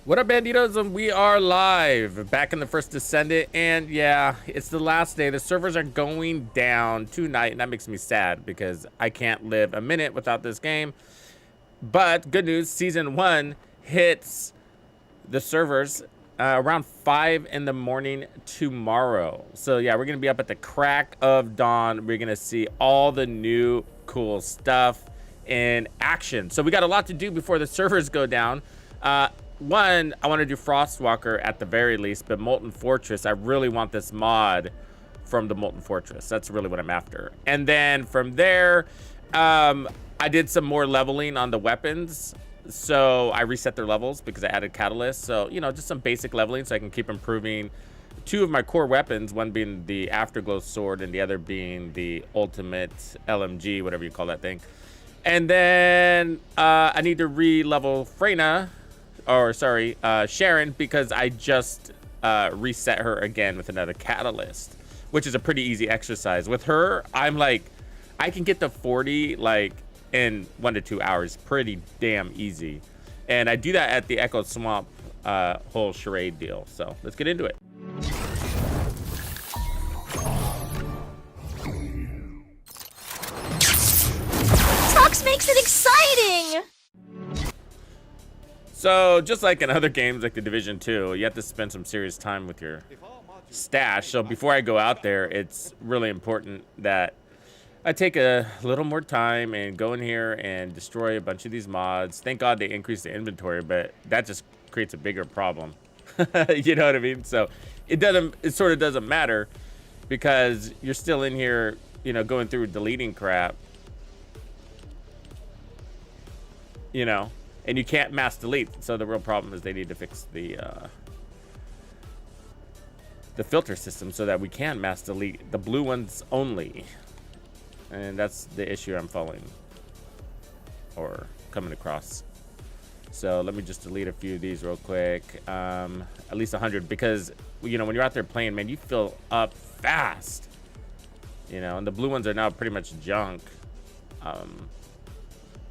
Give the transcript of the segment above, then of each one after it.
What up, Banditos? And we are live back in the First Descendant, and yeah, it's the last day. The servers are going down tonight, and that makes me sad because I can't live a minute without this game. But good news, Season 1 hits the servers around 5 in the morning tomorrow. So yeah, we're gonna be up at the crack of dawn. We're gonna see all the new cool stuff in action. So we got a lot to do before the servers go down. One, I want to do Frostwalker at the very least, but Molten Fortress, I really want this mod from the Molten Fortress. That's really what I'm after. And then from there, I did some more leveling on the weapons. So I reset their levels because I added Catalyst. So, you know, just some basic leveling so I can keep improving two of my core weapons, one being the Afterglow Sword and the other being the Ultimate LMG, whatever you call that thing. And then I need to re-level Freyna. Or sorry, Sharon, because I just reset her again with another catalyst, which is a pretty easy exercise. With her, I'm like, I can get to 40 like in 1 to 2 hours, pretty damn easy. And I do that at the Echo Swamp whole charade deal. So let's get into it. Tux makes it exciting! So just like in other games like the Division 2, you have to spend some serious time with your stash. So before I go out there, it's really important that I take a little more time and go in here and destroy a bunch of these mods. Thank God they increased the inventory, but that just creates a bigger problem. You know what I mean? So it sort of doesn't matter because you're still in here, you know, going through deleting crap, you know. And you can't mass delete. So the real problem is they need to fix the filter system so that we can mass delete the blue ones only. And that's the issue I'm following or coming across. So let me just delete a few of these real quick. At least 100, because you know when you're out there playing, man, you fill up fast. You know, and the blue ones are now pretty much junk.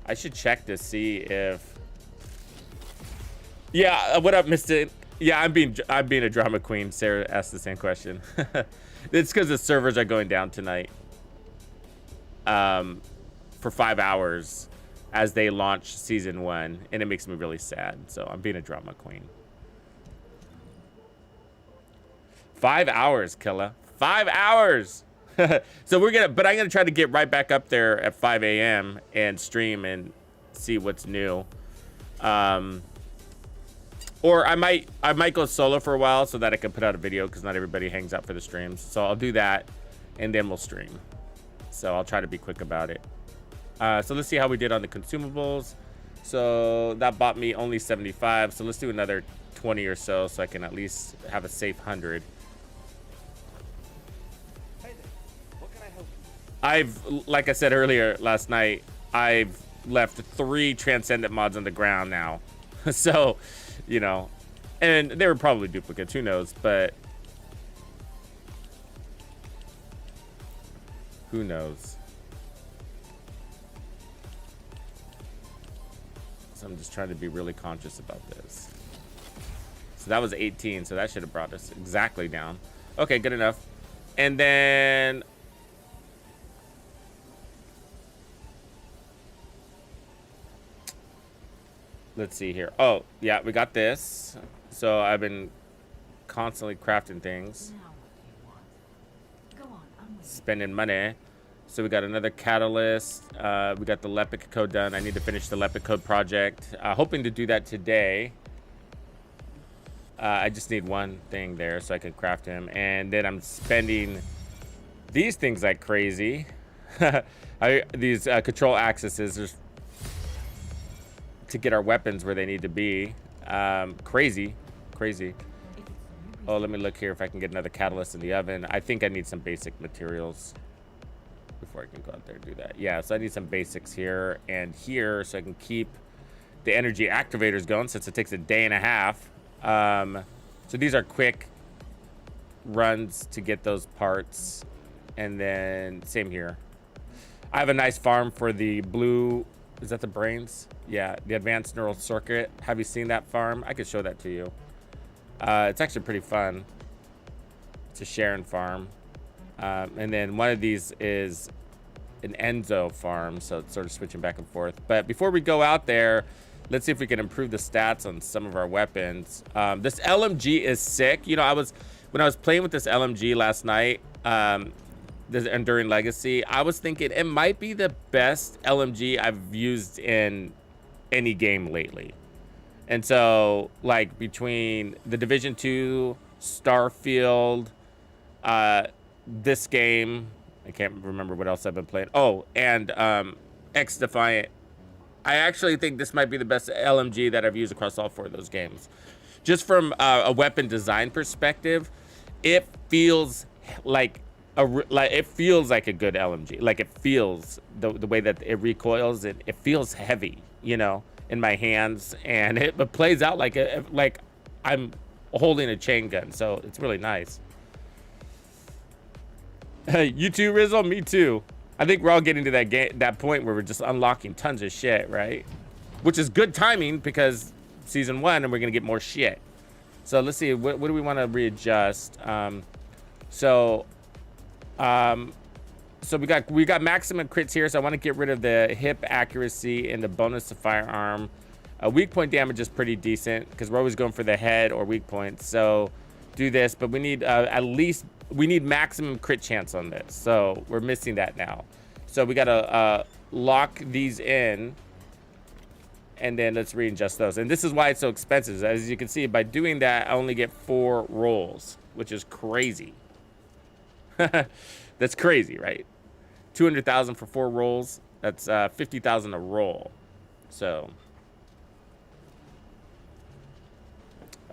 I should check to see if. Yeah, what up, Mr. Yeah, I'm being a drama queen. Sarah asked the same question. It's because the servers are going down tonight for 5 hours as they launch Season 1, and it makes me really sad. So I'm being a drama queen. 5 hours, Killa. 5 hours. So I'm gonna try to get right back up there at 5 a.m. and stream and see what's new. Or I might go solo for a while so that I can put out a video because not everybody hangs out for the streams. So I'll do that and then we'll stream. So I'll try to be quick about it. So let's see how we did on the consumables. So that bought me only 75. So let's do another 20 or so I can at least have a safe 100. Hey there. What can I help you? Like I said earlier last night, I've left 3 transcendent mods on the ground now. So, you know, and they were probably duplicates, who knows, but who knows. So I'm just trying to be really conscious about this. So that was 18, so that should have brought us exactly down. Okay, good enough. And then let's see here. Oh, yeah, we got this. So I've been constantly crafting things. Spending money. So we got another catalyst. We got the Lepic code done. I need to finish the Lepic code project. Hoping to do that today. I just need one thing there so I can craft him. And then I'm spending these things like crazy. These control accesses to get our weapons where they need to be. Crazy. Oh, let me look here if I can get another catalyst in the oven. I think I need some basic materials before I can go out there and do that. Yeah, so I need some basics here and here so I can keep the energy activators going since it takes a day and a half. So these are quick runs to get those parts. And then same here. I have a nice farm for the blue Is that the brains? Yeah, the advanced neural circuit. Have you seen that farm? I could show that to you. It's actually pretty fun. It's a Sharon farm. And then one of these is an Enzo farm, so it's sort of switching back and forth. But before we go out there, let's see if we can improve the stats on some of our weapons. This LMG is sick. You know, when I was playing with this LMG last night, this Enduring Legacy, I was thinking it might be the best LMG I've used in any game lately. And so, like, between the Division 2, Starfield, this game, I can't remember what else I've been playing. Oh, and X Defiant. I actually think this might be the best LMG that I've used across all 4 of those games. Just from a weapon design perspective, it feels like it feels like a good LMG. Like, it feels the way that it recoils, it feels heavy, you know, in my hands, and it plays out like I'm holding a chain gun. So it's really nice. You too, Rizzle? Me too. I think we're all getting to that point where we're just unlocking tons of shit, right? Which is good timing because season 1 and we're gonna get more shit. So let's see, what do we want to readjust? So we got maximum crits here, so I want to get rid of the hip accuracy and the bonus to firearm. Weak point damage is pretty decent because we're always going for the head or weak points. So do this, but we need we need maximum crit chance on this. So we're missing that now. So we gotta lock these in, and then let's readjust those. And this is why it's so expensive. As you can see, by doing that, I only get 4 rolls, which is crazy. That's crazy, right? 200,000 for 4 rolls. That's 50,000 a roll. So,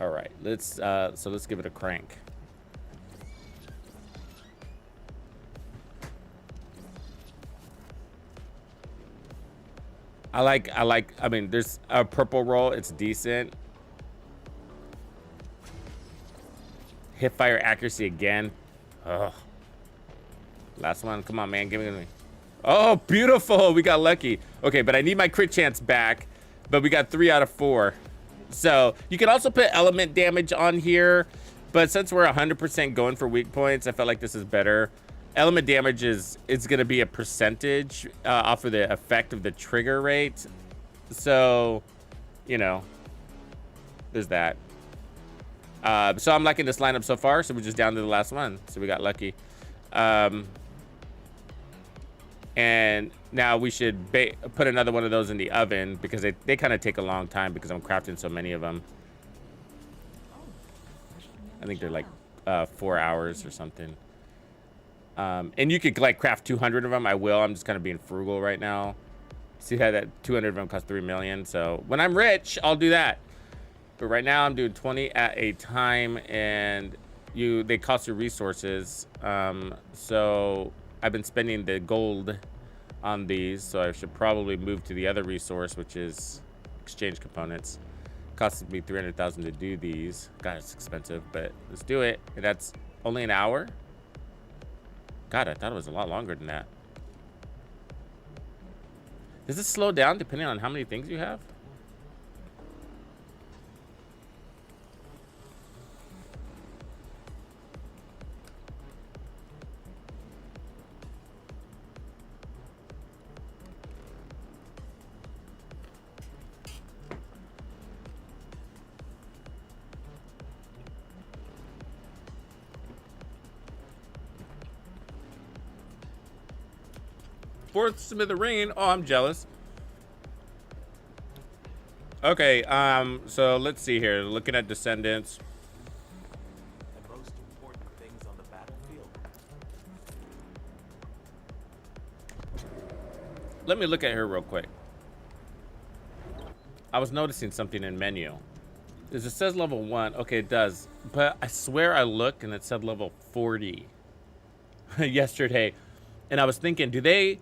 all right, let's give it a crank. I mean, there's a purple roll. It's decent. Hip fire accuracy again. Ugh. Last one. Come on, man. Give it to me. Oh, beautiful. We got lucky. Okay, but I need my crit chance back. But we got 3 out of 4. So you can also put element damage on here. But since we're 100% going for weak points, I felt like this is better. Element damage is going to be a percentage off of the effect of the trigger rate. So, you know, there's that. So I'm liking this lineup so far. So we're just down to the last one. So we got lucky. And now we should put another one of those in the oven because they kind of take a long time because I'm crafting so many of them. I think they're like 4 hours or something. And you could like craft 200 of them. I will. I'm just kind of being frugal right now. See how that 200 of them cost 3 million. So when I'm rich, I'll do that. But right now I'm doing 20 at a time, and they cost you resources. So I've been spending the gold on these, so I should probably move to the other resource, which is exchange components. Costed me 300,000 to do these. God, it's expensive, but let's do it. And that's only an hour. God, I thought it was a lot longer than that. Does it slow down depending on how many things you have? Fourth smithereen. Oh, I'm jealous. Okay, so let's see here. Looking at Descendants. The most important things on the battlefield. Let me look at her real quick. I was noticing something in menu. It says level 1. Okay, it does. But I swear I looked and it said level 40 yesterday. And I was thinking, do they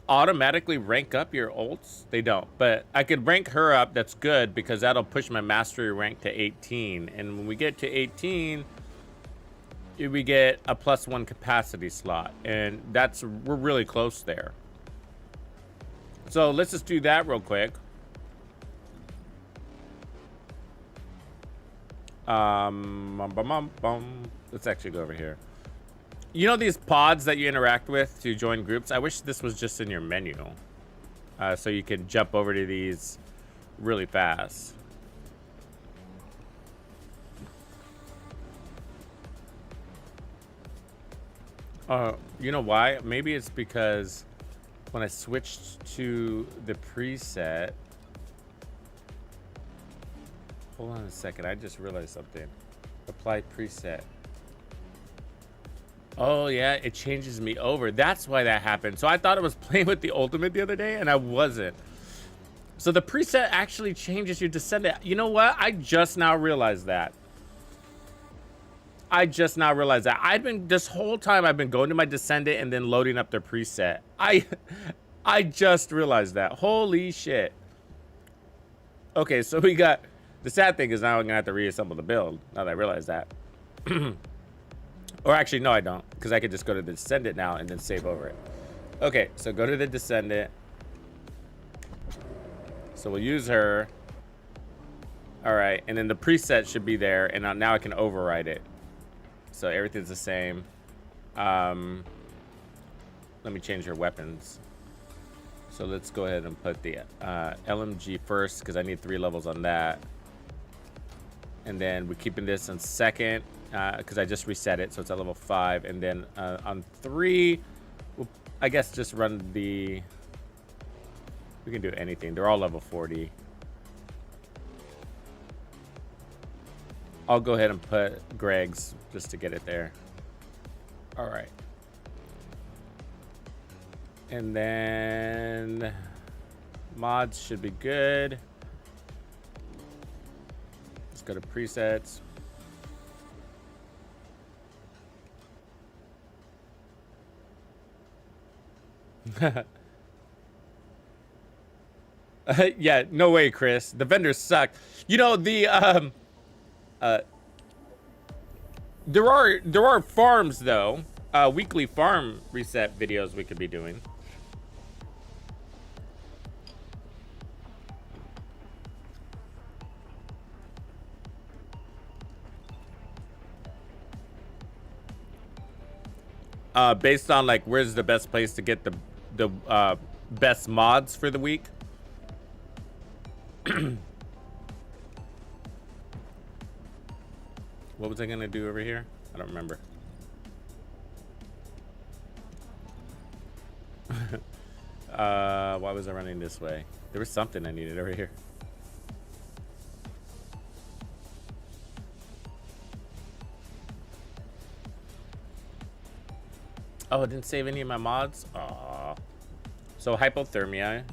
automatically rank up your ults? They don't, but I could rank her up. That's good because that'll push my mastery rank to 18, and when we get to 18 we get a +1 capacity slot, and we're really close there. So let's just do that real quick. Let's actually go over here. You know these pods that you interact with to join groups? I wish this was just in your menu. So you can jump over to these really fast. You know why? Maybe it's because when I switched to the preset. Hold on a second. I just realized something. Apply preset. Oh, yeah. It changes me over. That's why that happened. So I thought I was playing with the ultimate the other day, and I wasn't. So the preset actually changes your descendant. You know what? I just now realized that. I've been, this whole time, I've been going to my descendant and then loading up their preset. I just realized that. Holy shit. Okay, so we got... The sad thing is now I'm going to have to reassemble the build, now that I realize that. Or actually, no, I don't. Because I could just go to the Descendant now and then save over it. Okay, so go to the Descendant. So we'll use her. All right, and then the preset should be there. And now I can override it. So everything's the same. Let me change her weapons. So let's go ahead and put the LMG first, because I need 3 levels on that. And then we're keeping this on second because I just reset it, so it's at level 5. And then on 3, we'll, I guess just run the... We can do anything. They're all level 40. I'll go ahead and put Greg's just to get it there. All right. And then mods should be good. Let's go to presets. Yeah, no way, Chris. The vendors suck. You know, the there are farms though. Weekly farm reset videos we could be doing. Based on like where's the best place to get the best mods for the week. What was I gonna do over here? I don't remember. Why was I running this way? There was something I needed over here. Oh, I didn't save any of my mods? Aww. So hypothermia.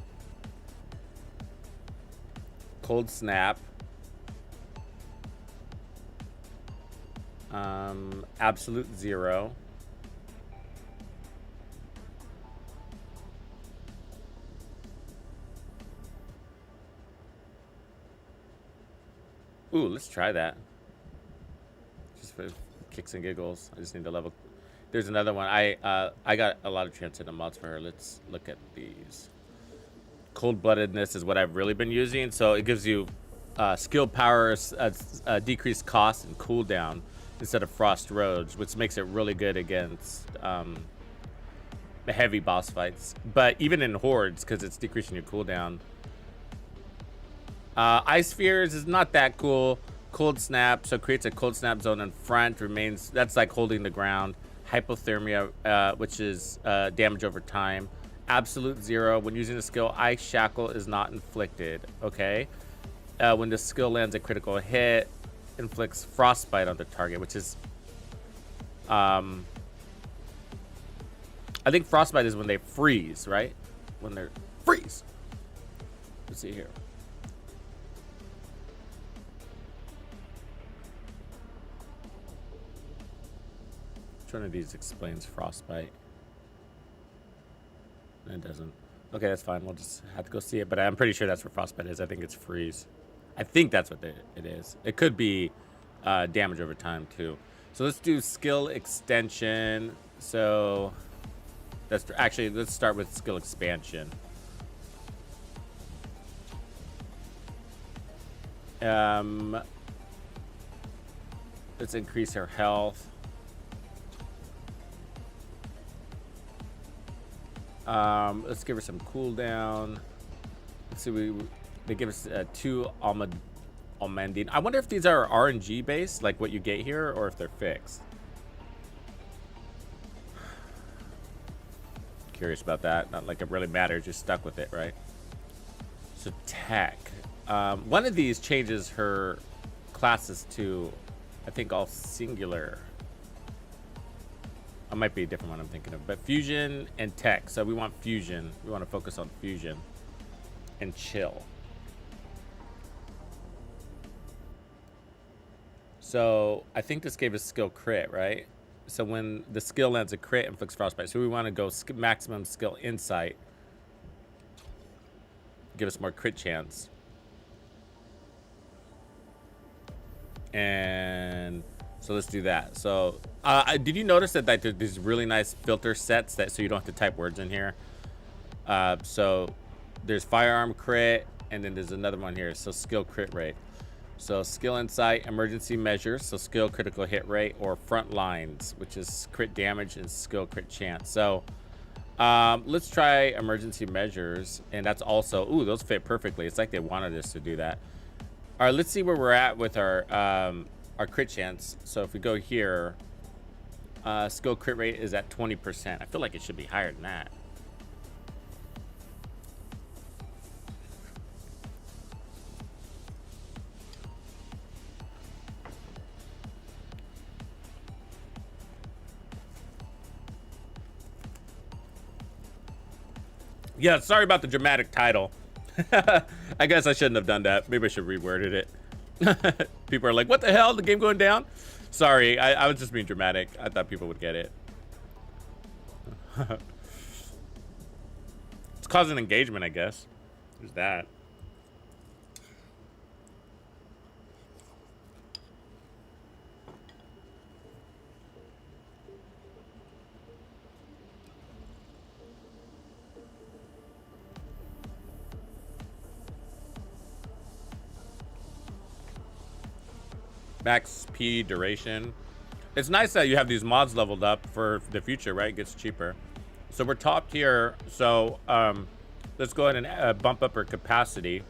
Cold snap. Absolute zero. Ooh, let's try that. Just for kicks and giggles. I just need to level. There's another one. I got a lot of transcendent mods for her. Let's look at these. Cold-bloodedness is what I've really been using. So it gives you skill power, decreased cost, and cooldown instead of frost roads, which makes it really good against the heavy boss fights. But even in hordes, because it's decreasing your cooldown. Ice spheres is not that cool. Cold snap, so creates a cold snap zone in front. Remains, that's like holding the ground. Hypothermia, which is damage over time. Absolute zero. When using the skill, Ice Shackle is not inflicted. Okay. When the skill lands a critical hit, inflicts frostbite on the target, which is... I think frostbite is when they freeze, right? When they're... Freeze! Let's see here. Which one of these explains frostbite? It doesn't. Okay, that's fine. We'll just have to go see it. But I'm pretty sure that's what frostbite is. I think it's freeze. I think that's what it is. It could be damage over time too. So let's do skill extension. So that's actually, let's start with skill expansion. Let's increase her health. Let's give her some cooldown. Let's see, they give us 2 Almandine. I wonder if these are RNG based, like what you get here, or if they're fixed. Curious about that. Not like it really matters, just stuck with it, right? So tech. One of these changes her classes to, I think, all singular. It might be a different one I'm thinking of, but fusion and tech. So we want fusion. We want to focus on fusion and chill. So I think this gave us skill crit, right? So when the skill lands a crit, inflicts frostbite. So we want to go maximum skill insight. Give us more crit chance. And so let's do that. So did you notice that like, there's these really nice filter sets that so you don't have to type words in here? So there's firearm crit, and then there's another one here. So skill crit rate. So skill insight, emergency measures, so skill critical hit rate, or front lines, which is crit damage and skill crit chance. So let's try emergency measures, and that's also, ooh, those fit perfectly. It's like they wanted us to do that. All right, let's see where we're at with our crit chance. So if we go here, skill crit rate is at 20%. I feel like it should be higher than that. Yeah, sorry about the dramatic title. I guess I shouldn't have done that. Maybe I should have reworded it. People are like, what the hell? The game going down? Sorry, I was just being dramatic. I thought people would get it. It's causing engagement, I guess. There's that. Max P duration. It's nice that you have these mods leveled up for the future, right? It gets cheaper. So we're top tier. So let's go ahead and bump up our capacity.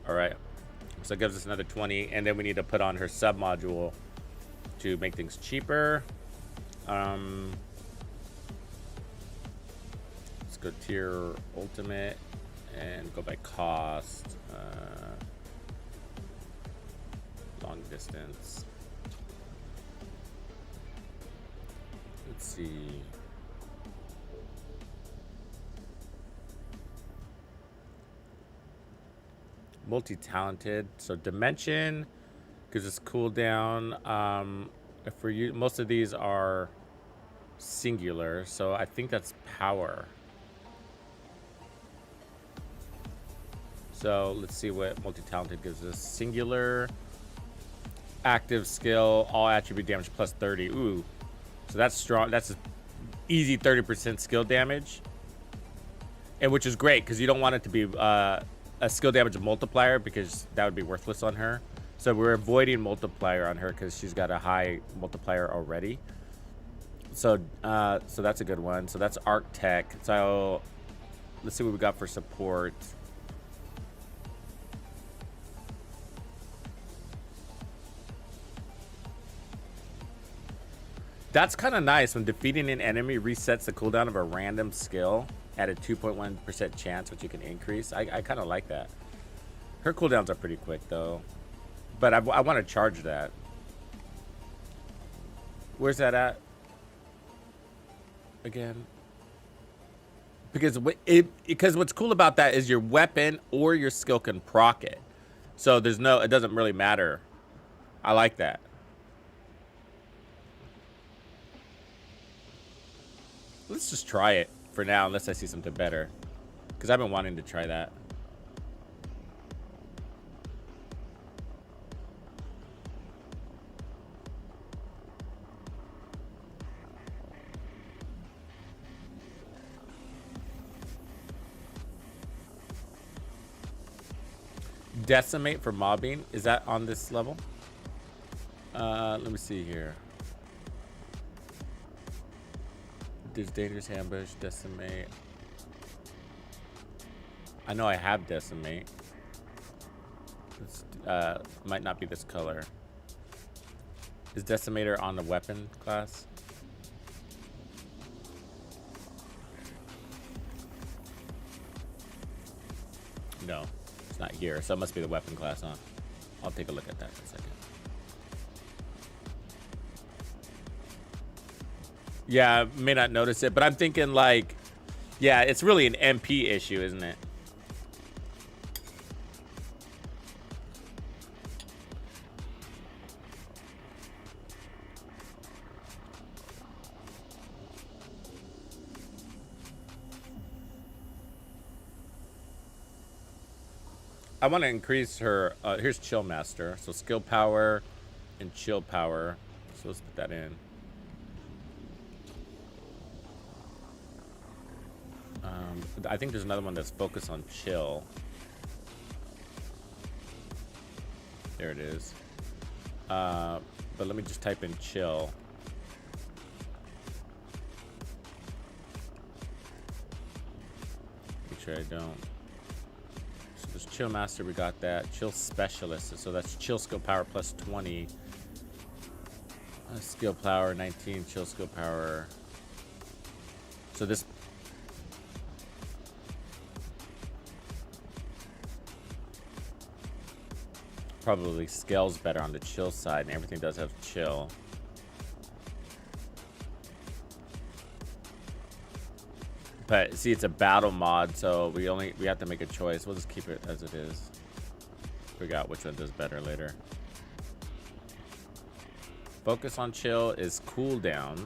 All right. So it gives us another 20, and then we need to put on her sub module to make things cheaper. Go tier ultimate and go by cost. Long distance. Let's see. Multi-talented. So dimension gives us cooldown. If we're most of these are singular, so I think that's power. So let's see what multi-talented gives us. Singular, active skill, all attribute damage plus 30. Ooh, so that's strong. That's an easy 30% skill damage, and which is great because you don't want it to be a skill damage multiplier because that would be worthless on her. So we're avoiding multiplier on her because she's got a high multiplier already. So so that's a good one. So that's Arc Tech. So let's see what we got for support. That's kind of nice. When defeating an enemy resets the cooldown of a random skill at a 2.1% chance, which you can increase. I kind of like that. Her cooldowns are pretty quick though, but I want to charge that. Where's that at again? Because what's cool about that is your weapon or your skill can proc it. So there's no, it doesn't really matter. I like that. Let's just try it for now, unless I see something better. Because I've been wanting to try that. Decimate for mobbing. Is that on this level? Let me see here. There's dangerous ambush, decimate. I know I have decimate. It's, might not be this color. Is decimator on the weapon class? No, it's not here, so it must be the weapon class, huh? I'll take a look at that in a second. Yeah, may not notice it, but I'm thinking like, yeah, it's really an MP issue, isn't it? I want to increase her, here's chill master. So skill power and chill power. So let's put that in. I think there's another one that's focused on chill. There it is. But let me just type in chill. Make sure I don't. So there's chill master, we got that. Chill specialist, so that's chill skill power plus 20. Skill power 19, chill skill power. So this probably scales better on the chill side, and everything does have chill. But see, it's a battle mod, so we have to make a choice. We'll just keep it as it is. Figure out which one does better later. Focus on chill is cooldown,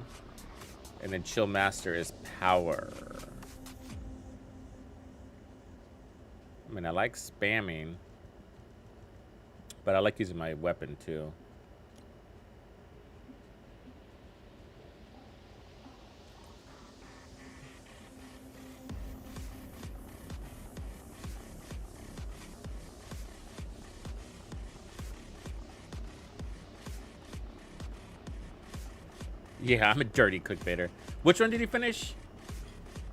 and then chill master is power. I mean, I like spamming, but I like using my weapon too. Yeah, I'm a dirty clickbaiter. Which one did you finish?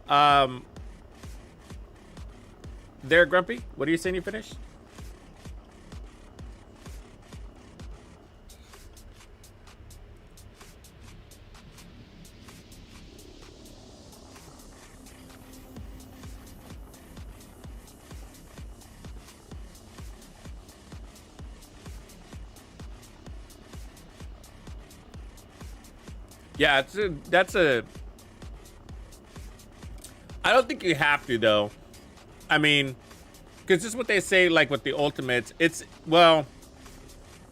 There, Grumpy? What are you saying you finished? Yeah, that's a... I don't think you have to, though. I mean, because this is what they say, like, with the ultimates. It's, well,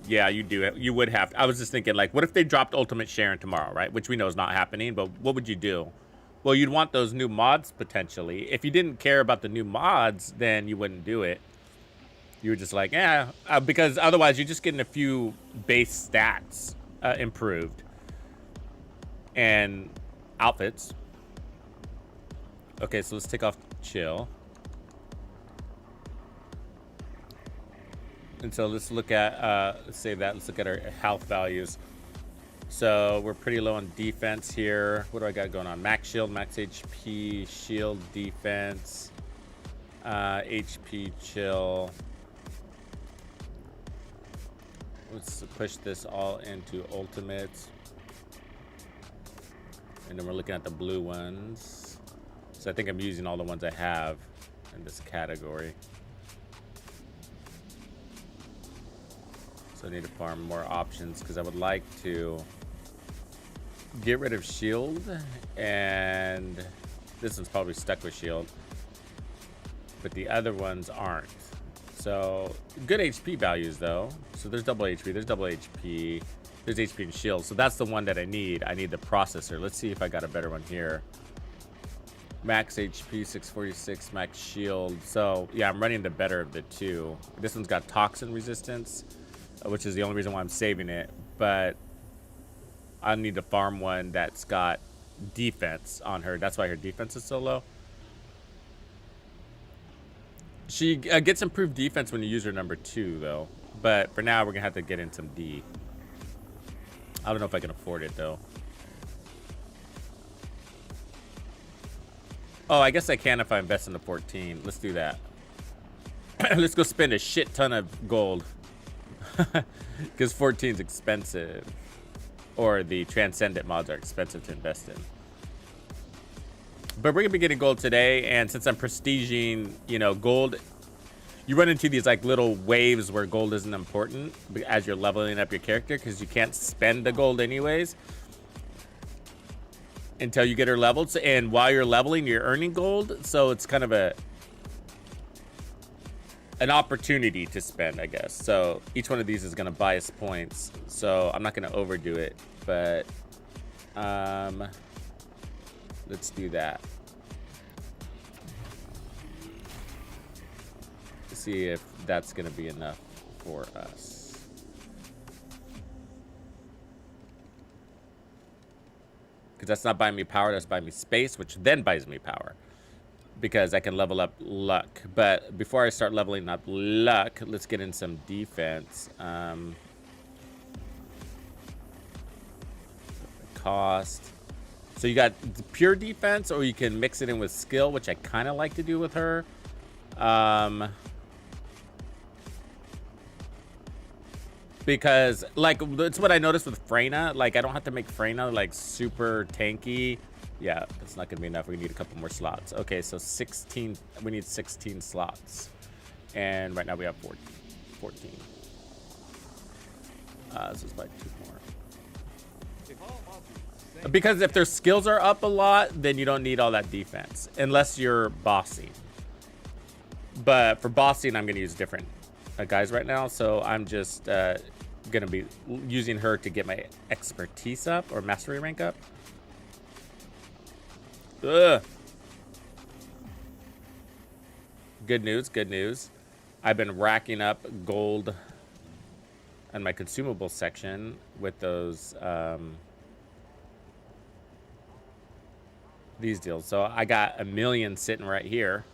yeah, you do it. You would have to. I was just thinking, like, what if they dropped Ultimate Sharon tomorrow, right? Which we know is not happening, but what would you do? Well, you'd want those new mods, potentially. If you didn't care about the new mods, then you wouldn't do it. You were just like, yeah, because otherwise you're just getting a few base stats improved. And outfits. Okay, so let's take off chill. And so let's look at, let's save that. Let's look at our health values. So we're pretty low on defense here. What do I got going on? Max shield, max HP, shield, defense, HP, chill. Let's push this all into ultimates. And then we're looking at the blue ones. So I think I'm using all the ones I have in this category. So I need to farm more options because I would like to get rid of shield. And this one's probably stuck with shield. But the other ones aren't. So good HP values though. So there's double HP, there's double HP. There's HP and shield, so that's the one that I need. I need the processor. Let's see if I got a better one here. Max HP, 646, max shield. So, yeah, I'm running the better of the two. This one's got toxin resistance, which is the only reason why I'm saving it. But I need to farm one that's got defense on her. That's why her defense is so low. She gets improved defense when you use her number 2, though. But for now, we're gonna have to get in some D. I don't know if I can afford it, though. Oh, I guess I can if I invest in the 14. Let's do that. Let's go spend a shit ton of gold. Because 14 is expensive. Or the Transcendent mods are expensive to invest in. But we're going to be getting gold today. And since I'm prestiging, you know, gold, you run into these like little waves where gold isn't important as you're leveling up your character. Because you can't spend the gold anyways until you get her leveled. So, and while you're leveling, you're earning gold. So it's kind of an opportunity to spend, I guess. So each one of these is going to buy us points. So I'm not going to overdo it, but let's do that. See if that's going to be enough for us. Because that's not buying me power, that's buying me space, which then buys me power. Because I can level up luck. But before I start leveling up luck, let's get in some defense. Cost. So you got pure defense, or you can mix it in with skill, which I kind of like to do with her. Because, like, that's what I noticed with Freyna. Like, I don't have to make Freyna, like, super tanky. Yeah, that's not going to be enough. We need a couple more slots. Okay, so 16. We need 16 slots. And right now we have 14. So let's buy 2 more. Because if their skills are up a lot, then you don't need all that defense. Unless you're bossing. But for bossing, I'm going to use different guys right now. So I'm just going to be using her to get my expertise up or mastery rank up. Ugh. Good news, good news. I've been racking up gold in my consumable section with those these deals. So I got 1 million sitting right here.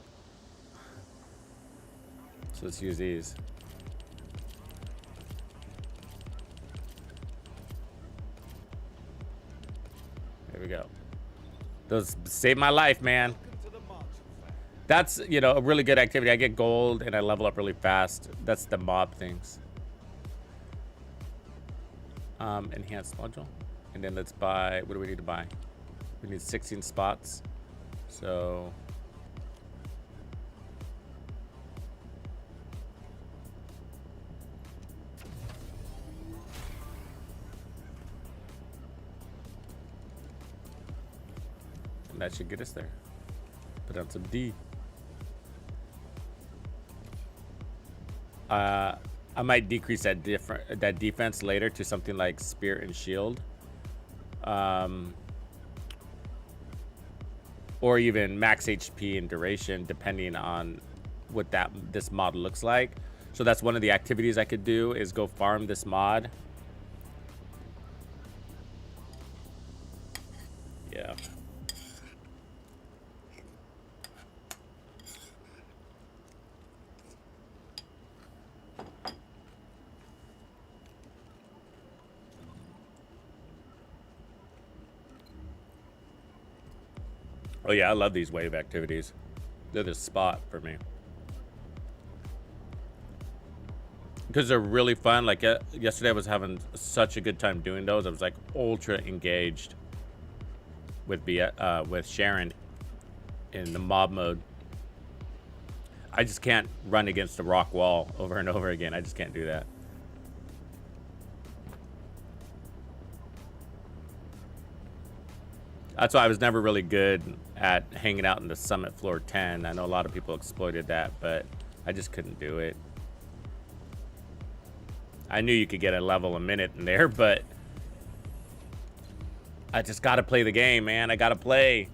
So let's use these. There we go. Those saved my life, man. That's, you know, a really good activity. I get gold and I level up really fast. That's the mob things. Enhanced module. And then let's buy, what do we need to buy? We need 16 spots. So that should get us there. Put on some D. I might decrease that defense later to something like Spear and Shield, or even max HP and duration, depending on what this mod looks like. So that's one of the activities I could do, is go farm this mod. Yeah. Oh yeah, I love these wave activities. They're the spot for me. Because they're really fun. Like yesterday I was having such a good time doing those. I was like ultra engaged with Sharon in the mob mode. I just can't run against a rock wall over and over again. I just can't do that. That's why I was never really good at hanging out in the summit floor 10. I know a lot of people exploited that, but I just couldn't do it. I knew you could get a level a minute in there, but I just gotta play the game, man. I gotta play.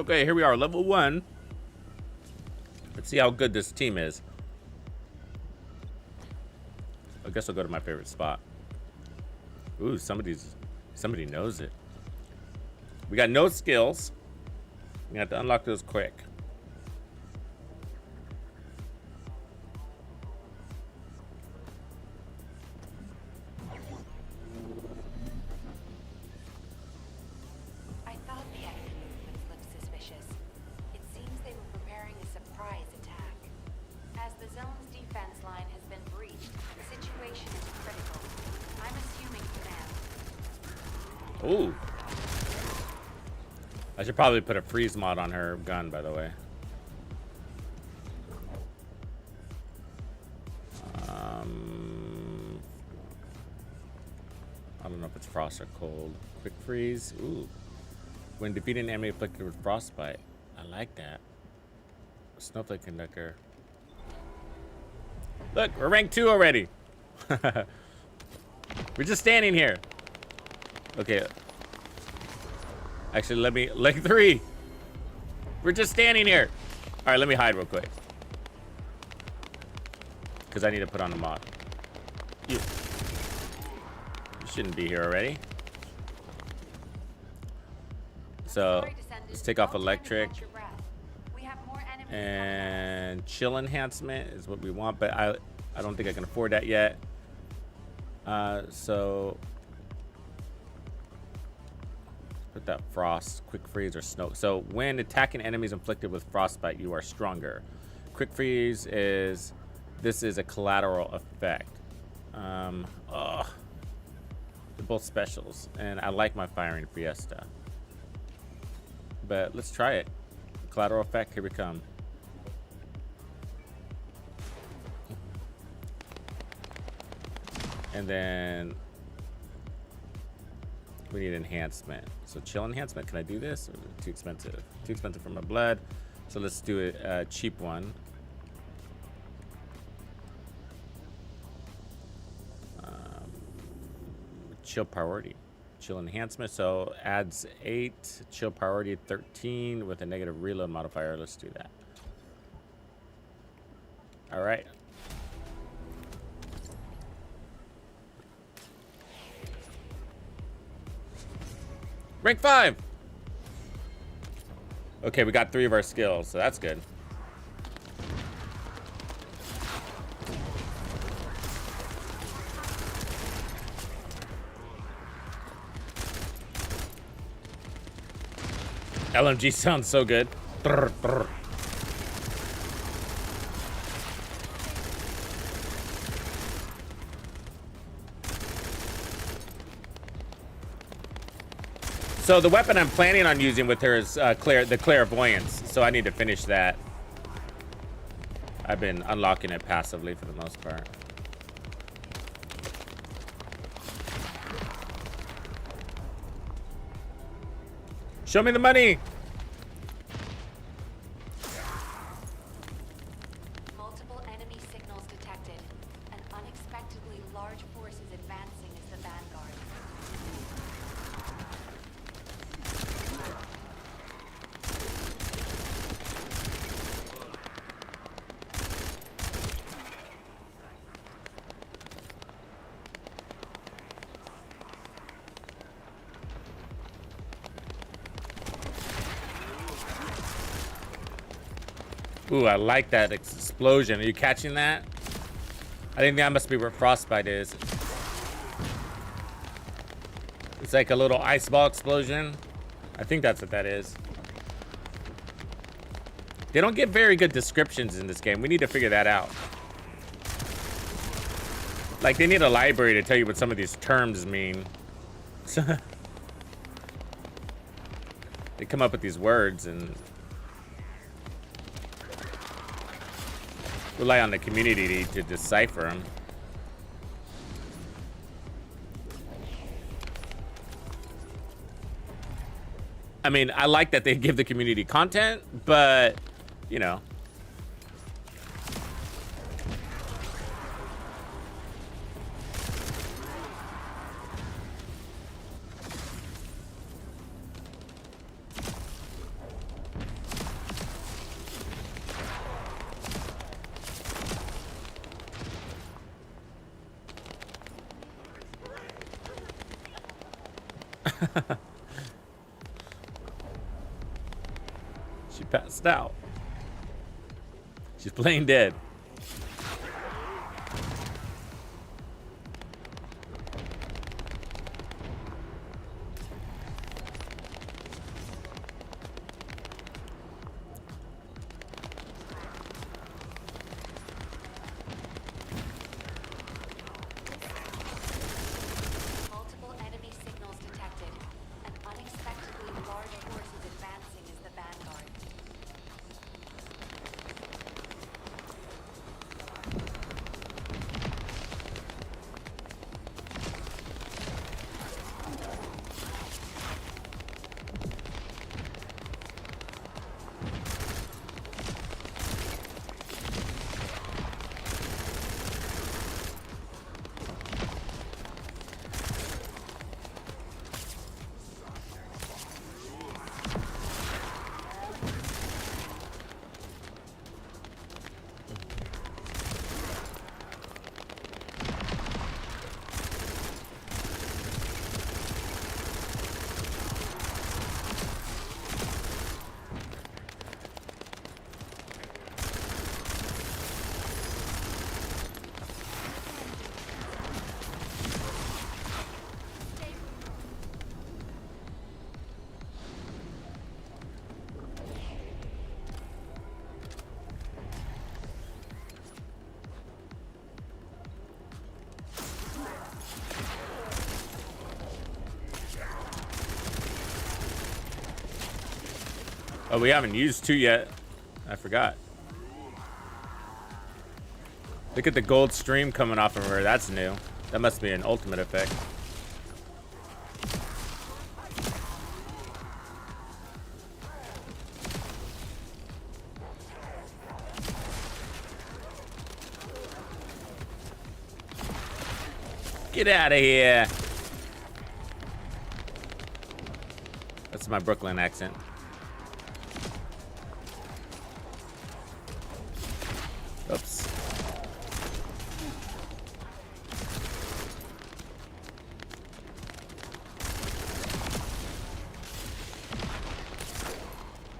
Okay, here we are, level 1. Let's see how good this team is. I guess I'll go to my favorite spot. Ooh, somebody knows it. We got no skills. We have to unlock those quick. I thought the enemy movements looked suspicious. It seems they were preparing a surprise attack. As the zone's defense line has been breached, the situation is critical. I'm assuming command. Ooh. I should probably put a freeze mod on her gun, by the way. I don't know if it's frost or cold. Quick freeze. Ooh. When defeating an enemy afflicted with frostbite. I like that. Snowflake conductor. Look, we're rank 2 already. We're just standing here. Okay. Actually, let me, like 3. We're just standing here. All right, let me hide real quick. Because I need to put on a mod. You shouldn't be here already. So, let's take off electric. And chill enhancement is what we want, but I don't think I can afford that yet. So put that frost, quick freeze, or snow. So when attacking enemies inflicted with frostbite, you are stronger. Quick freeze is, this is a collateral effect. They're both specials, and I like my firing Fiesta. But let's try it. Collateral effect, here we come. And then we need enhancement. So chill enhancement, can I do this? Or is it too expensive? Too expensive for my blood. So let's do a cheap one. Chill priority. Chill enhancement, so adds 8, chill priority 13 with a negative reload modifier. Let's do that. All right. Rank 5. Okay, we got 3 of our skills, so that's good. LMG sounds so good. Brr, brr. So the weapon I'm planning on using with her is the clairvoyance. So I need to finish that. I've been unlocking it passively for the most part. Show me the money. Multiple enemy signals detected. An unexpectedly large force is advancing as the vanguard. Ooh, I like that explosion. Are you catching that? I think that must be where frostbite is. It's like a little ice ball explosion. I think that's what that is. They don't give very good descriptions in this game. We need to figure that out. Like, they need a library to tell you what some of these terms mean. They come up with these words and rely on the community to decipher them. I mean, I like that they give the community content, but, you know. She passed out. She's playing dead. Multiple enemy signals detected. An unexpectedly large force is advancing as the vanguard. Oh, we haven't used 2 yet. I forgot. Look at the gold stream coming off of her. That's new. That must be an ultimate effect. Get out of here. That's my Brooklyn accent. Oops.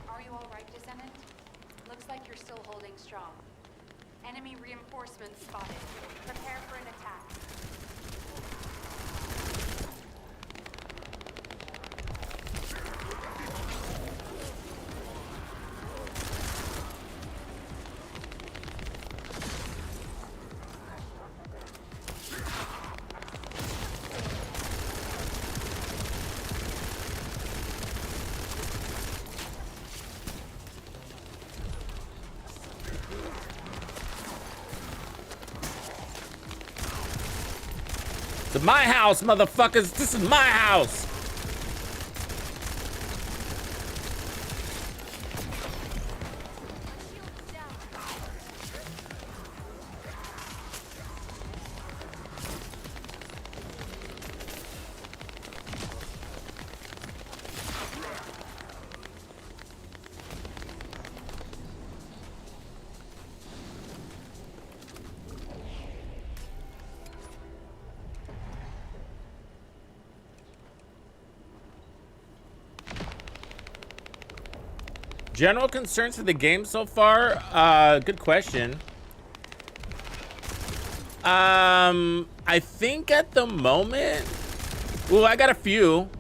Are you all right, Descendant? Looks like you're still holding strong. Enemy reinforcements spotted. Prepare for an attack. It's my house, motherfuckers. This is my house. General concerns for the game so far? Good question. I think at the moment, well, I got a few.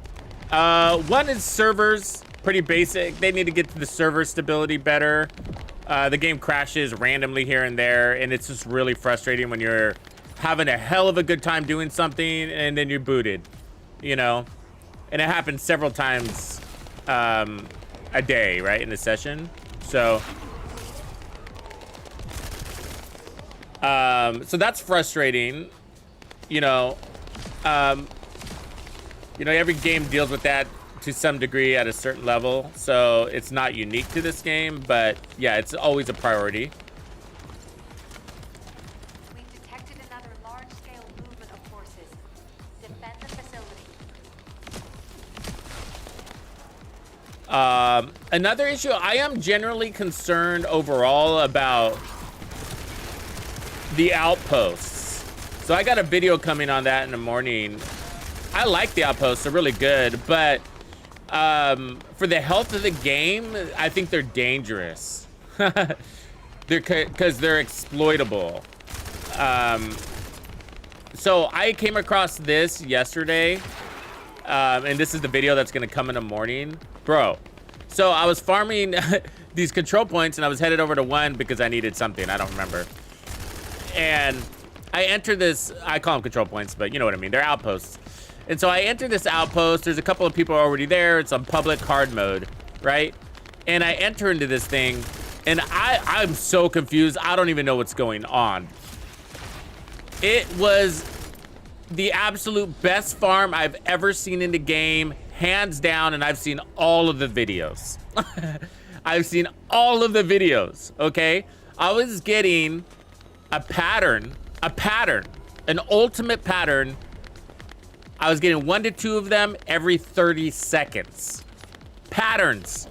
One is servers, pretty basic. They need to get to the server stability better. The game crashes randomly here and there, and it's just really frustrating when you're having a hell of a good time doing something and then you're booted, you know? And it happens several times a day, right, in the session. So so that's frustrating, you know. Every game deals with that to some degree at a certain level, so it's not unique to this game, but yeah, it's always a priority. We've detected another large-scale movement of forces. Defend the facility. Another issue, I am generally concerned overall about the outposts. So I got a video coming on that in the morning. I like the outposts. They're really good, but for the health of the game, I think they're dangerous. Because they're exploitable. So I came across this yesterday, and this is the video that's gonna come in the morning, bro. So I was farming these control points, and I was headed over to one because I needed something. I don't remember. And I enter this. I call them control points, but you know what I mean. They're outposts. And so I enter this outpost. There's a couple of people already there. It's on public hard mode, right? And I enter into this thing, and I'm so confused. I don't even know what's going on. It was the absolute best farm I've ever seen in the game, hands down, and I've seen all of the videos. I've seen all of the videos, okay? I was getting a pattern, an ultimate pattern. I was getting 1 to 2 of them every 30 seconds. Patterns.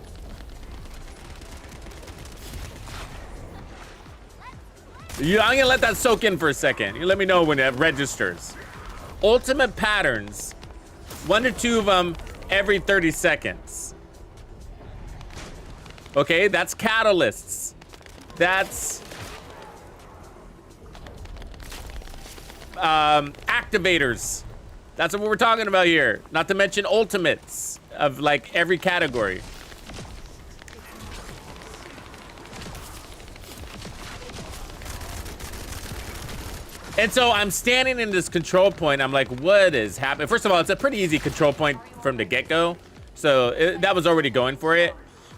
I'm gonna let that soak in for a second. You let me know when it registers. Ultimate patterns. 1 to 2 of them every 30 seconds. Okay, that's catalysts. That's activators. That's what we're talking about here. Not to mention ultimates of like every category. And so I'm standing in this control point. I'm like, what is happening? First of all, it's a pretty easy control point from the get-go. So that was already going for it.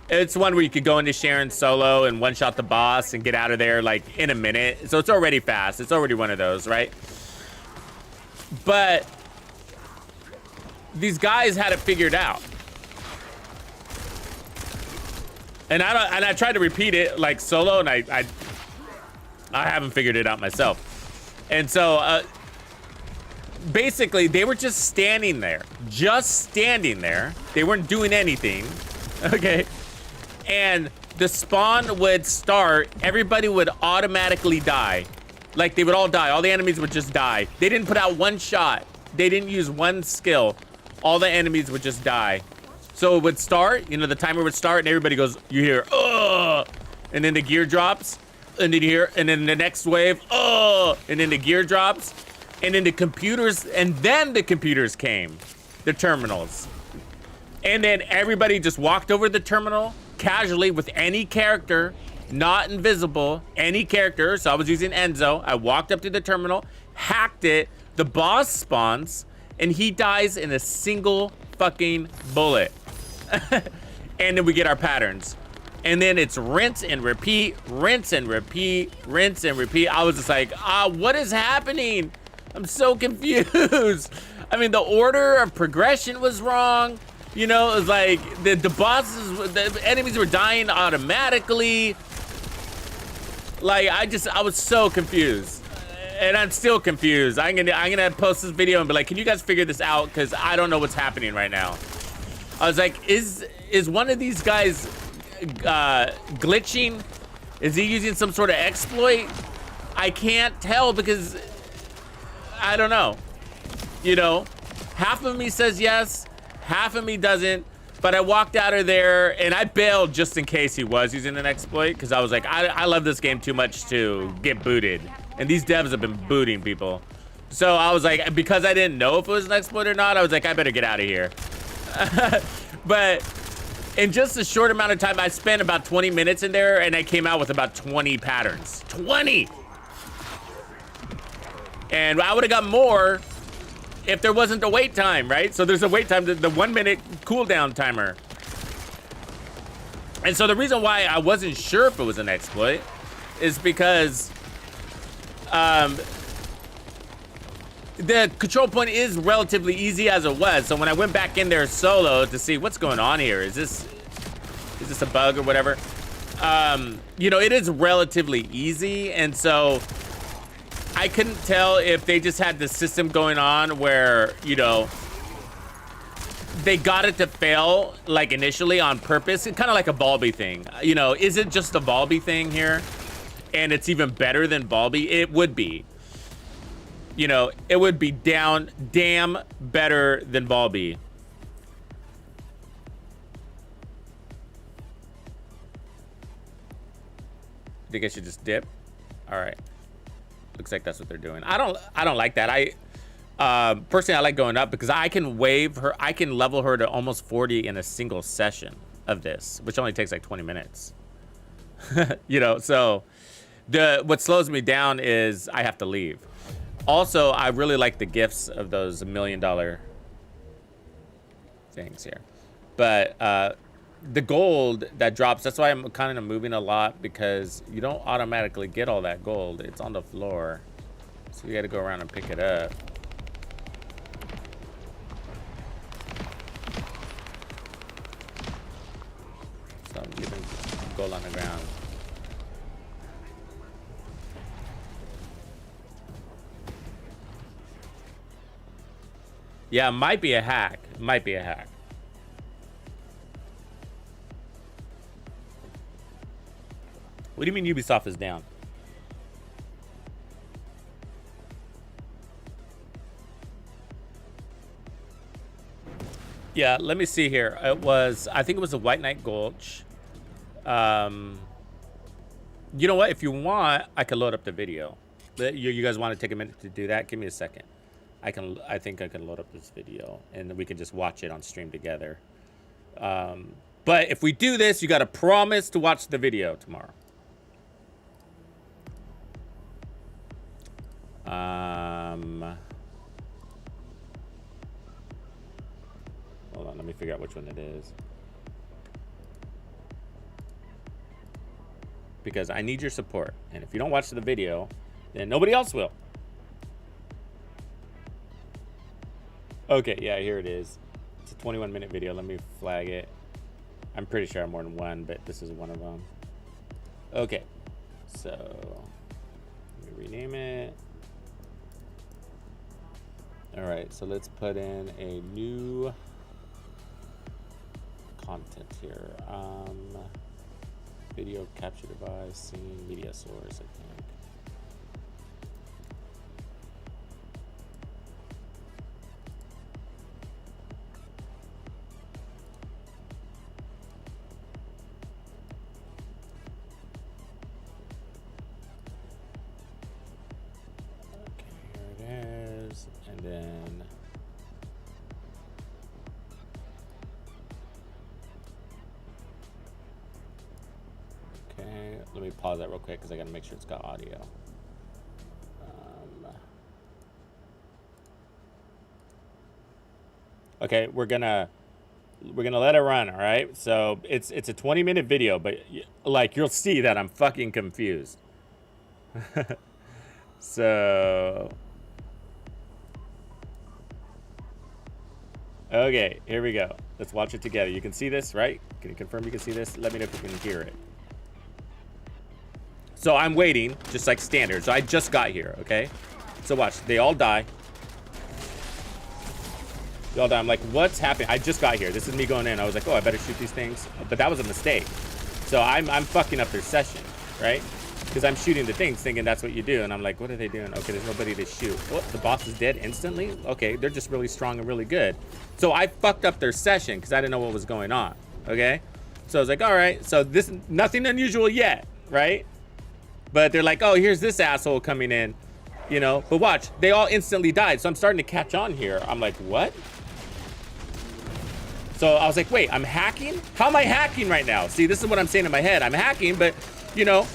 It's one where you could go into Sharon solo and one-shot the boss and get out of there like in a minute. So it's already fast. It's already one of those, right? But these guys had it figured out. And I tried to repeat it like solo, and I haven't figured it out myself. And so basically they were just standing there. They weren't doing anything. Okay. And the spawn would start, everybody would automatically die. Like they would all die. All the enemies would just die. They didn't put out one shot. They didn't use one skill. All the enemies would just die. So it would start, you know, the timer would start and everybody goes, you hear, ugh, and then the gear drops, and then you hear, and then the next wave, ugh, and then the gear drops, and then the computers came, the terminals. And then everybody just walked over the terminal casually with any character, not invisible, any character. So I was using Enzo. I walked up to the terminal, hacked it, the boss spawns, and he dies in a single fucking bullet. And then we get our patterns. And then it's rinse and repeat, rinse and repeat, rinse and repeat. I was just like, what is happening? I'm so confused. I mean, the order of progression was wrong. You know, it was like the bosses, the enemies were dying automatically. Like, I was so confused. And I'm still confused. I'm gonna post this video and be like, can you guys figure this out? Because I don't know what's happening right now. I was like, is one of these guys glitching? Is he using some sort of exploit? I can't tell because I don't know. You know, half of me says yes, half of me doesn't. But I walked out of there and I bailed just in case he was using an exploit, because I was like, I love this game too much to get booted. And these devs have been booting people. So I was like, because I didn't know if it was an exploit or not, I was like, I better get out of here. But in just a short amount of time, I spent about 20 minutes in there and I came out with about 20 patterns. 20! And I would have got more if there wasn't a wait time, right? So there's a wait time, the 1 minute cooldown timer. And so the reason why I wasn't sure if it was an exploit is because the control point is relatively easy as it was. So when I went back in there solo to see what's going on here, is this a bug or whatever? You know, it is relatively easy. And so I couldn't tell if they just had the system going on where, you know, they got it to fail like initially on purpose. It's kind of like a Balby thing. You know, is it just a Balby thing here? And it's even better than Balby? It would be. you know, it would be damn better than Balby. Think I should just dip? All right. Looks like that's what they're doing. I don't like that. Personally, I like going up because I can wave her. I can level her to almost 40 in a single session of this, which only takes like 20 minutes. You know, so what slows me down is I have to leave. Also, I really like the gifts of those $1 million things here. But the gold that drops, that's why I'm kind of moving a lot, because you don't automatically get all that gold. It's on the floor. So you got to go around and pick it up. So I'm getting gold on the ground. Yeah, it might be a hack. Might be a hack. What do you mean Ubisoft is down? Yeah, let me see here. It was, I think it was the White Knight Gulch. You know what? If you want, I can load up the video. You guys want to take a minute to do that? Give me a second. I think I can load up this video and we can just watch it on stream together. But if we do this, you got to promise to watch the video tomorrow. Hold on, let me figure out which one it is. Because I need your support. And if you don't watch the video, then nobody else will. Okay, yeah, here it is. It's a 21-minute video. Let me flag it. I'm pretty sure I'm more than one, but this is one of them. Okay, so let me rename it. All right, so let's put in a new content here. Video capture device, scene, media source, I think. Okay, here it is, and then okay, let me pause that real quick because I gotta make sure it's got audio. Okay, we're gonna let it run, all right? So it's a 20-minute video, but like you'll see that I'm fucking confused. So okay, here we go. Let's watch it together. You can see this, right? Can you confirm you can see this? Let me know if you can hear it. So I'm waiting, just like standard. So I just got here, okay? So watch, they all die. They all die. I'm like, what's happening? I just got here. This is me going in. I was like, oh, I better shoot these things. But that was a mistake. So I'm fucking up their session, right? Because I'm shooting the things thinking that's what you do. And I'm like, what are they doing? Okay, there's nobody to shoot. Oh, the boss is dead instantly? Okay, they're just really strong and really good. So I fucked up their session because I didn't know what was going on, okay? So I was like, all right, so this, nothing unusual yet, right? But they're like, oh, here's this asshole coming in, you know? But watch, they all instantly died. So I'm starting to catch on here. I'm like, what? So I was like, wait, I'm hacking? How am I hacking right now? See, this is what I'm saying in my head. I'm hacking, but, you know,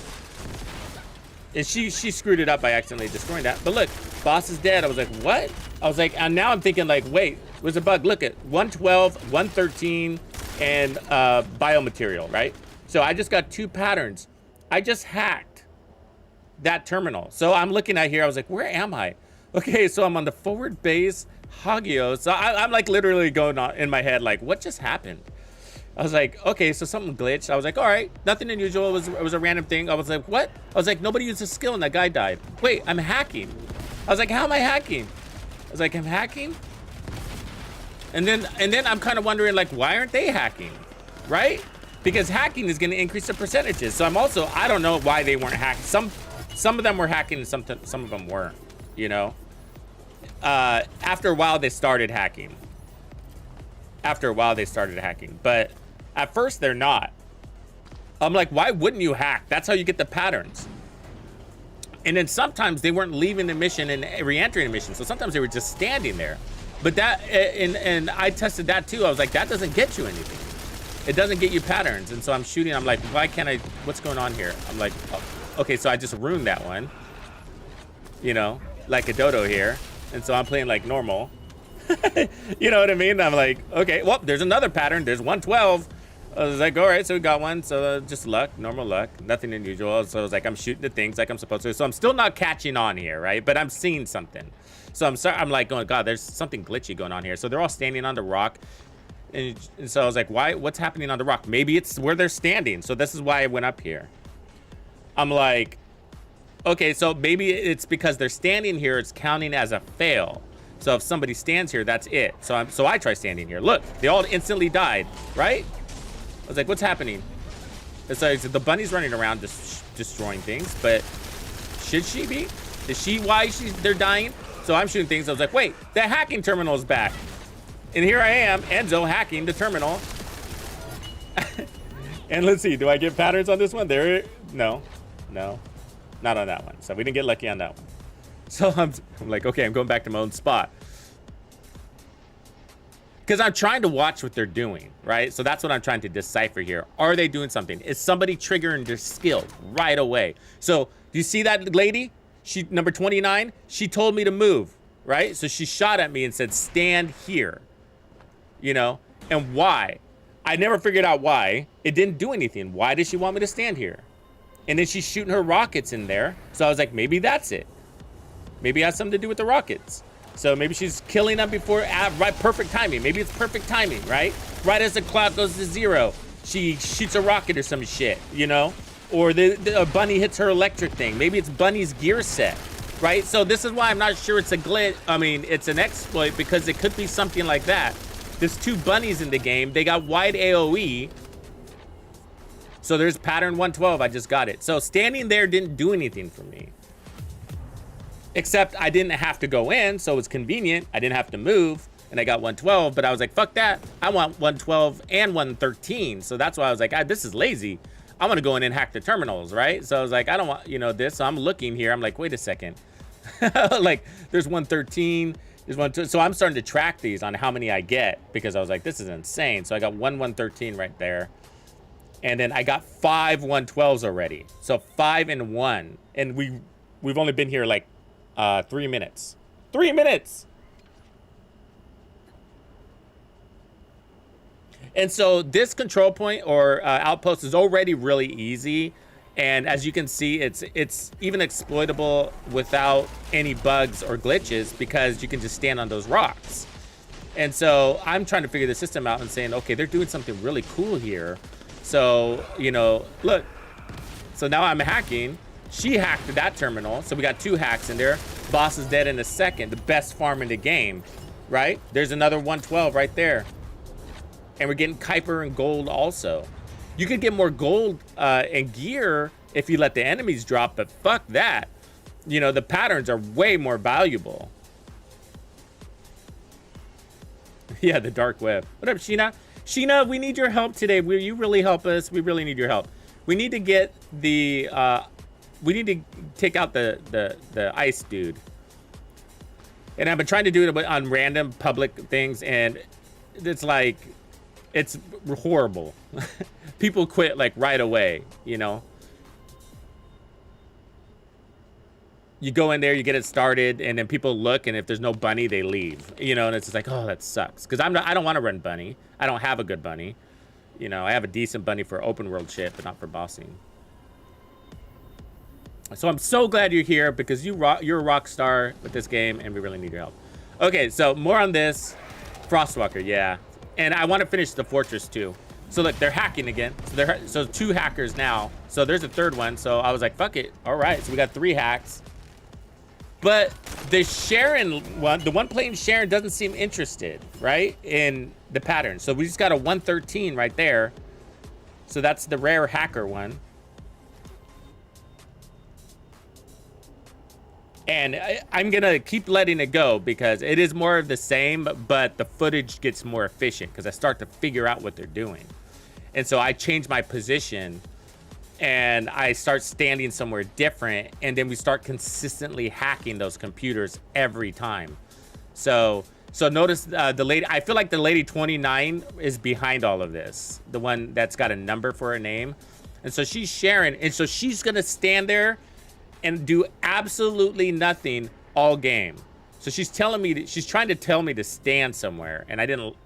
and she screwed it up by accidentally destroying that. But look, boss is dead. I was like, what? I was like, and now I'm thinking like, wait, where's a bug? Look at 112, 113, and biomaterial, right? So I just got 2 patterns. I just hacked that terminal. So I'm looking at here. I was like, where am I? Okay, so I'm on the forward base Hagio. So I'm like literally going on in my head, like, what just happened? I was like, okay, so something glitched. I was like, all right, nothing unusual. It was a random thing. I was like, what? I was like, nobody used a skill and that guy died. Wait, I'm hacking. I was like, how am I hacking? I was like, I'm hacking? And then I'm kind of wondering, like, why aren't they hacking? Right? Because hacking is going to increase the percentages. So I don't know why they weren't hacking. Some of them were hacking and some of them weren't, you know? after a while, they started hacking. But at first, they're not. I'm like, why wouldn't you hack? That's how you get the patterns. And then sometimes they weren't leaving the mission and re-entering the mission. So sometimes they were just standing there. But that, and I tested that too. I was like, that doesn't get you anything. It doesn't get you patterns. And so I'm shooting. I'm like, why can't I, what's going on here? I'm like, oh, okay, so I just ruined that one. You know, like a dodo here. And so I'm playing like normal. You know what I mean? I'm like, okay, well, there's another pattern. There's 112. I was like, all right, so we got one. So just luck, normal luck, nothing unusual. So I was like, I'm shooting the things like I'm supposed to. So I'm still not catching on here, right? But I'm seeing something. So I'm sorry. I'm like, going, God, there's something glitchy going on here. So they're all standing on the rock. And so I was like, why? What's happening on the rock? Maybe it's where they're standing. So this is why I went up here. I'm like, okay, so maybe it's because they're standing here. It's counting as a fail. So if somebody stands here, that's it. So I try standing here. Look, they all instantly died, right? I was like, what's happening? It's like the bunny's running around just destroying things, but should she be? Is she why they're dying? So I'm shooting things. I was like, wait, the hacking terminal is back. And here I am, Enzo, hacking the terminal. And let's see, do I get patterns on this one? No, not on that one. So we didn't get lucky on that one. So I'm like, okay, I'm going back to my own spot. Because I'm trying to watch what they're doing, right? So that's what I'm trying to decipher here. Are they doing something? Is somebody triggering their skill right away? So do you see that lady? She, number 29, she told me to move, right? So she shot at me and said, stand here, you know? And why? I never figured out why. It didn't do anything. Why did she want me to stand here? And then she's shooting her rockets in there. So I was like, maybe that's it. Maybe it has something to do with the rockets. So maybe she's killing them before, right, perfect timing. Maybe it's perfect timing, right? Right as the clock goes to 0, she shoots a rocket or some shit, you know? Or the bunny hits her electric thing. Maybe it's Bunny's gear set, right? So this is why I'm not sure it's a glitch. I mean, it's an exploit because it could be something like that. There's 2 bunnies in the game. They got wide AoE. So there's pattern 112. I just got it. So standing there didn't do anything for me. Except I didn't have to go in, so it was convenient. I didn't have to move, and I got 112, but I was like, fuck that. I want 112 and 113. So that's why I was like, this is lazy. I want to go in and hack the terminals, right? So I was like, I don't want, you know, this. So I'm looking here. I'm like, wait a second. Like, there's 113. There's 112. So I'm starting to track these on how many I get because I was like, this is insane. So I got 113 right there. And then I got 5 112s already. So 5 and 1. And we've only been here like 3 minutes. 3 minutes. And so this control point or outpost is already really easy. And as you can see, it's even exploitable without any bugs or glitches because you can just stand on those rocks. And so I'm trying to figure the system out and saying, okay, they're doing something really cool here. So, you know, look. So now I'm hacking. She hacked that terminal. So we got 2 hacks in there. Boss is dead in a second. The best farm in the game, right? There's another 112 right there. And we're getting Kuiper and gold also. You could get more gold and gear if you let the enemies drop, but fuck that. You know, the patterns are way more valuable. Yeah, the dark web. What up, Sheena? Sheena, we need your help today. Will you really help us? We really need your help. We need to get the... we need to take out the ice dude. And I've been trying to do it on random public things, and it's like... It's horrible. People quit like right away, you know. You go in there, you get it started, and then people look, and if there's no bunny, they leave. You know, and it's just like, oh, that sucks. Because I don't want to run bunny. I don't have a good bunny. You know, I have a decent bunny for open world shit, but not for bossing. So I'm so glad you're here because you're a rock star with this game, and we really need your help. Okay, so more on this. Frostwalker, yeah. And I want to finish the fortress too. So look, they're hacking again. So 2 hackers now. So there's a 3rd one. So I was like, fuck it. All right. So we got 3 hacks. But the Sharon one, the one playing Sharon doesn't seem interested, right? In the pattern. So we just got a 113 right there. So that's the rare hacker one. And I'm gonna keep letting it go because it is more of the same, but the footage gets more efficient because I start to figure out what they're doing. And so I change my position and I start standing somewhere different, and then we start consistently hacking those computers every time. So notice the lady, I feel like the lady 29 is behind all of this, the one that's got a number for her name. And so she's sharing, and so she's gonna stand there and do absolutely nothing all game. So she's telling me, she's trying to tell me to stand somewhere, and I didn't,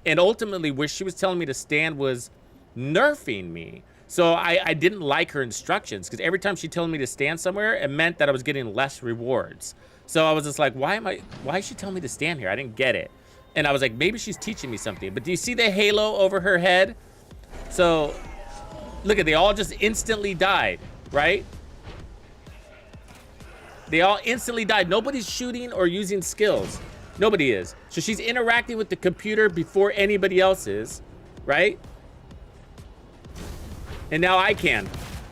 and ultimately where she was telling me to stand was nerfing me. So I didn't like her instructions, because every time she told me to stand somewhere, it meant that I was getting less rewards. So I was just like, why is she telling me to stand here? I didn't get it. And I was like, maybe she's teaching me something. But do you see the halo over her head? So look at, they all just instantly died, right? They all instantly died. Nobody's shooting or using skills. Nobody is. So she's interacting with the computer before anybody else is, right? And now I can.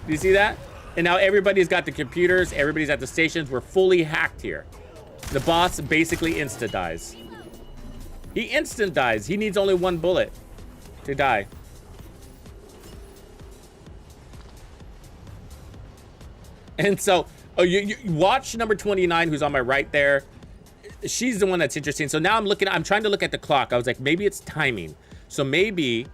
Do you see that? And now everybody's got the computers. Everybody's at the stations. We're fully hacked here. The boss basically insta dies. He instant dies. He needs only one bullet to die. And so, oh, you watch number 29, who's on my right there. She's the one that's interesting. So now I'm trying to look at the clock. I was like, maybe it's timing. So maybe,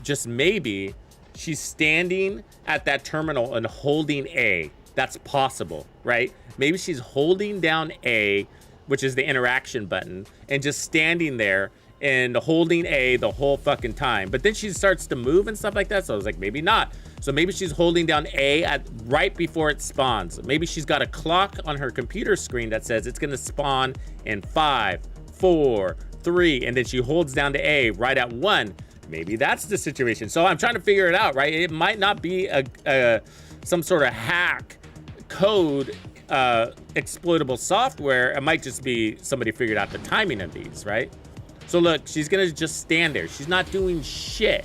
just maybe, she's standing at that terminal and holding A. That's possible, right? Maybe she's holding down A, which is the interaction button, and just standing there and holding A the whole fucking time. But then she starts to move and stuff like that. So I was like, maybe not. So maybe she's holding down A right before it spawns. Maybe she's got a clock on her computer screen that says it's gonna spawn in 5, 4, 3, and then she holds down to A right at 1. Maybe that's the situation. So I'm trying to figure it out, right? It might not be some sort of hack code exploitable software. It might just be somebody figured out the timing of these, right? So look, she's gonna just stand there. She's not doing shit.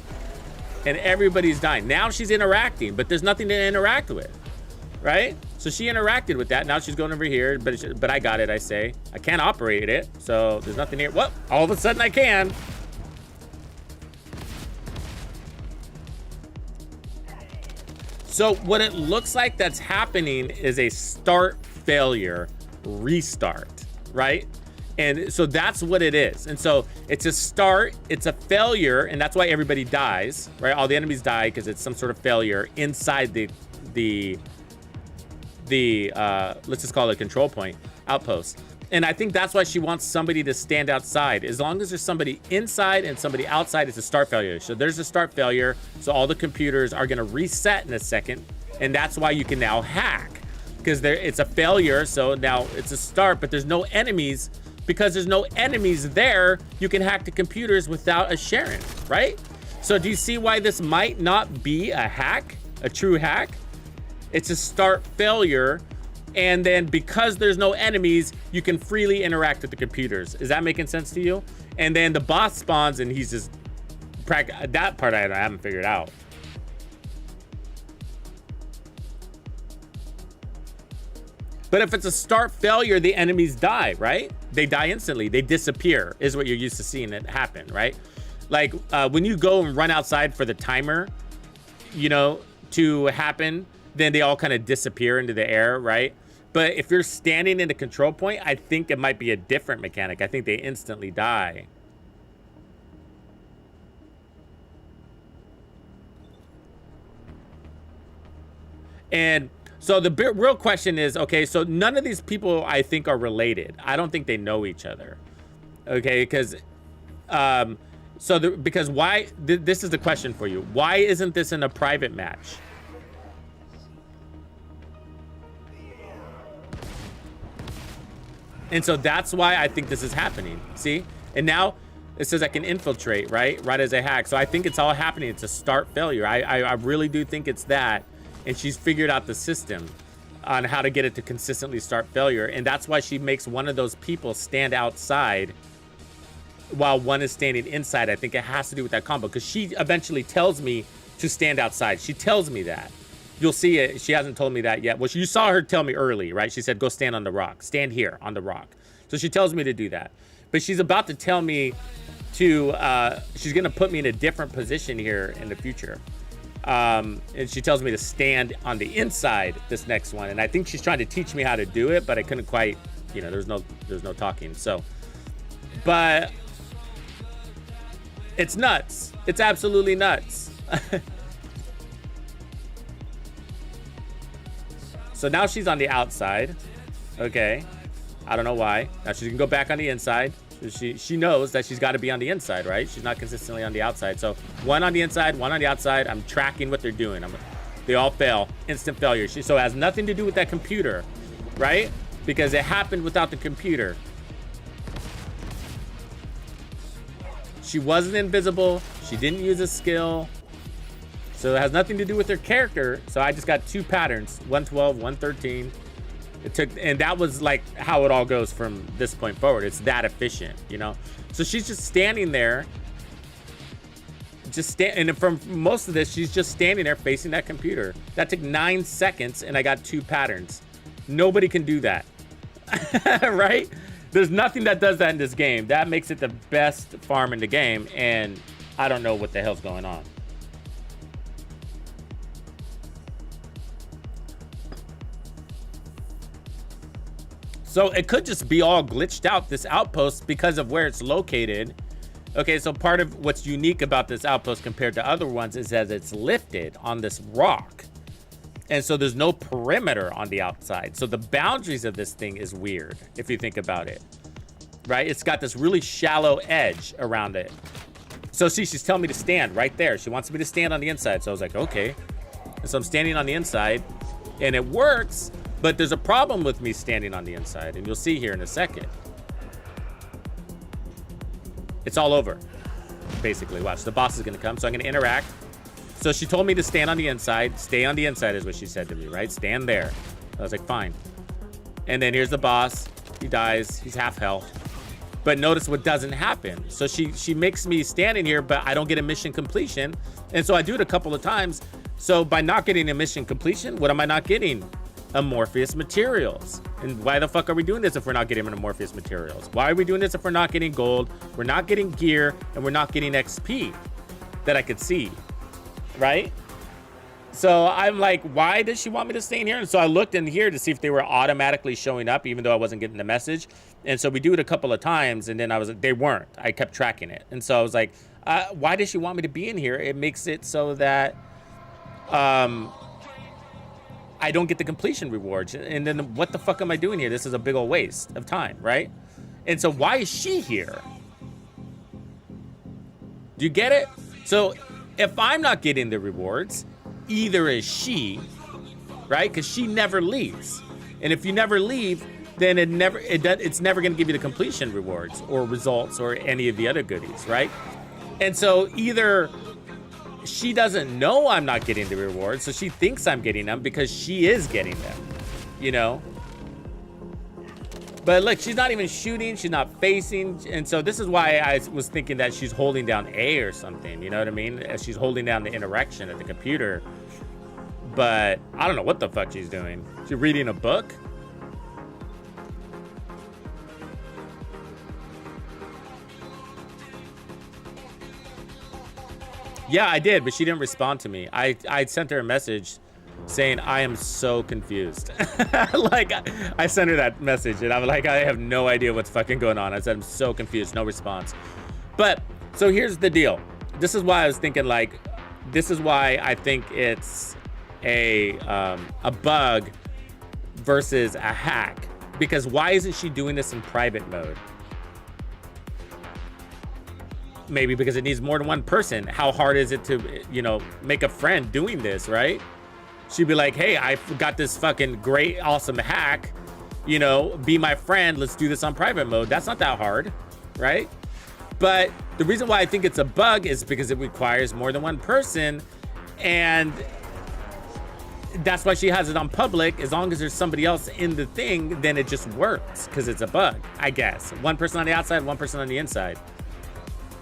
And everybody's dying. Now she's interacting, but there's nothing to interact with, right? So she interacted with that. Now she's going over here, but I got it, I say. I can't operate it, so there's nothing here. Well, all of a sudden I can. So what it looks like that's happening is a start failure restart, right? And so that's what it is. And so it's a start, it's a failure, and that's why everybody dies, right? All the enemies die because it's some sort of failure inside the let's just call it a control point, outpost. And I think that's why she wants somebody to stand outside. As long as there's somebody inside and somebody outside, it's a start failure. So there's a start failure. So all the computers are gonna reset in a second. And that's why you can now hack, because it's a failure. So now it's a start, but there's no enemies. Because there's no enemies there, you can hack the computers without a Sharon, right? So do you see why this might not be a hack, a true hack? It's a start failure. And then because there's no enemies, you can freely interact with the computers. Is that making sense to you? And then the boss spawns and he's just, that part I haven't figured out. But if it's a start failure, the enemies die, right? They die instantly. They disappear, is what you're used to seeing it happen, right? Like when you go and run outside for the timer, you know, to happen, then they all kind of disappear into the air, right? But if you're standing in the control point, I think it might be a different mechanic. I think they instantly die. And so the real question is, okay, so none of these people I think are related. I don't think they know each other. Okay, because because why, this is the question for you. Why isn't this in a private match? And so that's why I think this is happening. See? And now it says I can infiltrate, right? Right as I hack. So I think it's all happening. It's a start failure. I really do think it's that. And she's figured out the system on how to get it to consistently start failure. And that's why she makes one of those people stand outside while one is standing inside. I think it has to do with that combo, because she eventually tells me to stand outside. She tells me that. You'll see it. She hasn't told me that yet. Well, you saw her tell me early, right? She said, go stand on the rock. Stand here on the rock. So she tells me to do that. But she's about to tell me to, she's going to put me in a different position here in the future. And she tells me to stand on the inside this next one. And I think she's trying to teach me how to do it, but I couldn't quite, you know, there's no talking. So, but it's nuts. It's absolutely nuts. So now she's on the outside. Okay. I don't know why. Now she can go back on the inside. She knows that she's got to be on the inside, right? She's not consistently on the outside. So one on the inside, one on the outside. I'm tracking what they're doing. They all fail. Instant failure. So it has nothing to do with that computer, right? Because it happened without the computer. She wasn't invisible. She didn't use a skill. So it has nothing to do with her character. So I just got 2 patterns, 112, 113. It took, and that was like how it all goes from this point forward. It's that efficient, you know? So she's just standing there. And from most of this, she's just standing there facing that computer. That took 9 seconds and I got 2 patterns. Nobody can do that, right? There's nothing that does that in this game. That makes it the best farm in the game. And I don't know what the hell's going on. So it could just be all glitched out, this outpost, because of where it's located. Okay, so part of what's unique about this outpost compared to other ones is that it's lifted on this rock. And so there's no perimeter on the outside. So the boundaries of this thing is weird, if you think about it, right? It's got this really shallow edge around it. So see, she's telling me to stand right there. She wants me to stand on the inside. So I was like, okay. And so I'm standing on the inside and it works. But there's a problem with me standing on the inside, and you'll see here in a second. It's all over, basically. Watch, the boss is gonna come, so I'm gonna interact. So she told me to stand on the inside. Stay on the inside is what she said to me, right? Stand there. I was like, fine. And then here's the boss. He dies, he's half health. But notice what doesn't happen. So she makes me standing here, but I don't get a mission completion. And so I do it a couple of times. So by not getting a mission completion, what am I not getting? Amorphous materials. And why the fuck are we doing this if we're not getting amorphous materials? Why are we doing this if we're not getting gold, we're not getting gear, and we're not getting XP that I could see, right? So I'm like, why does she want me to stay in here? And so I looked in here to see if they were automatically showing up, even though I wasn't getting the message. And so we do it a couple of times, and then they weren't. I kept tracking it. And so I was like, why does she want me to be in here? It makes it so that I don't get the completion rewards. And then what the fuck am I doing here? This is a big old waste of time, right? And so why is she here? Do you get it? So if I'm not getting the rewards, either is she, right? Because she never leaves. And if you never leave, then it's never going to give you the completion rewards or results or any of the other goodies, right? And so either she doesn't know I'm not getting the rewards, so she thinks I'm getting them because she is getting them, you know? But look, she's not even shooting, she's not facing, and so this is why I was thinking that she's holding down A or something, you know what I mean? She's holding down the interaction at the computer, but I don't know what the fuck she's doing. She's reading a book? Yeah, I did, but she didn't respond to me. I sent her a message saying, I am so confused. Like, I sent her that message, and I'm like, I have no idea what's fucking going on. I said, I'm so confused, no response. But, so here's the deal. This is why I was thinking, like, this is why I think it's a bug versus a hack. Because why isn't she doing this in private mode? Maybe because it needs more than one person. How hard is it to, you know, make a friend doing this, right? She'd be like, hey, I got this fucking great, awesome hack. You know, be my friend. Let's do this on private mode. That's not that hard, right? But the reason why I think it's a bug is because it requires more than one person. And that's why she has it on public. As long as there's somebody else in the thing, then it just works because it's a bug, I guess. One person on the outside, one person on the inside.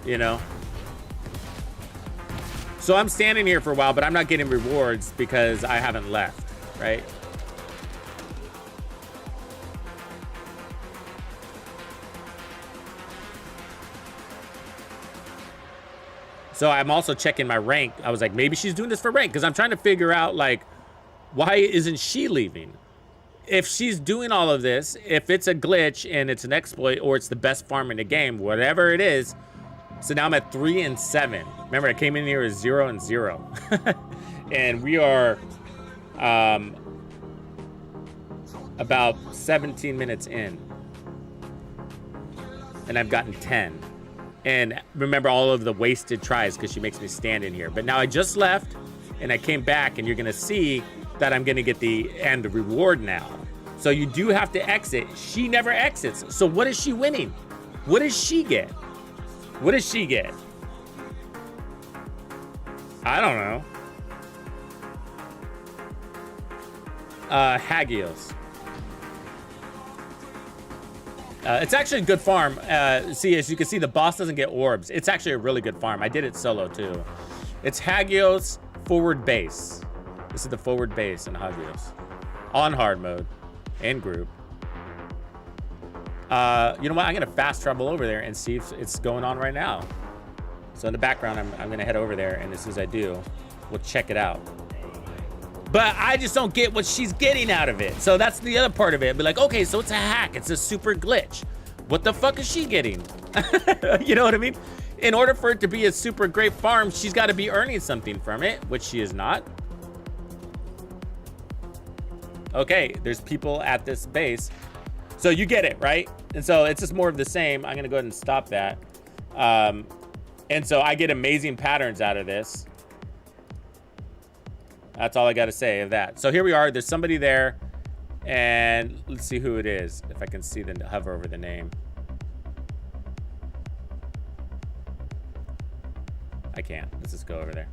You know, So I'm standing here for a while, but I'm not getting rewards because I haven't left, right? So I'm also checking my rank. I was like, maybe she's doing this for rank, because I'm trying to figure out, like, why isn't she leaving? If she's doing all of this, if it's a glitch and it's an exploit or it's the best farm in the game, whatever it is. So now I'm at 3 and 7. Remember, I came in here as 0 and 0. And we are about 17 minutes in. And I've gotten 10. And remember all of the wasted tries because she makes me stand in here. But now I just left and I came back, and you're going to see that I'm going to get the end reward now. So you do have to exit. She never exits. So what is she winning? What does she get? What does she get? I don't know. Hagios. It's actually a good farm. See, as you can see, the boss doesn't get orbs. It's actually a really good farm. I did it solo too. It's Hagios forward base. This is the forward base in Hagios. On hard mode and group. You know what? I'm gonna fast travel over there and see if it's going on right now. So in the background, I'm gonna head over there, and as soon as I do, we'll check it out. But I just don't get what she's getting out of it. So that's the other part of it. Be like, okay, so it's a hack. It's a super glitch. What the fuck is she getting? You know what I mean? In order for it to be a super great farm, she's got to be earning something from it, which she is not. Okay, there's people at this base. So you get it, right? And so it's just more of the same. I'm going to go ahead and stop that. And so I get amazing patterns out of this. That's all I got to say of that. So here we are. There's somebody there. And let's see who it is. If I can see the hover over the name. I can't. Let's just go over there.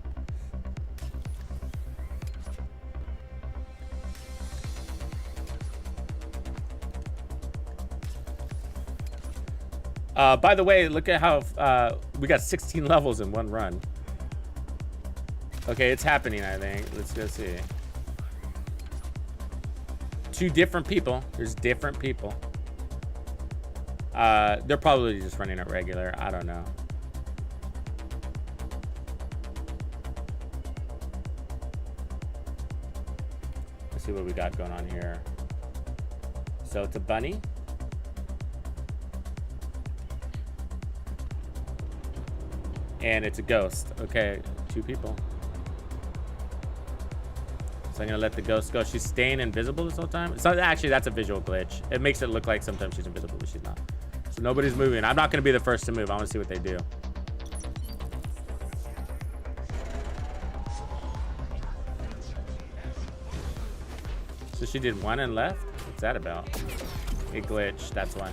By the way, look at how we got 16 levels in one run. Okay, it's happening, I think. Let's go see. 2 different people. There's different people. They're probably just running it regular. I don't know. Let's see what we got going on here. So it's a bunny. And it's a ghost. Okay, 2 people. So I'm gonna let the ghost go. She's staying invisible this whole time. So actually, that's a visual glitch. It makes it look like sometimes she's invisible, but she's not. So nobody's moving. I'm not gonna be the first to move. I wanna see what they do. So she did 1 and left? What's that about? It glitched, that's why.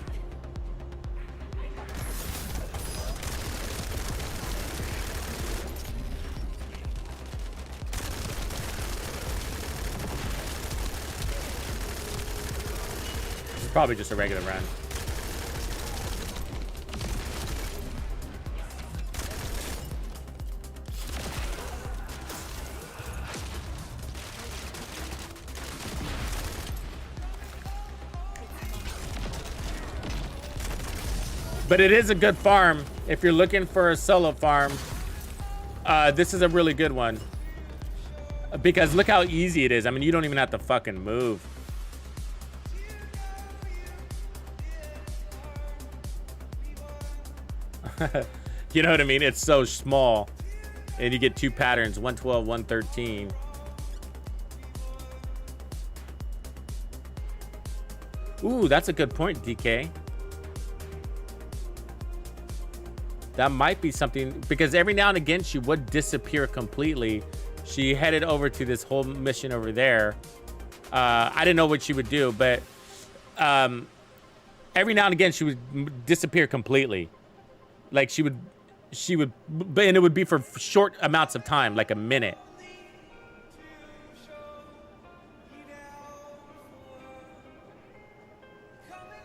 Probably just a regular run. But it is a good farm. If you're looking for a solo farm, this is a really good one. Because look how easy it is. I mean, you don't even have to fucking move. You know what I mean? It's so small. And you get 2 patterns, 112, 113. Ooh, that's a good point, DK. That might be something, because every now and again she would disappear completely. She headed over to this whole mission over there. I didn't know what she would do, but every now and again she would disappear completely. Like she would, and it would be for short amounts of time, like a minute.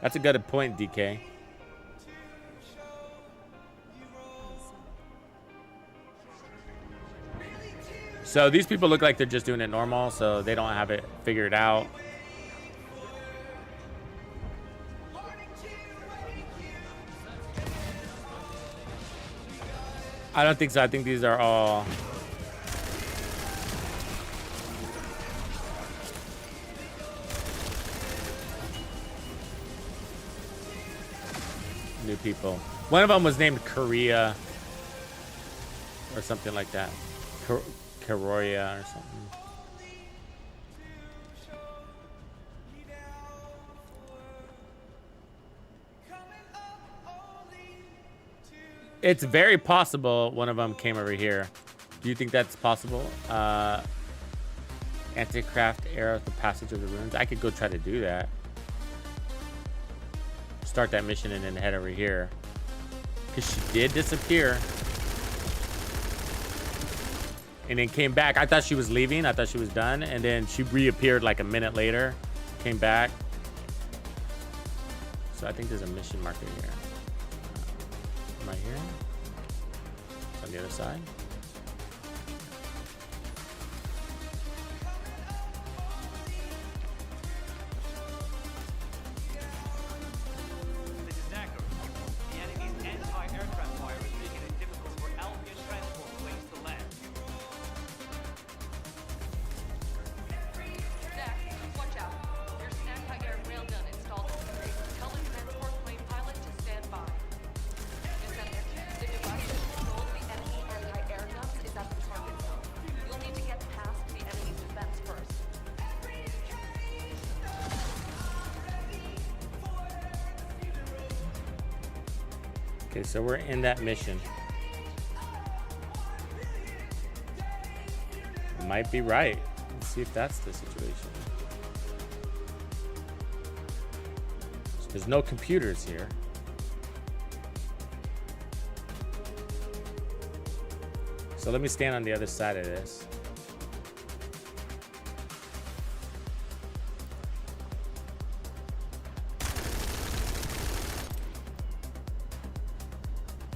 That's a good point, DK. So these people look like they're just doing it normal, so they don't have it figured out. I don't think so. I think these are all new people. One of them was named Korea or something like that. Karoya or something. It's very possible one of them came over here. Do you think that's possible? Anti-craft arrow at the passage of the ruins. I could go try to do that. Start that mission and then head over here. Because she did disappear. And then came back. I thought she was leaving. I thought she was done. And then she reappeared like a minute later. Came back. So I think there's a mission marker here. Right here. On the other side. This is accurate. The enemy's anti-aircraft fire is making it difficult for Alpha transport planes to land. Zach, watch out. There's an anti-air railgun installed in the base. Tell the transport plane pilot to stand by. Descendant, the device that controls the enemy anti-air guns is at the target zone. You'll need to get past the enemy's defense first. Okay, so we're in that mission. Might be right. Let's see if that's the situation. There's no computers here. So let me stand on the other side of this.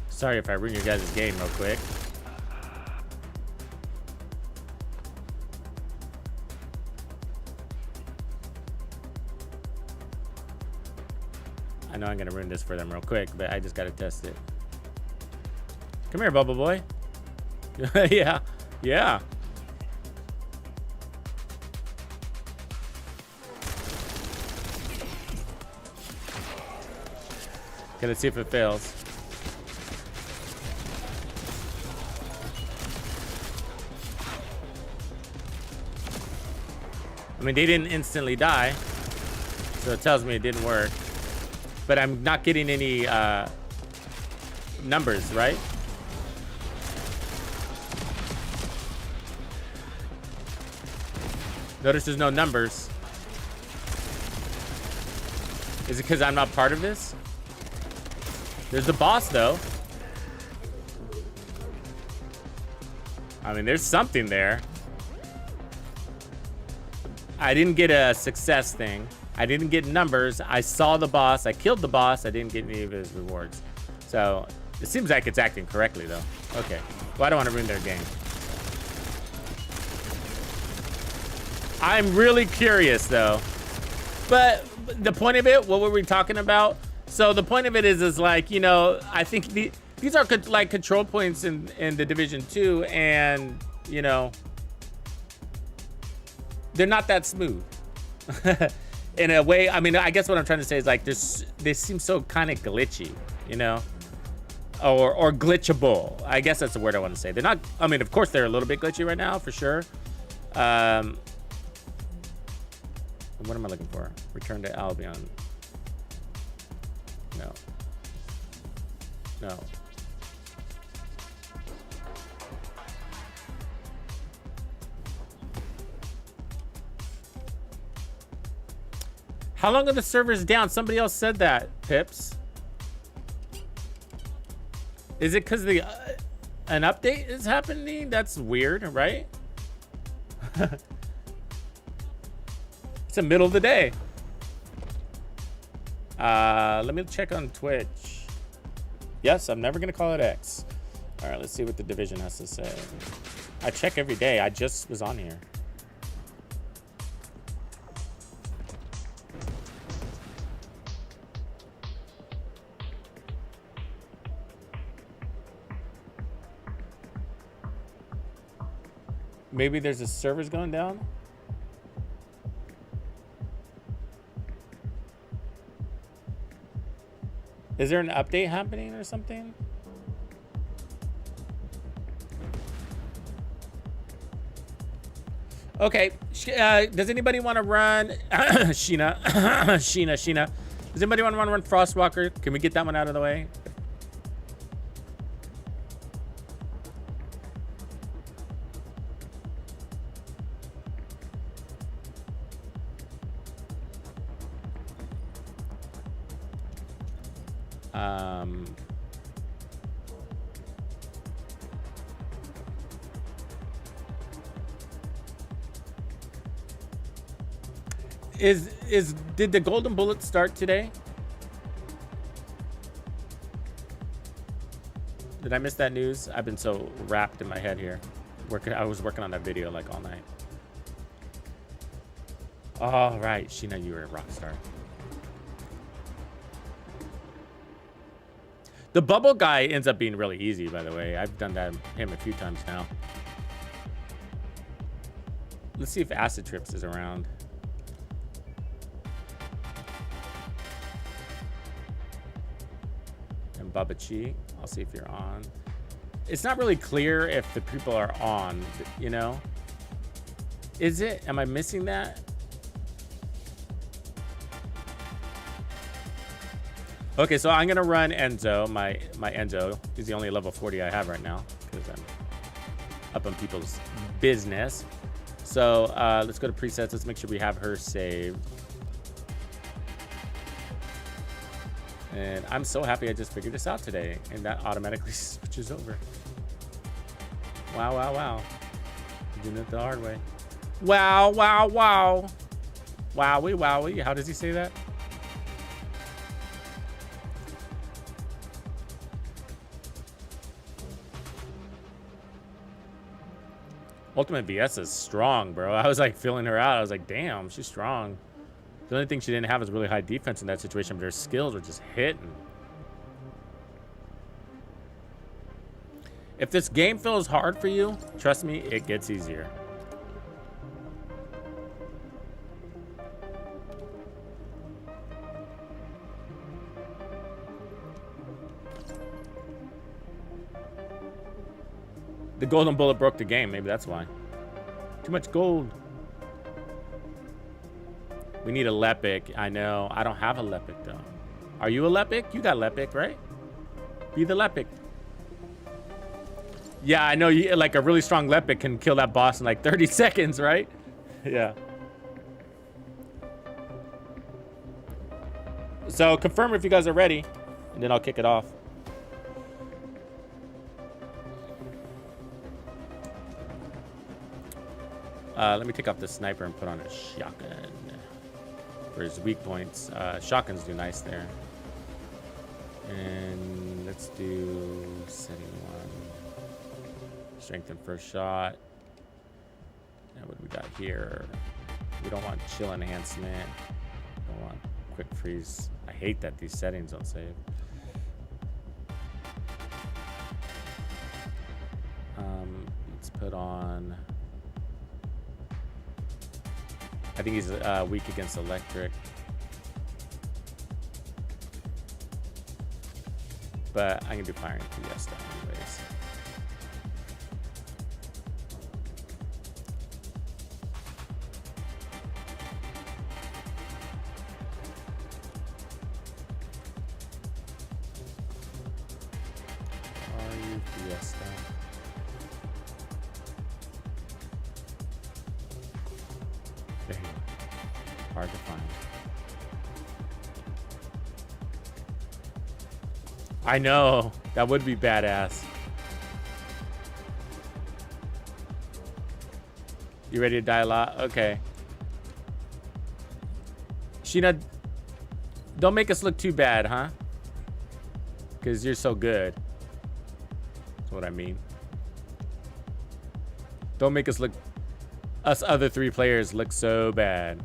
Sorry if I ruin your guys' game real quick. I know I'm gonna ruin this for them real quick, but I just gotta test it. Come here, Bubble Boy. Yeah, yeah. Okay, let's see if it fails. I mean, they didn't instantly die, so it tells me it didn't work. But I'm not getting any numbers, right? Notice there's no numbers. Is it because I'm not part of this? There's the boss, though. I mean, there's something there. I didn't get a success thing. I didn't get numbers. I saw the boss. I killed the boss. I didn't get any of his rewards. So it seems like it's acting correctly, though. Okay. Well, I don't want to ruin their game. I'm really curious, though. But the point of it, what were we talking about? So the point of it is like, you know, I think these are like control points in the Division 2, and, you know, they're not that smooth. In a way, I mean, I guess what I'm trying to say is like they seem so kind of glitchy, you know, or glitchable. I guess that's the word I want to say. They're not. I mean, of course, they're a little bit glitchy right now for sure. What am I looking for? Return to Albion. No. No. How long are the servers down? Somebody else said that, Pips. Is it because the an update is happening? That's weird, right? It's the middle of the day. Let me check on Twitch. Yes, I'm never gonna call it X. All right, let's see what the division has to say. I check every day. I just was on here. Maybe there's a servers going down. Is there an update happening or something? Okay. Does anybody want to run Sheena? Sheena. Does anybody want to run Frostwalker? Can we get that one out of the way? Did the golden bullet start today? Did I miss that news? I've been so wrapped in my head here. I was working on that video like all night. All right, Sheena, you were a rock star. The bubble guy ends up being really easy, by the way. I've done him a few times now. Let's see if Acid Trips is around. And Baba Chi, I'll see if you're on. It's not really clear if the people are on, you know? Is it? Am I missing that? Okay, so I'm gonna run Enzo, my Enzo. He's the only level 40 I have right now because I'm up on people's business. So let's go to presets. Let's make sure we have her saved. And I'm so happy I just figured this out today, and that automatically switches over. Wow, wow, wow. Doing it the hard way. Wow, wow, wow. Wowie, wowie. How does he say that? Ultimate VS is strong, bro. I was like feeling her out. I was like, damn, she's strong. The only thing she didn't have was really high defense in that situation, but her skills were just hitting. If this game feels hard for you, trust me, it gets easier. The golden bullet broke the game. Maybe that's why. Too much gold. We need a Lepic. I know. I don't have a Lepic, though. Are you a Lepic? You got Lepic, right? Be the Lepic. Yeah, I know. You, like a really strong Lepic can kill that boss in like 30 seconds, right? Yeah. So confirm if you guys are ready, and then I'll kick it off. Let me take off the sniper and put on a shotgun for his weak points. Shotguns do nice there. And let's do setting 1. Strengthen first shot. And what do we got here? We don't want chill enhancement. We don't want quick freeze. I hate that these settings don't save. Let's put on... I think he's weak against electric. But I can do fire and PS stuff anyways. Are you PS stuff? Hard to find. I know. That would be badass. You ready to die a lot? Okay. Sheena, don't make us look too bad, huh? Because you're so good. That's what I mean. Don't make us other 3 players look so bad.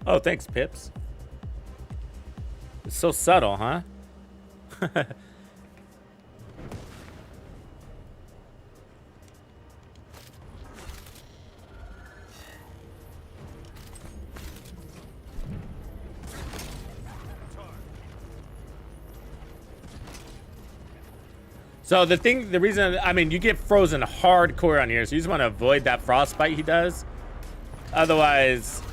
Oh, thanks, Pips. It's so subtle, huh? So the reason, I mean, you get frozen hardcore on here, so you just want to avoid that frostbite he does. Otherwise,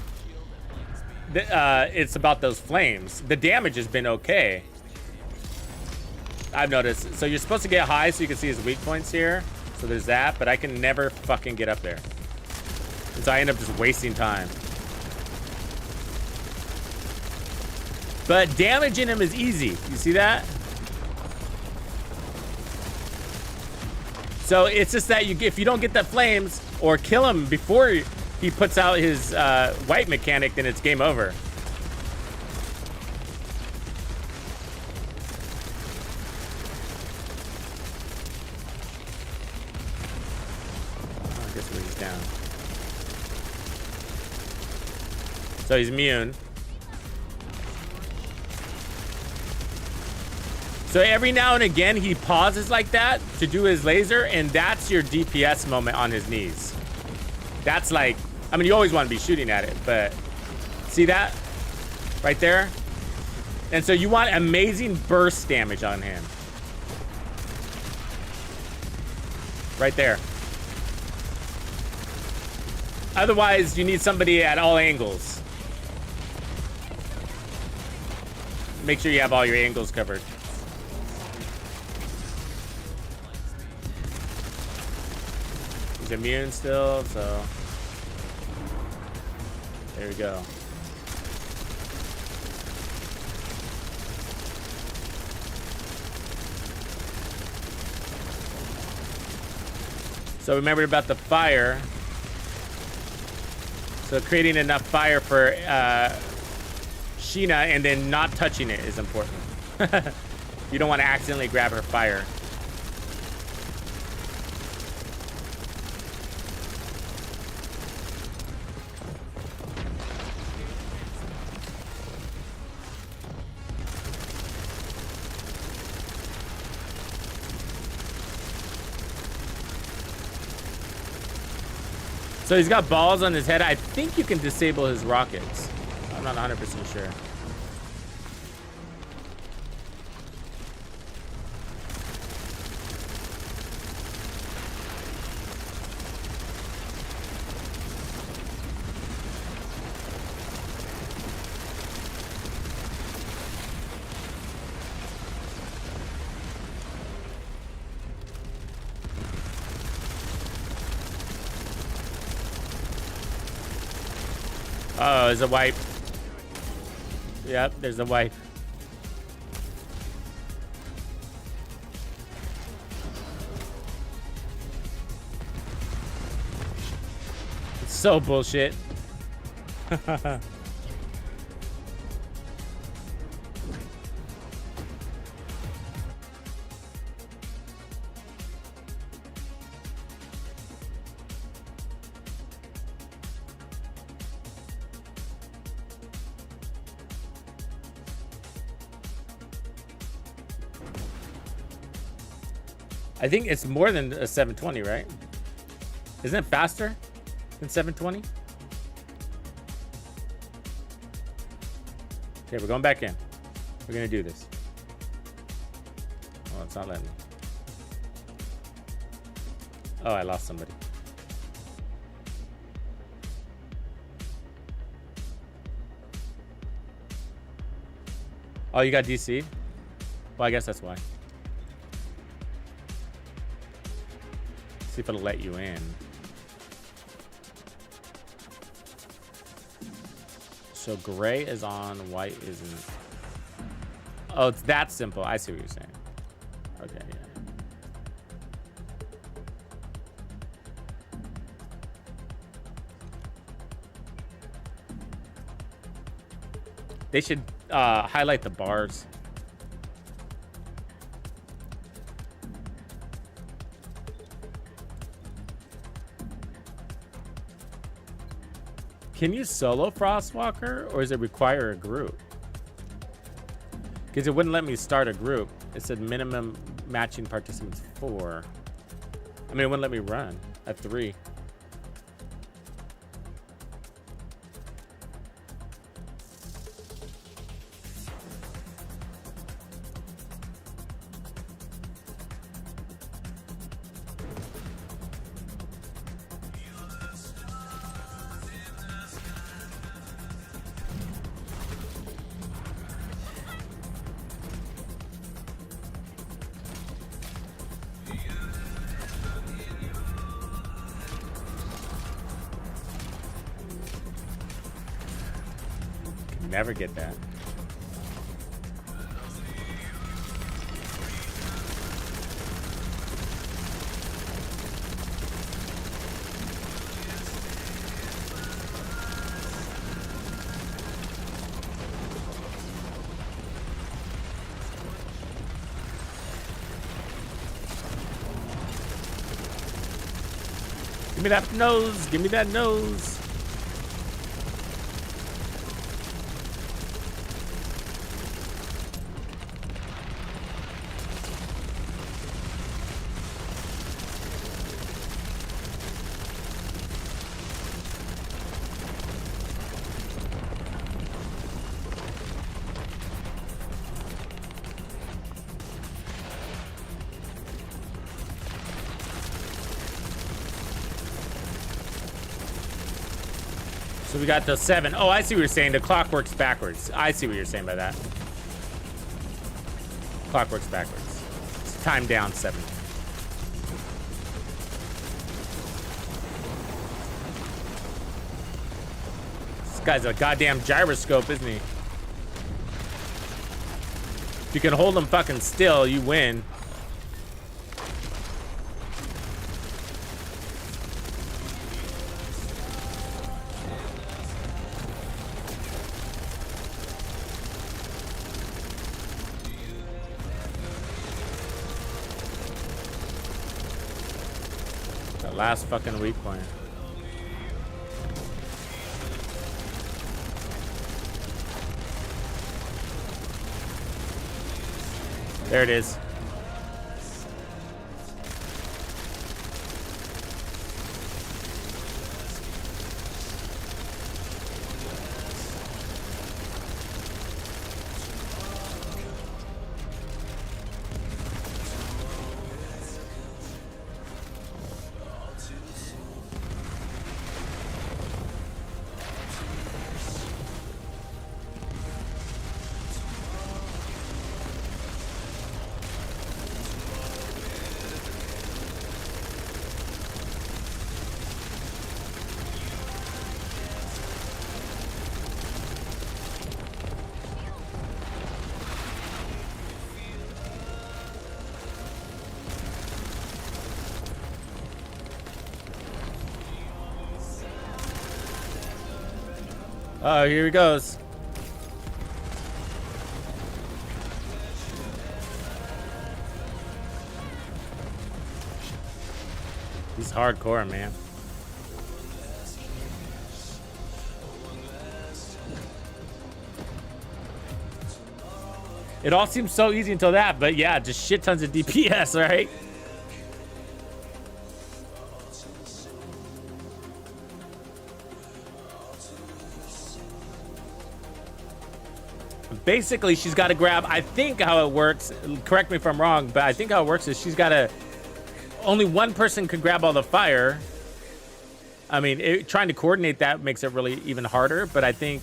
it's about those flames. The damage has been okay, I've noticed. So you're supposed to get high so you can see his weak points here. So there's that, but I can never fucking get up there. And so I end up just wasting time. But damaging him is easy. You see that? So it's just that if you don't get the flames or kill him before he puts out his white mechanic, then it's game over. Oh, I guess he's down. So he's immune. So every now and again, he pauses like that to do his laser, and that's your DPS moment on his knees. That's like, I mean, you always want to be shooting at it, but see that right there? And so you want amazing burst damage on him. Right there. Otherwise, you need somebody at all angles. Make sure you have all your angles covered. He's immune still, so there we go. So remember about the fire. So creating enough fire for Sheena and then not touching it is important. You don't want to accidentally grab her fire. So he's got balls on his head. I think you can disable his rockets. I'm not 100% sure. Oh, there's a wipe. Yep, there's a wipe. It's so bullshit. I think it's more than a 720, right? Isn't it faster than 720? Okay, we're going back in. We're gonna do this. Oh, it's not letting me. Oh, I lost somebody. Oh, you got DC'd? Well, I guess that's why. See if it'll let you in. So gray is on, white isn't. Oh, it's that simple. I see what you're saying. Okay, yeah. They should highlight the bars. Can you solo Frostwalker, or does it require a group? Because it wouldn't let me start a group. It said minimum matching participants 4. I mean, it wouldn't let me run at 3. Never get that. Give me that nose. Give me that nose. So we got the 7. Oh, I see what you're saying. The clock works backwards. I see what you're saying by that. Clock works backwards. It's time down 7. This guy's a goddamn gyroscope, isn't he? If you can hold him fucking still, you win. Last fucking weak point. There it is. Oh, here he goes. He's hardcore, man. It all seems so easy until that, but yeah, just shit tons of DPS, right? Basically, she's got to grab, I think how it works, correct me if I'm wrong, but I think how it works is she's got to, only one person can grab all the fire. I mean, trying to coordinate that makes it really even harder, but I think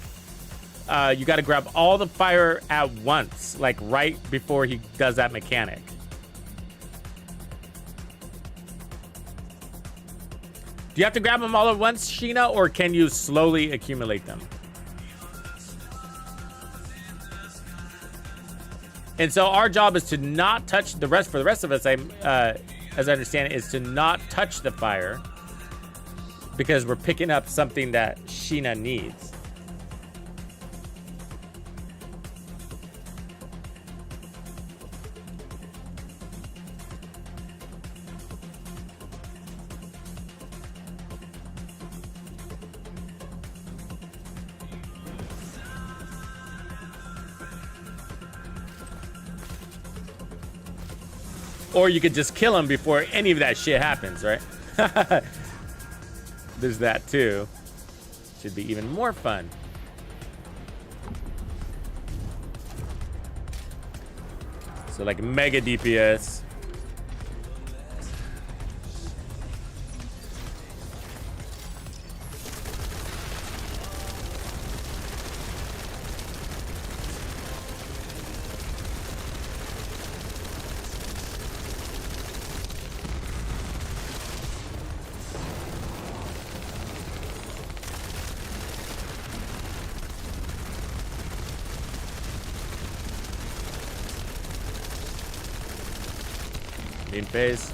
you got to grab all the fire at once, like right before he does that mechanic. Do you have to grab them all at once, Sheena, or can you slowly accumulate them? And so our job is to not touch the rest. For the rest of us, as I understand it, is to not touch the fire because we're picking up something that Sheena needs. Or you could just kill him before any of that shit happens, right? There's that too. Should be even more fun. So like mega DPS. Mean phase.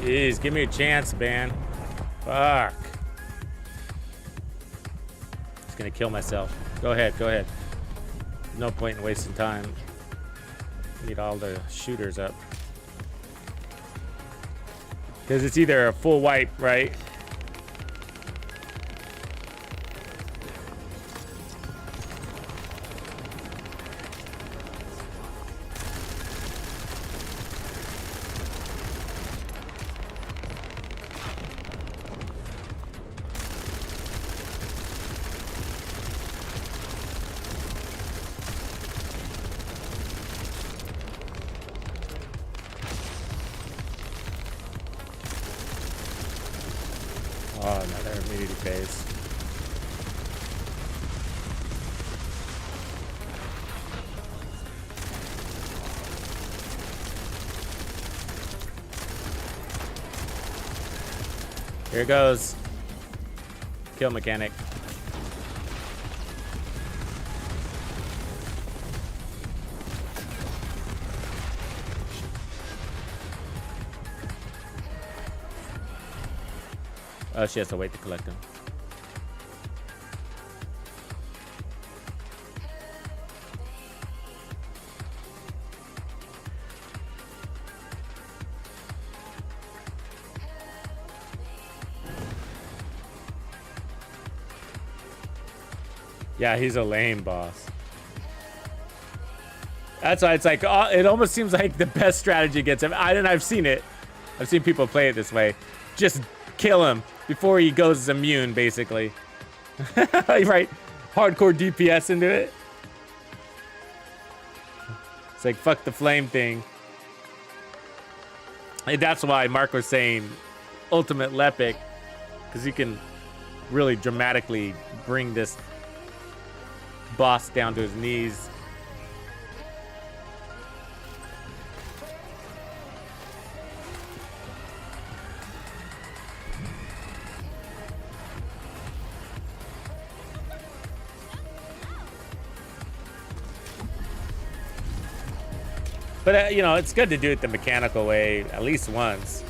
Jeez, give me a chance, man. Fuck. Just gonna kill myself. Go ahead, go ahead. No point in wasting time. Need all the shooters up. Because it's either a full wipe, right? Oh, another immunity phase. Here goes. Kill mechanic. Oh, she has to wait to collect them. Yeah, he's a lame boss. That's why it's like, it almost seems like the best strategy gets him. I've seen it. I've seen people play it this way. Just kill him before he goes immune, basically. Right? Hardcore DPS into it. It's like, fuck the flame thing. And that's why Mark was saying Ultimate Lepic, because you can really dramatically bring this boss down to his knees. But, you know, it's good to do it the mechanical way at least once.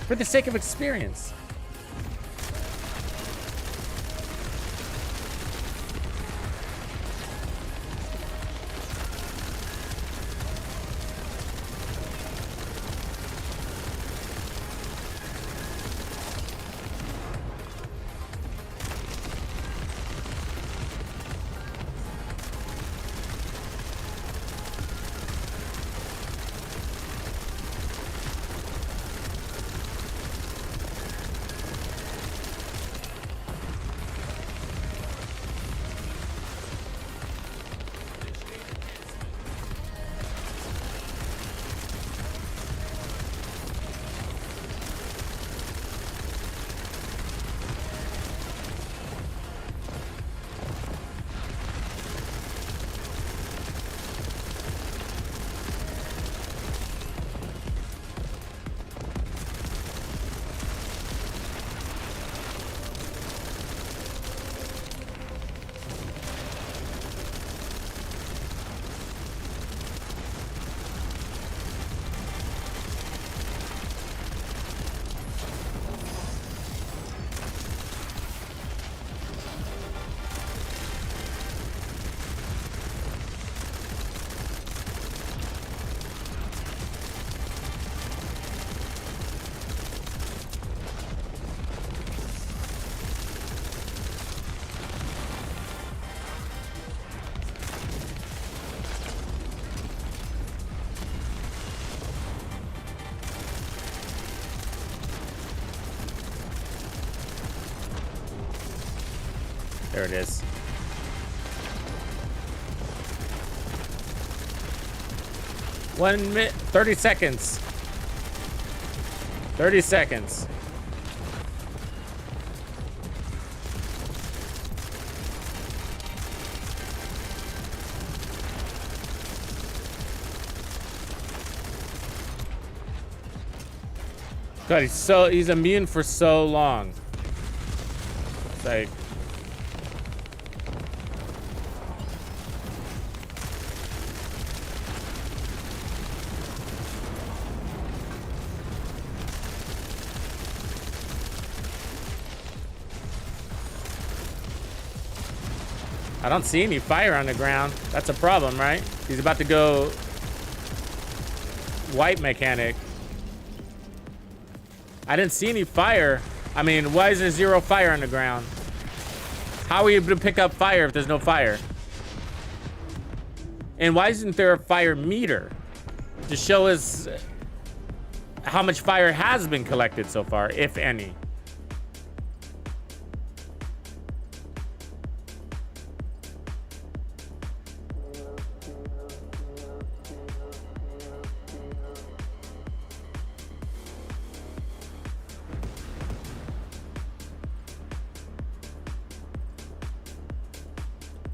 For the sake of experience. There it is. One minute, 30 seconds. 30 seconds. God, he's immune for so long. It's like, I don't see any fire on the ground. That's a problem, right? He's about to go white mechanic. I didn't see any fire. I mean, why is there 0 fire on the ground? How are you able to pick up fire if there's no fire? And why isn't there a fire meter to show us how much fire has been collected so far, if any?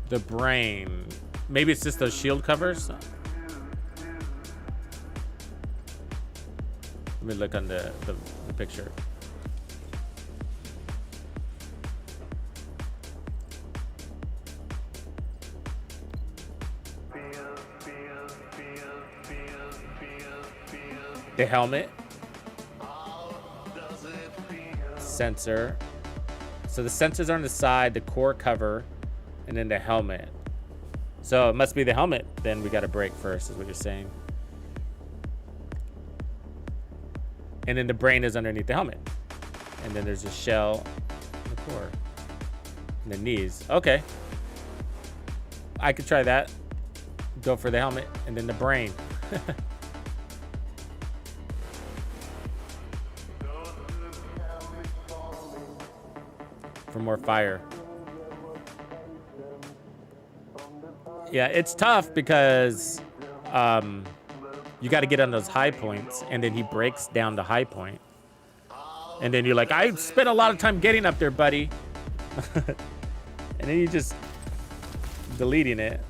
The brain. Maybe it's just those shield covers. Let me look on the picture. The helmet. Sensor. So the sensors are on the side, the core cover, and then the helmet. So it must be the helmet. Then we got to break first, is what you're saying. And then the brain is underneath the helmet. And then there's a shell and the core. And the knees. Okay. I could try that. Go for the helmet and then the brain. For more fire. Yeah, it's tough because you got to get on those high points, and then he breaks down the high point. And then you're like, I spent a lot of time getting up there, buddy. And then you just deleting it.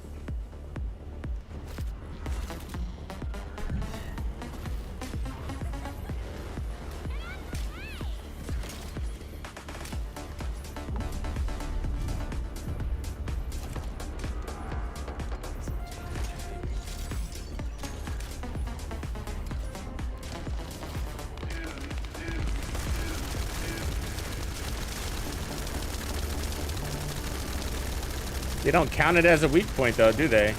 They don't count it as a weak point, though, do they?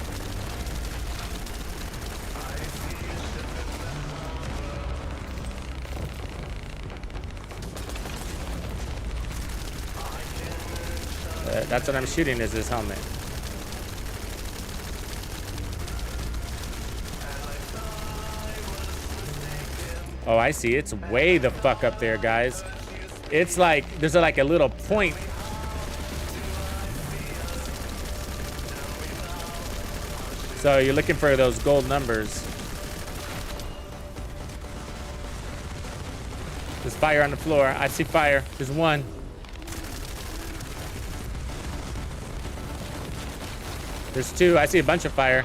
That's what I'm shooting, is this helmet. Oh, I see. It's way the fuck up there, guys. It's like, there's like a little point. So you're looking for those gold numbers. There's fire on the floor. I see fire. There's one. There's two. I see a bunch of fire.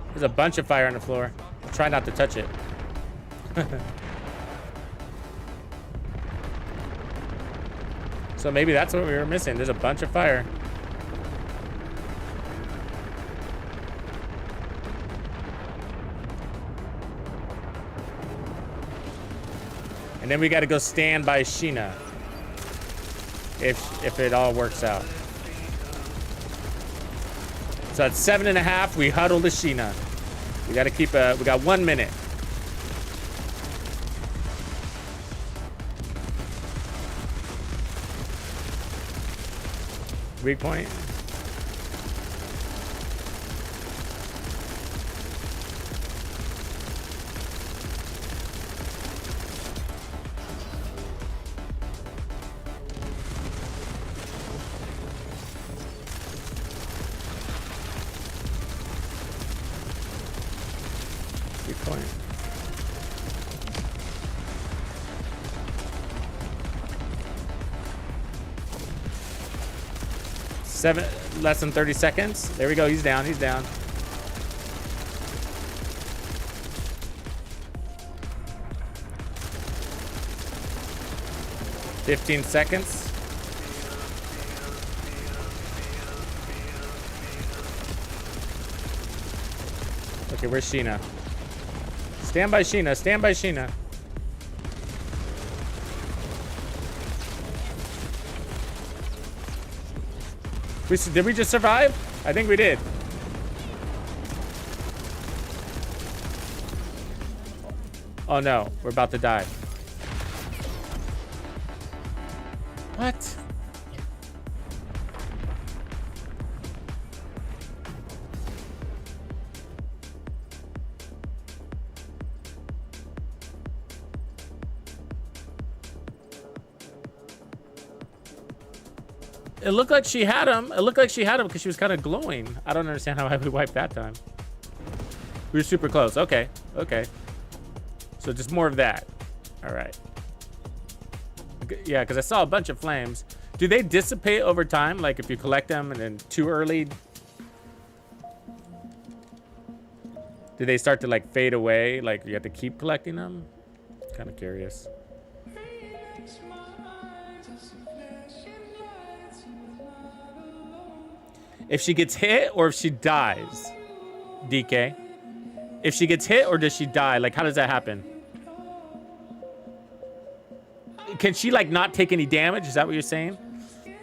There's a bunch of fire on the floor. Try not to touch it. So maybe that's what we were missing. There's a bunch of fire. And then we got to go stand by Sheena. If it all works out. So at 7.5, we huddle to Sheena. We got to keep we got 1 minute. Weak point. Good point. Less than 30 seconds. There we go. He's down. He's down. $15 seconds. Okay, where's Sheena? Stand by Sheena. Stand by Sheena. Did we just survive? I think we did. Oh no, we're about to die. What? It looked like she had him. It looked like she had him because she was kind of glowing. I don't understand how we wiped that time. We were super close. Okay. Okay. So just more of that. All right. Yeah, because I saw a bunch of flames. Do they dissipate over time? Like if you collect them and then too early? Do they start to like fade away? Like you have to keep collecting them? Kind of curious. If she gets hit or if she dies, DK. If she gets hit or does she die? Like, how does that happen? Can she, like, not take any damage? Is that what you're saying?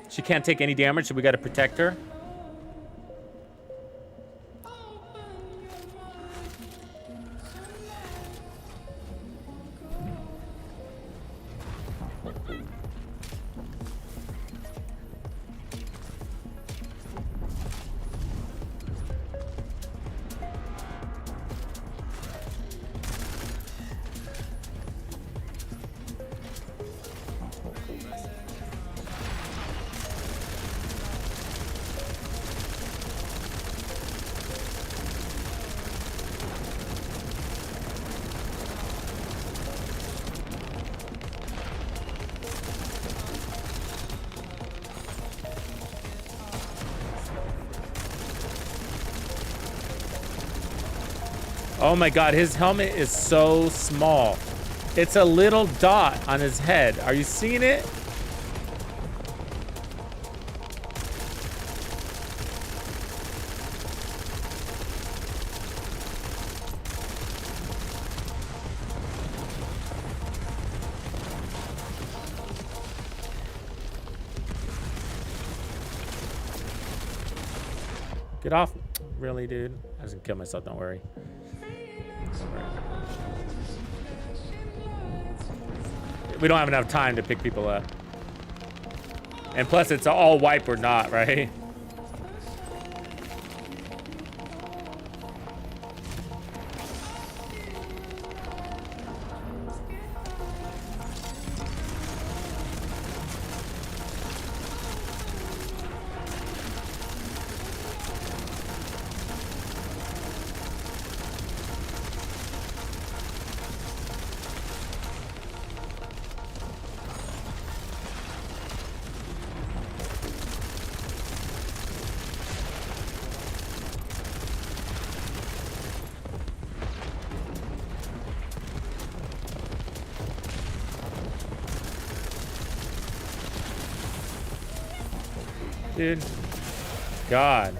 She can't take any damage, so we got to protect her? Oh my god, his helmet is so small. It's a little dot on his head. Are you seeing it? Get off. Really, dude? I was gonna kill myself, don't worry. We don't have enough time to pick people up. And plus, it's all wipe or not, right? Dude. God.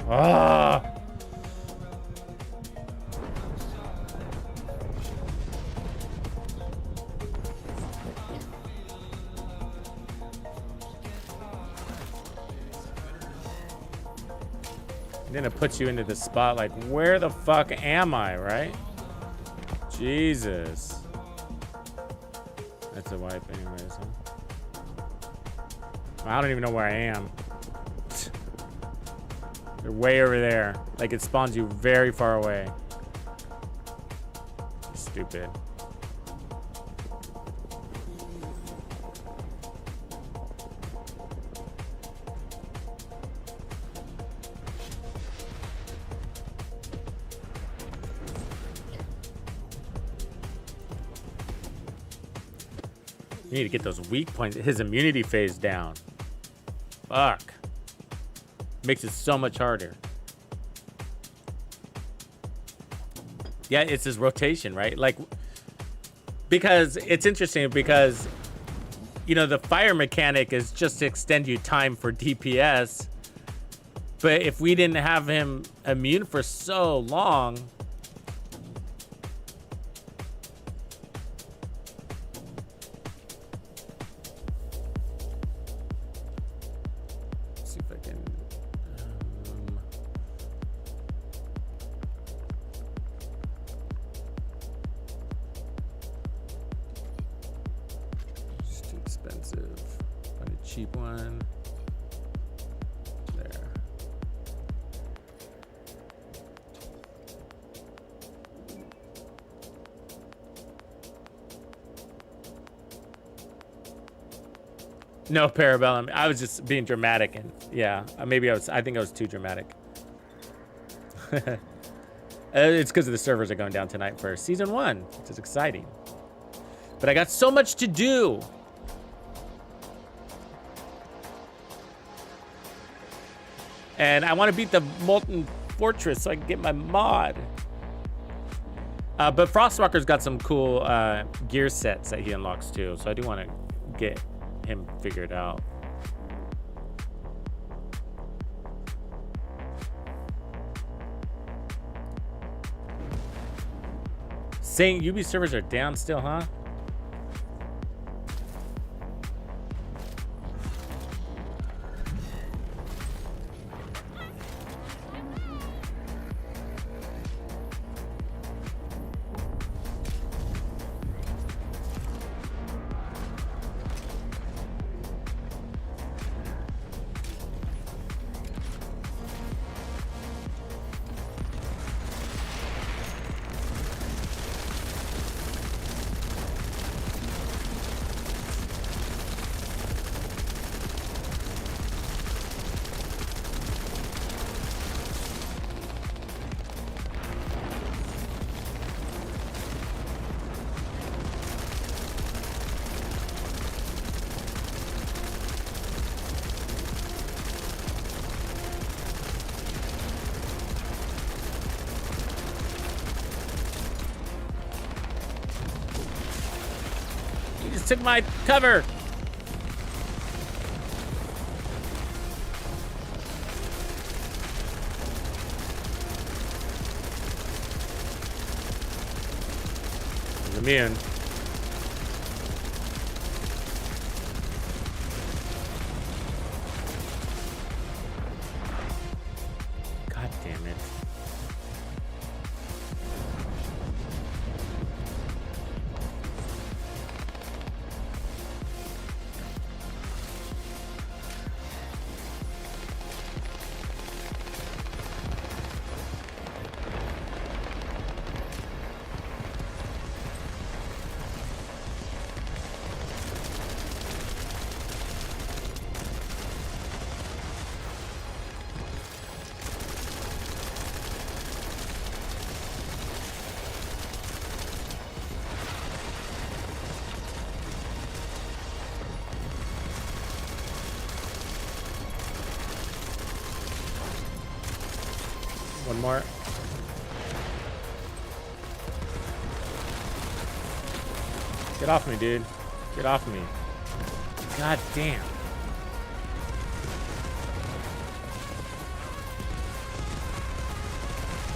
Ah. Then it puts you into the spot like, where the fuck am I, right? Jesus. That's a wipe anyways, huh? I don't even know where I am. They're way over there. Like it spawns you very far away. Stupid. We need to get those weak points. His immunity phase down. Fuck. Makes it so much harder. Yeah, it's his rotation, right? Like, because it's interesting because, you know, the fire mechanic is just to extend you time for DPS. But if we didn't have him immune for so long, let's see if I can. It's too expensive. Find a cheap one. There. No, Parabellum. I was just being dramatic, and yeah, maybe I think I was too dramatic. It's because the servers are going down tonight for season 1, which is exciting. But I got so much to do. And I want to beat the Molten Fortress so I can get my mod. But Frostwalker's got some cool gear sets that he unlocks too, so I do want to get him figured out. Saying UB servers are down still, huh? Took my cover. He's immune. God damn it. One more. Get off me, dude. Get off me. God damn.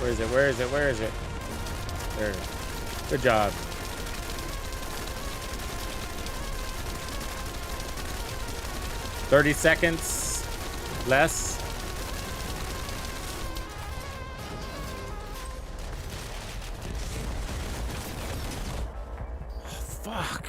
Where is it? Where is it? Where is it? There. Good job. $30 less. Fuck.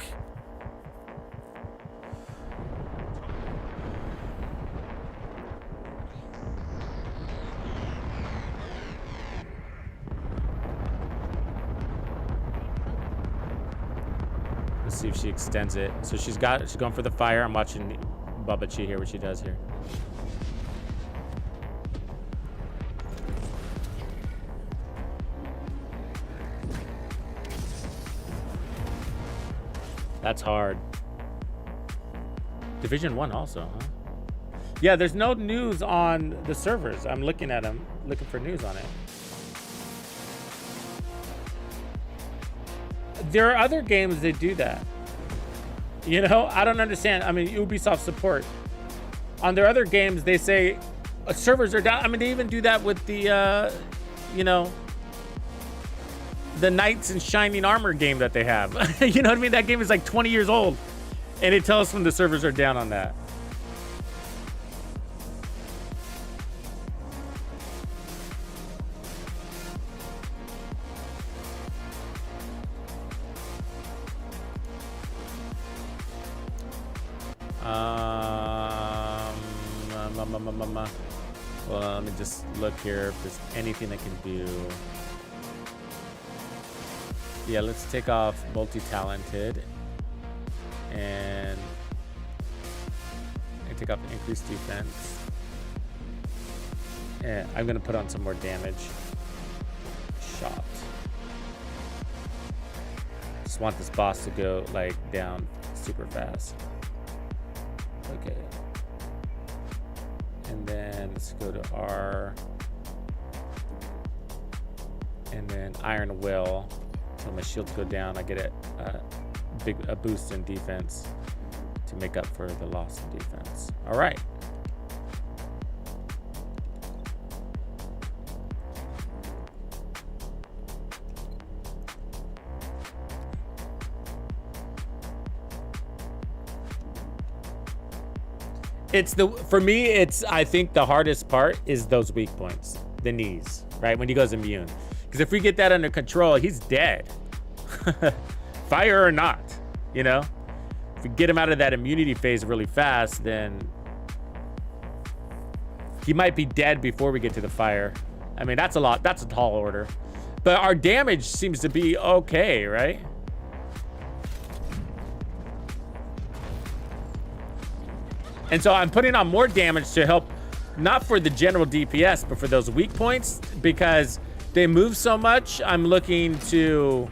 Let's see if she extends it. So she's going for the fire. I'm watching Bubba Chi here, what she does here. That's hard. Division 1 also, huh? Yeah, there's no news on the servers. I'm looking at them, looking for news on it. There are other games that do that. You know, I don't understand. I mean, Ubisoft support. On their other games, they say servers are down. I mean, they even do that with the, you know, the Knights in Shining Armor game that they have. You know what I mean? That game is like 20 years old. And it tells us when the servers are down on that. Well, let me just look here if there's anything I can do. Yeah, let's take off multi-talented and take off increased defense. And I'm gonna put on some more damage. Shot. Just want this boss to go like down super fast. Okay. And then let's go to R. And then Iron Will. So my shields go down. I get a boost in defense to make up for the loss in defense. All right. For me, I think the hardest part is those weak points, the knees, right? When he goes immune. Because if we get that under control, he's dead. Fire or not, you know? If we get him out of that immunity phase really fast, then he might be dead before we get to the fire. I mean, that's a tall order. But our damage seems to be okay, right? And so I'm putting on more damage to help, not for the general DPS, but for those weak points, because they move so much. I'm looking to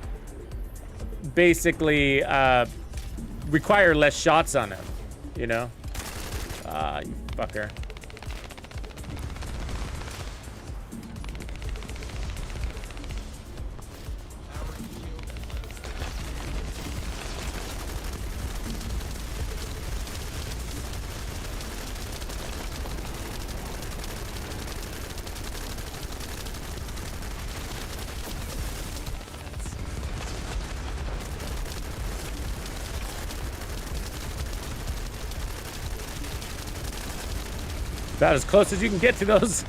basically require less shots on them, you know? You fucker. About as close as you can get to those.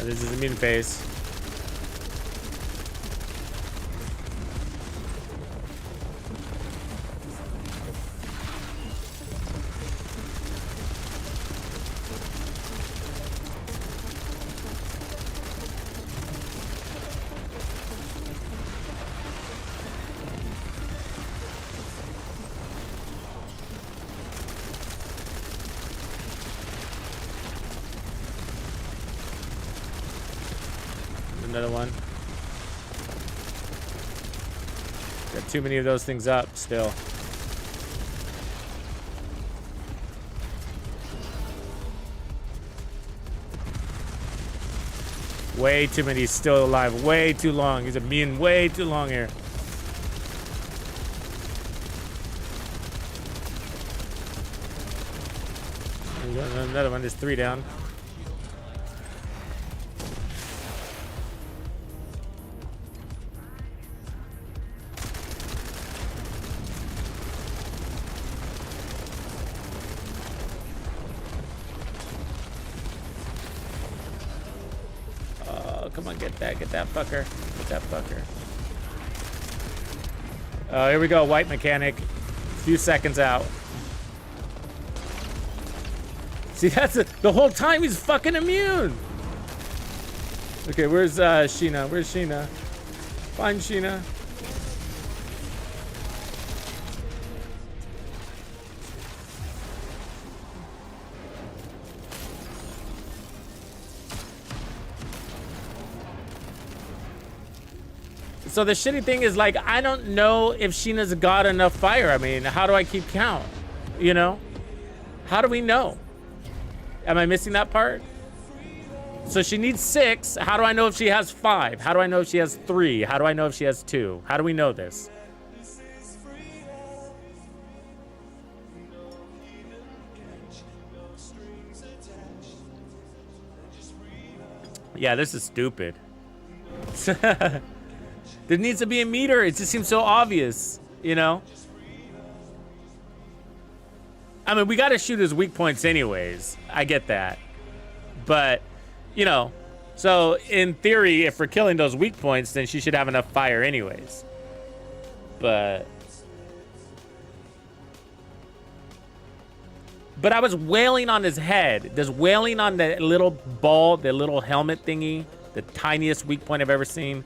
This is immune phase. Another one. Got too many of those things up still. Way too many still alive. Way too long. He's immune way too long here. Another one. There's 3 down. Come on, get that fucker. Get that fucker. Oh, here we go, white mechanic. A few seconds out. See, that's the whole time he's fucking immune. Okay, where's Sheena? Where's Sheena? Find Sheena. So the shitty thing is, like, I don't know if Sheena's got enough fire. I mean, how do I keep count? You know? How do we know? Am I missing that part? So she needs 6. How do I know if she has 5? How do I know if she has 3? How do I know if she has 2? How do we know this? Yeah, this is stupid. There needs to be a meter. It just seems so obvious, you know? I mean, we got to shoot his weak points anyways. I get that. But, you know, so in theory, if we're killing those weak points, then she should have enough fire anyways. But I was wailing on his head. Just wailing on the little ball, the little helmet thingy, the tiniest weak point I've ever seen.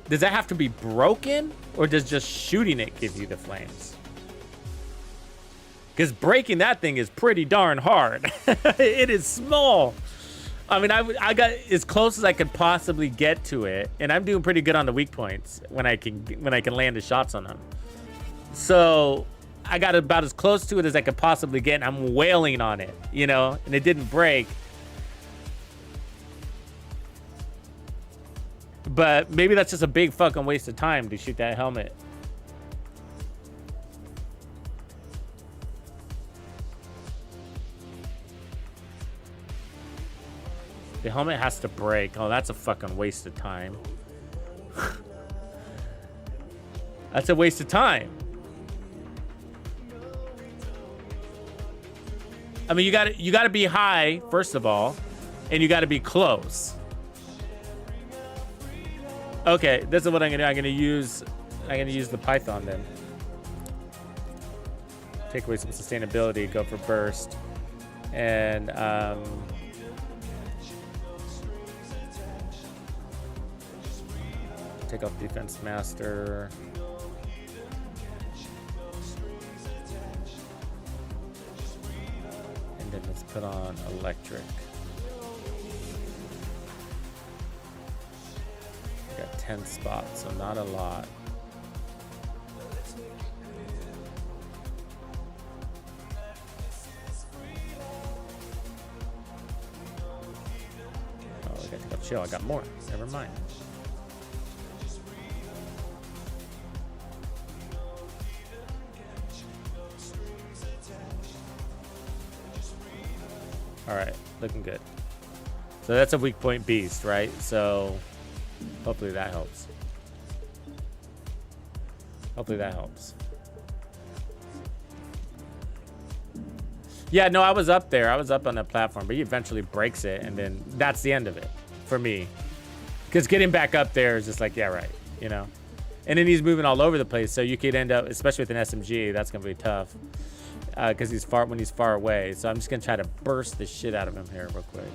Does that have to be broken, or does just shooting it give you the flames? Because breaking that thing is pretty darn hard. It is small. I mean, I got as close as I could possibly get to it, and I'm doing pretty good on the weak points when I can land the shots on them. So I got about as close to it as I could possibly get, and I'm wailing on it, you know, and it didn't break. But maybe that's just a big fucking waste of time to shoot that helmet. The helmet has to break. Oh, that's a fucking waste of time. That's a waste of time. I mean, you gotta be high, first of all, and you gotta be close. Okay, this is what I'm gonna do. I'm gonna use the Python then. Take away some sustainability, go for burst, and take off defense master. And then let's put on electric. Got 10 spots, so not a lot. Oh, I got to go chill. I got more. Never mind. All right, looking good. So that's a weak point beast, right? So hopefully that helps. Hopefully that helps. Yeah, no, I was up there. I was up on that platform, but he eventually breaks it, and then that's the end of it for me. Because getting back up there is just like, yeah, right, you know? And then he's moving all over the place, so you could end up, especially with an SMG, that's going to be tough. Because he's far away. So I'm just going to try to burst the shit out of him here real quick.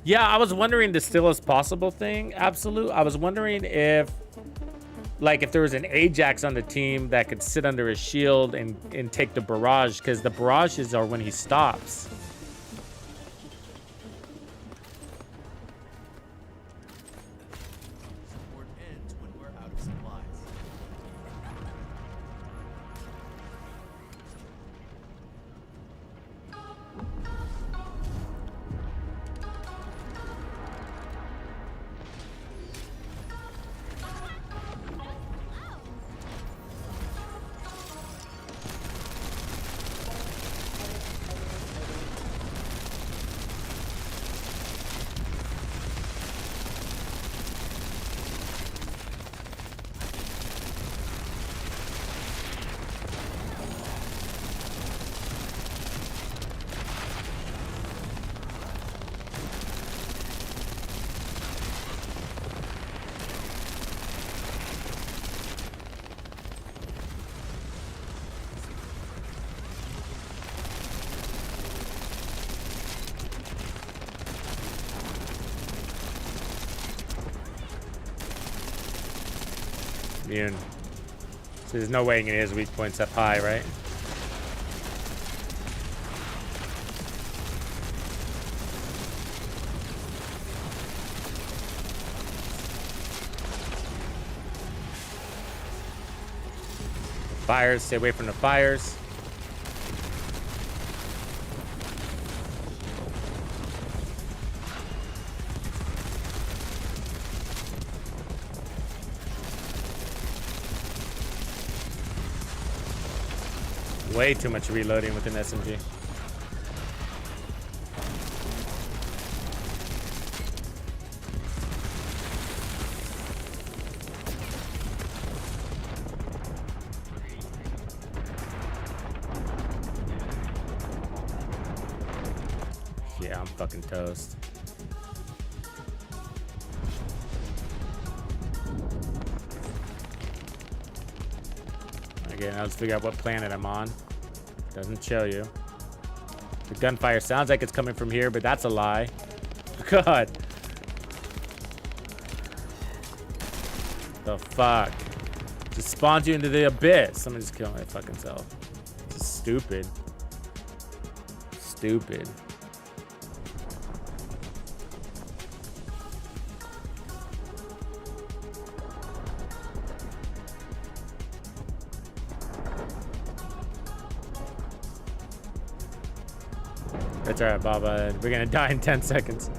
Yeah, I was wondering the still as possible thing. Absolute. I was wondering if there was an Ajax on the team that could sit under his shield and take the barrage, because the barrages are when he stops. Immune. So there's no way he has weak points up high, right? Fires, stay away from the fires. Way too much reloading with an SMG. Yeah, I'm fucking toast. Okay, now let's figure out what planet I'm on. Doesn't show you. The gunfire sounds like it's coming from here, but that's a lie. God. The fuck? Just spawns you into the abyss. Someone just killed my fucking self. This is stupid. Stupid. That's alright, Baba. We're gonna die in 10 seconds.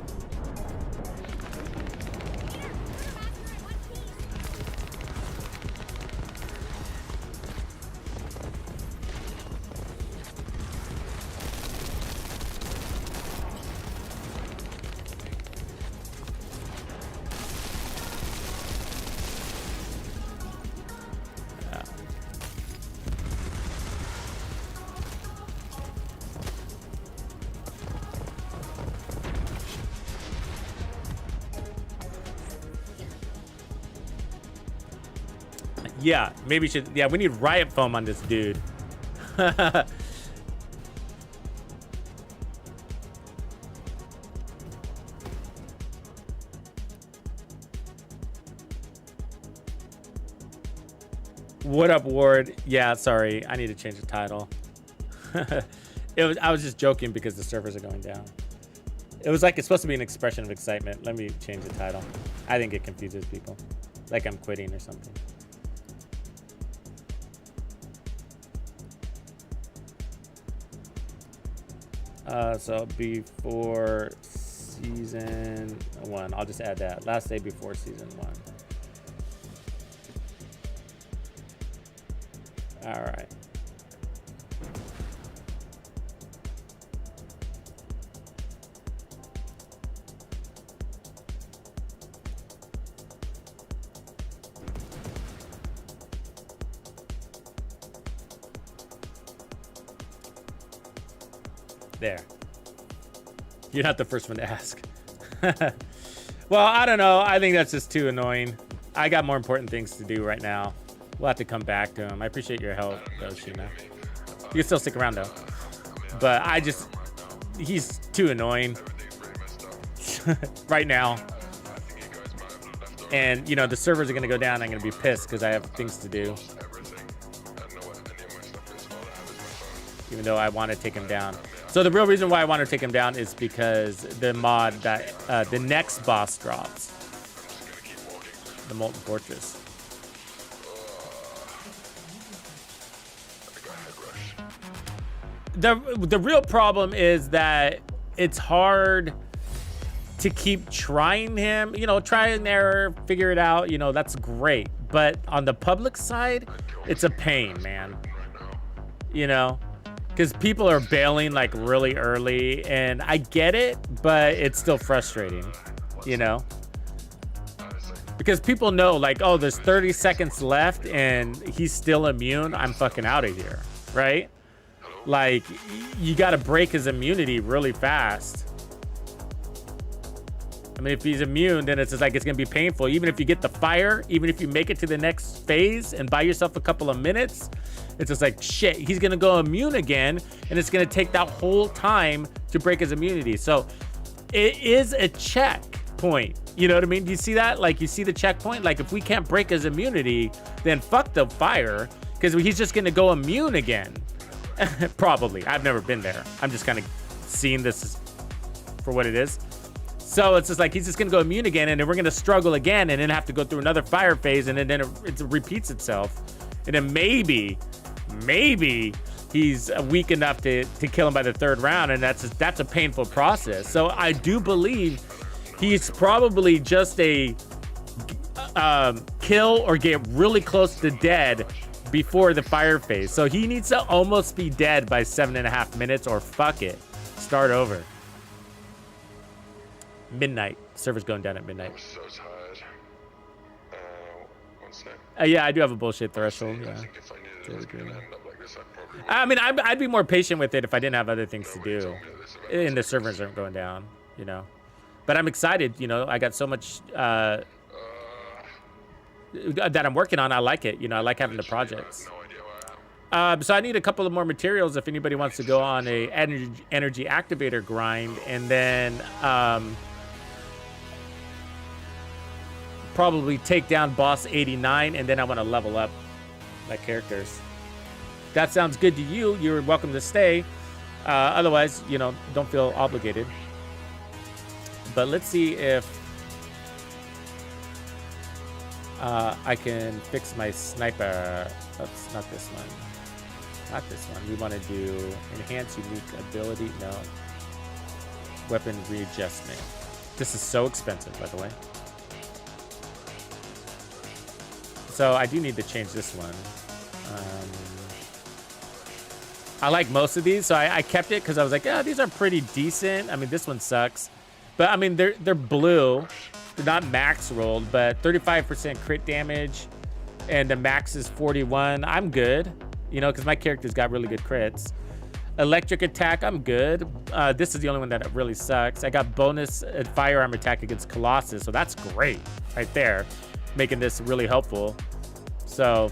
Yeah, maybe we should. Yeah, we need riot foam on this dude. What up, Ward? Yeah, sorry. I need to change the title. I was just joking because the servers are going down. It was like it's supposed to be an expression of excitement. Let me change the title. I think it confuses people. Like I'm quitting or something. So before season 1, I'll just add that. Last day before season 1. All right. There. You're not the first one to ask. Well, I don't know. I think that's just too annoying. I got more important things to do right now. We'll have to come back to him. I appreciate your help, though, Sheena. You can still stick around, though. But he's too annoying right now. And, you know, the servers are going to go down. I'm going to be pissed because I have things to do. Even though I want to take him down. So the real reason why I want to take him down is because the mod that the next boss drops. The Molten Fortress. The real problem is that it's hard to keep trying him. You know, try and error, figure it out. You know, that's great. But on the public side, it's a pain, man. You know? Because people are bailing like really early, and I get it, but it's still frustrating, you know? Because people know, like, oh, there's 30 seconds left, and he's still immune. I'm fucking out of here, right? Like, you got to break his immunity really fast. I mean, if he's immune, then it's just like it's going to be painful. Even if you get the fire, even if you make it to the next phase and buy yourself a couple of minutes, it's just like, shit, he's going to go immune again, and it's going to take that whole time to break his immunity. So it is a check checkpoint. You know what I mean? Do you see that? Like, you see the checkpoint? Like, if we can't break his immunity, then fuck the fire, because he's just gonna go immune again. Probably. I've never been there. I'm just kind of seeing this for what it is. So it's just like he's just gonna go immune again, and then we're gonna struggle again, and then have to go through another fire phase, and then it repeats itself. And then maybe he's weak enough to kill him by the third round, and that's a painful process. So I do believe he's probably just a kill or get really close to dead before the fire phase. So he needs to almost be dead by 7.5 minutes, or fuck it, start over. Midnight. Server's going down at midnight. I'm so tired. One sec. Yeah, I do have a bullshit threshold. I Yeah. think if I knew that it was going to end up like this, I'd probably... I mean, I'd be more patient with it if I didn't have other things to do, and the servers aren't going down, you know. But I'm excited, you know. I got so much that I'm working on. I like it, you know. I like having the projects. No idea where I am. So I need a couple of more materials if anybody wants to go on a energy activator grind, and then probably take down boss 89, and then I want to level up my characters. That sounds good to you. You're welcome to stay. Otherwise, you know, don't feel obligated. But let's see if I can fix my sniper. Oops, not this one. Not this one. We want to do enhance unique ability. No. Weapon readjustment. This is so expensive, by the way. So I do need to change this one. I like most of these, so I kept it because I was like, yeah, these are pretty decent. I mean, this one sucks, but I mean, they're blue. They're not max rolled, but 35% crit damage, and the max is 41. I'm good, you know, because my character's got really good crits. Electric attack, I'm good. This is the only one that really sucks. I got bonus firearm attack against Colossus, so that's great right there, making this really helpful. So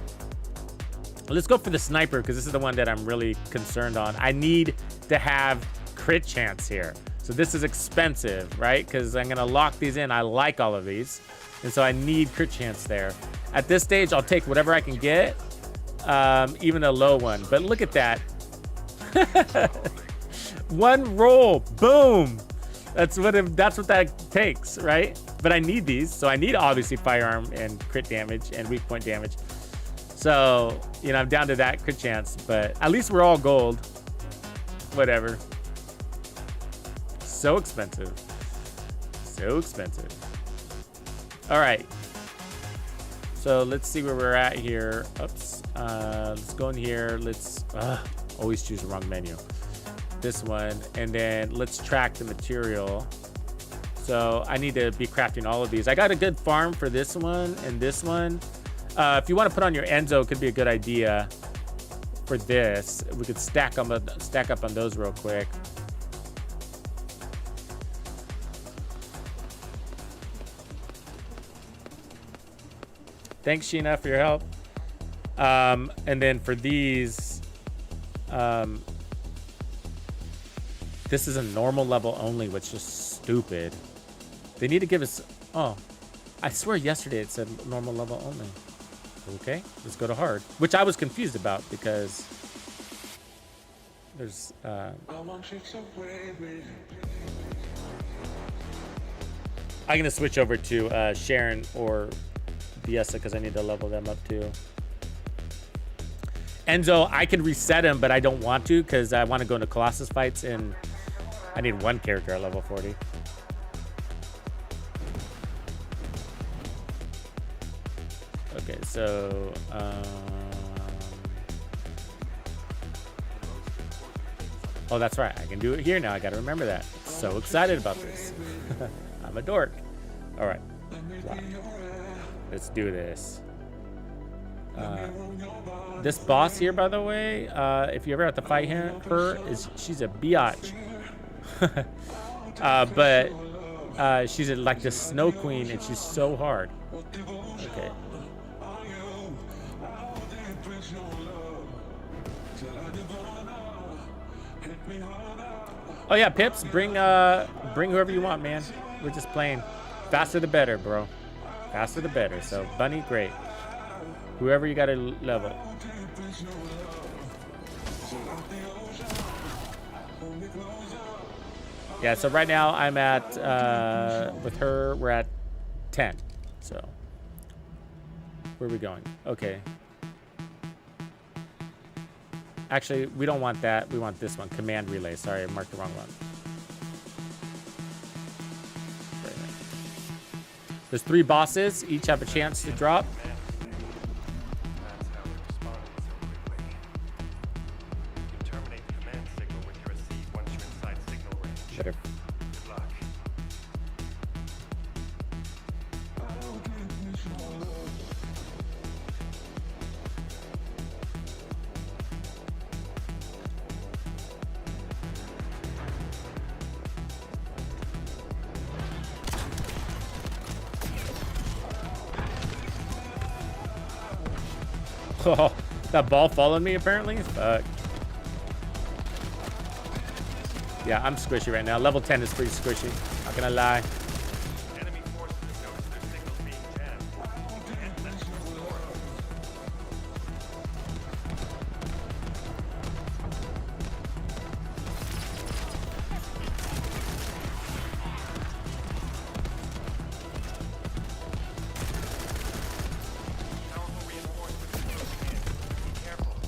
let's go for the sniper, because this is the one that I'm really concerned on. I need to have crit chance here. So this is expensive, right? Because I'm going to lock these in. I like all of these. And so I need crit chance there. At this stage, I'll take whatever I can get, even a low one. But look at that. One roll. Boom. That's what that takes, right? But I need these. So I need, obviously, firearm and crit damage and weak point damage. So, you know, I'm down to that crit chance, but at least we're all gold. Whatever. So expensive. So expensive. All right. So let's see where we're at here. Oops. Let's go in here. Let's always choose the wrong menu. This one. And then let's track the material. So I need to be crafting all of these. I got a good farm for this one and this one. If you want to put on your Enzo, it could be a good idea for this. We could stack up on those real quick. Thanks, Sheena, for your help. And then for these, this is a normal level only, which is stupid. They need to give us... Oh, I swear yesterday it said normal level only. Okay, let's go to hard, which I was confused about because there's I'm gonna switch over to Sharon or Biesa because I need to level them up too. Enzo, I can reset him, but I don't want to because I want to go into Colossus fights, and I need one character at level 40. Okay, so oh, that's right. I can do it here now. I got to remember that. So excited about this. I'm a dork. All right. Wow. Let's do this. This boss here, by the way, if you ever have to fight her, she's a biatch. But she's like the Snow Queen, and she's so hard. Okay. Oh yeah, Pips, bring whoever you want, man. We're just playing. Faster the better, bro. Faster the better. So Bunny, great. Whoever you got to level. Yeah, so right now I'm at, with her, we're at 10. So, where are we going? Okay. Actually, we don't want that. We want this one, command relay. Sorry, I marked the wrong one. There's 3 bosses. Each have a chance to drop. That's how they responded so quickly. You can terminate the command signal with your receipt once you're inside signal range. Better. Good luck. Oh, that ball followed me apparently. Fuck. Yeah, I'm squishy right now. Level 10 is pretty squishy. Not gonna lie. Enemy forces notice their signals being jammed. You can't let them ignore them. Powerful reinforcements are closing in. Be careful.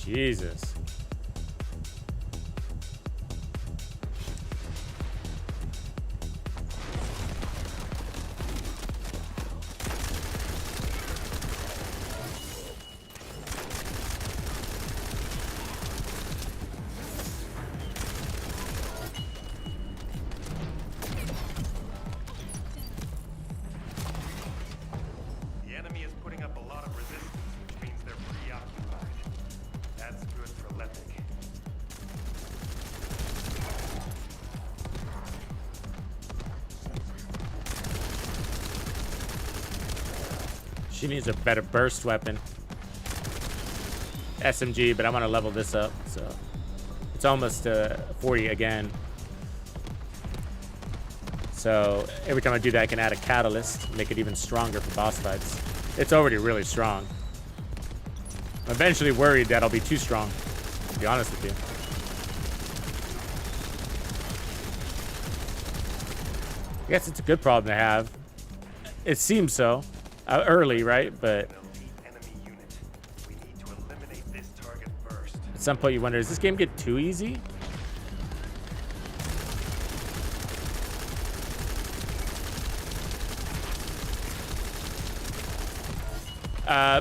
Jesus. The enemy is putting up a lot of resistance, which means they're preoccupied. That's good for Leptic. She needs a better burst weapon. SMG, but I want to level this up, so it's almost 40 again. So every time I do that, I can add a catalyst, make it even stronger for boss fights. It's already really strong. I'm eventually worried that I'll be too strong, to be honest with you. I guess it's a good problem to have. It seems so. Early, right? But Enemy unit. We need to eliminate this target first. at some point you wonder, does this game get too easy?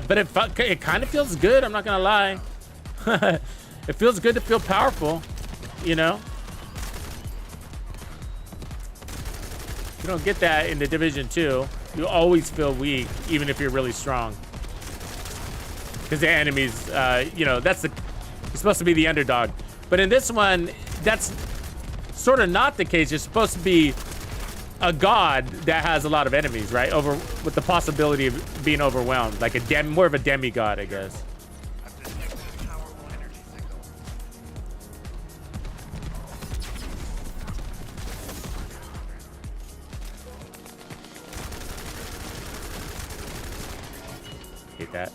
But it kind of feels good, I'm not gonna lie. It feels good to feel powerful, you know? You don't get that in the Division 2. You always feel weak, even if you're really strong. Because the enemies, you know, you're supposed to be the underdog. But in this one, that's sort of not the case. You're supposed to be a god that has a lot of enemies, right? With the possibility of being overwhelmed, like more of a demigod, I guess. I've detected a powerful energy signal. Hate that.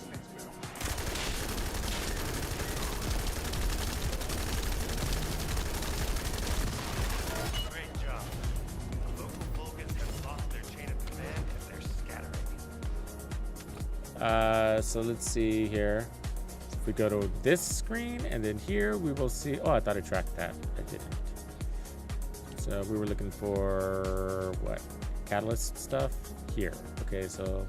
Great job. The local Vulcans have lost their chain of command and they're scattering. So let's see here. If we go to this screen and then here, we will see. Oh, I thought I tracked that. I didn't. So we were looking for what? Catalyst stuff here. Okay, so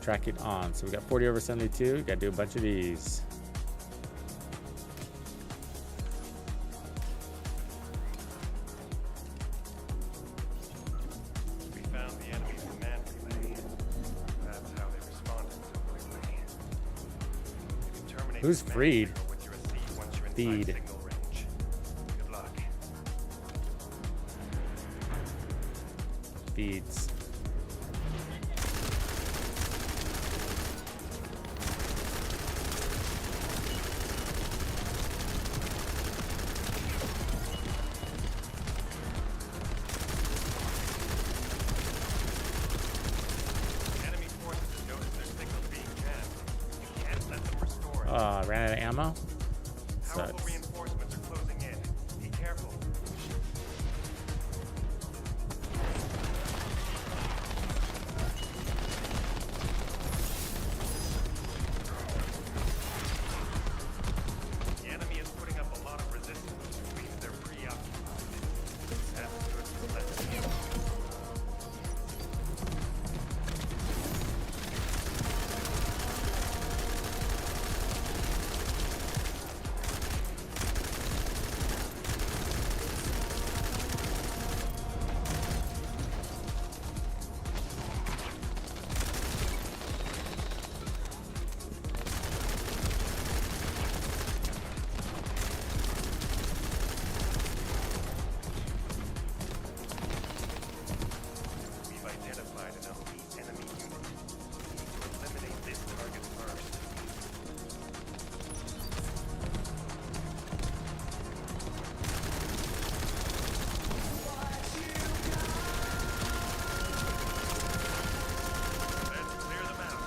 track it on. So we got 40 over 72. We got to do a bunch of these. We found the enemy's command relay. That's how they responded so quickly. You can terminate Who's the command freed? signal with your receipt once you're inside Feed. signal range. Good luck. Feeds. ammo. Powerful Sucks. reinforcements are closing in. Be careful. The enemy is putting up a lot of resistance, which means they're preoccupied. That's good for letting me know. We've identified an elite enemy unit. We need to eliminate this target first. Let's clear them out.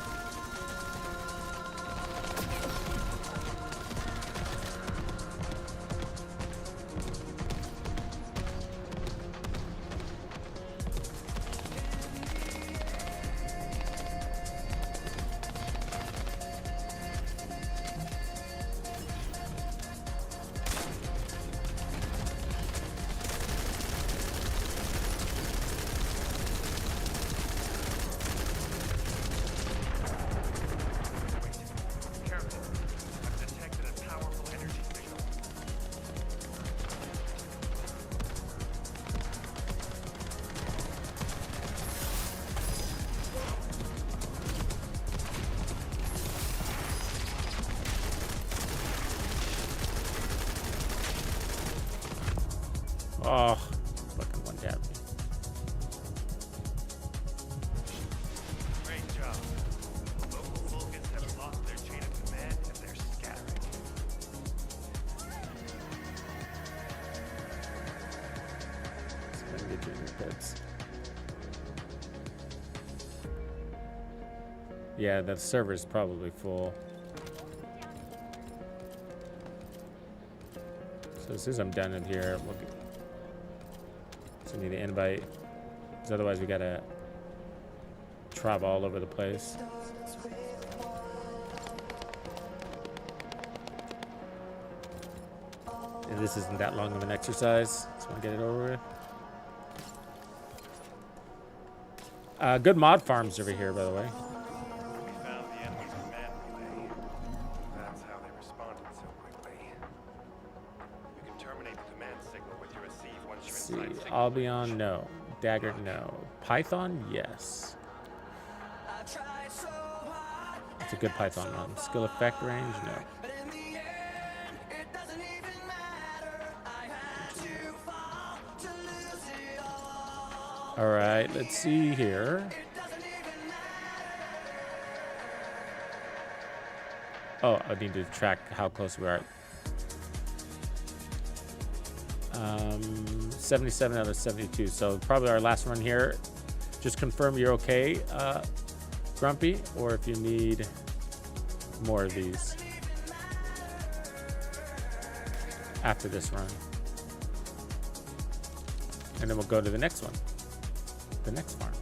Careful. I've detected a powerful energy signal. Oh, fucking one tap me. Great job. The local Vulcans have lost their chain of command and they're scattering. Let's go and get you in the pits. Yeah, the server's probably full. So as soon as I'm done in here, we'll get, so we need an invite. Because otherwise we gotta travel all over the place. And this isn't that long of an exercise. Just want to get it over with. Good mod farms over here, by the way. We found the enemy's command relay. That's how they responded so quickly. You can terminate the command signal with your receive once Let's you're see. inside signal Albion, range. no. Dagger, no. Python, yes. It's a good Python run. Skill effect range, no. All right, let's see here. Oh, I need to track how close we are. 77 out of 72. So probably our last run here. Just confirm you're okay, Grumpy, or if you need more of these after this run. And then we'll go to the next one. The next farm.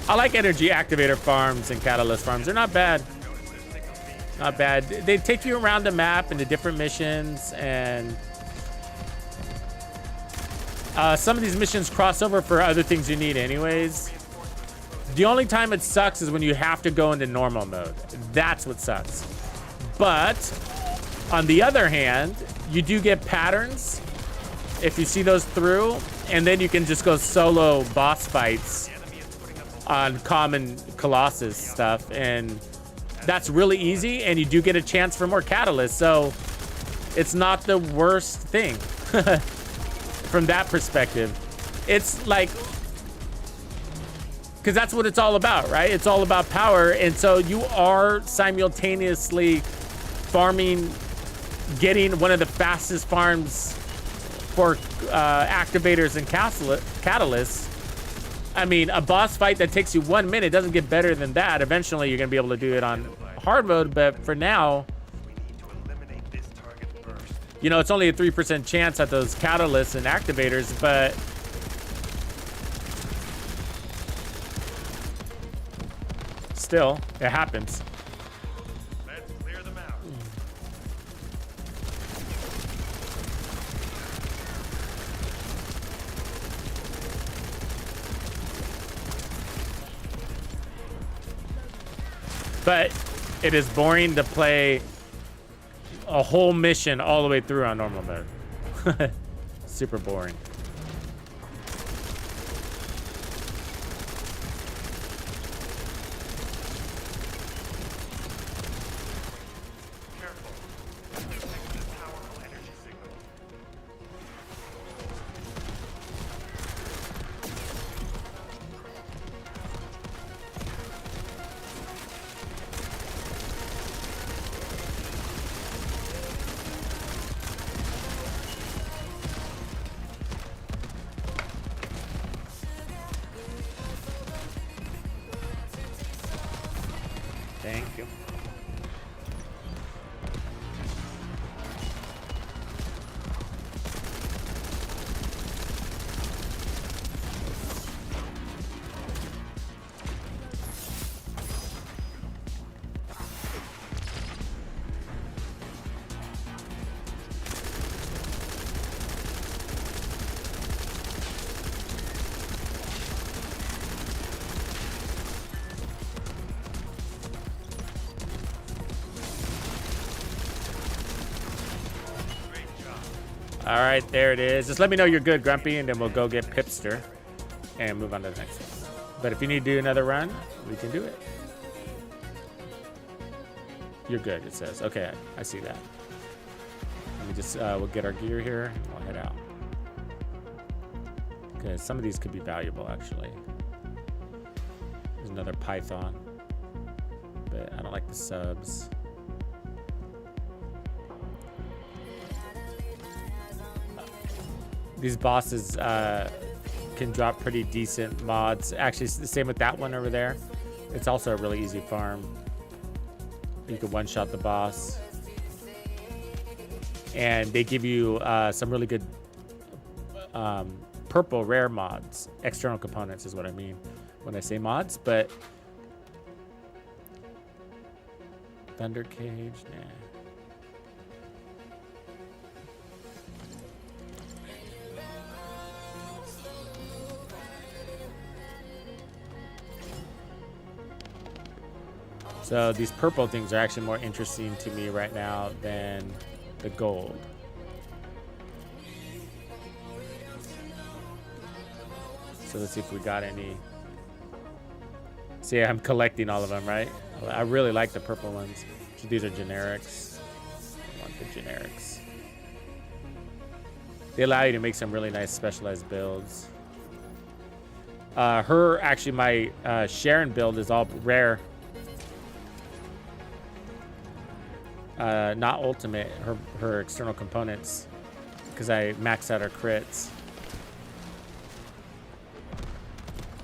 I like energy activator farms and catalyst farms. They're not bad. Not bad. They take you around the map into different missions, and some of these missions cross over for other things you need anyways. The only time it sucks is when you have to go into normal mode. That's what sucks. But on the other hand, you do get patterns if you see those through, and then you can just go solo boss fights on common Colossus stuff, and that's really easy, and you do get a chance for more catalysts, so it's not the worst thing from that perspective. It's like because that's what it's all about, right? It's all about power. And so you are simultaneously farming, getting one of the fastest farms for activators and catalysts. I mean, a boss fight that takes you 1 minute doesn't get better than that. Eventually, you're going to be able to do it on hard mode, but for now, We need to eliminate this target first. you know, it's only a 3% chance at those catalysts and activators, but still, it happens. Let's clear them out. But it is boring to play a whole mission all the way through on normal mode. Super boring. Careful. Detect this powerful energy signal. Thank you. All right, there it is. Just let me know you're good, Grumpy, and then we'll go get Pipster and move on to the next one. But if you need to do another run, we can do it. You're good, it says. Okay, I see that. Let me just, we'll get our gear here and we'll head out. Because some of these could be valuable, actually. There's another Python. But I don't like the subs. These bosses can drop pretty decent mods. Actually, it's the same with that one over there. It's also a really easy farm. You can one-shot the boss. And they give you some really good purple rare mods. External components is what I mean when I say mods, but Thunder Cage, nah. So these purple things are actually more interesting to me right now than the gold. So let's see if we got any. See, I'm collecting all of them, right? I really like the purple ones. So these are generics. I want the generics. They allow you to make some really nice specialized builds. Actually, my Sharon build is all rare. Not ultimate, her external components, because I maxed out her crits.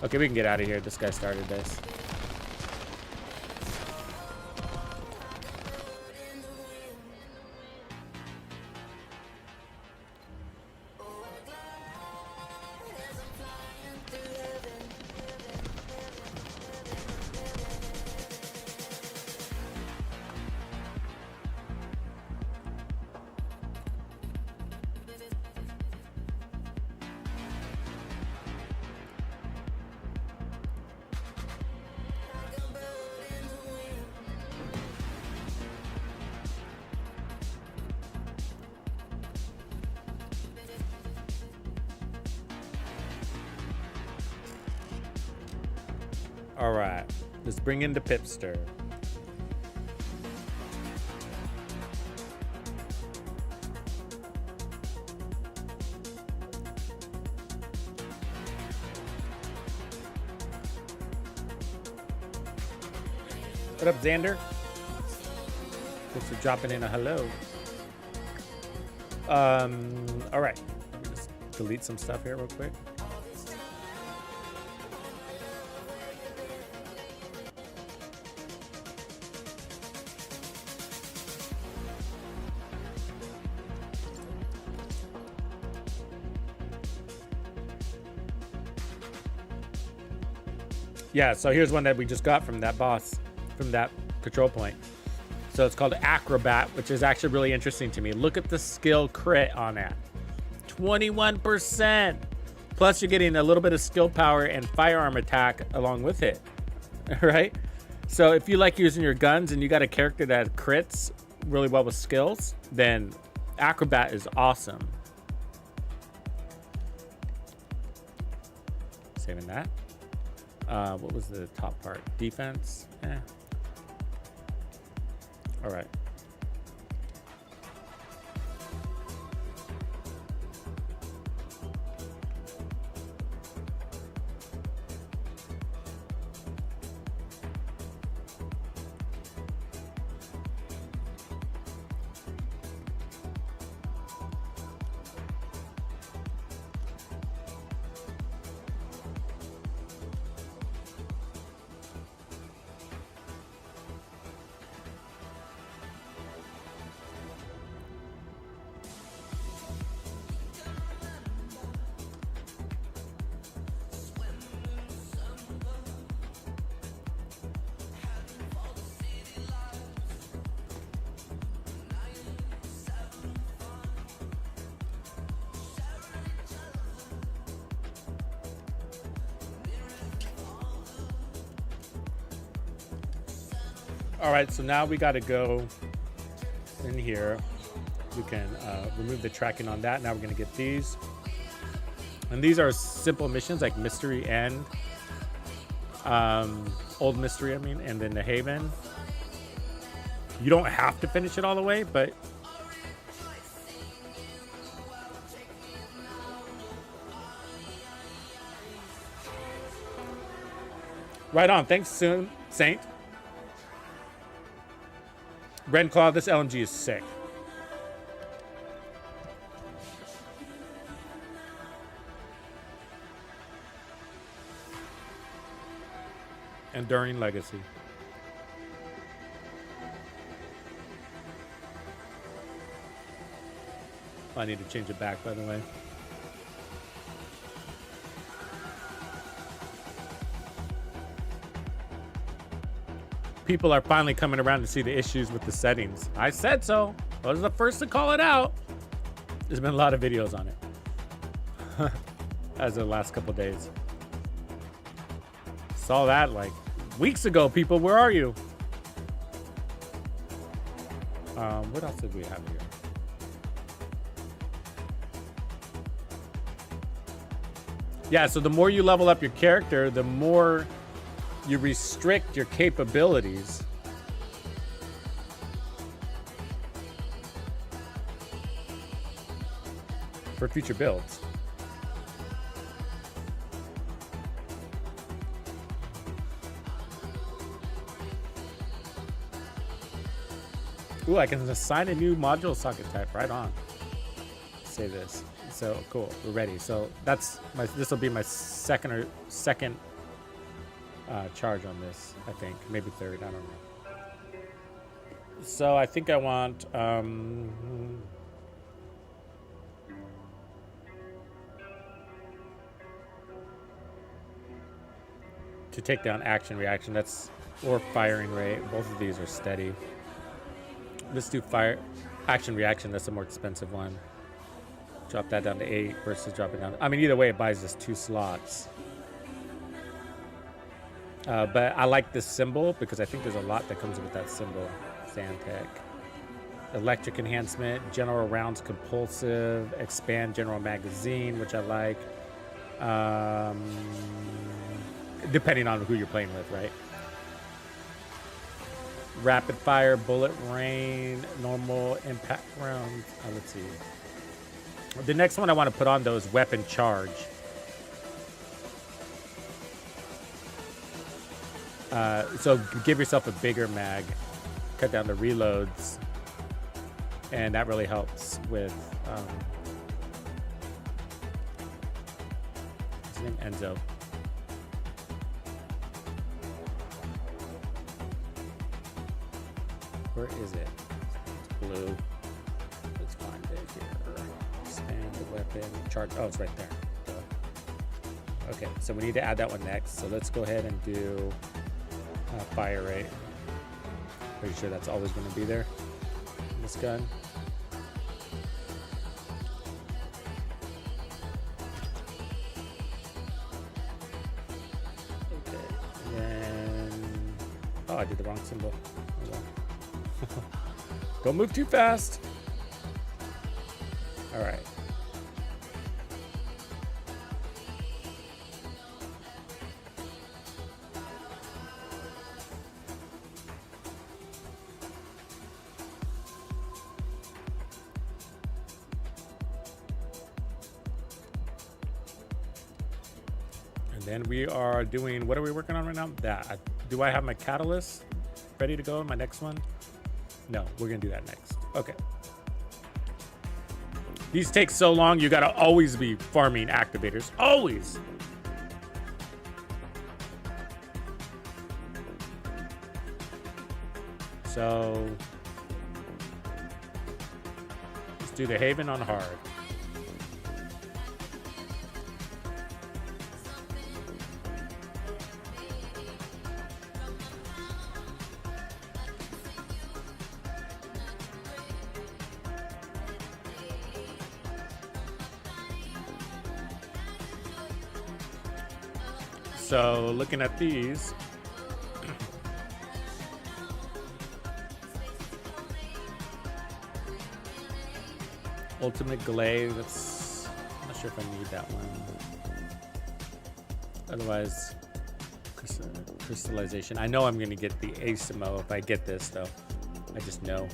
Okay, we can get out of here. This guy started this. All right, let's bring in the Pipster. What up, Xander? Thanks for dropping in a hello. All right. Let me just delete some stuff here real quick. Yeah, so here's one that we just got from that boss, from that control point. So it's called Acrobat, which is actually really interesting to me. Look at the skill crit on that. 21%. Plus you're getting a little bit of skill power and firearm attack along with it, right? So if you like using your guns and you got a character that crits really well with skills, then Acrobat is awesome. Saving that. What was the top part? Defense? All right. All right, so now we got to go in here. We can remove the tracking on that. Now we're going to get these. And these are simple missions like Mystery End, Old Mystery, I mean, and then the Haven. You don't have to finish it all the way, but right on. Thanks, soon, Saint. Red Claw, this LMG is sick. Enduring Legacy. I need to change it back, by the way. People are finally coming around to see the issues with the settings. I said so. I was the first to call it out. There's been a lot of videos on it as of the last couple days. Saw that like weeks ago, people. Where are you? What else did we have here? Yeah, so the more you level up your character, the more you restrict your capabilities. For future builds. Ooh, I can assign a new module socket type. Right on. Say this. So cool. We're ready. So that's my. This will be my second charge on this. I think maybe third. I don't know. So I think I want. To take down action reaction. That's or firing rate. Both of these are steady. Let's do fire action reaction. That's a more expensive one. Drop that down to 8 versus dropping down. I mean, either way, it buys us 2 slots. But I like this symbol because I think there's a lot that comes with that symbol. Sandtech. Electric enhancement, general rounds compulsive, expand general magazine, which I like. Depending on who you're playing with, right? Rapid fire, bullet rain, normal impact rounds. Let's see. The next one I want to put on though is weapon charge. So give yourself a bigger mag, cut down the reloads, and that really helps with what's his name? Enzo. Where is it? It's blue. Let's find it here. Expand the weapon. Charge. Oh, it's right there. Okay, so we need to add that one next. So let's go ahead and do fire rate. Pretty sure that's always going to be there in this gun. Okay, and then oh, I did the wrong symbol. Oh, well. Don't move too fast. All right. And then we are doing, what are we working on right now? That. Do I have my catalyst ready to go in my next one? No, we're gonna do that next. Okay. These take so long, you gotta always be farming activators. Always! So let's do the Haven on hard. So looking at these, Ultimate Glaive, that's, I'm not sure if I need that one. Otherwise, crystallization. I know I'm going to get the Asimo if I get this, though. I just know.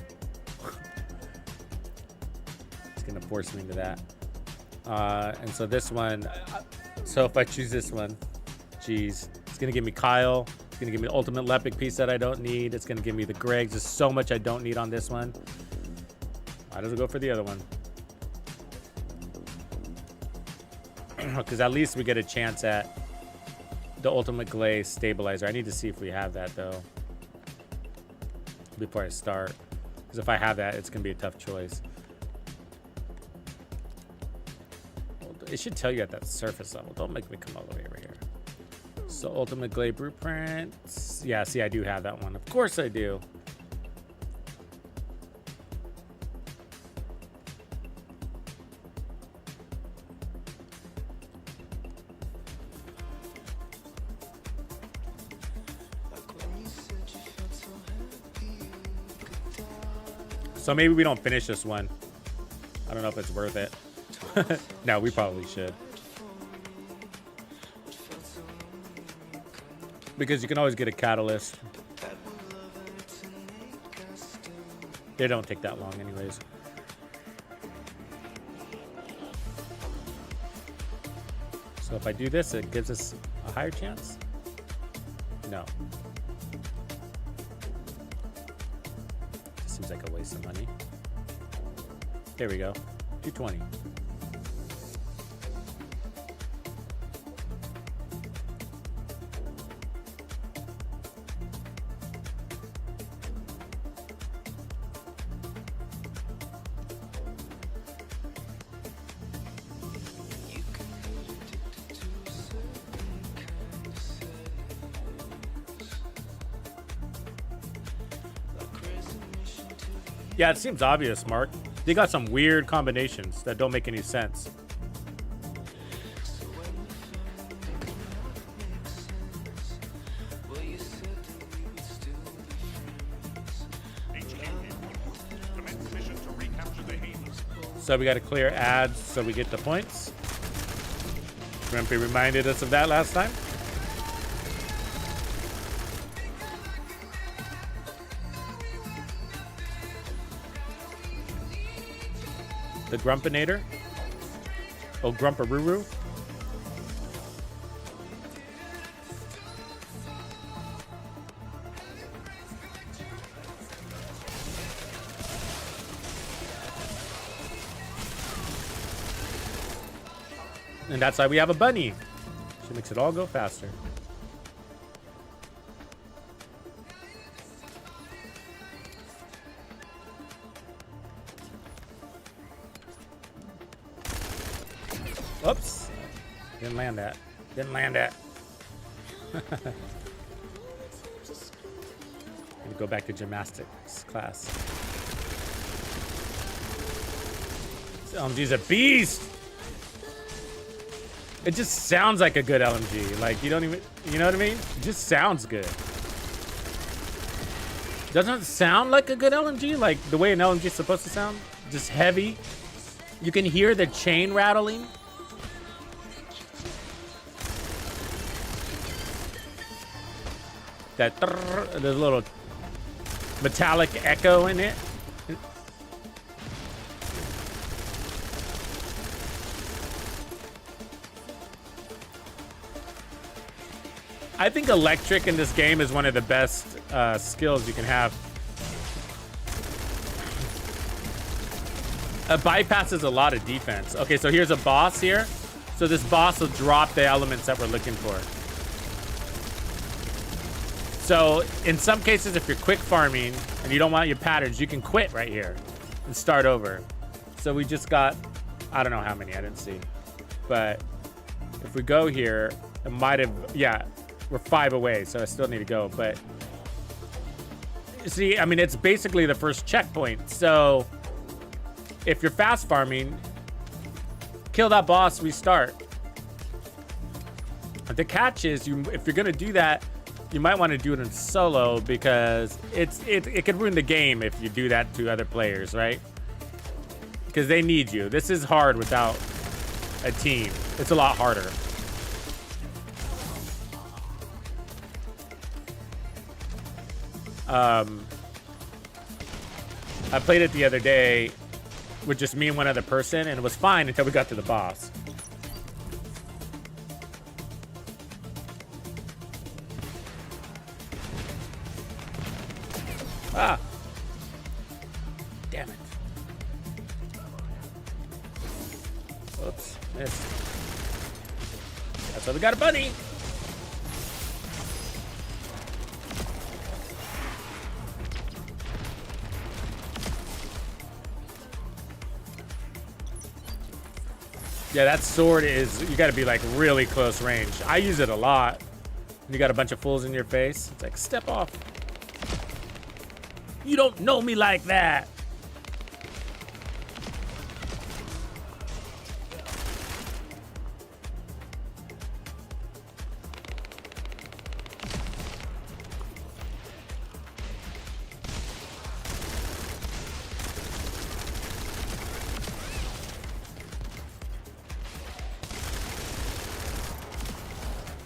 It's going to force me into that. And so this one, so if I choose this one, geez, it's going to give me Kyle. It's going to give me the Ultimate Lepic piece that I don't need. It's going to give me the Gregs. There's so much I don't need on this one. Might as well go for the other one. Because at least we get a chance at the Ultimate Glaze Stabilizer. I need to see if we have that, though, before I start. Because if I have that, it's going to be a tough choice. It should tell you at that surface level. Don't make me come all the way over here. So Ultimate Glade Blueprint. Yeah, see, I do have that one. Of course I do. So maybe we don't finish this one. I don't know if it's worth it. No, we probably should. Because you can always get a catalyst. They don't take that long anyways. So if I do this, it gives us a higher chance? No. Seems like a waste of money. There we go. 220. Yeah, it seems obvious, Mark. They got some weird combinations that don't make any sense. So we got to clear ads so we get the points. Grumpy reminded us of that last time. The Grumpinator. Oh, Grumparuru. And that's why we have a bunny. She makes it all go faster. Oops. Didn't land that. Didn't land that. Gonna go back to gymnastics class. This LMG's a beast! It just sounds like a good LMG. Like, you don't even, you know what I mean? It just sounds good. Doesn't it sound like a good LMG? Like the way an LMG is supposed to sound? Just heavy. You can hear the chain rattling. That there's a little metallic echo in it. I think electric in this game is one of the best skills you can have. It bypasses a lot of defense. Okay, so here's a boss here. So this boss will drop the elements that we're looking for. So in some cases, if you're quick farming and you don't want your patterns, you can quit right here and start over. So we just got, I don't know how many, I didn't see. But if we go here, it might have, yeah, we're 5 away, so I still need to go. But see, I mean, it's basically the first checkpoint. So if you're fast farming, kill that boss, restart. But the catch is, if you're gonna do that, you might want to do it in solo because it could ruin the game if you do that to other players, right? Because they need you. This is hard without a team. It's a lot harder. I played it the other day with just me and one other person, and it was fine until we got to the boss. Ah! Damn it. Oops, missed. That's why we got a bunny. Yeah, that sword is, you gotta be like really close range. I use it a lot. You got a bunch of fools in your face. It's like, step off. You don't know me like that.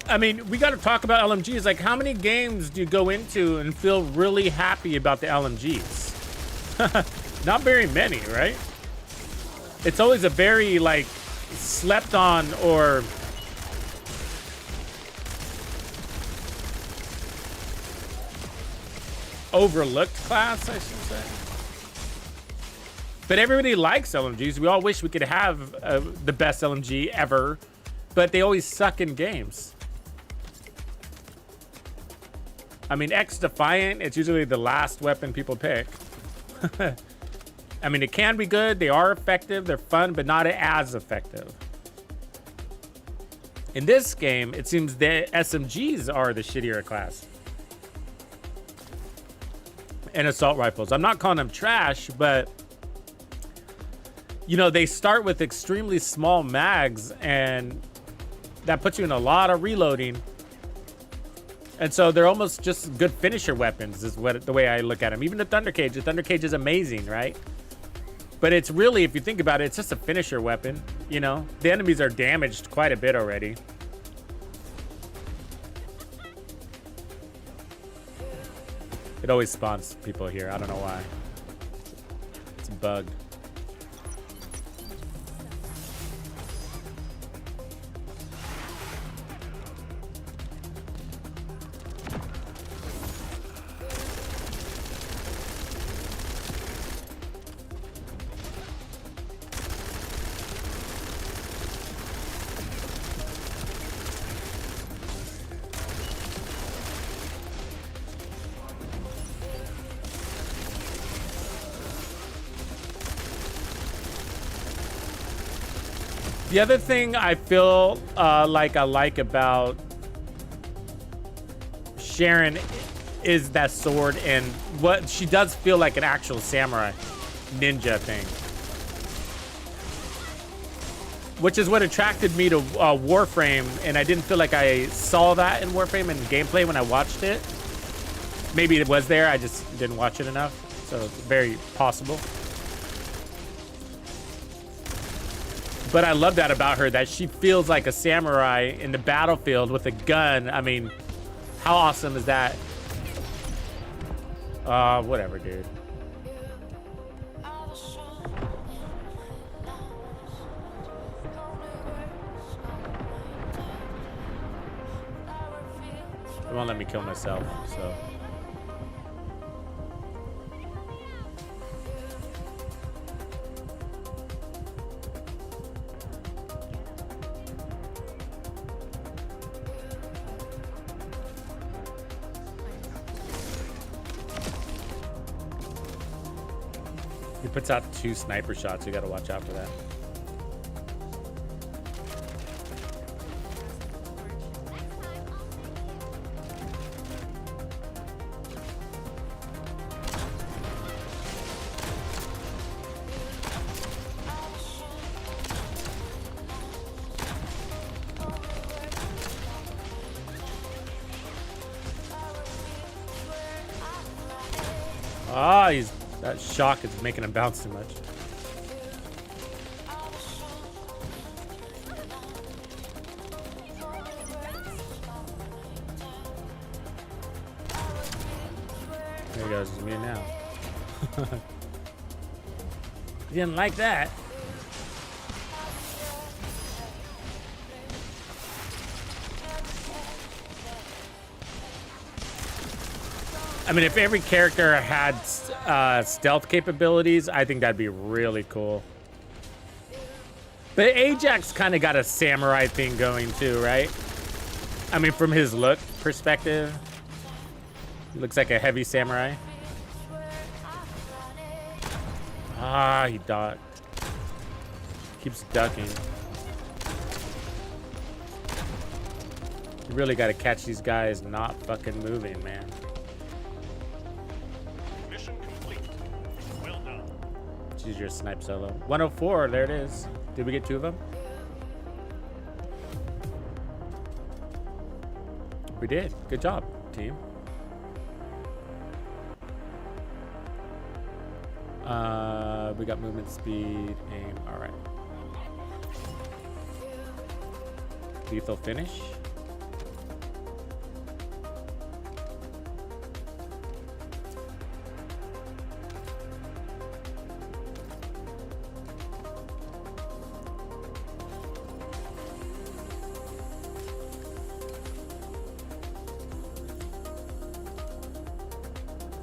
I mean, we got to talk about LMGs. Like, how many games do you go into and feel really happy about the LMGs? Not very many, right? It's always a very, like, slept on or overlooked class, I should say. But everybody likes LMGs. We all wish we could have the best LMG ever, but they always suck in games. I mean, X-Defiant, it's usually the last weapon people pick. I mean, it can be good. They are effective. They're fun, but not as effective. In this game, it seems the SMGs are the shittier class. And assault rifles. I'm not calling them trash, but you know, they start with extremely small mags, and that puts you in a lot of reloading. And so they're almost just good finisher weapons is the way I look at them. Even the Thunder Cage is amazing, right? But it's really, if you think about it, it's just a finisher weapon, you know? The enemies are damaged quite a bit already. It always spawns people here. I don't know why. It's bugged. The other thing I feel like I like about Sharon is that sword, and what she does feel like an actual samurai ninja thing, which is what attracted me to Warframe, and I didn't feel like I saw that in Warframe and gameplay when I watched it. Maybe it was there, I just didn't watch it enough, so it's very possible. But I love that about her, that she feels like a samurai in the battlefield with a gun. I mean, how awesome is that? Whatever, dude. It won't let me kill myself, so. He puts out 2 sniper shots. You gotta watch out for that. Ah, that shock is making him bounce too much. There he goes, it's me now. You didn't like that. I mean, if every character had stealth capabilities, I think that'd be really cool. But Ajax kind of got a samurai thing going too, right? I mean, from his look perspective, he looks like a heavy samurai. Ah, he ducked. Keeps ducking. You really got to catch these guys not fucking moving, man. Use your snipe solo. 104, there it is. Did we get 2 of them? We did. Good job, team. We got movement speed, aim. All right. Lethal finish.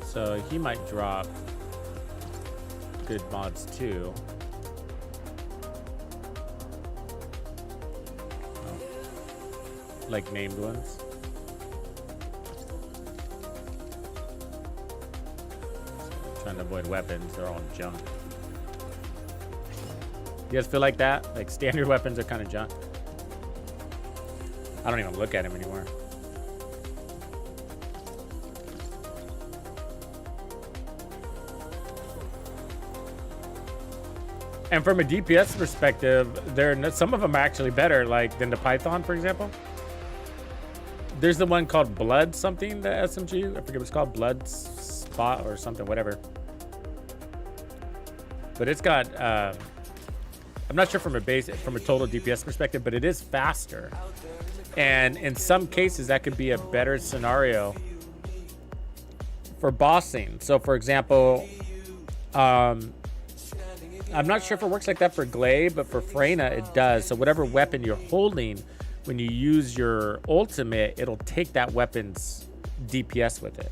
So he might drop good mods too. Oh. Like named ones. Trying to avoid weapons, they're all junk. You guys feel like that? Like standard weapons are kind of junk. I don't even look at them anymore. And from a DPS perspective, some of them are actually better, like than the Python, for example. There's the one called Blood something, the SMG. I forget what it's called, Blood Spot or something, whatever. But it's got, I'm not sure from a total DPS perspective, but it is faster. And in some cases, that could be a better scenario for bossing. So, for example, I'm not sure if it works like that for Glaive, but for Freyna, it does. So whatever weapon you're holding, when you use your ultimate, it'll take that weapon's DPS with it.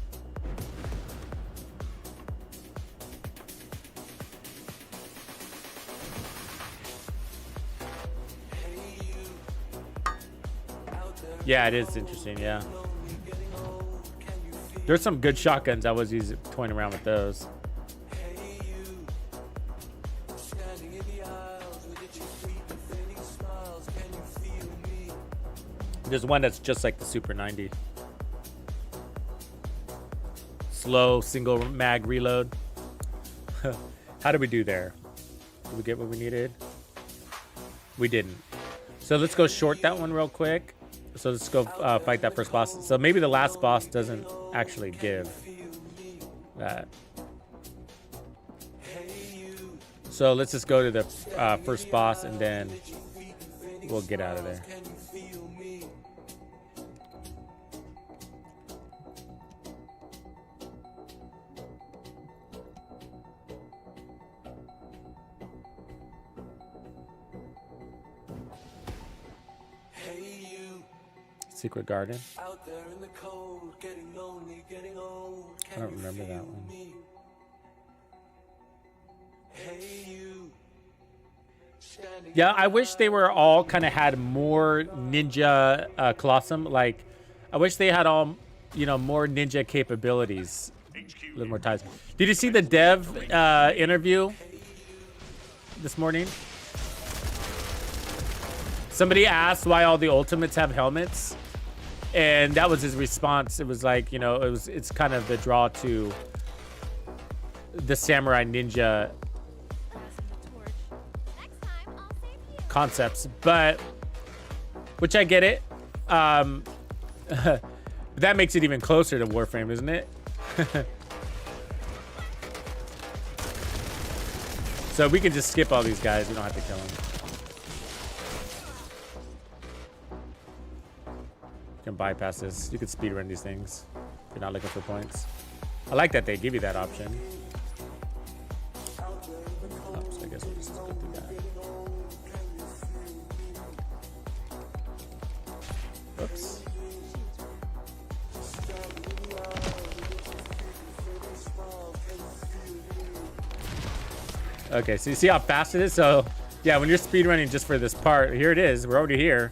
Yeah, it is interesting, yeah. There's some good shotguns. I was toying around with those. There's one that's just like the Super 90. Slow single mag reload. How did we do there? Did we get what we needed? We didn't. So let's go short that one real quick. So let's go fight that first boss. So maybe the last boss doesn't actually give that. So let's just go to the first boss and then we'll get out of there. Secret Garden. Out there in the cold, getting lonely, getting old. I don't remember that one. Yeah, I wish they were all kind of had more ninja Colossum. Like, I wish they had all, you know, more ninja capabilities. A little more ties. Did you see the dev interview this morning? Somebody asked why all the ultimates have helmets. And that was his response. It was like, you know, it's kind of the draw to the samurai ninja concepts, but which I get it. That makes it even closer to Warframe, isn't it? So we can just skip all these guys. We don't have to kill them. You can bypass this. You can speedrun these things if you're not looking for points. I like that they give you that option. Oh, so I guess we'll just go through that. Oops. Okay, so you see how fast it is? So, yeah, when you're speedrunning just for this part, here it is. We're already here.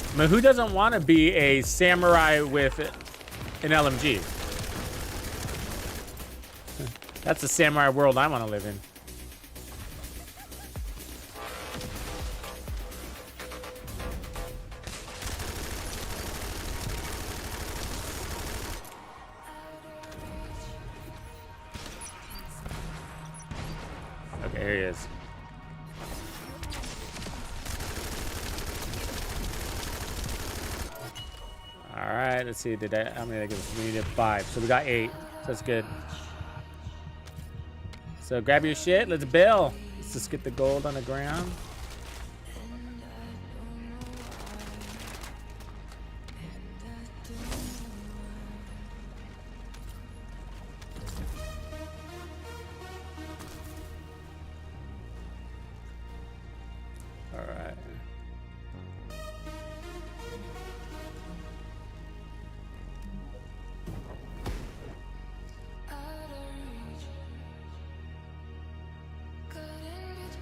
I mean, who doesn't want to be a samurai with an LMG? That's the samurai world I want to live in. Okay, here he is. All right, let's see. How many did I give us? We needed 5, so we got 8. So that's good. So grab your shit. Let's bail. Let's just get the gold on the ground. All right.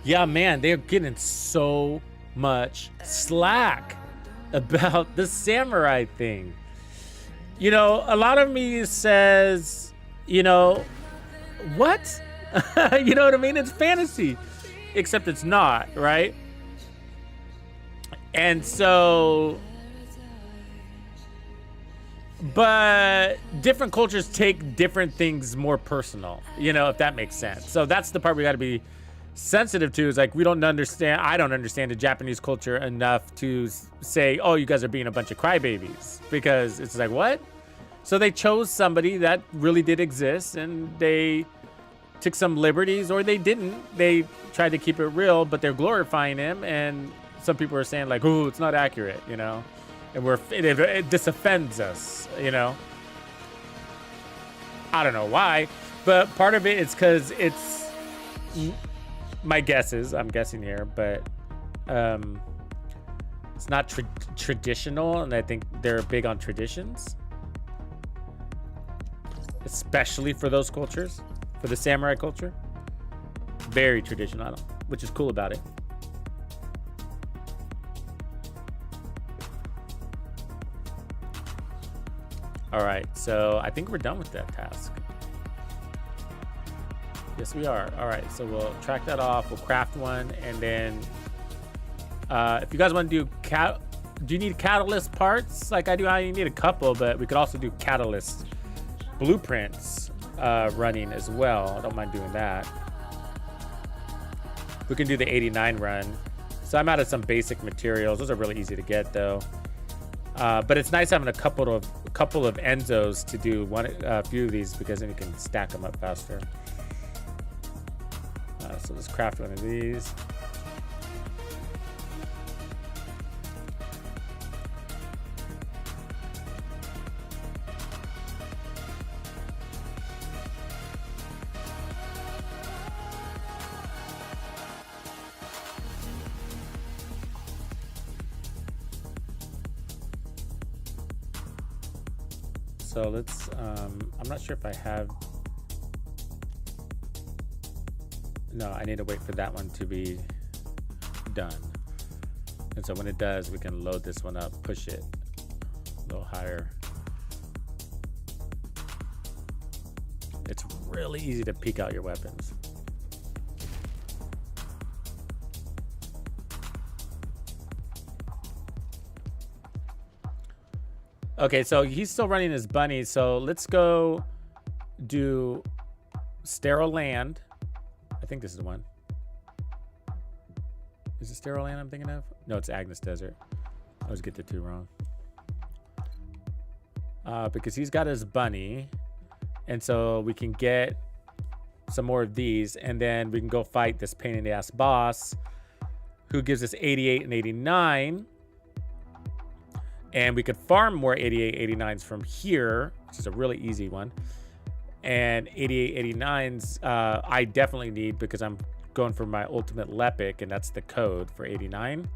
Yeah, man, they're getting so much slack about the samurai thing. You know, a lot of me says, you know, what? You know what I mean? It's fantasy, except it's not, right? And so, but different cultures take different things more personal, you know, if that makes sense. So that's the part we got to be sensitive to, is like, I don't understand the Japanese culture enough to say, oh, you guys are being a bunch of crybabies, because it's like, what? So they chose somebody that really did exist, and they took some liberties, or they didn't. They tried to keep it real, but they're glorifying him, and some people are saying like, oh, it's not accurate, you know, and this offends us, you know. I don't know why, but part of it is because it's, my guess is, I'm guessing here, but it's not traditional, and I think they're big on traditions, especially for those cultures, for the samurai culture. Very traditional, which is cool about it. All right, so I think we're done with that task. Yes, we are. All right, so we'll track that off. We'll craft one, and then if you guys want to do you need catalyst parts like I do? I need a couple, but we could also do catalyst blueprints running as well. I don't mind doing that. We can do the 89 run. So I'm out of some basic materials. Those are really easy to get though. But it's nice having a couple of Enzos to do a few of these, because then you can stack them up faster. So let's craft one of these. So let's, I'm not sure if I have, no, I need to wait for that one to be done. And so when it does, we can load this one up, push it a little higher. It's really easy to peek out your weapons. Okay, so he's still running his bunny, so let's go do Sterile Land. I think this is the one. Is it Sterile Land I'm thinking of? No, it's Agnes Desert. I always get the two wrong. Because he's got his bunny, and so we can get some more of these, and then we can go fight this pain in the ass boss who gives us 88 and 89. And we could farm more 88, 89s from here, which is a really easy one. And 88, 89s, I definitely need, because I'm going for my ultimate Lepic, and that's the code for 89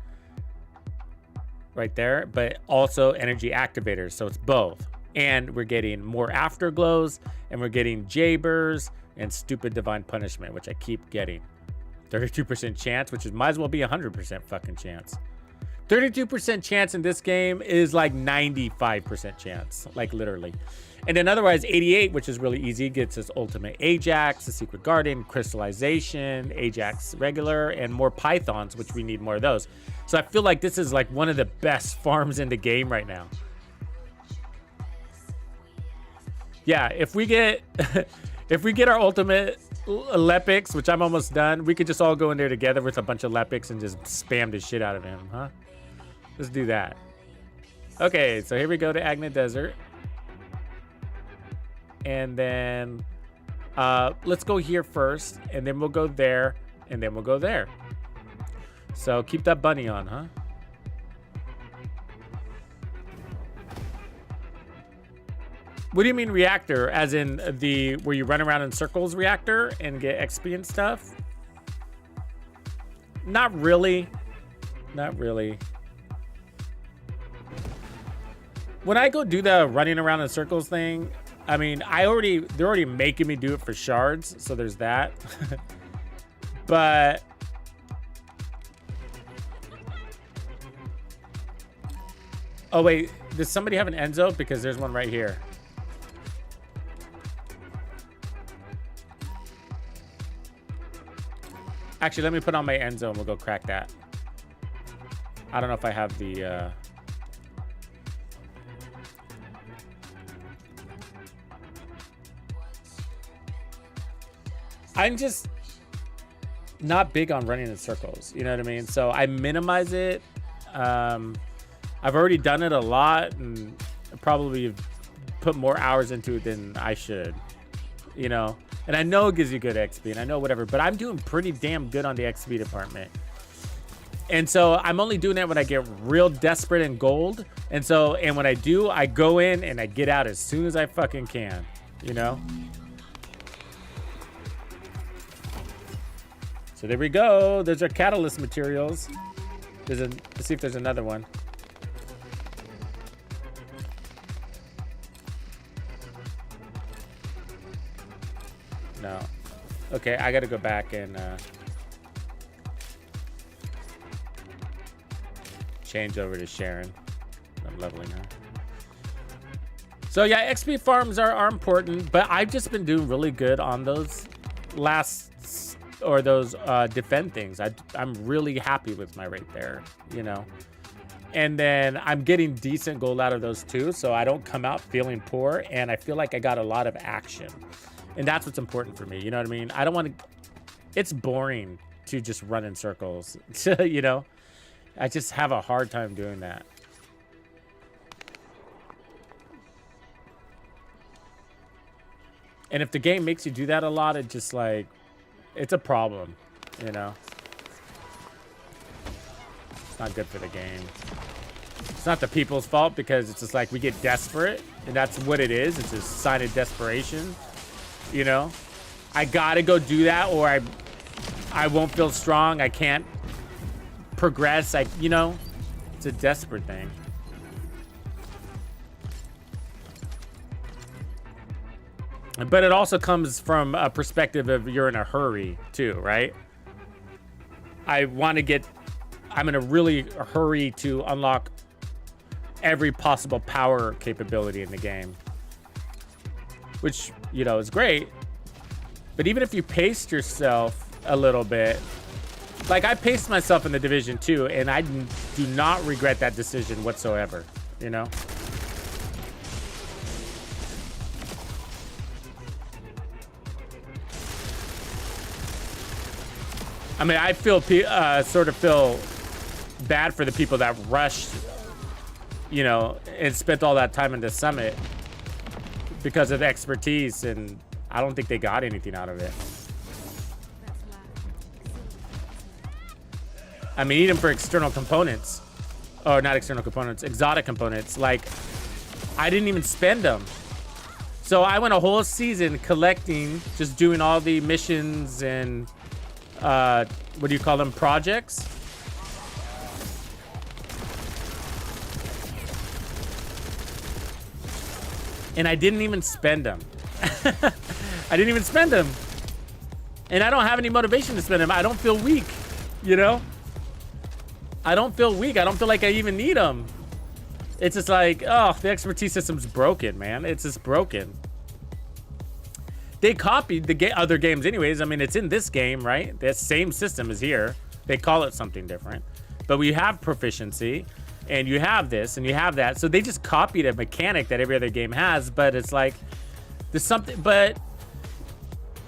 right there. But also energy activators, so it's both. And we're getting more afterglows, and we're getting Jabers and stupid divine punishment, which I keep getting. 32% chance, which is might as well be 100% fucking chance. 32% chance in this game is like 95% chance, like literally. And then otherwise 88, which is really easy, gets us ultimate Ajax, the Secret Garden, Crystallization, Ajax regular, and more Pythons, which we need more of those. So I feel like this is like one of the best farms in the game right now. Yeah, if we get if we get our ultimate Lepics, which I'm almost done, we could just all go in there together with a bunch of Lepics and just spam the shit out of him, huh? Let's do that. Okay, so here we go to Agna Desert. And then let's go here first, and then we'll go there, and then we'll go there. So keep that bunny on, huh? What do you mean reactor? As in the where you run around in circles reactor and get XP and stuff? Not really. Not really. When I go do the running around in circles thing, I mean, they're already making me do it for shards, so there's that. But oh wait, does somebody have an Enzo? Because there's one right here. Actually, let me put on my Enzo and we'll go crack that. I don't know if I have the I'm just not big on running in circles, you know what I mean? So I minimize it. I've already done it a lot and probably put more hours into it than I should, you know? And I know it gives you good XP and I know whatever, but I'm doing pretty damn good on the XP department. And so I'm only doing that when I get real desperate in gold. And when I do, I go in and I get out as soon as I fucking can, you know? So there we go. There's our catalyst materials. Let's see if there's another one. No. Okay, I gotta go back and change over to Sharon. I'm leveling her. So yeah, XP farms are important, but I've just been doing really good on those those defend things. I'm really happy with my rate there, you know. And then I'm getting decent gold out of those too, so I don't come out feeling poor, and I feel like I got a lot of action. And that's what's important for me, you know what I mean? I don't want to... It's boring to just run in circles, you know? I just have a hard time doing that. And if the game makes you do that a lot, it just like... It's a problem, you know? It's not good for the game. It's not the people's fault because it's just like we get desperate, and that's what it is. It's a sign of desperation, you know? I gotta go do that or I won't feel strong. I can't progress. You know, it's a desperate thing. But it also comes from a perspective of you're in a hurry too, right? I'm in a really hurry to unlock every possible power capability in the game, which, you know, is great. But even if you paced yourself a little bit, like I paced myself in the Division 2, and I do not regret that decision whatsoever, you know? I mean, I sort of feel bad for the people that rushed, you know, and spent all that time in the summit because of expertise, and I don't think they got anything out of it. I mean, even for external components, or not external components, exotic components, like I didn't even spend them. So I went a whole season collecting, just doing all the missions and what do you call them, projects? And I didn't even spend them. I didn't even spend them. And I don't have any motivation to spend them. I don't feel weak, you know? I don't feel weak. I don't feel like I even need them. It's just like, oh, the expertise system's broken, man. It's just broken. They copied the other games anyways. I mean, it's in this game, right? The same system is here. They call it something different. But we have proficiency, and you have this, and you have that. So they just copied a mechanic that every other game has, but it's like, there's something, but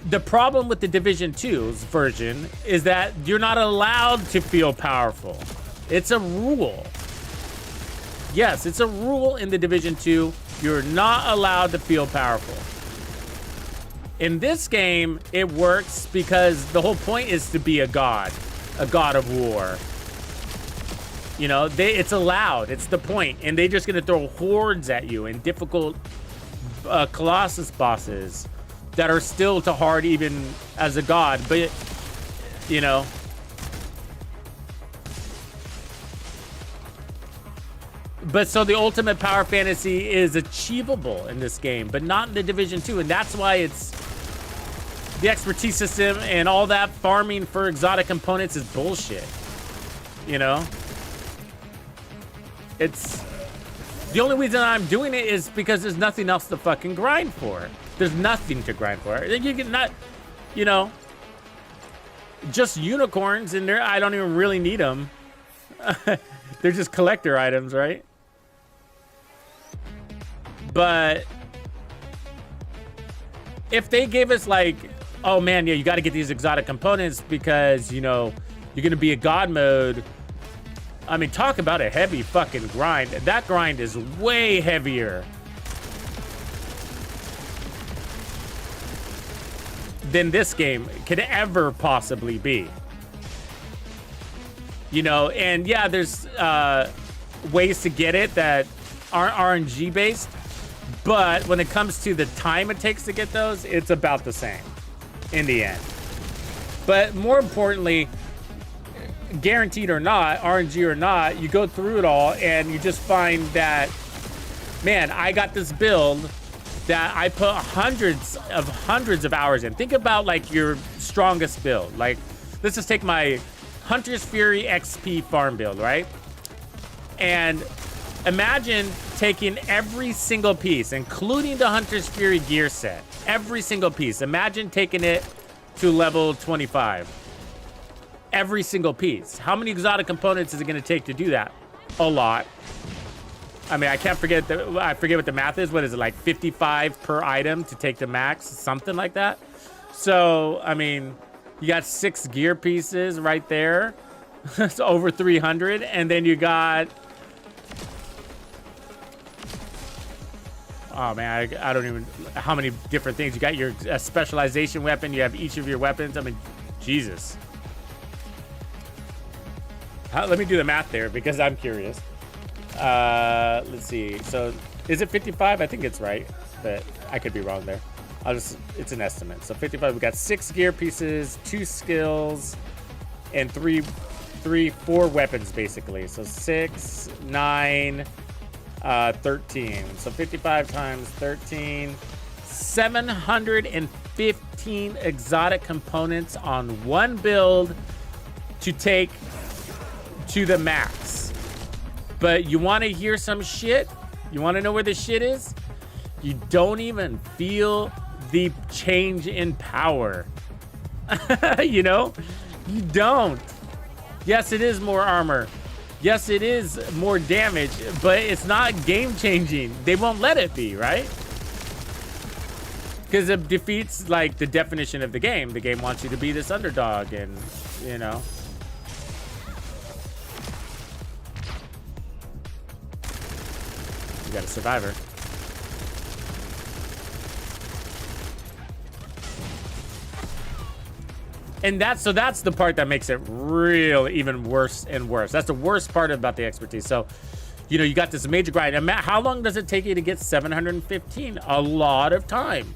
the problem with the Division 2's version is that you're not allowed to feel powerful. It's a rule. Yes, it's a rule in the Division 2. You're not allowed to feel powerful. In this game, it works because the whole point is to be a god of war. You know, it's allowed. It's the point. And they're just going to throw hordes at you and difficult Colossus bosses that are still too hard even as a god. But, you know. But so the ultimate power fantasy is achievable in this game, but not in the Division 2. And that's why it's... The expertise system and all that farming for exotic components is bullshit. You know? It's... The only reason I'm doing it is because there's nothing else to fucking grind for. There's nothing to grind for. You can not... You know... Just unicorns in there. I don't even really need them. They're just collector items, right? But... If they gave us like... Oh man, yeah, you got to get these exotic components because, you know, you're going to be a god mode. I mean, talk about a heavy fucking grind. That grind is way heavier than this game could ever possibly be. You know, and yeah, there's ways to get it that aren't RNG based, but when it comes to the time it takes to get those, it's about the same in the end. But more importantly, guaranteed or not, RNG or not, you go through it all and you just find that, man, I got this build that I put hundreds of hours in. Think about like your strongest build. Like, let's just take my Hunter's Fury XP farm build, right? And imagine taking every single piece, including the Hunter's Fury gear set. Every single piece. Imagine taking it to level 25. Every single piece. How many exotic components is it going to take to do that? A lot. I mean, I forget what the math is. What is it, like 55 per item to take the max? Something like that. So, I mean, you got 6 gear pieces right there. It's over 300. And then you got... Oh, man, I don't even... How many different things? You got your specialization weapon. You have each of your weapons. I mean, Jesus. Let me do the math there because I'm curious. Let's see. So, is it 55? I think it's right, but I could be wrong there. It's an estimate. So 55, we got 6 gear pieces, 2 skills, and 4 weapons basically. So 6, 9, 13. So 55 times 13, 715 exotic components on one build to take to the max. But you want to hear some shit? You want to know where the shit is? You don't even feel the change in power. You know? You don't. Yes, it is more armor. Yes, it is more damage, but it's not game changing. They won't let it be, right? Because it defeats like the definition of the game. The game wants you to be this underdog and, you know. You got a survivor. And that's the part that makes it real even worse and worse. That's the worst part about the expertise. So, you know, you got this major grind. And Matt, how long does it take you to get 715? A lot of time.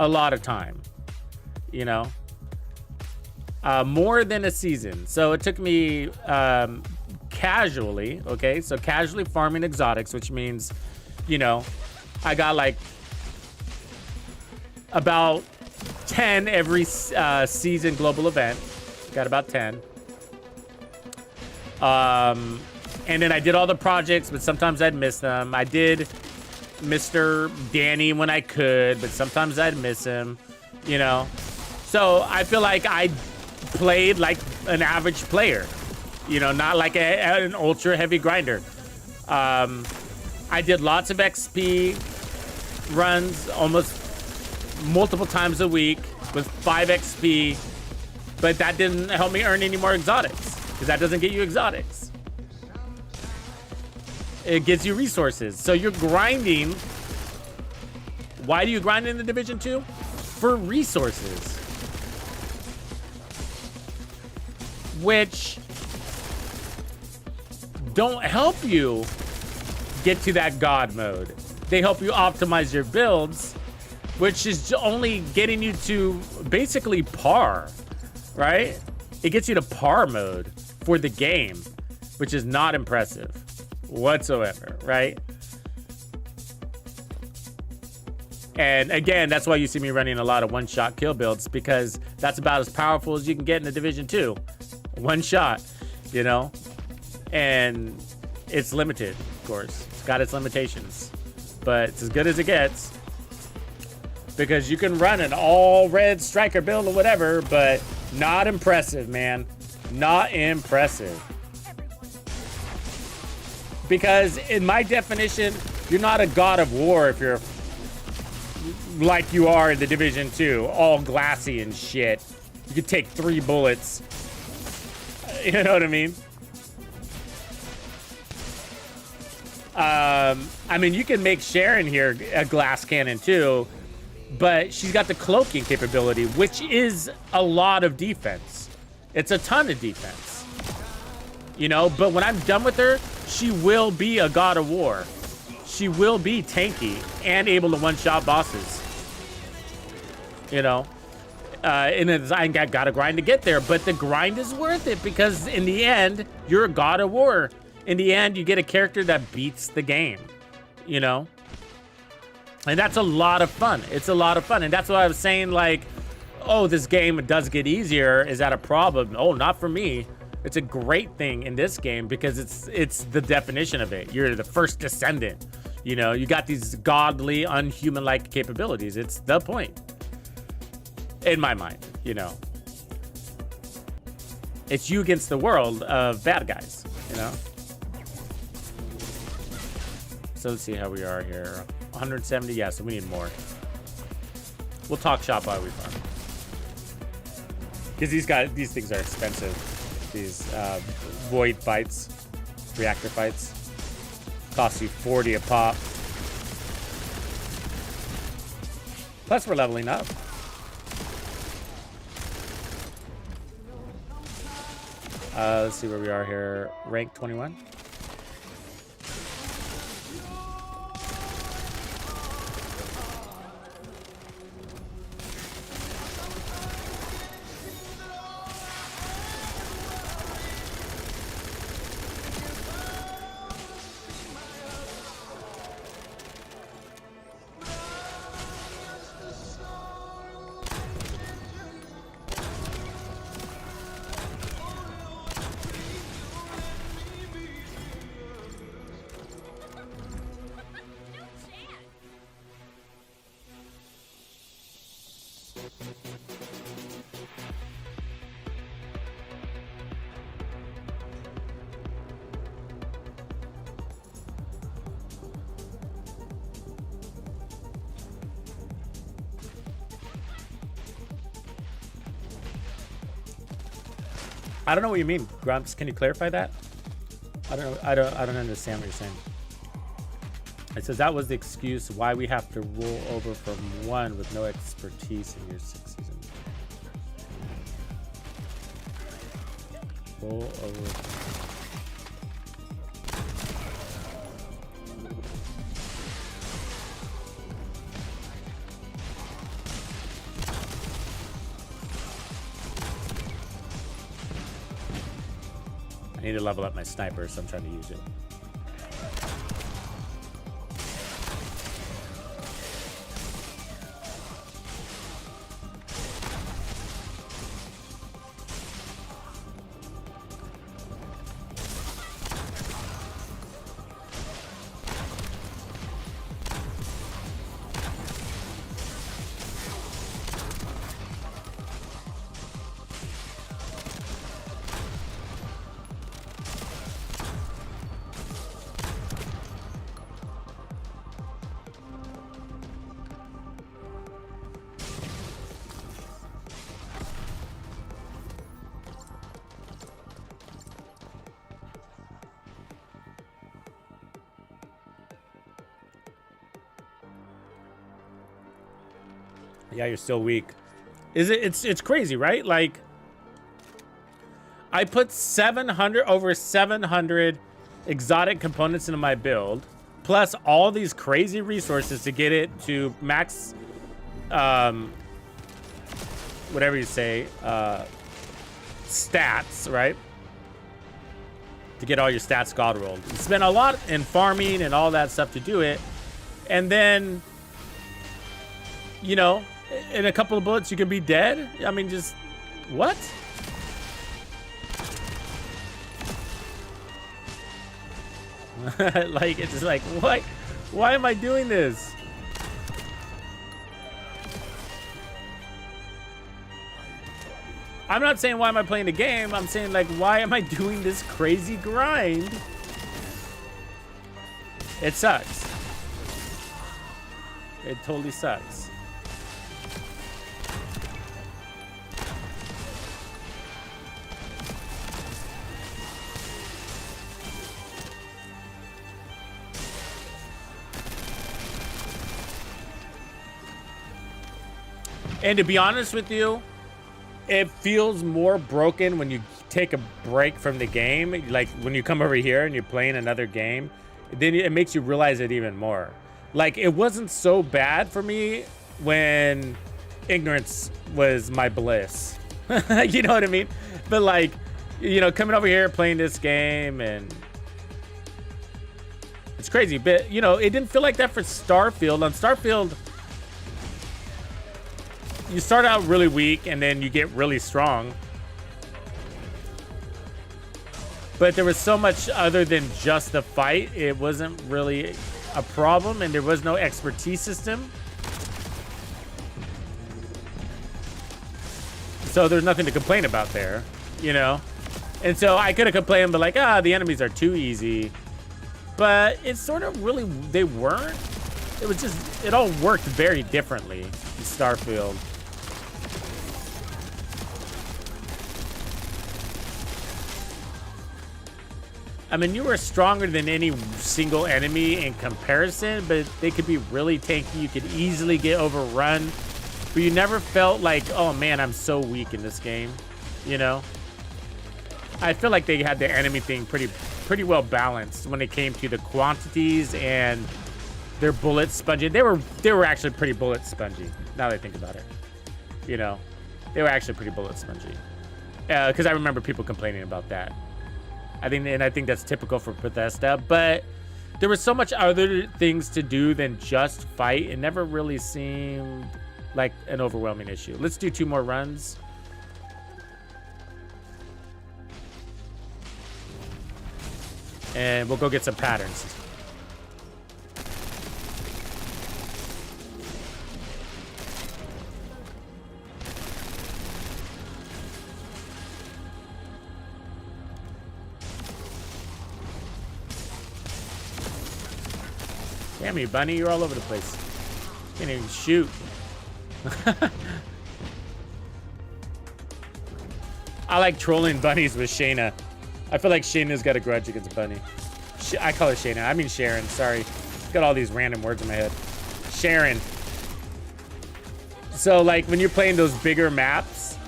A lot of time. You know? More than a season. So it took me casually, okay? So casually farming exotics, which means, you know, I got like about 10 every season global event. Got about 10. And then I did all the projects, but sometimes I'd miss them. I did Mr. Danny when I could, but sometimes I'd miss him, you know? So I feel like I played like an average player, you know, not like an ultra heavy grinder. I did lots of XP runs almost multiple times a week with 5 XP, but that didn't help me earn any more exotics because that doesn't get you exotics. It gives you resources. So you're grinding. Why do you grind in the Division 2? For resources. Which don't help you get to that God mode. They help you optimize your builds, which is only getting you to basically par, right? It gets you to par mode for the game, which is not impressive whatsoever, right? And again, that's why you see me running a lot of one-shot kill builds, because that's about as powerful as you can get in the Division 2. One shot, you know? And it's limited, of course. It's got its limitations, but it's as good as it gets. Because you can run an all-red striker build or whatever, but not impressive, man. Not impressive. Because in my definition, you're not a god of war if you're like you are in the Division 2, all glassy and shit. You could take 3 bullets. You know what I mean? I mean, you can make Sharon here a glass cannon too, but she's got the cloaking capability, which is a lot of defense. It's a ton of defense. You know, but when I'm done with her, she will be a god of war. She will be tanky and able to one-shot bosses. You know? And I got to grind to get there, but the grind is worth it because in the end, you're a god of war. In the end, you get a character that beats the game, you know? And that's a lot of fun. It's a lot of fun. And that's why I was saying, like, oh, this game does get easier. Is that a problem? Oh, not for me. It's a great thing in this game because it's the definition of it. You're the First Descendant. You know, you got these godly, unhuman-like capabilities. It's the point. In my mind, you know. It's you against the world of bad guys, you know? So let's see how we are here. 170, yeah, so we need more. We'll talk shop while we farm. Because these things are expensive. These void fights, reactor fights. Cost you 40 a pop. Plus we're leveling up. Let's see where we are here. Rank 21. I don't know what you mean, Grumps. Can you clarify that? I don't know. I don't understand what you're saying. It says that was the excuse why we have to roll over from 1 with no expertise in year 6 season. Roll over. I need to level up my sniper, so I'm trying to use it. Yeah, you're still weak. Is it? It's crazy, right? Like, I put 700 over 700 exotic components into my build, plus all these crazy resources to get it to max, whatever you say, stats, right? To get all your stats god rolled. You spend a lot in farming and all that stuff to do it, and then, you know, in a couple of bullets you could be dead. I mean, just what? Like, it's just like, what? Why am I doing this? I'm not saying why am I playing the game. I'm saying, like, why am I doing this crazy grind? It sucks. It totally sucks. And to be honest with you, it feels more broken when you take a break from the game. Like when you come over here and you're playing another game, then it makes you realize it even more. Like, it wasn't so bad for me when ignorance was my bliss. You know what I mean? But like, you know, coming over here playing this game, and it's crazy. But you know, it didn't feel like that for Starfield. On Starfield, you start out really weak and then you get really strong. But there was so much other than just the fight. It wasn't really a problem, and there was no expertise system. So there's nothing to complain about there, you know? And so I could have complained, but like, the enemies are too easy. But it's sort of really, they weren't. It was just, it all worked very differently in Starfield. I mean, you were stronger than any single enemy in comparison, but they could be really tanky. You could easily get overrun, but you never felt like, oh man, I'm so weak in this game, you know? I feel like they had the enemy thing pretty well balanced when it came to the quantities and their bullet spongy. They were actually pretty bullet spongy, now that I think about it. You know, they were actually pretty bullet spongy. Because I remember people complaining about that. I think that's typical for Bethesda, but there was so much other things to do than just fight. It never really seemed like an overwhelming issue. Let's do 2 more runs. And we'll go get some patterns. Damn you, Bunny, you're all over the place. Can't even shoot. I like trolling bunnies with Shayna. I feel like Shayna's got a grudge against Bunny. I call her Shayna. I mean Sharon. Sorry. Got all these random words in my head. Sharon. So, like, when you're playing those bigger maps,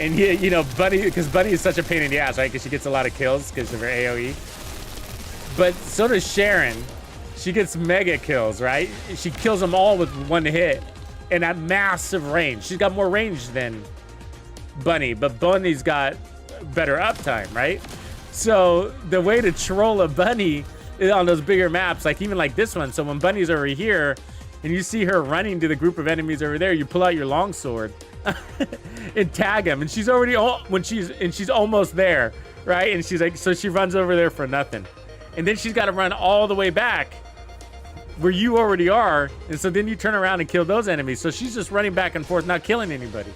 and you know, Bunny, because Bunny is such a pain in the ass, right? Because she gets a lot of kills because of her AoE. But so does Sharon. She gets mega kills, right? She kills them all with 1 hit and at massive range. She's got more range than Bunny, but Bunny's got better uptime, right? So the way to troll a Bunny is on those bigger maps, like even like this one. So when Bunny's over here and you see her running to the group of enemies over there, you pull out your longsword and tag him, and she's already she's almost there, right? And she's like, so she runs over there for nothing, and then she's got to run all the way back where you already are, and so then you turn around and kill those enemies. So she's just running back and forth, not killing anybody.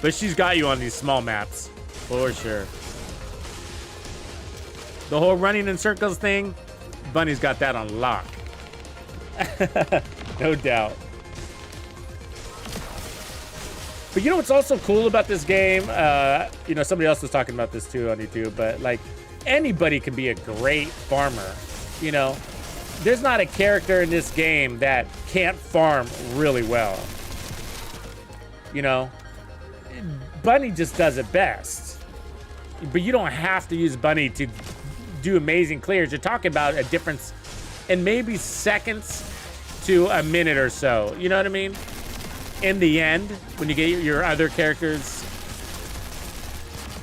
But she's got you on these small maps, for sure. The whole running in circles thing, Bunny's got that on lock. No doubt. But you know what's also cool about this game? You know, somebody else was talking about this too on YouTube, but like, anybody can be a great farmer. You know, there's not a character in this game that can't farm really well. You know, Bunny just does it best. But you don't have to use Bunny to do amazing clears. You're talking about a difference in maybe seconds to a minute or so. You know what I mean? In the end, when you get your other characters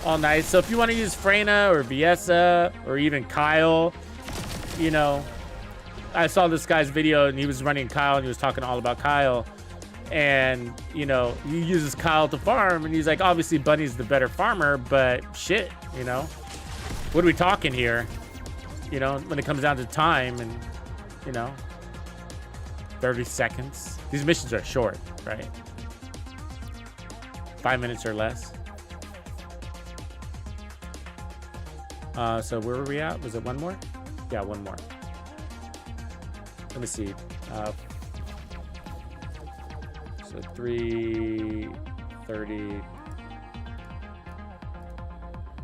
all nice. So if you want to use Freyna or Viessa or even Kyle, you know, I saw this guy's video and he was running Kyle and he was talking all about Kyle. And, you know, he uses Kyle to farm and he's like, obviously Bunny's the better farmer, but shit, you know, what are we talking here? You know, when it comes down to time and, you know, 30 seconds. These missions are short, right? 5 minutes or less. So where were we at? Was it 1 more? Yeah, 1 more. Let me see. So 330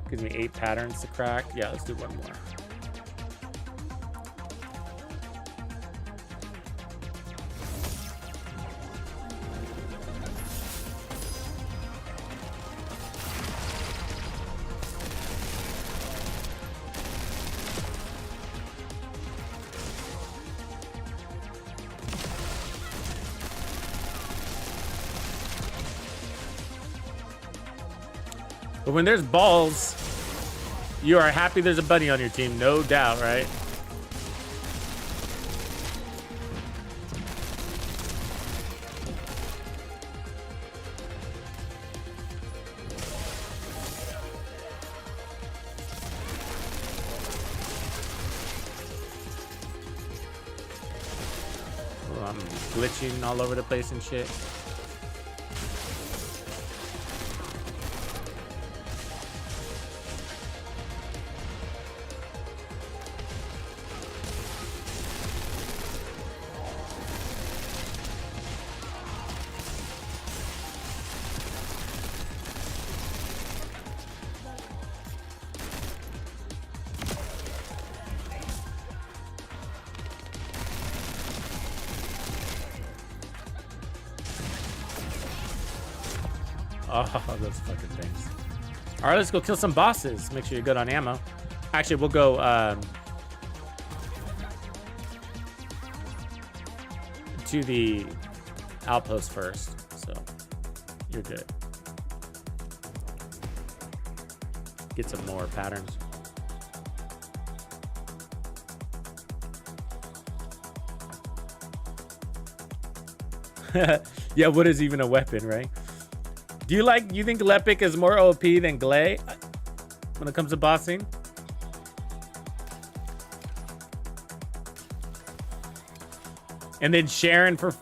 gives me 8 patterns to crack. Yeah, let's do 1 more. But when there's balls, you are happy there's a bunny on your team, no doubt, right? I'm glitching all over the place and shit. Oh, those fucking things. All right, let's go kill some bosses. Make sure you're good on ammo. Actually, we'll go to the outpost first. So you're good. Get some more patterns. Yeah, what is even a weapon, right? Do you think Lepic is more OP than Glay when it comes to bossing? And then Sharon for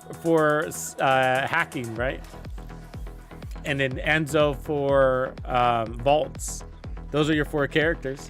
hacking, right? And then Enzo for vaults. Those are your 4 characters.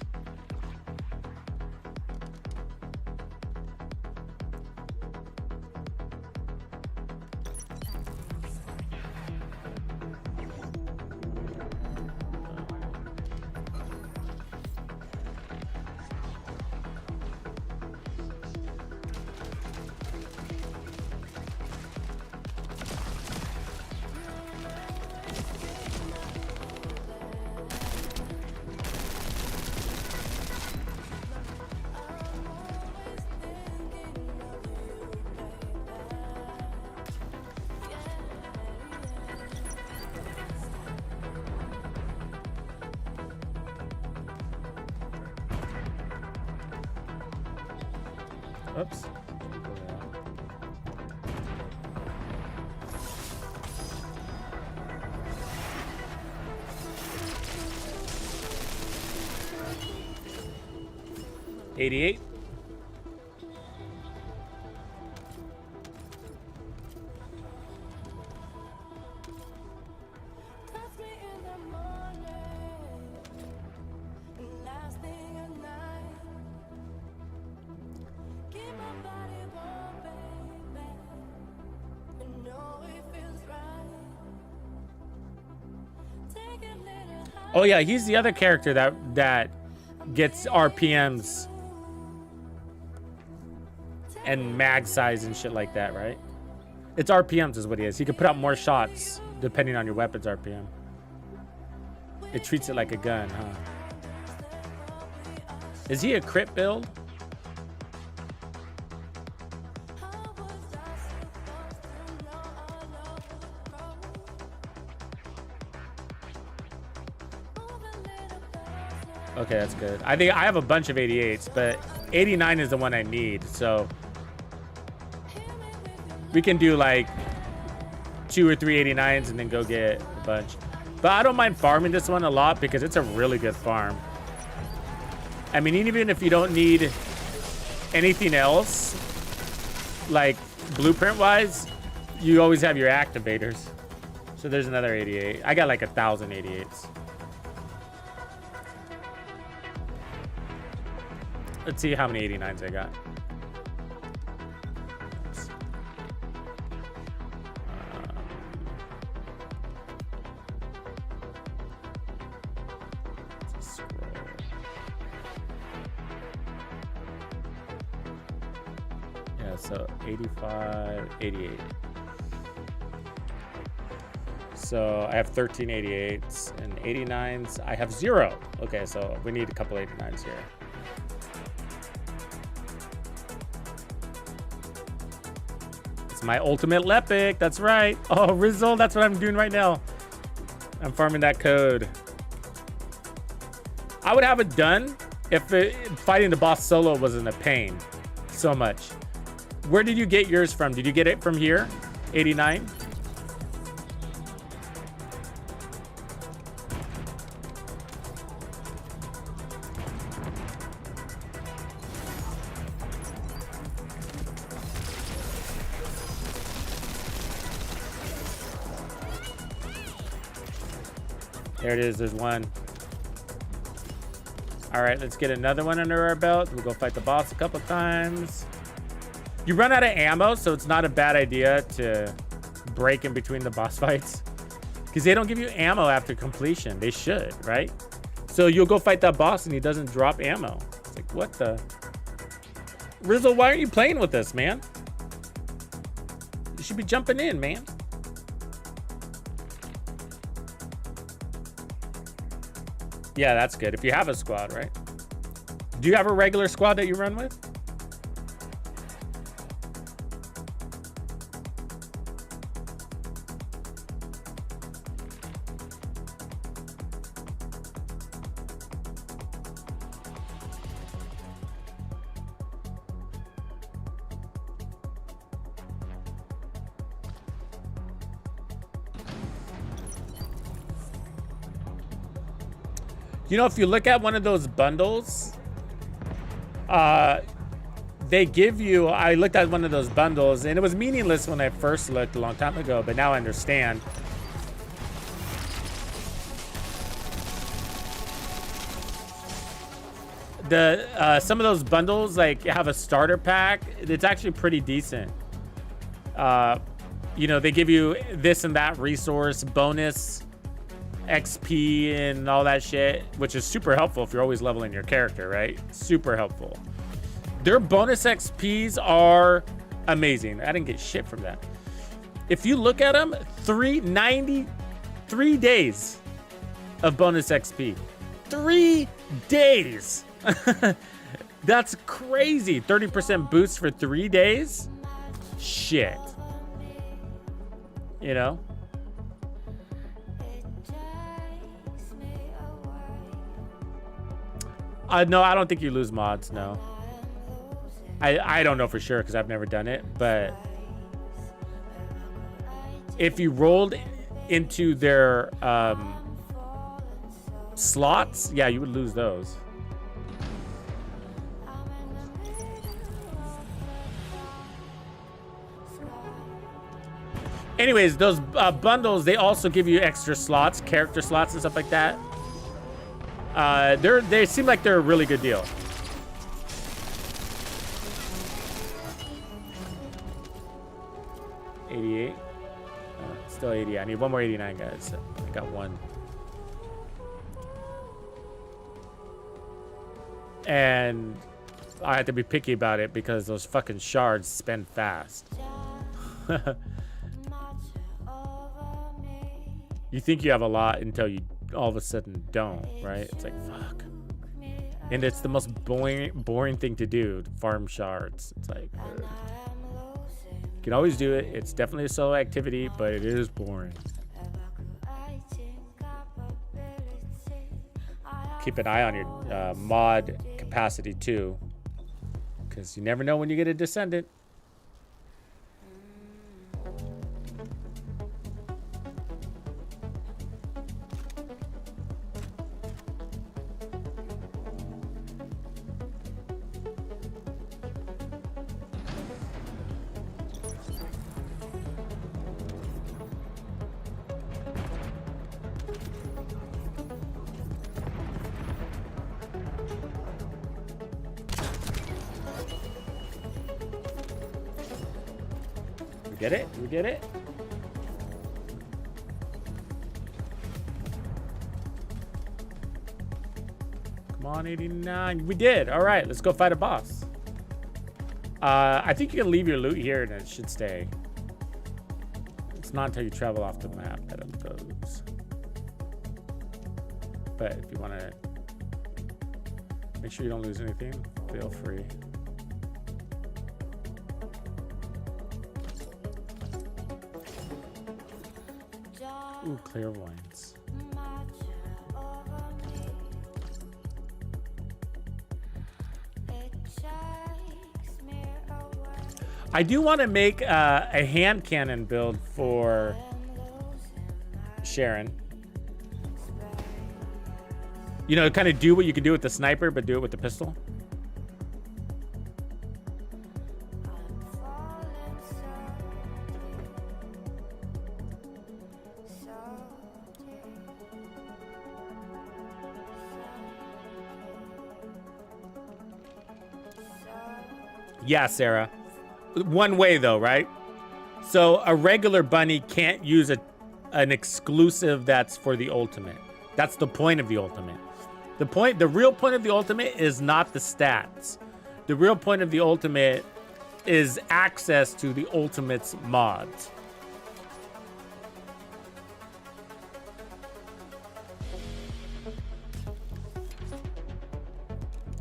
Oops. $88. Oh yeah, he's the other character that gets RPMs and mag size and shit like that, right? It's RPMs is what he is. He can put out more shots depending on your weapon's RPM. It treats it like a gun, huh? Is he a crit build? Okay, that's good. I think I have a bunch of 88s, but 89 is the one I need, so we can do like 2 or 3 89s and then go get a bunch. But I don't mind farming this one a lot because it's a really good farm. I mean, even if you don't need anything else, like blueprint-wise, you always have your activators. So there's another 88. I got like 1,000 88s. Let's see how many 89s I got. Yeah, so 85, 88. So I have 13 88s and 89s. I have 0. Okay, so we need a couple 89s here. My ultimate Lepic, that's right. Oh, Rizzle, that's what I'm doing right now. I'm farming that code. I would have it done if fighting the boss solo wasn't a pain so much. Where did you get yours from? Did you get it from here? 89? There it is. There's one. All right, let's get another one under our belt. We'll go fight the boss a couple times. You run out of ammo, so it's not a bad idea to break in between the boss fights. Because they don't give you ammo after completion. They should, right? So you'll go fight that boss and he doesn't drop ammo. It's like, what the? Rizzo, why aren't you playing with us, man? You should be jumping in, man. Yeah, that's good. If you have a squad, right? Do you have a regular squad that you run with? You know, if you look at one of those bundles, they give you, I looked at one of those bundles and it was meaningless when I first looked a long time ago, but now I understand. Some of those bundles like have a starter pack. It's actually pretty decent. You know, they give you this and that resource bonus, XP and all that shit, which is super helpful if you're always leveling your character, right? Super helpful. Their bonus XPs are amazing. I didn't get shit from that. If you look at them, 3 days of bonus XP. 3 days. That's crazy. 30% boost for 3 days. Shit. You know? No, I don't think you lose mods, no. I don't know for sure because I've never done it, but if you rolled into their slots, yeah, you would lose those. Anyways, those bundles, they also give you extra slots, character slots and stuff like that. They seem like they're a really good deal. $88. Still 80. I need one more 89, guys. I got one. And I have to be picky about it because those fucking shards spend fast. You think you have a lot until you all of a sudden don't, right? It's like, fuck. And it's the most boring thing to do, farm shards. It's like, ugh. You can always do it. It's definitely a solo activity, but it is boring. Keep an eye on your mod capacity too, because you never know when you get a Descendant. Get it? We get it? Come on, 89. We did. All right, let's go fight a boss. I think you can leave your loot here and it should stay. It's not until you travel off the map that it goes. But if you want to make sure you don't lose anything, feel free. Ooh, clairvoyance. I do want to make a hand cannon build for Sharon. You know, kind of do what you can do with the sniper, but do it with the pistol. Yeah, Sarah. One way though, right? So a regular bunny can't use an exclusive that's for the ultimate. That's the point of the ultimate. The real point of the ultimate is not the stats. The real point of the ultimate is access to the ultimate's mods.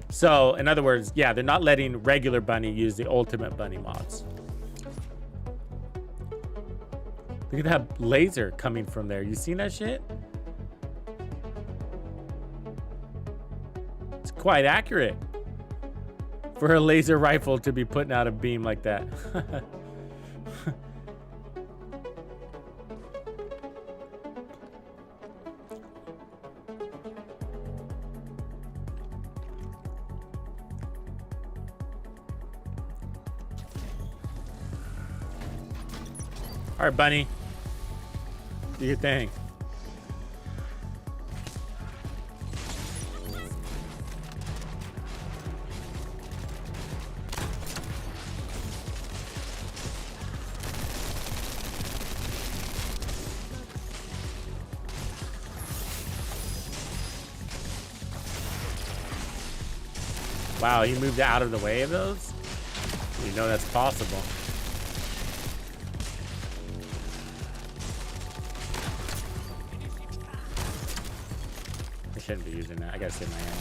So, in other words, yeah, they're not letting regular bunny use the ultimate bunny mods. Look at that laser coming from there. You seen that shit? It's quite accurate for a laser rifle to be putting out a beam like that. All right, bunny. Do your thing. Wow, he moved out of the way of those? You know that's possible. I shouldn't be using that. I gotta save my ammo.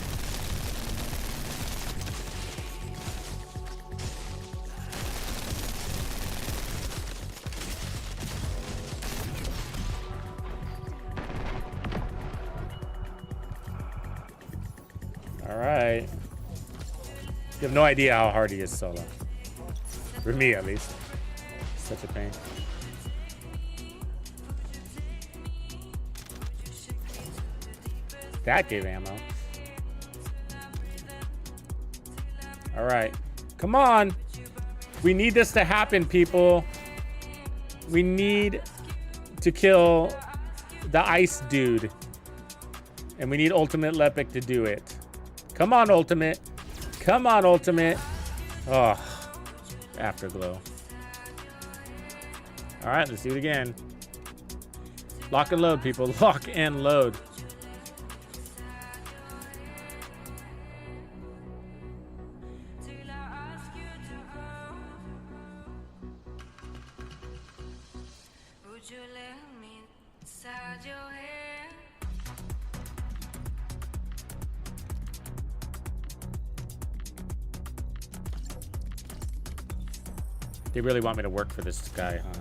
All right. You have no idea how hard he is solo. For me, at least. Such a pain. That gave ammo. All right. Come on. We need this to happen, people. We need to kill the ice dude. And we need Ultimate Lepic to do it. Come on, Ultimate. Come on, Ultimate. Oh, afterglow. All right, let's do it again. Lock and load, people. Lock and load. They really want me to work for this guy, huh?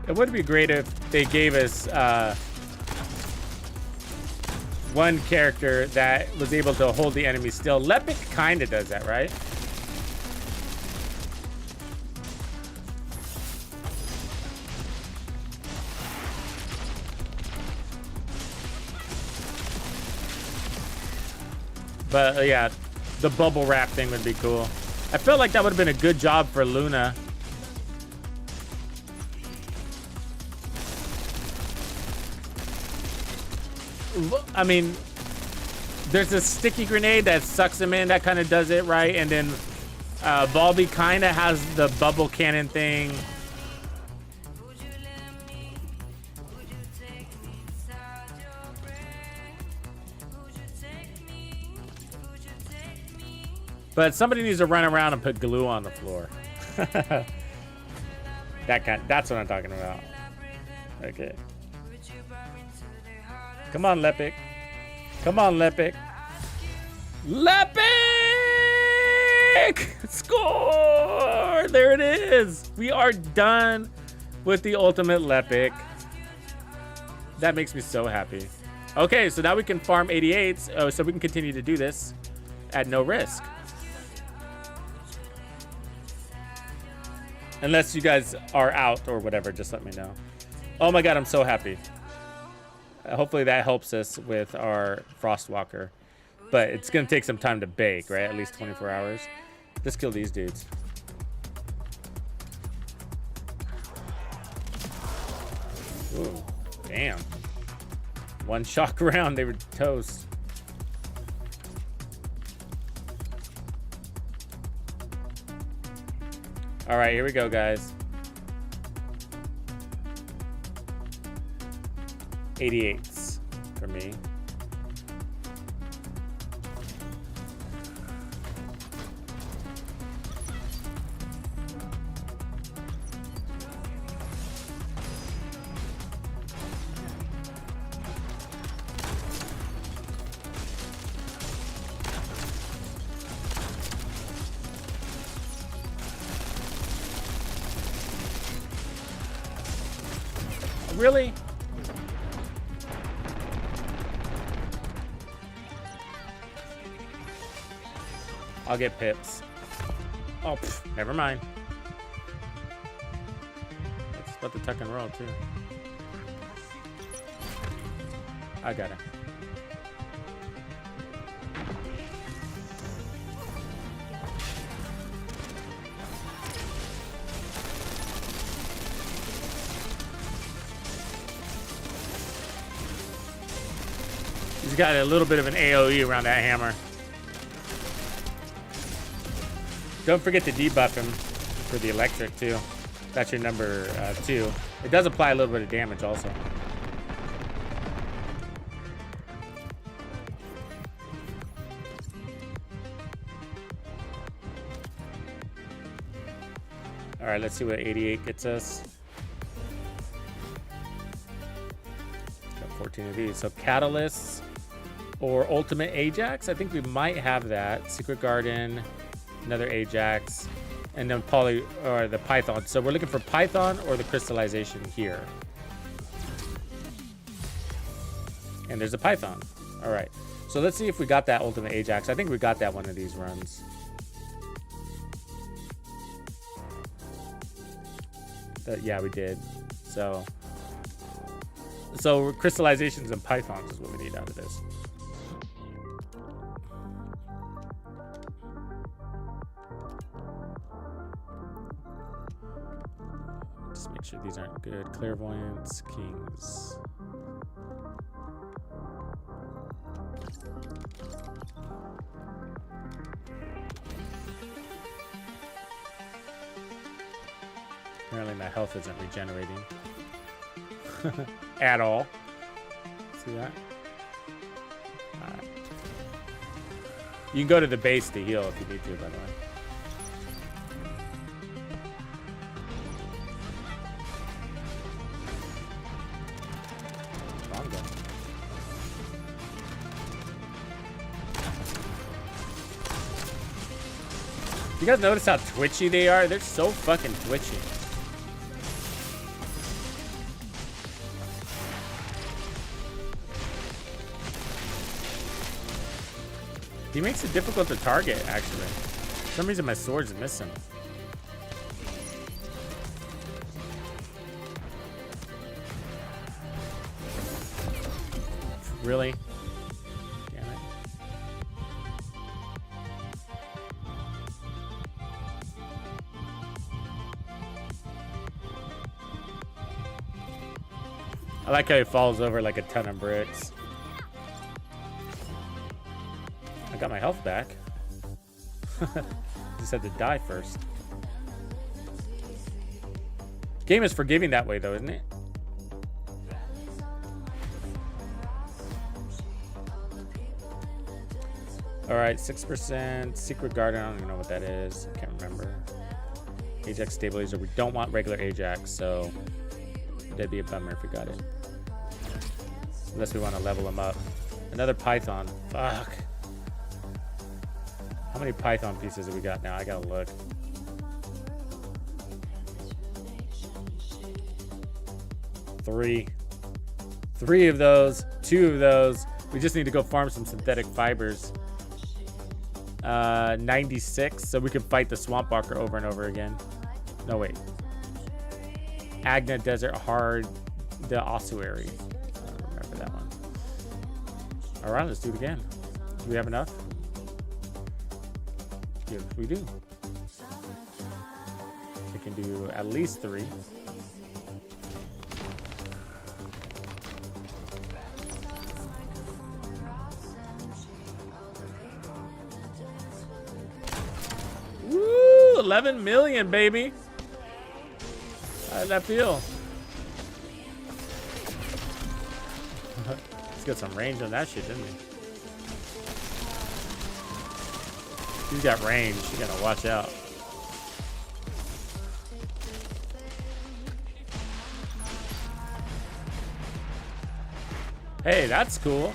It would be great if they gave us one character that was able to hold the enemy still. Lepic kind of does that, right? But yeah, the bubble wrap thing would be cool. I felt like that would have been a good job for Luna. I mean, there's a sticky grenade that sucks him in. That kind of does it, right? And then Volby kind of has the bubble cannon thing. But somebody needs to run around and put glue on the floor. That's what I'm talking about. Okay. Come on, Lepic. Come on, Lepic. Lepic! Score! There it is. We are done with the ultimate Lepic. That makes me so happy. Okay, so now we can farm 88s, so we can continue to do this at no risk. Unless you guys are out or whatever, just let me know. Oh my god, I'm so happy. Hopefully that helps us with our Frostwalker. But it's going to take some time to bake, right? At least 24 hours. Let's kill these dudes. Ooh, damn. One shock round, they were toast. All right, here we go, guys. 88s for me. Really? I'll get pips. Oh, pff, never mind. Let's let the tuck and roll too. I got it. He's got a little bit of an AoE around that hammer. Don't forget to debuff him for the electric too. That's your number 2. It does apply a little bit of damage also. All right, let's see what 88 gets us. Got 14 of these. So catalysts or ultimate Ajax. I think we might have that. Secret Garden, another Ajax, and then the Python. So we're looking for Python or the crystallization here. And there's a Python. All right. So let's see if we got that ultimate Ajax. I think we got that one of these runs. Yeah, we did. So crystallizations and Pythons is what we need out of this. Just make sure these aren't good. Clairvoyance, Kings. Apparently my health isn't regenerating at all. See that? All right. You can go to the base to heal if you need to, by the way. Wrong guy. You guys notice how twitchy they are? They're so fucking twitchy. He makes it difficult to target, actually. For some reason, my sword's missing. Really? Damn it. I like how he falls over like a ton of bricks. I got my health back. Just had to die first. Game is forgiving that way, though, isn't it? All right, 6%. Secret Garden, I don't even know what that is. I can't remember. Ajax Stabilizer. We don't want regular Ajax, so that'd be a bummer if we got it. Unless we want to level him up. Another Python. Fuck. How many Python pieces have we got now? I gotta look. Three of those. 2 of those. We just need to go farm some synthetic fibers. 96, so we can fight the Swamp Walker over and over again. No, wait. Agna Desert Hard, the Ossuary. I don't remember that one. All right, let's do it again. Do we have enough? Yes, we do. We can do at least 3. 11 million, baby. How did that feel? Let's get some range on that shit, didn't he? He's got range. You gotta watch out. Hey, that's cool.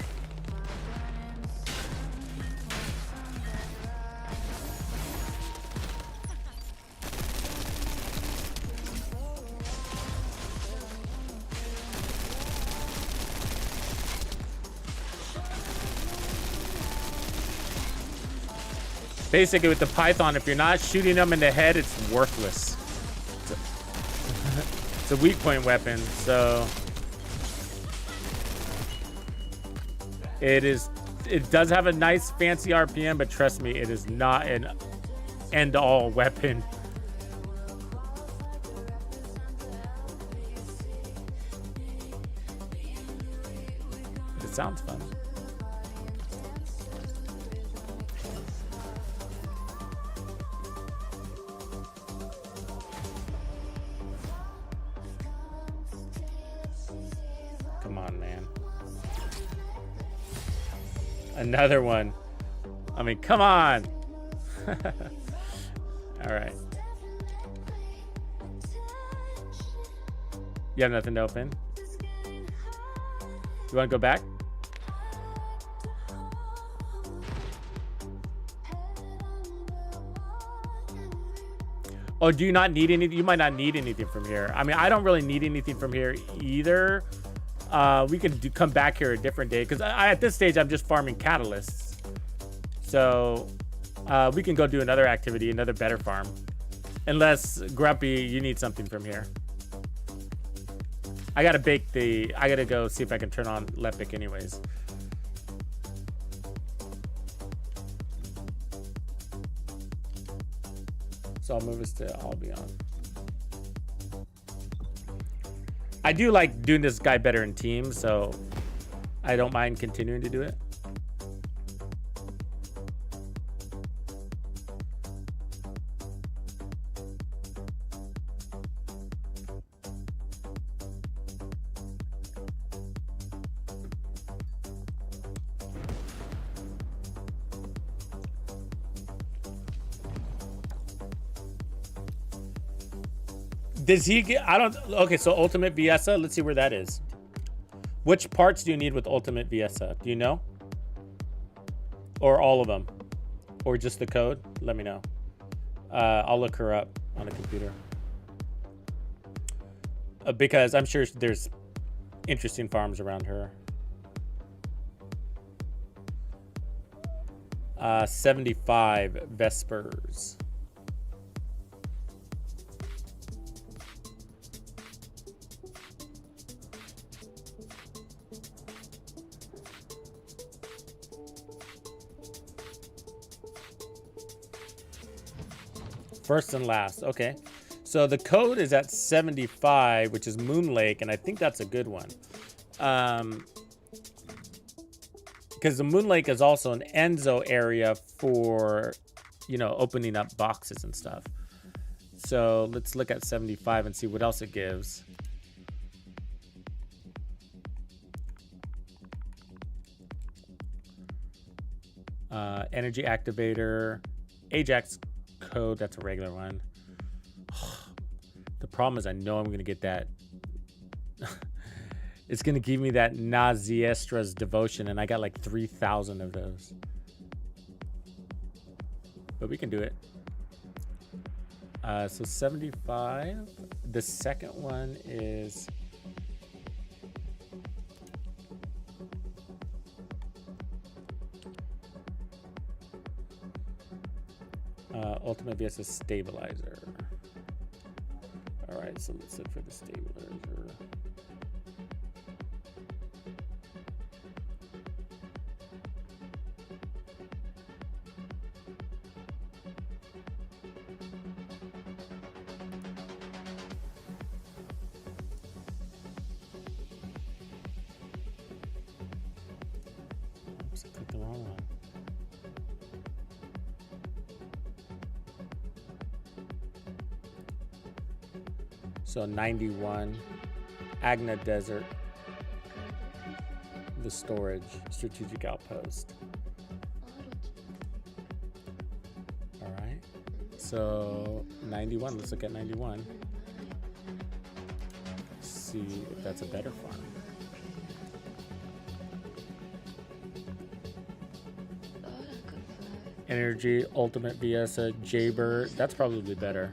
Basically, with the Python, if you're not shooting them in the head, it's worthless. It's a weak point weapon, so it does have a nice fancy RPM, but trust me, it is not an end-all weapon. It sounds fun. Come on, man. Another one. I mean, come on. All right. You have nothing to open? You want to go back? Oh, do you not need anything? You might not need anything from here. I mean, I don't really need anything from here either. We can come back here a different day because at this stage I'm just farming catalysts. So we can go do another activity, another better farm. Unless Grumpy, you need something from here. I gotta go see if I can turn on Lepic anyways. So I'll move us to Albion. I do like doing this guy better in teams, so I don't mind continuing to do it. Does he get, I don't, okay, so Ultimate Viesa, let's see where that is. Which parts do you need with Ultimate Viesa? Do you know? Or all of them? Or just the code? Let me know. I'll look her up on a computer. Because I'm sure there's interesting farms around her. 75 Vespers. First and last. Okay. So the code is at 75, which is Moon Lake, and I think that's a good one. Because the Moon Lake is also an Enzo area for, you know, opening up boxes and stuff. So let's look at 75 and see what else it gives. Energy activator, Ajax code, that's a regular one. The problem is I know I'm going to get that. It's going to give me that Naziestra's devotion, and I got like 3,000 of those. But we can do it. So 75. The second one is... Ultimate Viesa Stabilizer. Alright, so let's look for the stabilizer. Oops, I clicked the wrong one. So 91. Agna Desert. The storage. Strategic outpost. Alright. So 91. Let's look at 91. See if that's a better farm. Energy, Ultimate vs a Jaybird. That's probably better.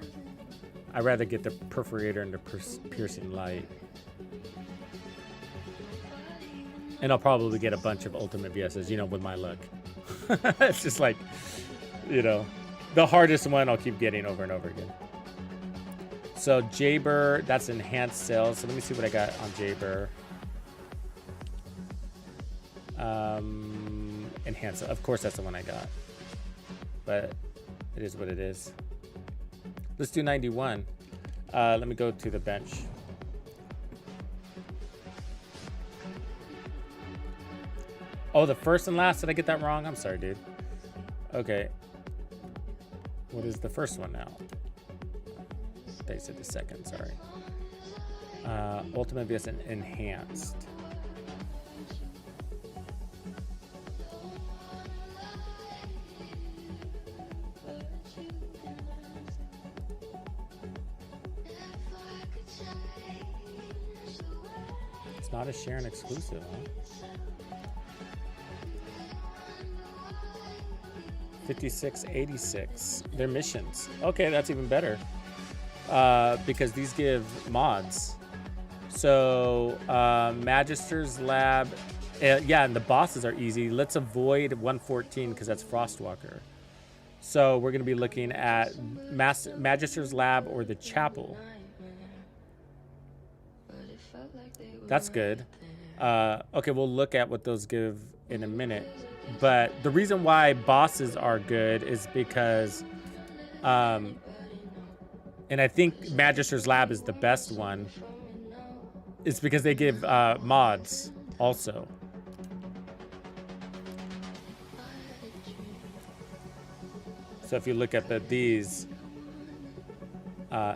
I'd rather get the Perforator and the Piercing Light. And I'll probably get a bunch of Ultimate VSs, you know, with my luck. It's just like, you know, the hardest one I'll keep getting over and over again. So Jaybird, that's enhanced sales. So let me see what I got on Jaybird. Enhanced, of course that's the one I got. But it is what it is. Let's do 91. Let me go to the bench. Oh, the first and last. Did I get that wrong? I'm sorry, dude. Okay. What is the first one now? They said the second, sorry. Ultimate VS and enhanced. It's not a Sharon exclusive, huh? 5686. They're missions. Okay, that's even better. Because these give mods. So, Magister's Lab. Yeah, and the bosses are easy. Let's avoid 114 because that's Frostwalker. So, we're going to be looking at Magister's Lab or the Chapel. That's good. Okay, we'll look at what those give in a minute. But the reason why bosses are good is because, and I think Magister's Lab is the best one, is because they give mods also. So if you look at these,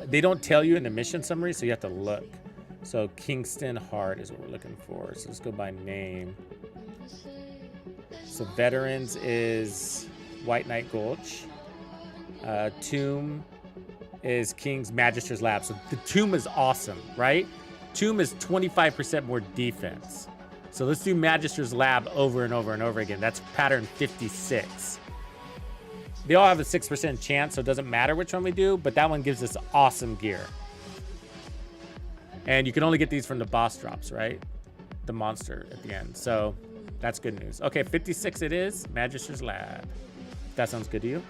they don't tell you in the mission summary, so you have to look. So Kingston Hard is what we're looking for. So let's go by name. So Veterans is White Knight Gulch. Tomb is King's Magister's Lab. So the Tomb is awesome, right? Tomb is 25% more defense. So let's do Magister's Lab over and over and over again. That's pattern 56. They all have a 6% chance, so it doesn't matter which one we do, but that one gives us awesome gear. And you can only get these from the boss drops, right? The monster at the end. So that's good news. Okay, 56 it is. Magister's Lab. That sounds good to you?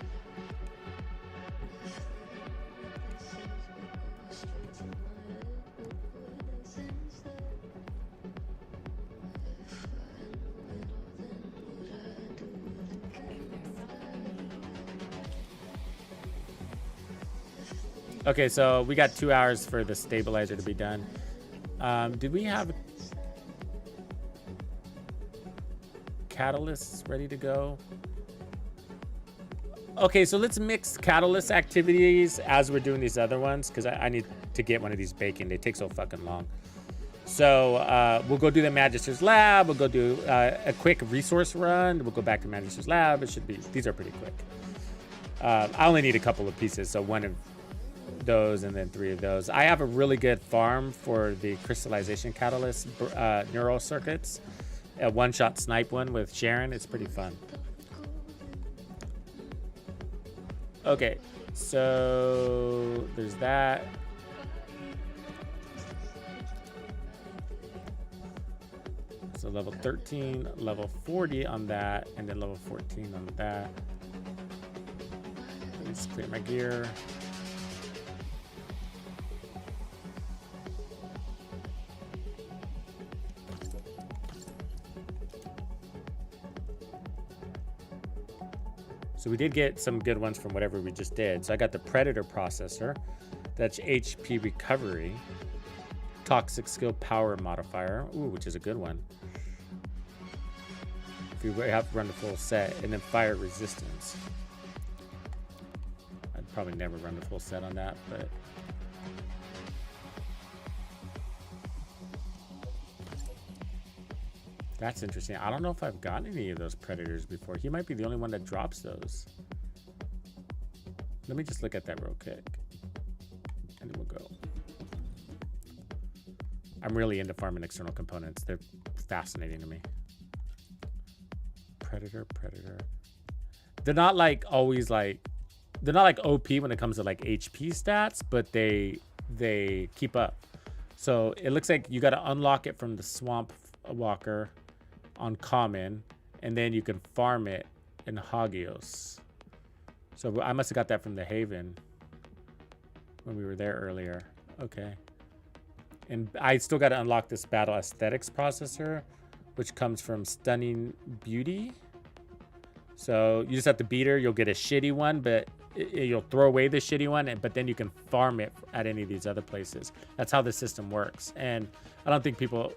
Okay, so we got 2 hours for the stabilizer to be done. Did we have catalysts ready to go? Okay, so let's mix catalyst activities as we're doing these other ones, because I need to get one of these baking. They take so fucking long. So we'll go do the Magister's Lab. We'll go do a quick resource run. We'll go back to Magister's Lab. It should be, these are pretty quick. I only need a couple of pieces, so one of those and then 3 of those. I have a really good farm for the crystallization catalyst neural circuits. A one-shot snipe one with Sharon. It's pretty fun. Okay, so there's that. So level 13, level 40 on that, and then level 14 on that. Let's clear my gear. So we did get some good ones from whatever we just did. So I got the Predator processor. That's HP recovery. Toxic skill power modifier. Ooh, which is a good one. If you have to run the full set. And then fire resistance. I'd probably never run the full set on that, but That's interesting. I don't know if I've gotten any of those predators before. He might be the only one that drops those. Let me just look at that real quick. And then we'll go. I'm really into farming external components. They're fascinating to me. Predator. They're not like always like, they're not like OP when it comes to like HP stats, but they keep up. So it looks like you got to unlock it from the Swamp Walker on common, and then you can farm it in Hagios. So I must have got that from the Haven when we were there earlier. Okay. And I still got to unlock this battle aesthetics processor, which comes from Stunning Beauty. So you just have to beat her. You'll get a shitty one, but you'll throw away the shitty one, but then you can farm it at any of these other places. That's how the system works. And I don't think people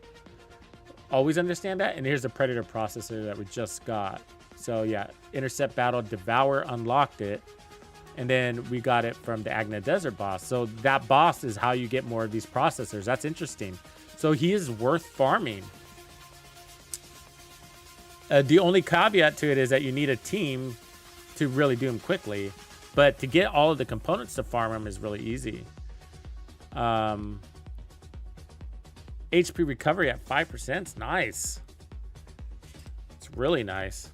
always understand that. And here's the Predator processor that we just got. So yeah, Intercept Battle, Devour unlocked it. And then we got it from the Agna Desert boss. So that boss is how you get more of these processors. That's interesting. So he is worth farming. The only caveat to it is that you need a team to really do him quickly. But to get all of the components to farm him is really easy. HP recovery at 5% is nice. It's really nice.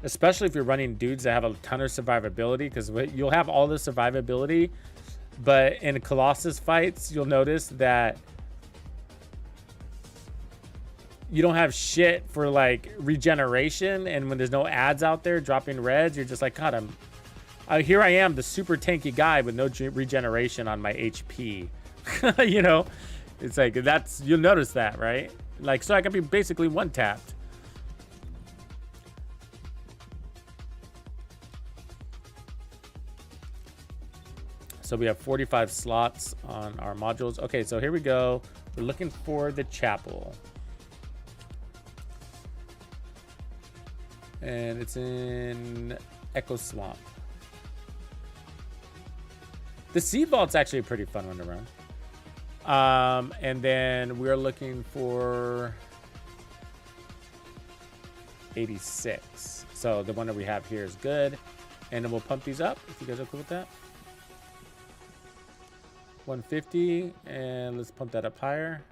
Especially if you're running dudes that have a ton of survivability, because you'll have all the survivability, but in Colossus fights, you'll notice that you don't have shit for like regeneration, and when there's no ads out there dropping reds, you're just like, God, here I am, the super tanky guy with no regeneration on my HP. You know, it's like, you'll notice that, right? Like, so I can be basically one-tapped. So we have 45 slots on our modules. Okay, so here we go. We're looking for the chapel. And it's in Echo Swamp. The Seed Vault's actually a pretty fun one to run. And then we're looking for 86. So the one that we have here is good. And then we'll pump these up if you guys are cool with that. 150, and let's pump that up higher.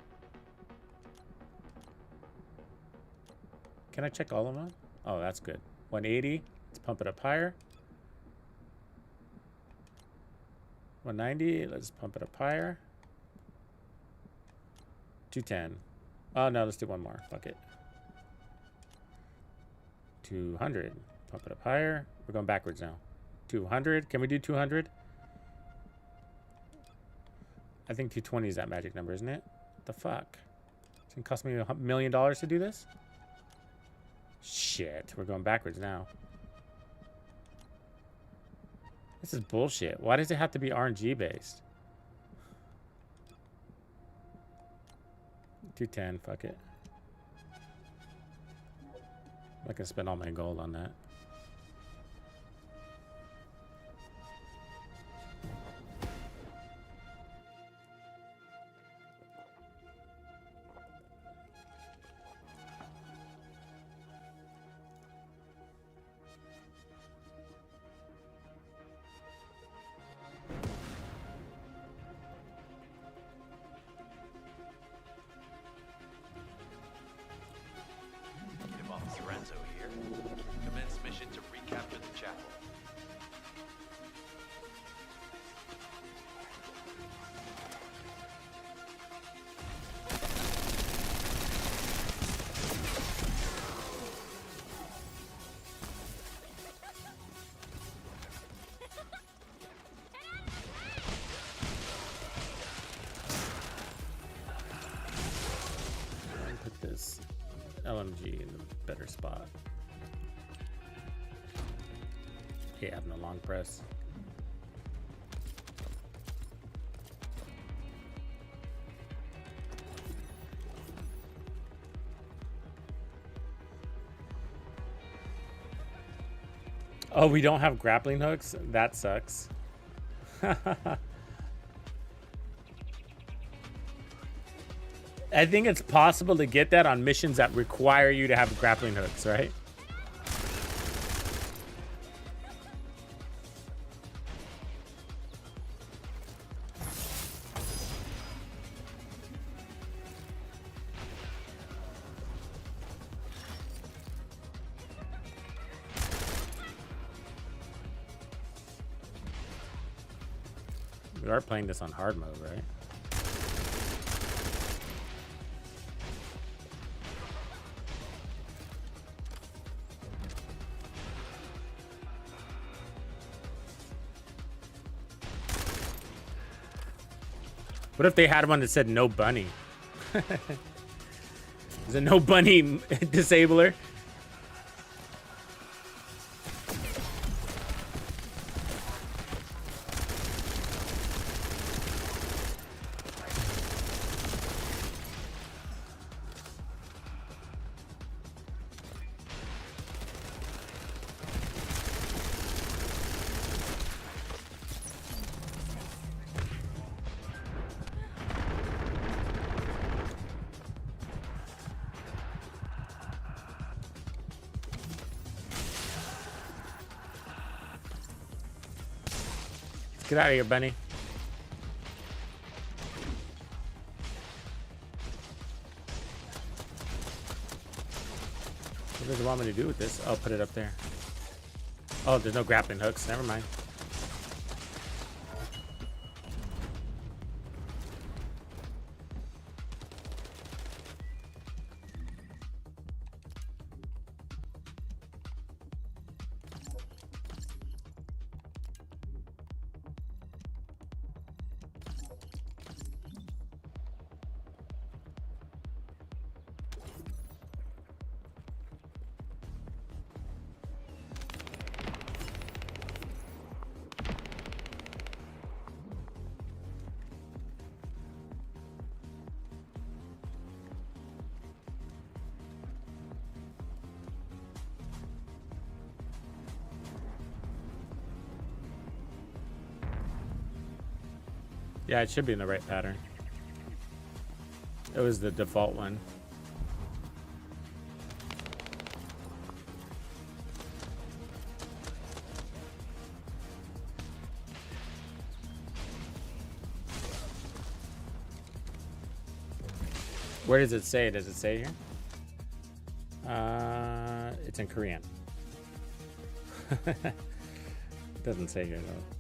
Can I check all of them? Oh, that's good. 180, let's pump it up higher. 190, let's pump it up higher. 210. Oh no, let's do one more. Fuck it. 200, pump it up higher. We're going backwards now. 200, can we do 200? I think 220 is that magic number, isn't it? What the fuck? It's gonna cost me $1 million to do this? Shit, we're going backwards now. This is bullshit. Why does it have to be RNG based? 210, fuck it. I'm not gonna spend all my gold on that. LMG in a better spot. Yeah, having a long press. Oh, we don't have grappling hooks? That sucks. I think it's possible to get that on missions that require you to have grappling hooks, right? We are playing this on hard mode, right? What if they had one that said no bunny? Is it no bunny disabler? Get out of here, bunny. What does it want me to do with this? Oh, put it up there. Oh, there's no grappling hooks. Never mind. Yeah, it should be in the right pattern. It was the default one. Where does it say? Does it say here? It's in Korean. Doesn't say here though.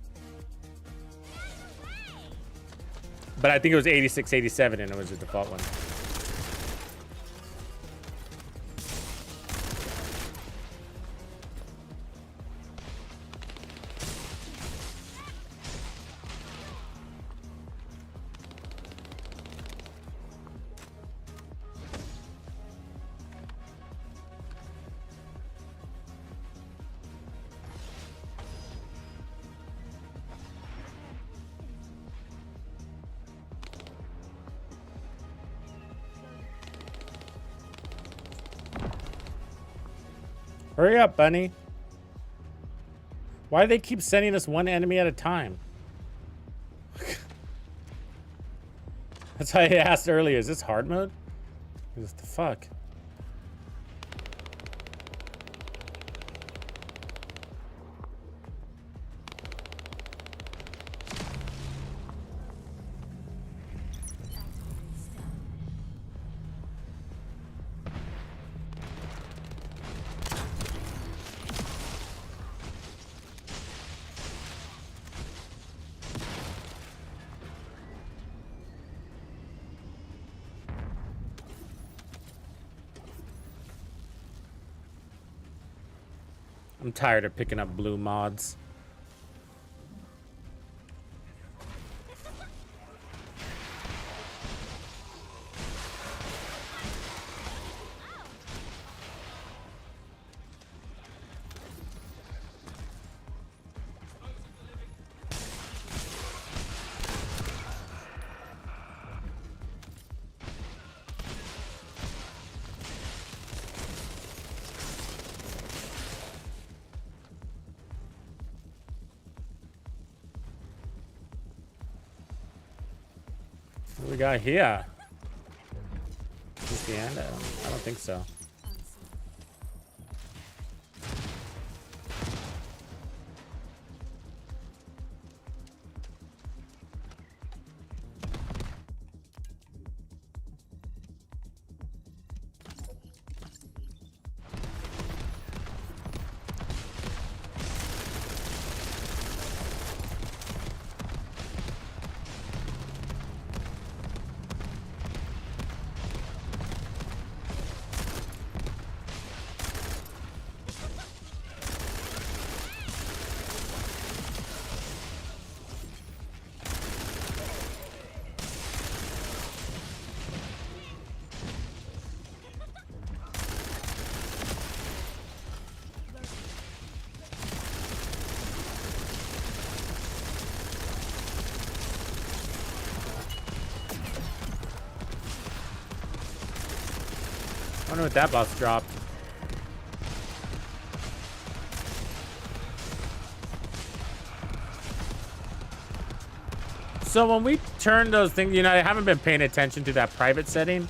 But I think it was 86, 87, and it was the default one. Hurry up, bunny. Why do they keep sending us one enemy at a time? That's why I asked earlier, is this hard mode? What the fuck? I'm tired of picking up blue mods. What we got here? the end? I don't think so. I wonder what that boss dropped. So when we turn those things, you know, I haven't been paying attention to that private setting.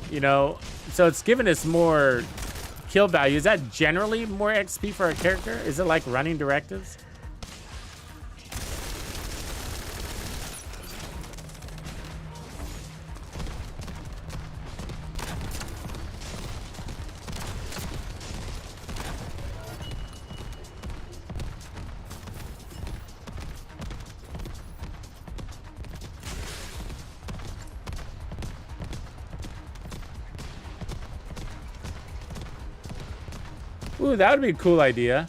You know, so it's giving us more kill value. Is that generally more XP for a character? Is it like running directives? Ooh, that would be a cool idea.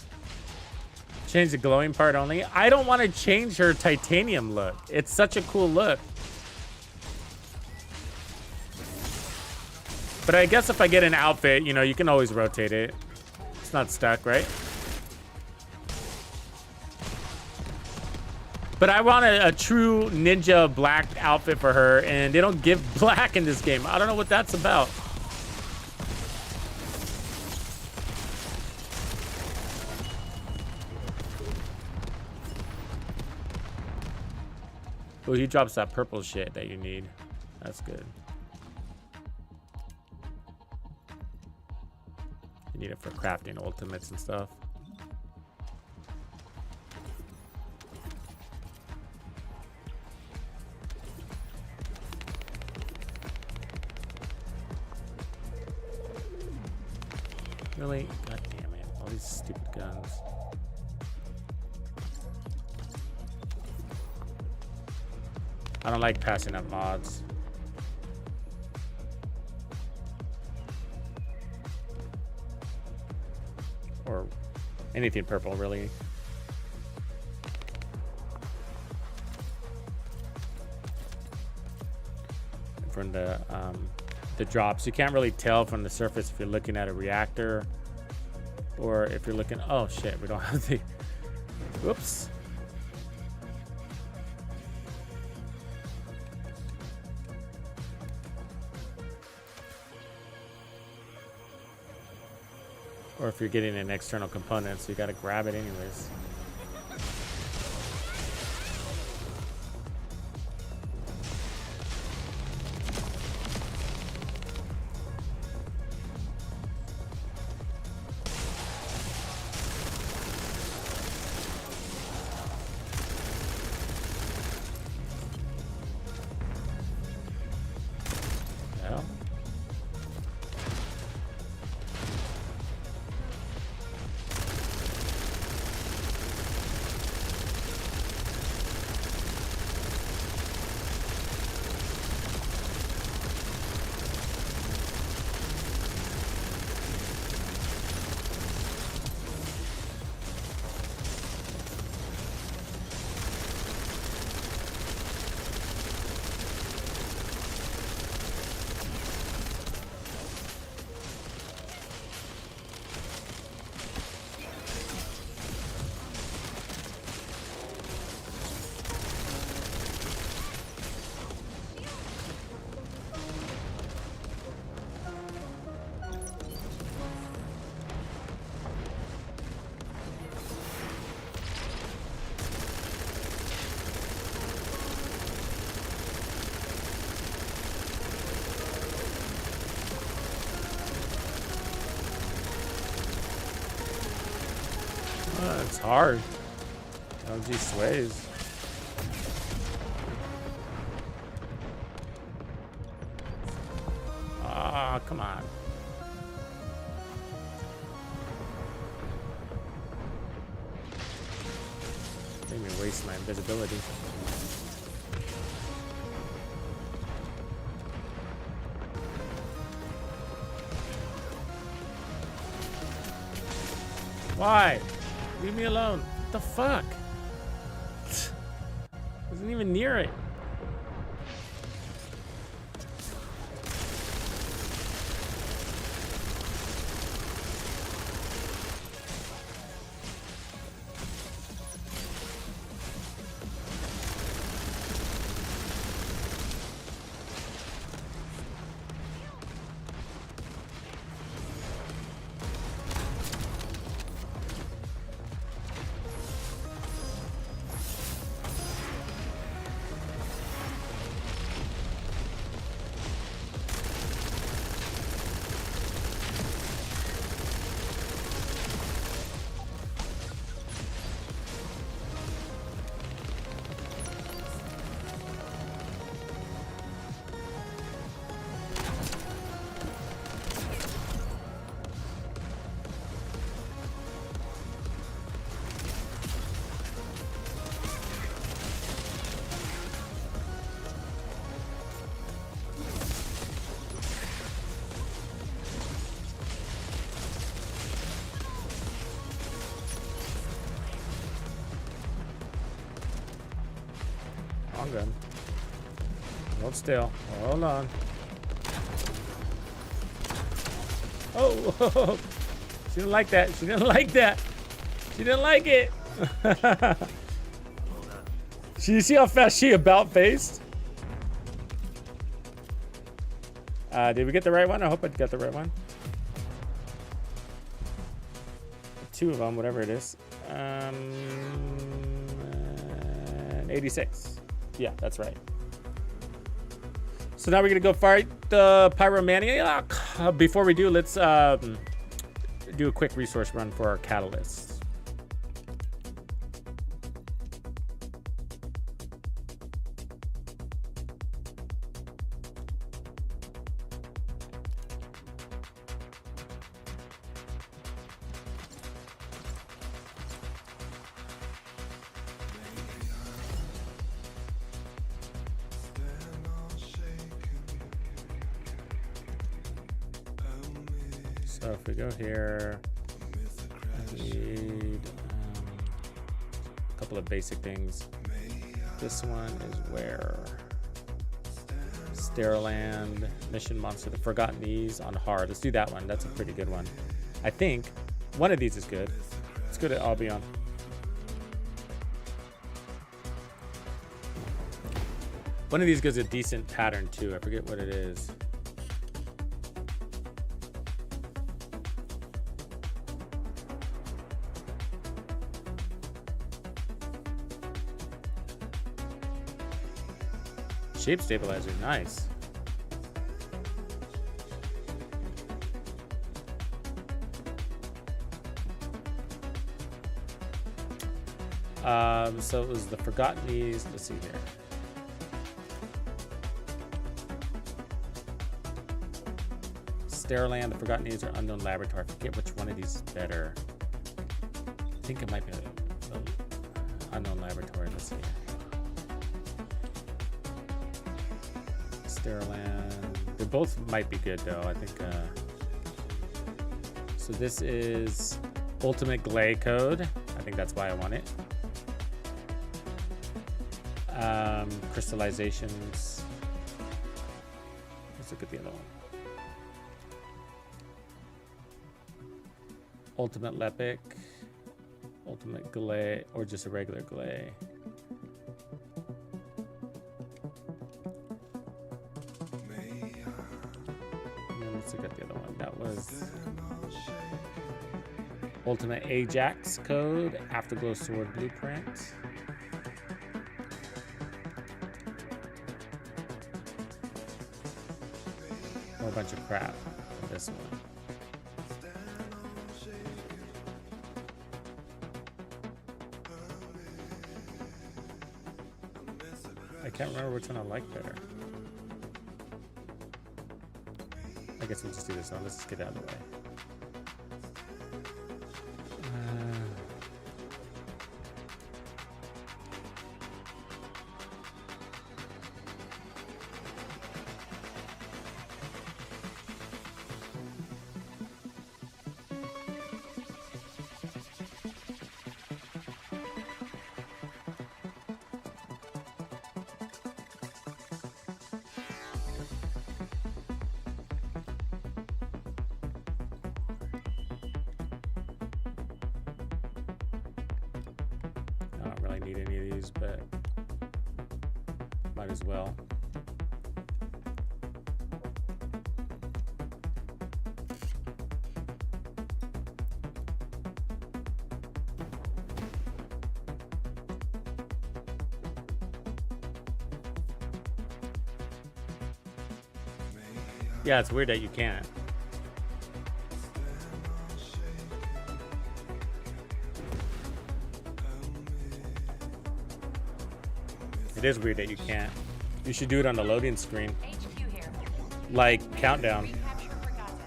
Change the glowing part only. I don't want to change her titanium look. It's such a cool look. But I guess if I get an outfit, you know, you can always rotate it. It's not stuck, right? But I want a true ninja black outfit for her, and they don't give black in this game. I don't know what that's about. Oh, he drops that purple shit that you need. That's good. You need it for crafting ultimates and stuff. Really? God damn it. All these stupid guns. I don't like passing up mods. Or anything purple, really. From the drops, you can't really tell from the surface if you're looking at a reactor or if you're looking. Oh shit, we don't have the. Whoops. Or if you're getting an external component, so you gotta grab it anyways. It's hard. LG sways. Ah, come on. Made me waste my invisibility. Why? Leave me alone. What the fuck? Wasn't even near it. I'm good. Hold still. Hold on. Oh, she didn't like that. She didn't like that. She didn't like it. You see how fast she about faced? Did we get the right one? I hope I got the right one. Two of them, whatever it is. 86. Yeah, that's right. So now we're gonna go fight the Pyromaniac. Before we do, let's do a quick resource run for our catalysts. So if we go here, I need a couple of basic things. This one is where? Stereoland, Mission Monster, the Forgotten Ease on hard. Let's do that one. That's a pretty good one. I think one of these is good. It's good at Albion. One of these gives a decent pattern too. I forget what it is. Shape stabilizer, nice. So it was the Forgotten Ease. Let's see here. Stereoland, the Forgotten Ease, or Unknown Laboratory. I forget which one of these is better. I think it might be the Unknown Laboratory. Let's see. Stereoland. They both might be good though. I think. So this is Ultimate Glay Code. I think that's why I want it. Crystallizations. Let's look at the other one. Ultimate Lepic, Ultimate Glay, or just a regular Glay. And then let's look at the other one. That was Ultimate Ajax Code, Afterglow Sword Blueprint. Or a bunch of crap for this one. I can't remember which one I like better. I guess we'll just do this one. Let's just get out of the way. I don't really need any of these, but might as well. Yeah, it's weird that you can't. It is weird that you can't. You should do it on the loading screen. HQ here. Like countdown. Recapture forgotten.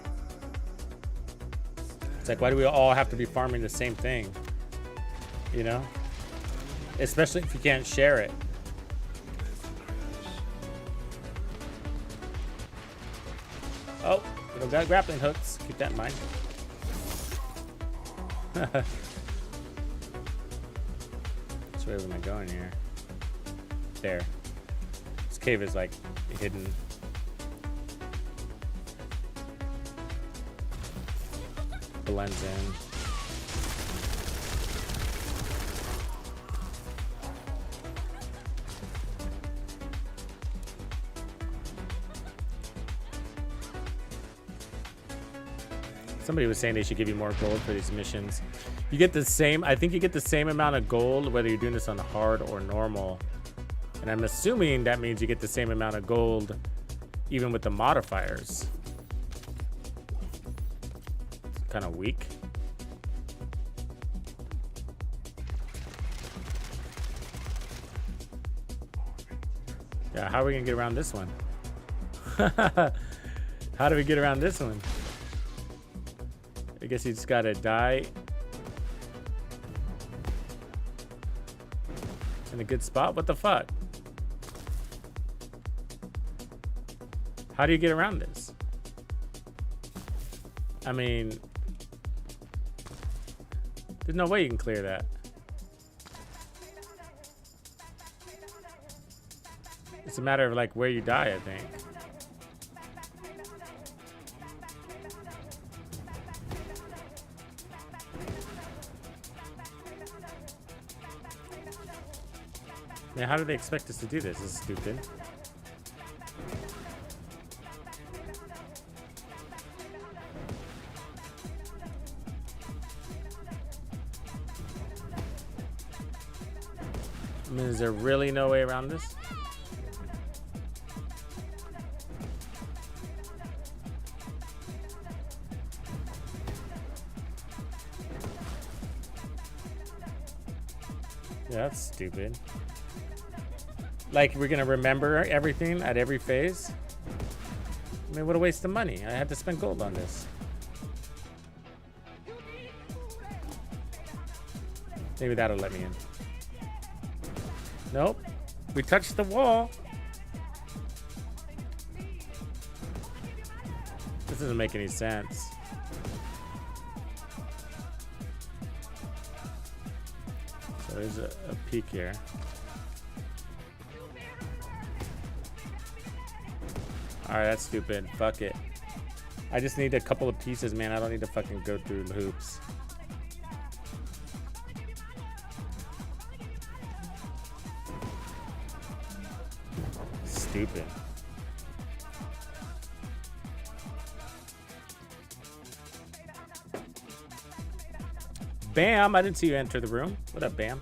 It's like, why do we all have to be farming the same thing? You know? Especially if you can't share it. Oh, we don't got grappling hooks. Keep that in mind. Which way am I going here? There. This cave is like hidden. Blends in. Somebody was saying they should give you more gold for these missions. You get the same, I think you get the same amount of gold whether you're doing this on hard or normal. And I'm assuming that means you get the same amount of gold even with the modifiers. Kind of weak. Yeah, how are we gonna get around this one? How do we get around this one? I guess you just gotta die in a good spot. What the fuck? How do you get around this? I mean, there's no way you can clear that. It's a matter of like where you die, I think. Man, how do they expect us to do this? This is stupid. I mean, is there really no way around this? Yeah, that's stupid. Like, we're gonna remember everything at every phase? I mean, what a waste of money. I had to spend gold on this. Maybe that'll let me in. Nope. We touched the wall. This doesn't make any sense. So there's a peak here. Alright, that's stupid. Fuck it. I just need a couple of pieces, man. I don't need to fucking go through the hoops. Stupid. Bam! I didn't see you enter the room. What up, Bam?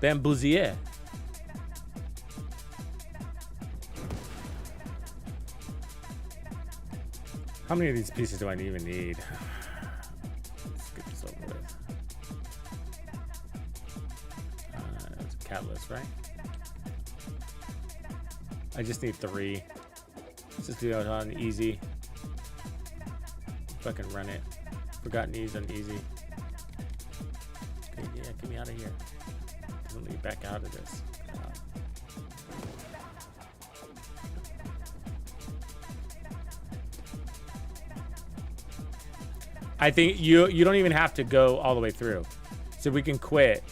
Bambousier. How many of these pieces do I even need? Let's get this over with. It's a catalyst, right? I just need 3. Let's just do it on easy. Fucking run it. Forgotten ease on easy. Okay, yeah, get me out of here. Let me back out of this. I think you don't even have to go all the way through. So we can quit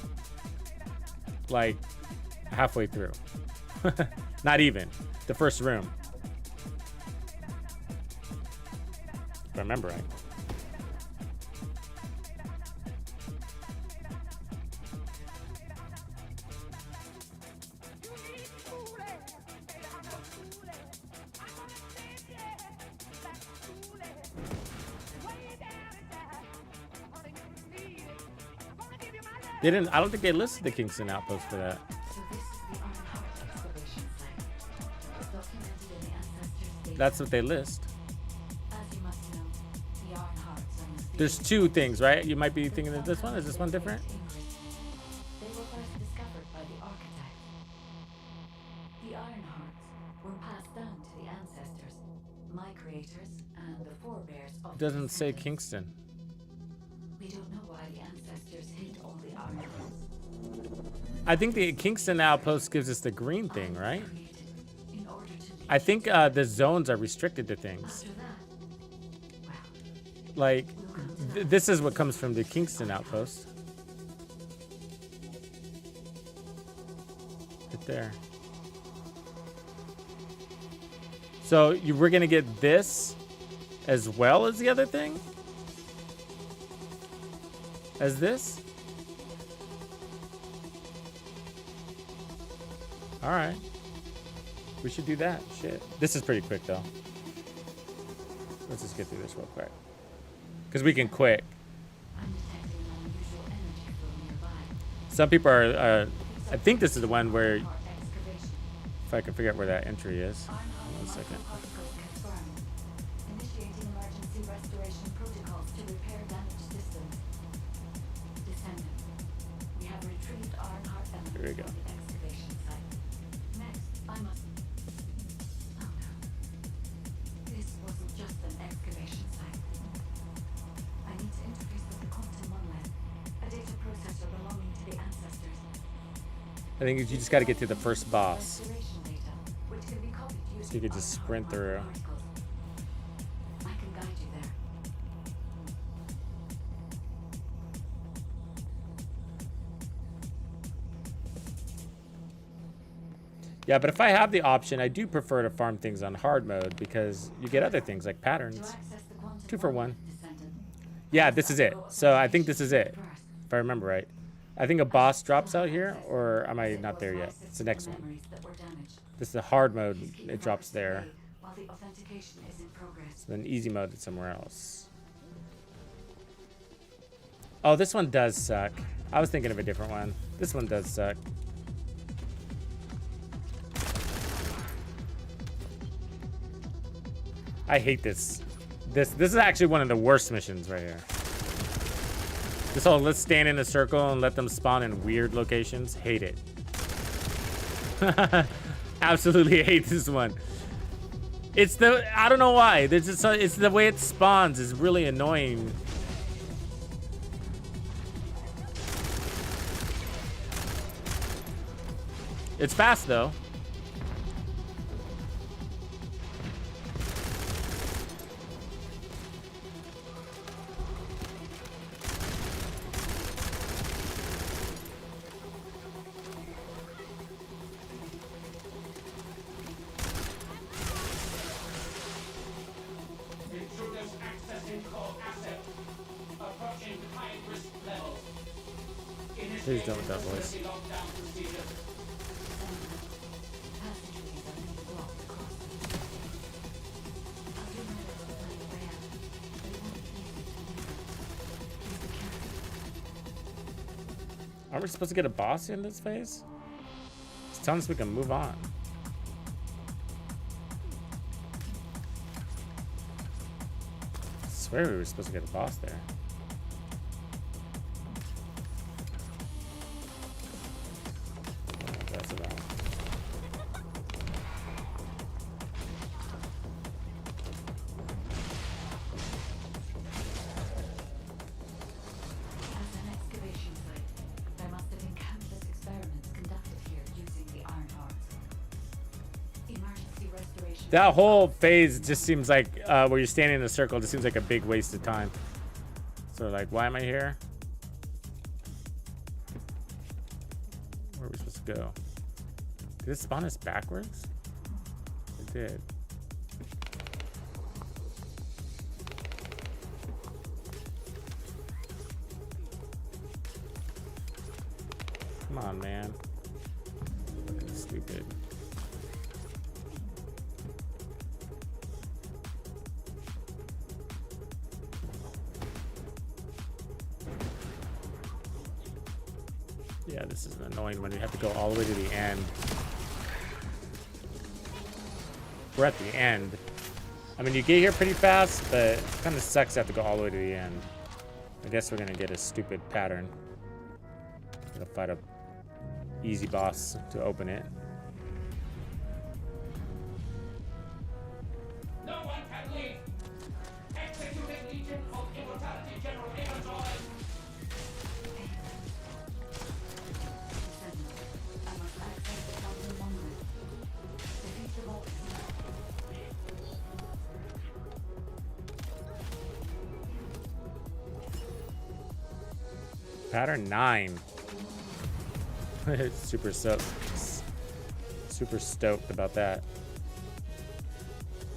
like halfway through. Not even the first room. If I remember right. They didn't. I don't think they listed the Kingston Outpost for that. So this is the Ironheart excavation site. Documented in the Ancestors data. That's what they list. As you must know, the Ironheart zone is There's 2 things, right? You might be thinking of this one. Is this one different? They were first discovered by the architect. The Ironhearts were passed down to the ancestors, my creators, and the forebears of It doesn't the say Descendants. Kingston. We don't know why the ancestors hid all the Ironhearts. I think the Kingston Outpost gives us the green thing, right? Created in order to I think the zones are restricted to things. after that, well, Like, we'll come to that. this is what comes from the Kingston Outpost. Right there. So we're gonna get this as well as the other thing? As this? All right. We should do that. Shit. This is pretty quick though. Let's just get through this real quick. Because we can quit. I'm detecting an unusual energy flow nearby. Some people are, I think this is the one where, Ironheart excavation. if I can figure out where that entry is. Ironheart One second. particles confirmed. Initiating emergency restoration protocols to repair damaged systems. Descendant. We have retrieved Ironheart elements Here we go. from the excavation site. Next, I must. Oh no. This wasn't just an excavation site. I need to interface with the quantum monolith, a data processor belonging to the ancestors. I think you just got to get to the first boss. Restoration data, which can be copied using So you could just Ironheart sprint through. particles. I can guide you there. Yeah, but if I have the option, I do prefer to farm things on hard mode because you get other things like To patterns. access the quantum 2 for 1. monolith, Descendant, Yeah, this is it. So I think this is it, if I remember right. I think a boss drops out here, or am I not there yet? It's the next one. memories that were damaged. This is the hard mode. Please keep It the drops virus there. away while the authentication is in progress. Then easy mode is somewhere else. Oh, this one does suck. I was thinking of a different one. This one does suck. I hate this. This is actually one of the worst missions right here. This whole let's stand in a circle and let them spawn in weird locations. Hate it. Absolutely hate this one. It's the, I don't know why. There's just, it's the way it spawns is really annoying. It's fast though. Intruders accessing core asset. Approaching high risk levels. Please don't with that voice. Lockdown procedures. Passageways are being blocked across the facility. I'll do my best to find a way out, but it won't be easy to maneuver. Please be careful. Aren't we supposed to get a boss in this phase? It's telling us we can move on. I swear we were supposed to get a boss there. That's about. That whole phase just seems like where you're standing in a circle just seems like a big waste of time. So like, why am I here? Where are we supposed to go? Did it spawn us backwards? It did. Come on, man. Looking stupid. Yeah, this is annoying when you have to go all the way to the end. We're at the end. I mean, you get here pretty fast, but it kind of sucks to have to go all the way to the end. I guess we're gonna get a stupid pattern. Gonna fight a easy boss to open it. No one can leave. Executed Legion of Immortality General Amos orders. Pattern 9. Super stoked about that.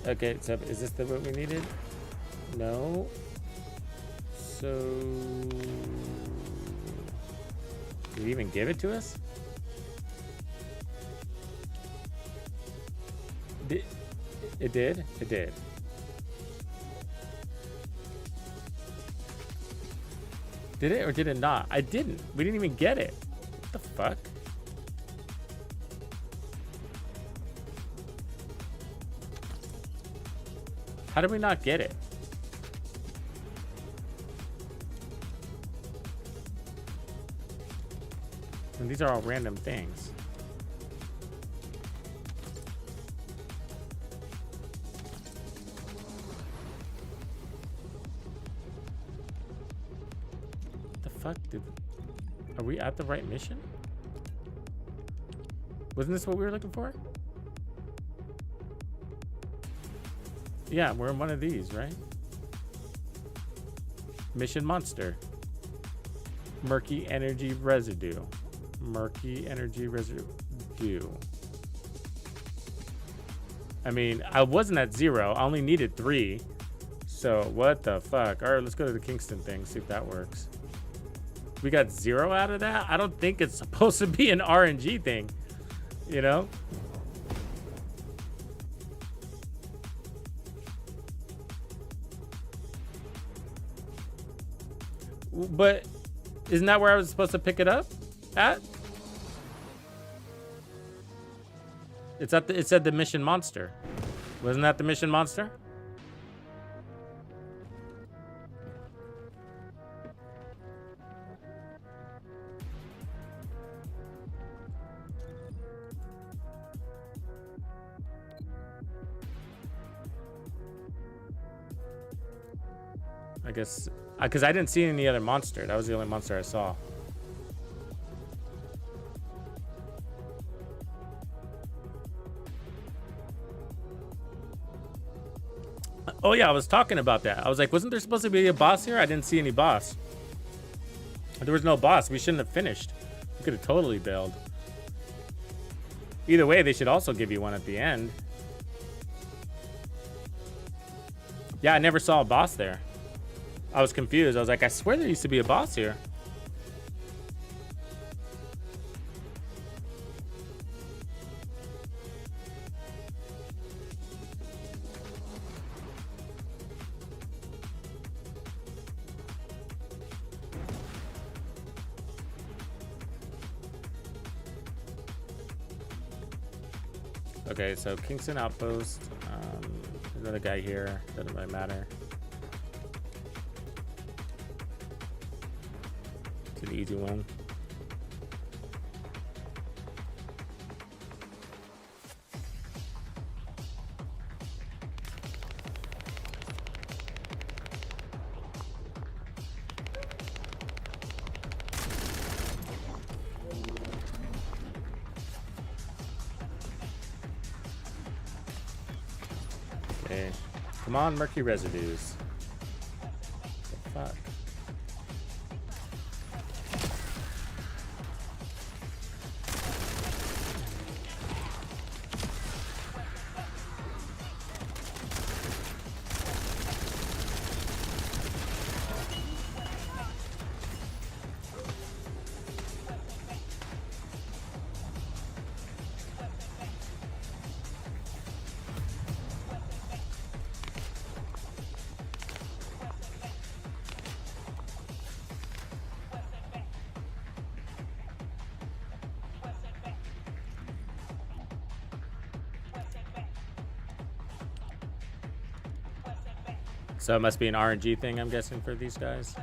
Okay, so is this what we needed? No. So did he even give it to us? It did? It did. Did it or did it not? I didn't. We didn't even get it. What the fuck? How did we not get it? And these are all random things. Are we at the right mission? Wasn't this what we were looking for? Yeah, we're in one of these, right? Mission monster. Murky energy residue. Murky energy residue. I mean, I wasn't at 0. I only needed 3. So what the fuck? All right, let's go to the Kingston thing, see if that works. We got 0 out of that? I don't think it's supposed to be an RNG thing, you know? But isn't that where I was supposed to pick it up at? It's at the, it said the mission monster. Wasn't that the mission monster? I guess, because I didn't see any other monster. That was the only monster I saw. Oh yeah, I was talking about that. I was like, wasn't there supposed to be a boss here? I didn't see any boss. There was no boss. We shouldn't have finished. We could have totally bailed. Either way, they should also give you one at the end. Yeah, I never saw a boss there. I was confused. I was like, I swear there used to be a boss here. Okay, so Kingston Outpost. There's another guy here. Doesn't really matter. It's an easy one. Okay. Come on, murky residues. The fuck? So it must be an RNG thing, I'm guessing, for these guys.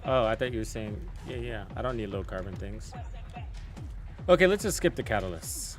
Oh, I thought you were saying, yeah, I don't need low carbon things. Okay, let's just skip the catalysts.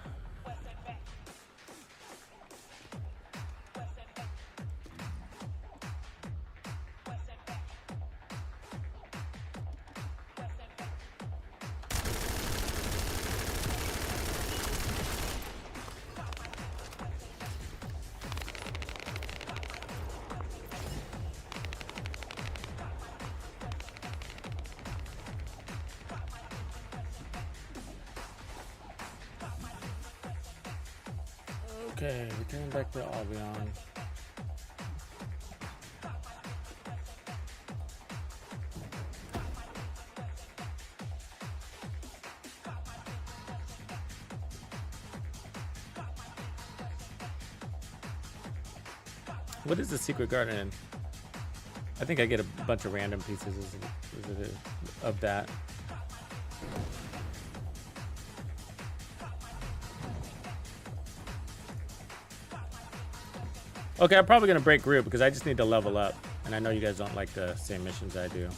Okay, return back to Albion. What is the secret garden? I think I get a bunch of random pieces of that. Okay, I'm probably gonna break group because I just need to level up, and I know you guys don't like the same missions I do.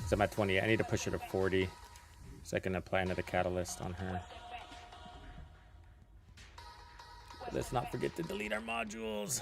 So I'm at 20. I need to push her to 40 so I can apply another catalyst on her. Let's not forget to delete our modules.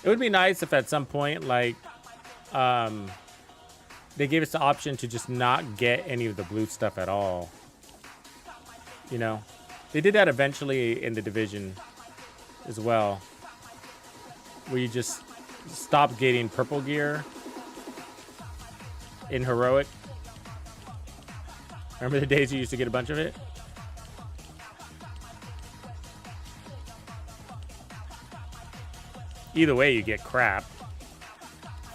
It would be nice if at some point, like, they gave us the option to just not get any of the blue stuff at all. You know? They did that eventually in the Division as well. Where you just stop getting purple gear in Heroic. Remember the days you used to get a bunch of it? Either way, you get crap.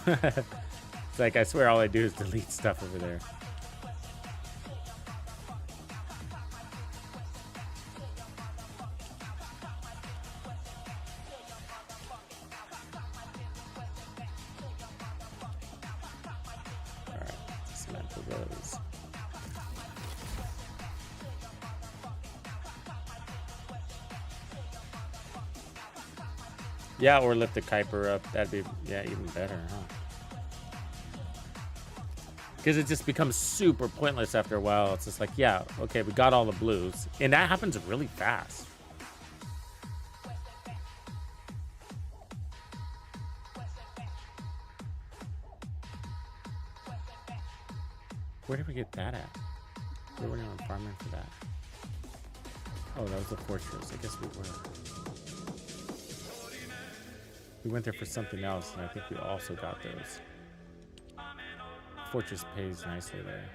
It's like, I swear all I do is delete stuff over there. Alright, dismantle those. Yeah, or lift the Kuiper up. That'd be, yeah, even better, huh? Because it just becomes super pointless after a while. It's just like, yeah, okay, we got all the blues. And that happens really fast. Where did we get that at? We weren't even farming for that. Oh, that was the fortress. I guess we were. We went there for something else, and I think we also got those. Fortress pays nicely there.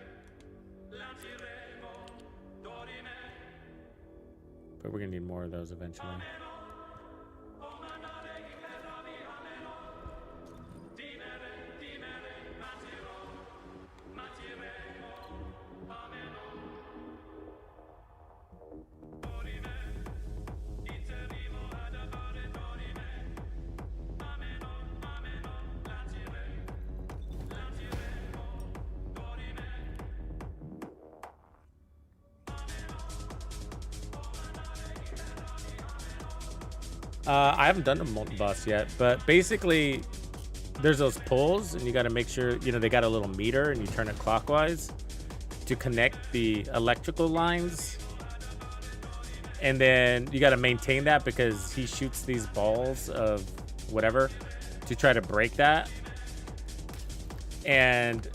But we're gonna need more of those eventually. I haven't done a multi-boss yet, but basically there's those poles and you got to make sure, you know, they got a little meter and you turn it clockwise to connect the electrical lines. And then you got to maintain that because he shoots these balls of whatever to try to break that. And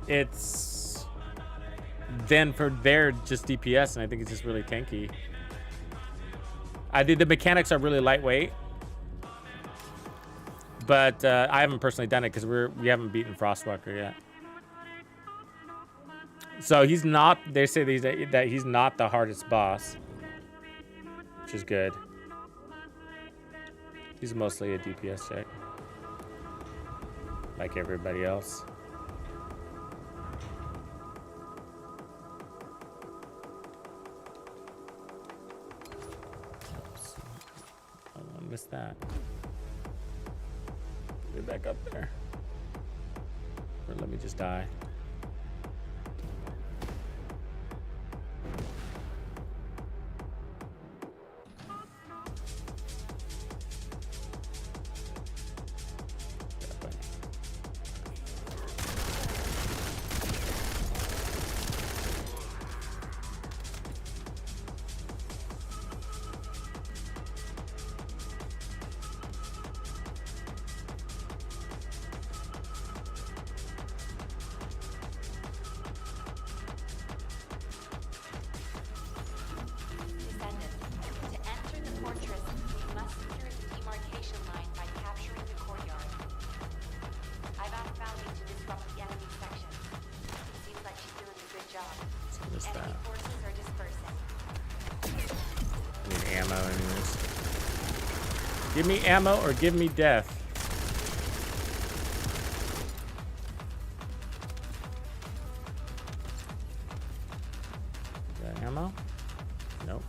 it's then for their just DPS, and I think it's just really tanky. I think the mechanics are really lightweight, but I haven't personally done it because we haven't beaten Frostwalker yet. So he's not. They say that he's not the hardest boss, which is good. He's mostly a DPS check, like everybody else. Oops. I missed that. Get back up there. Or let me just die. Give me ammo or give me death. Is that ammo? Nope.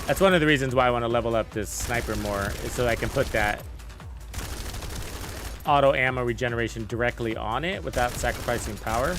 That's one of the reasons why I want to level up this sniper more, is so I can put that auto ammo regeneration directly on it without sacrificing power.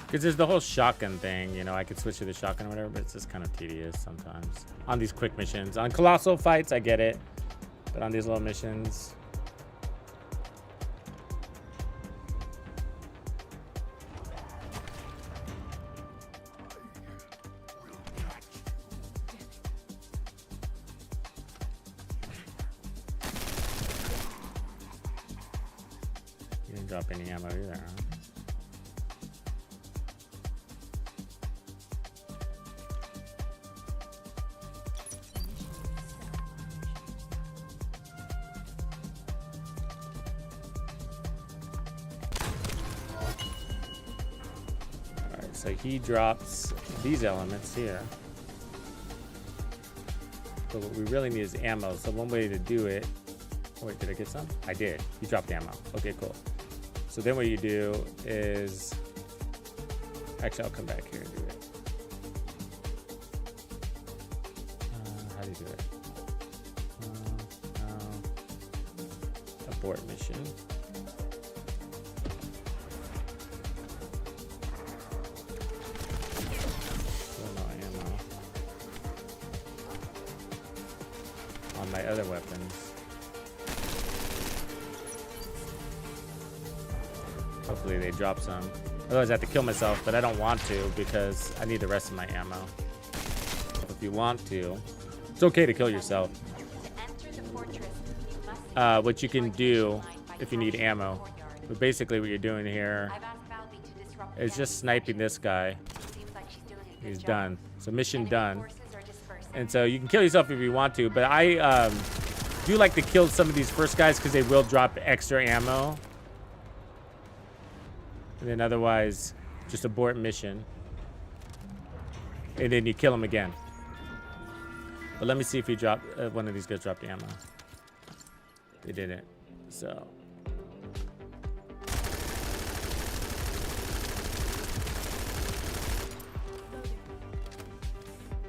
Because there's the whole shotgun thing, you know, I could switch to the shotgun or whatever, but it's just kind of tedious sometimes. On these quick missions. On colossal fights, I get it. But on these little missions... You didn't drop any ammo either, huh? So he drops these elements here. But what we really need is ammo. So one way to do it... Oh, wait, did I get some? I did. He dropped ammo. Okay, cool. So then what you do is... Actually, I'll come back here and do it. How do you do it? Abort mission. My other weapons. Hopefully they drop some. Otherwise I have to kill myself, but I don't want to because I need the rest of my ammo. If you want to, it's okay to kill yourself. What you can do if you need ammo. But basically what you're doing here is just sniping this guy. He's done. So mission done. And so you can kill yourself if you want to, but I do like to kill some of these first guys because they will drop extra ammo. And then otherwise, just abort mission. And then you kill them again. But let me see if he dropped, one of these guys dropped ammo. They didn't, so.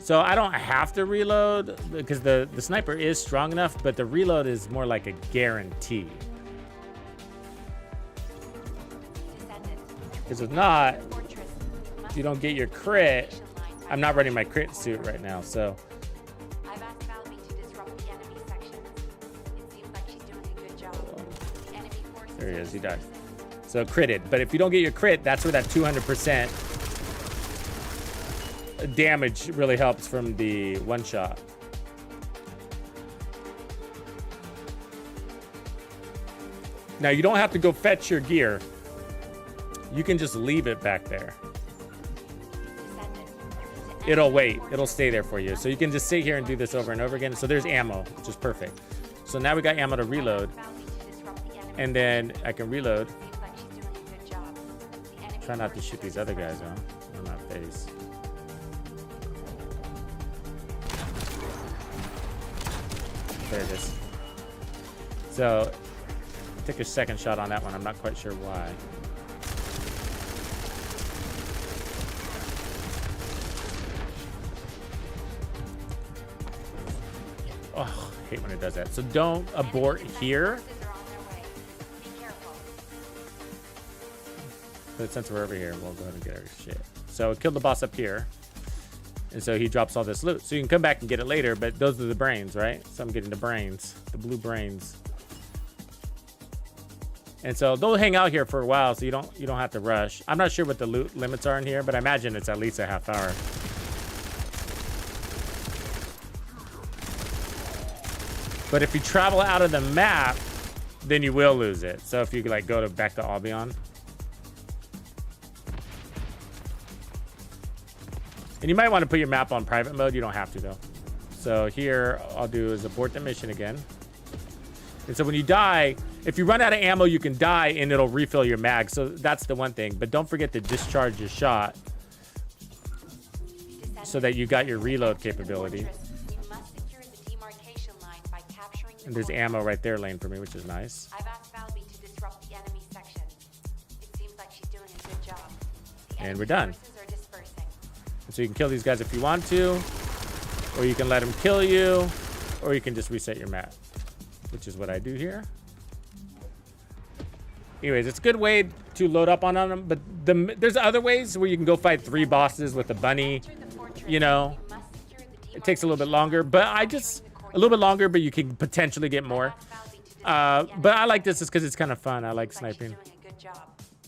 So I don't have to reload because the sniper is strong enough, but the reload is more like a guarantee. Because if not, if you don't get your crit, I'm not running my crit suit right now, so. I've asked Valby to disrupt the enemy sections. It seems like she's doing a good job. The enemy forces There he is, he died. dispersing. So critted, but if you don't get your crit, that's where that 200% damage really helps from the one shot. Now you don't have to go fetch your gear. You can just leave it back there. It'll wait. It'll stay there for you. So you can just sit here and do this over and over again. So there's ammo, which is perfect. So now we got ammo to reload. And then I can reload. Try not to shoot these other guys on my face. There it is. So take a second shot on that one. I'm not quite sure why. Oh, I hate when it does that. So don't abort here. But since we're over here, we'll go ahead and get our shit. So it killed the boss up here. And so he drops all this loot. So you can come back and get it later, but those are the brains, right? So I'm getting the brains, the blue brains. And so they'll hang out here for a while, so you don't have to rush. I'm not sure what the loot limits are in here, but I imagine it's at least a half hour. But if you travel out of the map, then you will lose it. So if you like go back to Albion. And you might want to put your map on private mode. You don't have to though. So here I'll do is abort the mission again. And so when you die, if you run out of ammo, you can die and it'll refill your mag. So that's the one thing. But don't forget to discharge your shot so that you got your reload capability. And there's ammo right there laying for me, which is nice. I've asked Valby to disrupt the enemy section. It seems like she's doing a good job. And we're done. Forces are dispersing. So you can kill these guys if you want to, or you can let them kill you, or you can just reset your map, which is what I do here. Anyways, it's a good way to load up on them, but there's other ways where you can go fight 3 bosses with a bunny. You know, it takes a little bit longer, but a little bit longer, but you can potentially get more. But I like this just because it's kind of fun. I like sniping.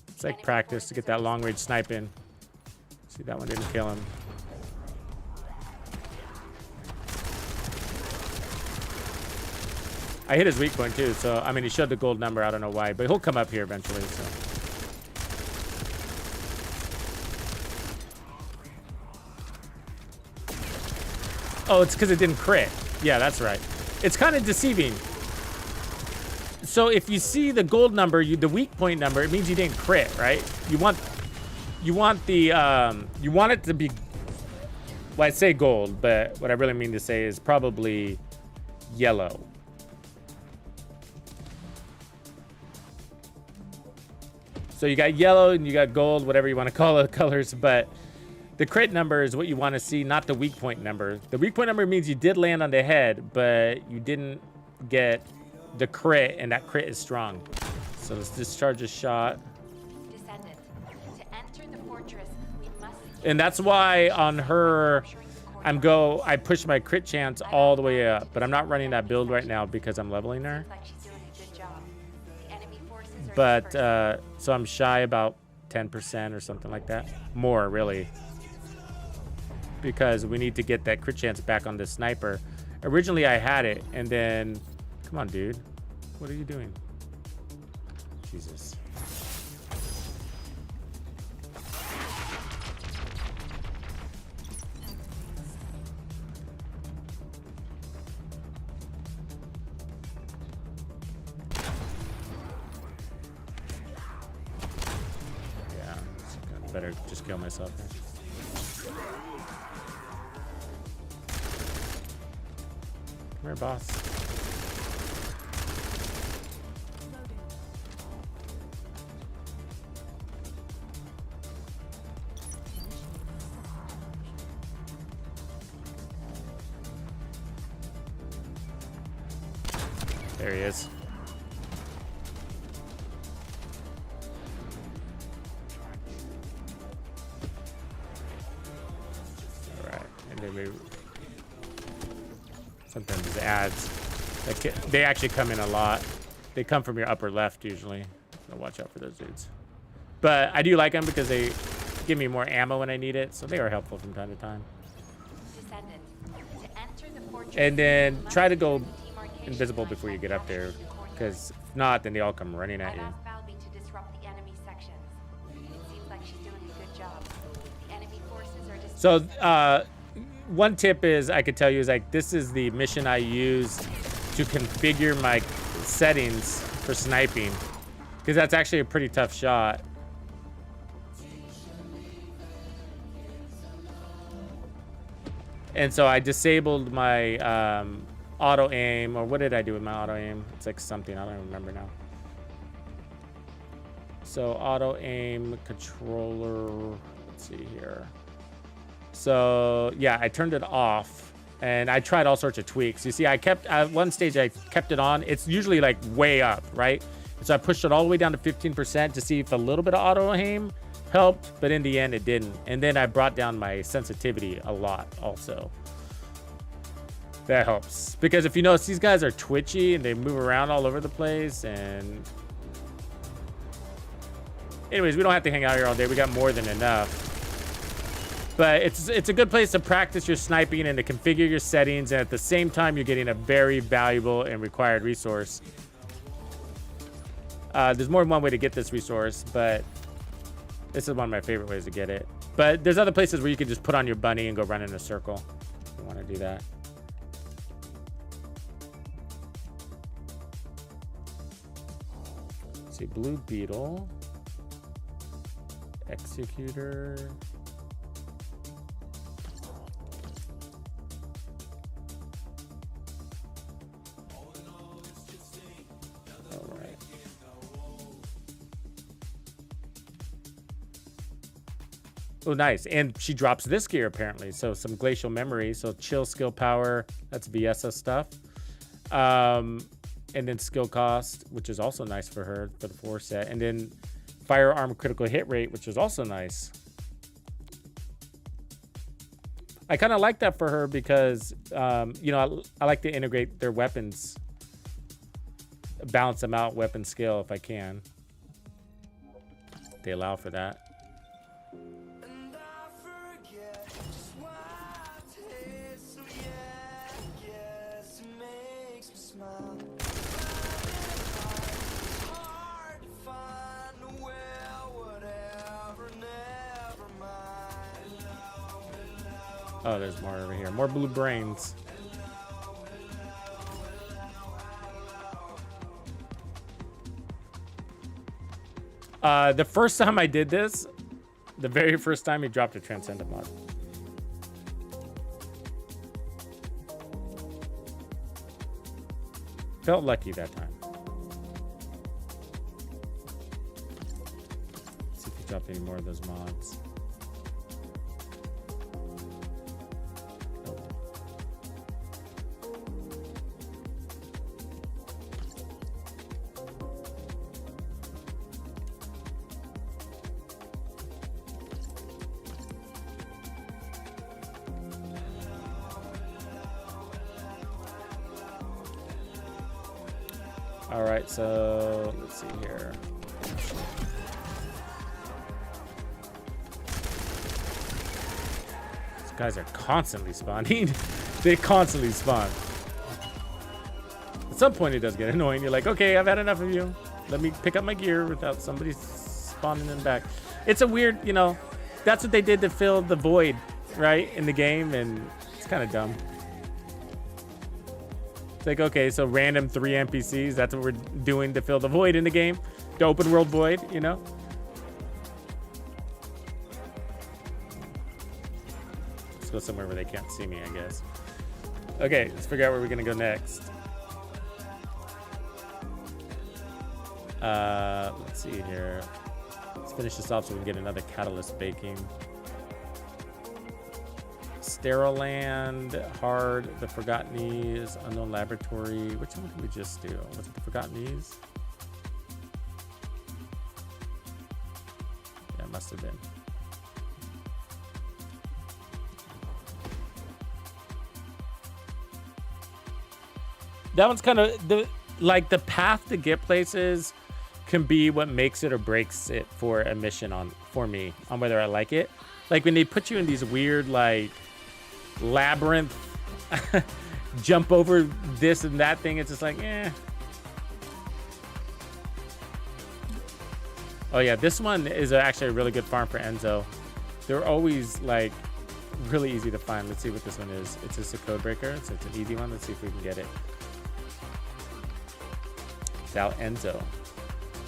It's like practice to get that long range sniping. See, that one didn't kill him. I hit his weak point too, so I mean he showed the gold number. I don't know why, but he'll come up here eventually. So. Oh, it's because it didn't crit. Yeah, that's right. It's kind of deceiving. So if you see the gold number, the weak point number, it means you didn't crit, right? You want it to be. Well, I say gold, but what I really mean to say is probably yellow. So you got yellow and you got gold, whatever you want to call the colors, but the crit number is what you want to see, not the weak point number. The weak point number means you did land on the head, but you didn't get the crit, and that crit is strong. So let's discharge a shot. Descendant. To enter the fortress, we must. And that's why on her, I push my crit chance all the way up, but I'm not running that build right now because I'm leveling her. But so I'm shy about 10% or something like that. More, really. Because we need to get that crit chance back on the sniper. Originally, I had it, and then... Come on, dude. What are you doing? Jesus. Better just kill myself here. Come here, boss. There he is. All right, and then we sometimes these ads they actually come in a lot. They come from your upper left usually. So watch out for those dudes. But I do like them because they give me more ammo when I need it, so they are helpful from time to time. Descendant, to enter the fortress, And then you try to must go use the demarcation invisible line before you from get up there, captured coordinates. because if not, then they all come running at I've you. asked Falvey to disrupt the enemy sections. It seems like she's doing a good job. The enemy forces are just So one tip is I could tell you is like this is the mission I used to configure my settings for sniping, because that's actually a pretty tough shot. And so I disabled my auto aim, or what did I do with my auto aim? It's like something, I don't remember now. So auto aim controller, let's see here. So yeah, I turned it off and I tried all sorts of tweaks. You see, I kept, at one stage I kept it on. It's usually like way up, right? So I pushed it all the way down to 15% to see if a little bit of auto aim helped, but in the end it didn't. And then I brought down my sensitivity a lot also. That helps, because if you notice, these guys are twitchy and they move around all over the place. And anyways, we don't have to hang out here all day. We got more than enough. But it's a good place to practice your sniping and to configure your settings, and at the same time you're getting a very valuable and required resource. There's more than one way to get this resource, but this is one of my favorite ways to get it. But there's other places where you can just put on your bunny and go run in a circle if you want to do that. Let's see, Blue Beetle, Executor. Oh, nice. And she drops this gear, apparently. So some glacial memory. So chill, skill, power. That's Viessa stuff. And then skill cost, which is also nice for her for the 4 set. And then firearm critical hit rate, which is also nice. I kind of like that for her because, you know, I like to integrate their weapons. Balance them out, weapon skill, if I can. They allow for that. Oh, there's more over here. More blue brains. The first time I did this, the very first time he dropped a Transcendent mod. Felt lucky that time. Let's see if he dropped any more of those mods. All right, so let's see here. These guys are constantly spawning. They constantly spawn. At some point it does get annoying. You're like, okay, I've had enough of you. Let me pick up my gear without somebody spawning in back. It's a weird, you know, that's what they did to fill the void, right, in the game, and it's kind of dumb. It's like, okay, so random 3 NPCs, that's what we're doing to fill the void in the game. The open world void, you know? Let's go somewhere where they can't see me, I guess. Okay, let's figure out where we're gonna go next. Let's see here. Let's finish this off so we can get another catalyst baking. Sterile Land, Hard, The Forgotten Ease, Unknown Laboratory. Which one did we just do? Was it The Forgotten Ease? Yeah, it must have been. That one's kind of the path to get places can be what makes it or breaks it for a mission for me on whether I like it. Like when they put you in these weird like labyrinth jump over this and that thing, it's just like eh. Oh yeah, this one is actually a really good farm for Enzo. They're always like really easy to find. Let's see what this one is. It's just a code breaker, so it's an easy one. Let's see if we can get it. Without Enzo.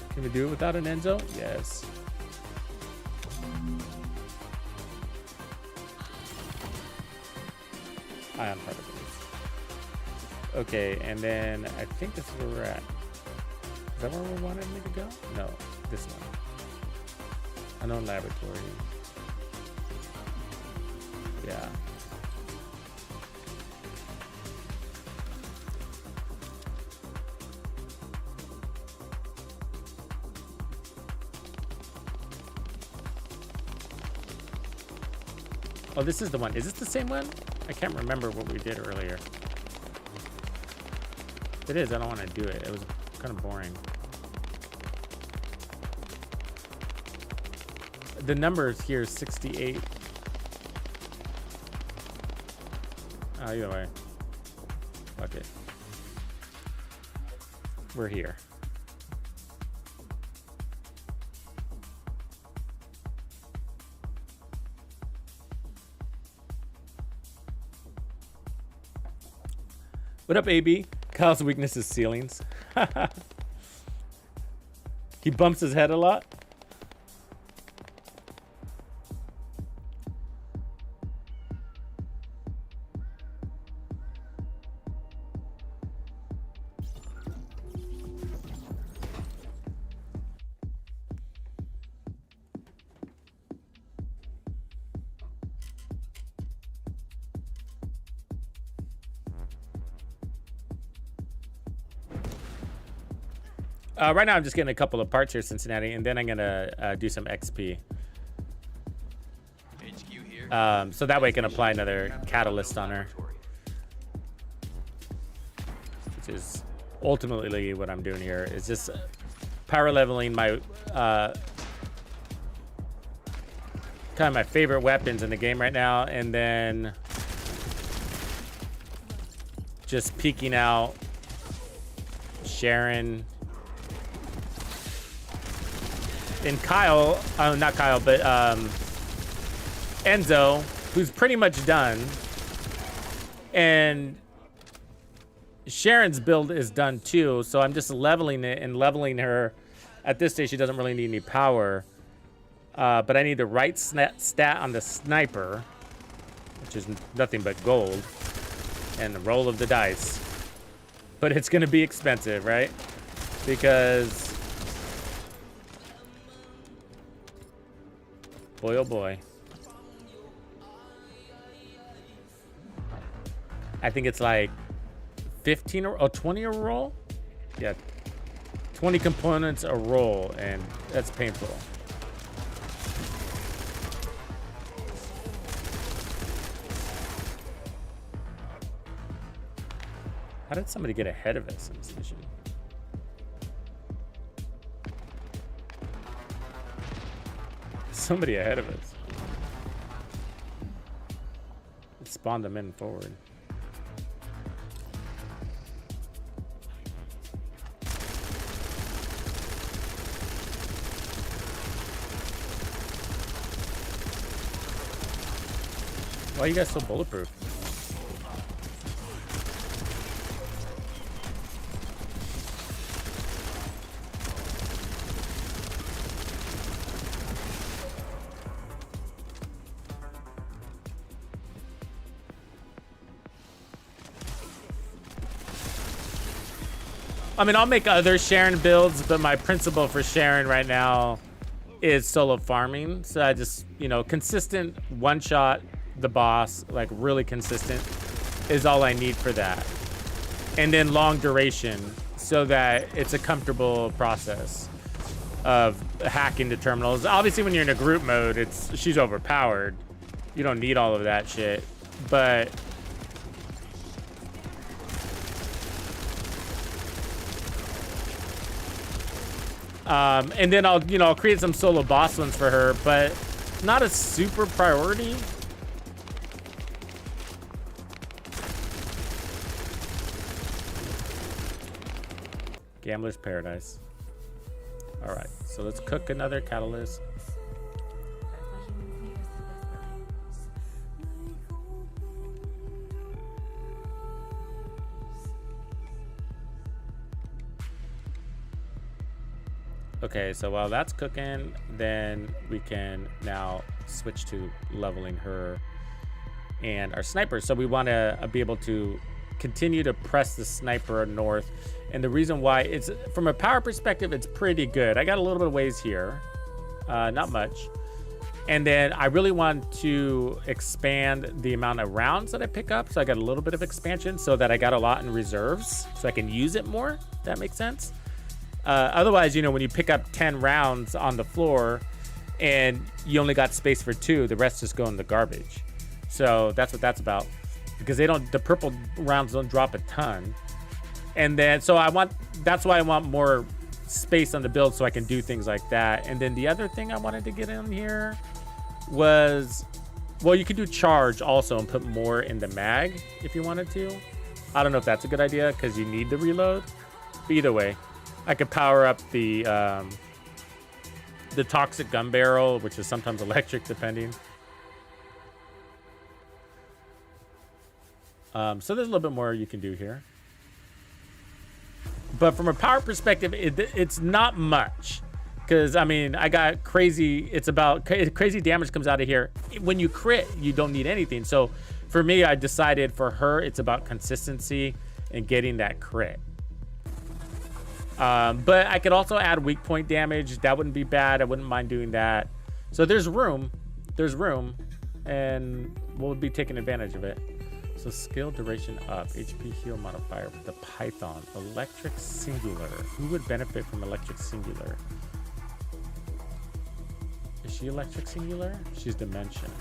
Can we do it without an Enzo? Yes. I am part of it. Okay, and then I think this is where we're at. Is that where we wanted me to go? No, this one. Unknown Laboratory. Yeah. Oh, this is the one. Is this the same one? I can't remember what we did earlier. If it is, I don't want to do it. It was kind of boring. The numbers here is 68. Oh, either way. Fuck it. We're here. What up, AB? Kyle's weakness is ceilings. He bumps his head a lot. Right now, I'm just getting a couple of parts here, Cincinnati, and then I'm gonna do some XP. HQ here. So that way I can apply another catalyst on her, which is ultimately what I'm doing here. Is just power leveling my kind of my favorite weapons in the game right now, and then just peeking out Sharon. And Kyle, not Kyle, but Enzo, who's pretty much done. And Sharon's build is done too, so I'm just leveling it and leveling her. At this stage, she doesn't really need any power. But I need the right stat on the sniper, which is nothing but gold, and the roll of the dice. But it's going to be expensive, right? Because... boy, oh boy. I think it's like 15 or 20 a roll? Yeah. 20 components a roll, and that's painful. How did somebody get ahead of us in this mission? Somebody ahead of us. It spawned them in forward. Why are you guys so bulletproof? I mean, I'll make other Sharon builds, but my principle for Sharon right now is solo farming. So I just, you know, consistent one-shot the boss, like really consistent, is all I need for that. And then long duration, so that it's a comfortable process of hacking the terminals. Obviously, when you're in a group mode, she's overpowered. You don't need all of that shit, but and then I'll create some solo boss ones for her, but not a super priority. Gambler's Paradise. All right, so let's cook another catalyst. Okay, so while that's cooking, then we can now switch to leveling her and our sniper. So we want to be able to continue to press the sniper north. And the reason why, it's from a power perspective, it's pretty good. I got a little bit of ways here, not much. And then I really want to expand the amount of rounds that I pick up. So I got a little bit of expansion so that I got a lot in reserves so I can use it more. If that makes sense. Otherwise, when you pick up 10 rounds on the floor and you only got space for 2, the rest just go in the garbage. So that's what that's about, because the purple rounds don't drop a ton. And then, that's why I want more space on the build so I can do things like that. And then the other thing I wanted to get in here was, well, you could do charge also and put more in the mag if you wanted to. I don't know if that's a good idea because you need the reload. But either way, I could power up the toxic gun barrel, which is sometimes electric depending. So there's a little bit more you can do here. But from a power perspective, it's not much. Because, I got crazy, crazy damage comes out of here. When you crit, you don't need anything. So for me, I decided for her, it's about consistency and getting that crit. But I could also add weak point damage. That wouldn't be bad. I wouldn't mind doing that. So there's room, and we'll be taking advantage of it. So skill duration up, HP heal modifier with the Python, electric singular. Who would benefit from electric singular? Is she electric singular? She's dimension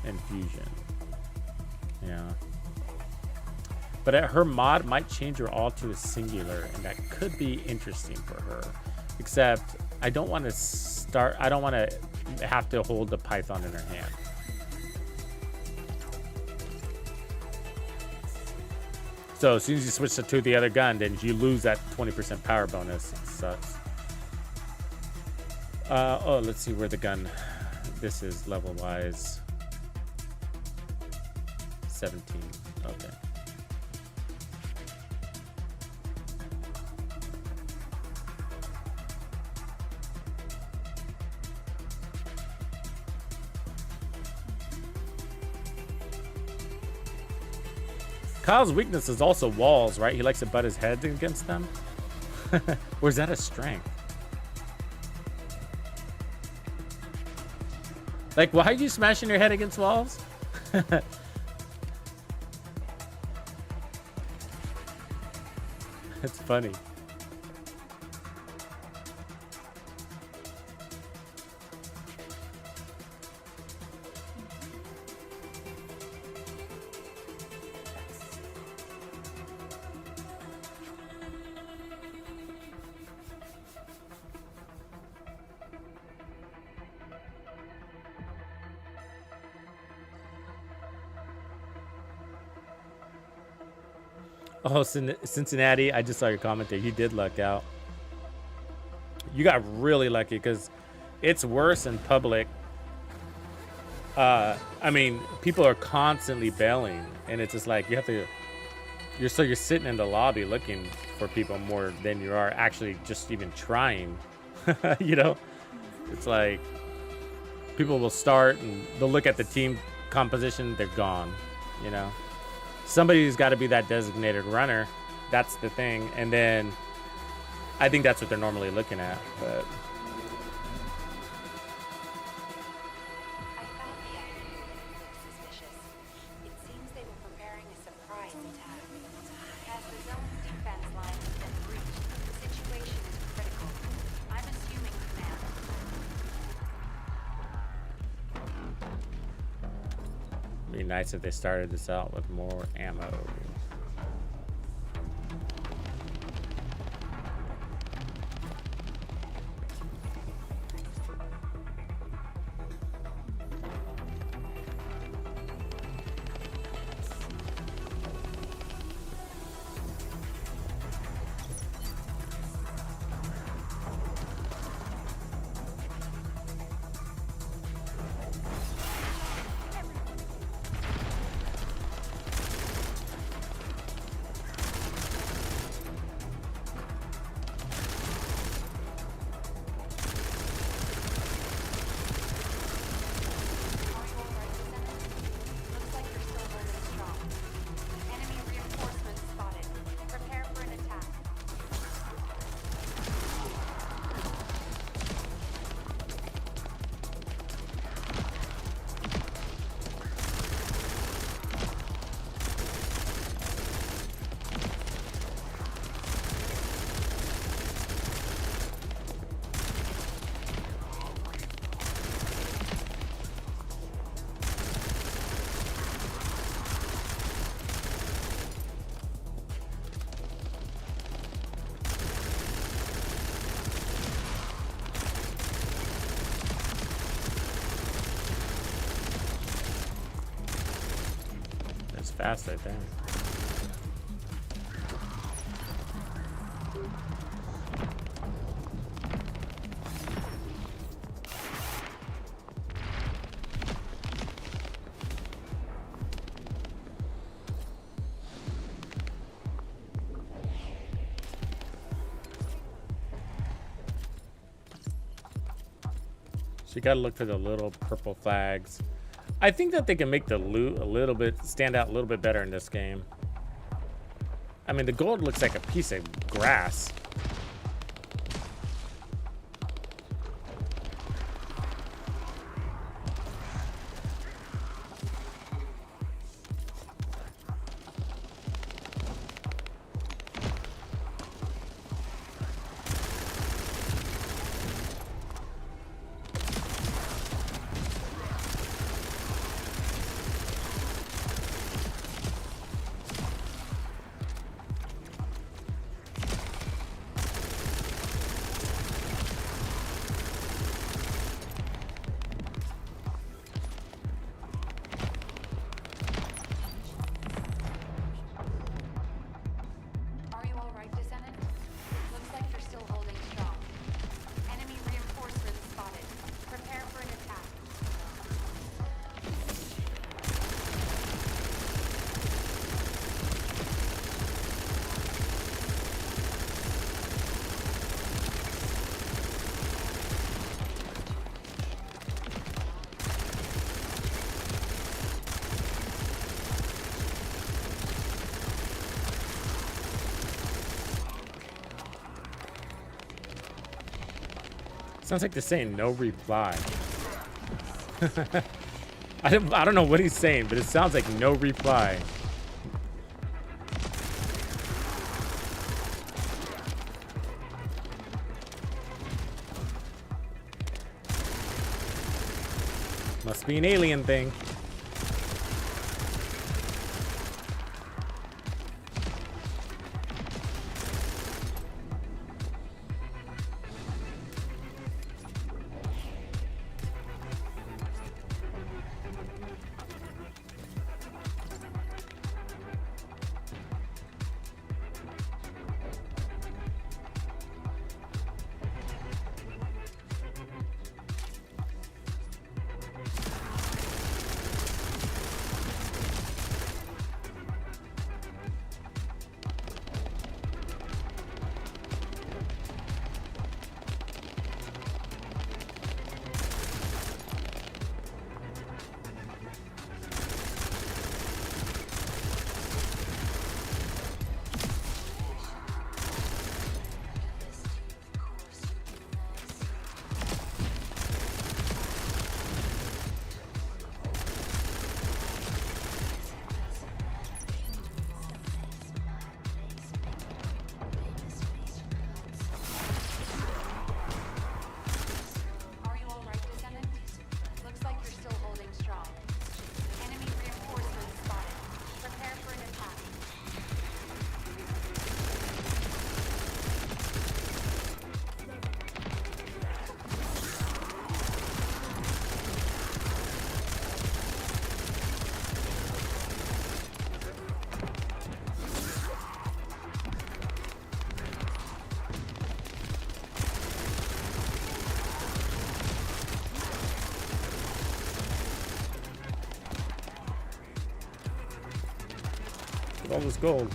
and fusion. Yeah. But her mod might change her all to a singular, and that could be interesting for her. Except I don't want to have to hold the Python in her hand. So as soon as you switch to the other gun, then you lose that 20% power bonus. It sucks. Oh, let's see where the gun. This is level wise. 17. Okay. Kyle's weakness is also walls, right? He likes to butt his head against them. Or is that a strength? Like, why are you smashing your head against walls? It's funny. Oh, Cincinnati, I just saw your comment there. You did luck out. You got really lucky because it's worse in public. People are constantly bailing, and it's just like you're sitting in the lobby looking for people more than you are actually just even trying. It's like people will start and they'll look at the team composition, they're gone, Somebody's got to be that designated runner. That's the thing. And then I think that's what they're normally looking at. But Be nice if they started this out with more ammo. Looks like you're still holding strong. Enemy reinforcements spotted. Prepare for an attack. It's fast, I think. So you gotta look for the little purple flags. I think that they can make the loot a little bit stand out a little bit better in this game. I mean, the gold looks like a piece of grass. Are you all right, Descendant? Looks like you're still holding strong. Enemy reinforcements spotted. Prepare for an attack. Sounds like they're saying no reply. I don't know what he's saying, but it sounds like no reply. Must be an alien thing. Look at all this gold.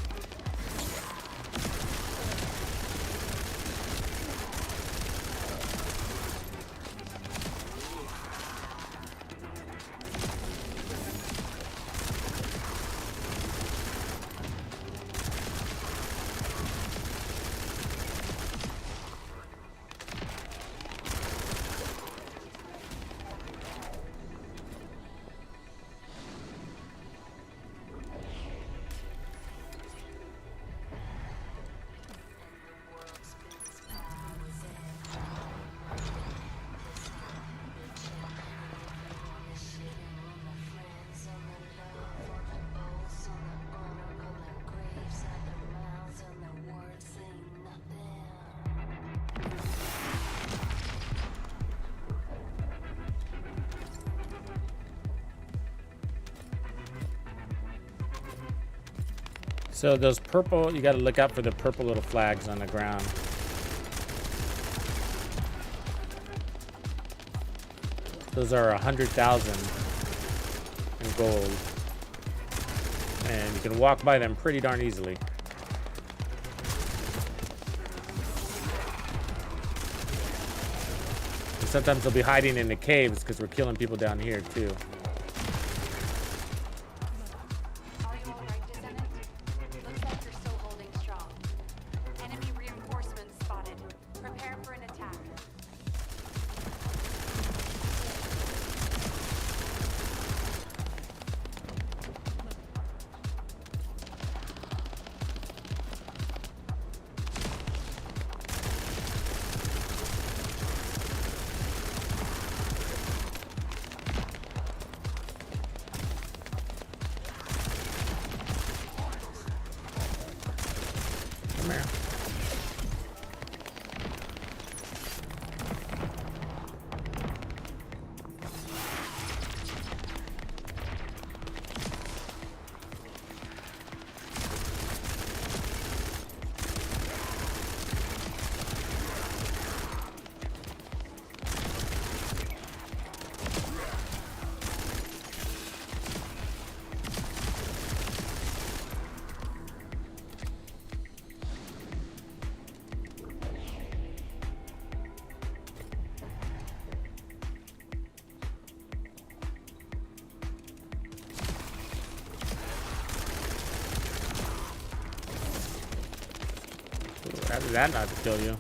So those purple, you got to look out for the purple little flags on the ground. Those are 100,000 in gold. And you can walk by them pretty darn easily. And sometimes they'll be hiding in the caves because we're killing people down here too. Are you all right, Descendant? Looks like you're still holding strong. Enemy reinforcements spotted. Prepare for an attack. Come here. How did that not kill you?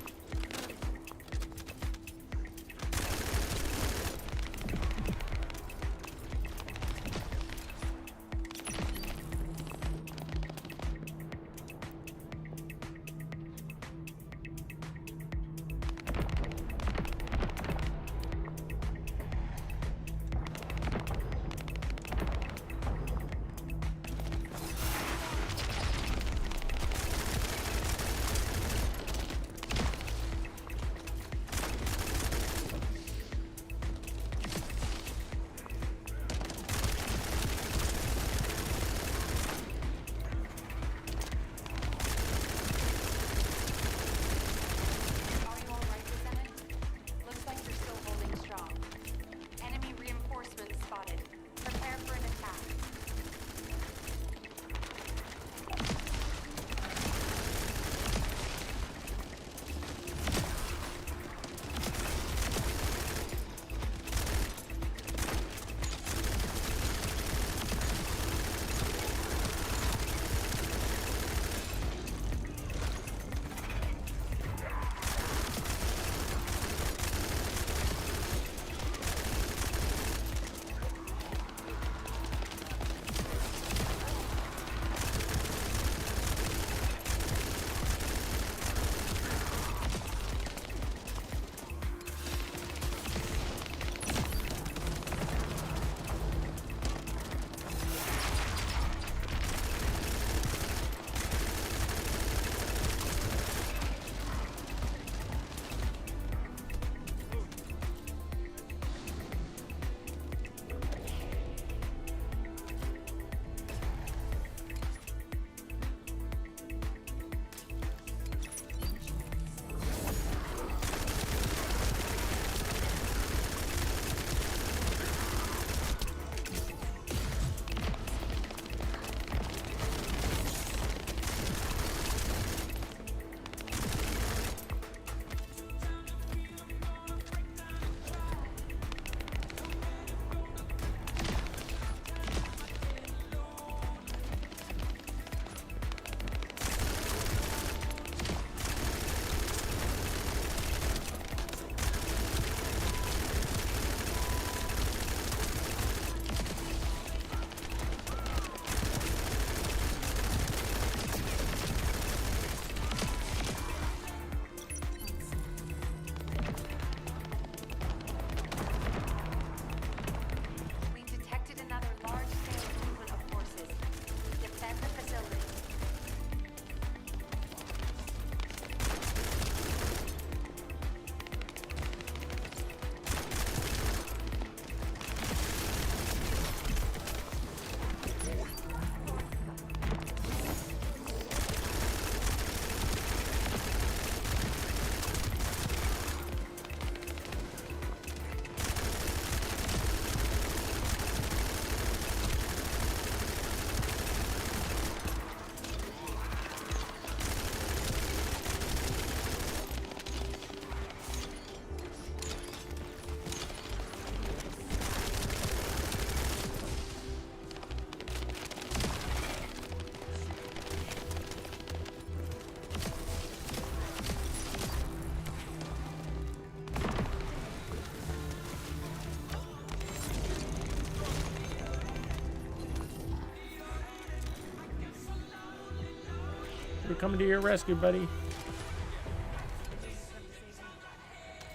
We're coming to your rescue, buddy.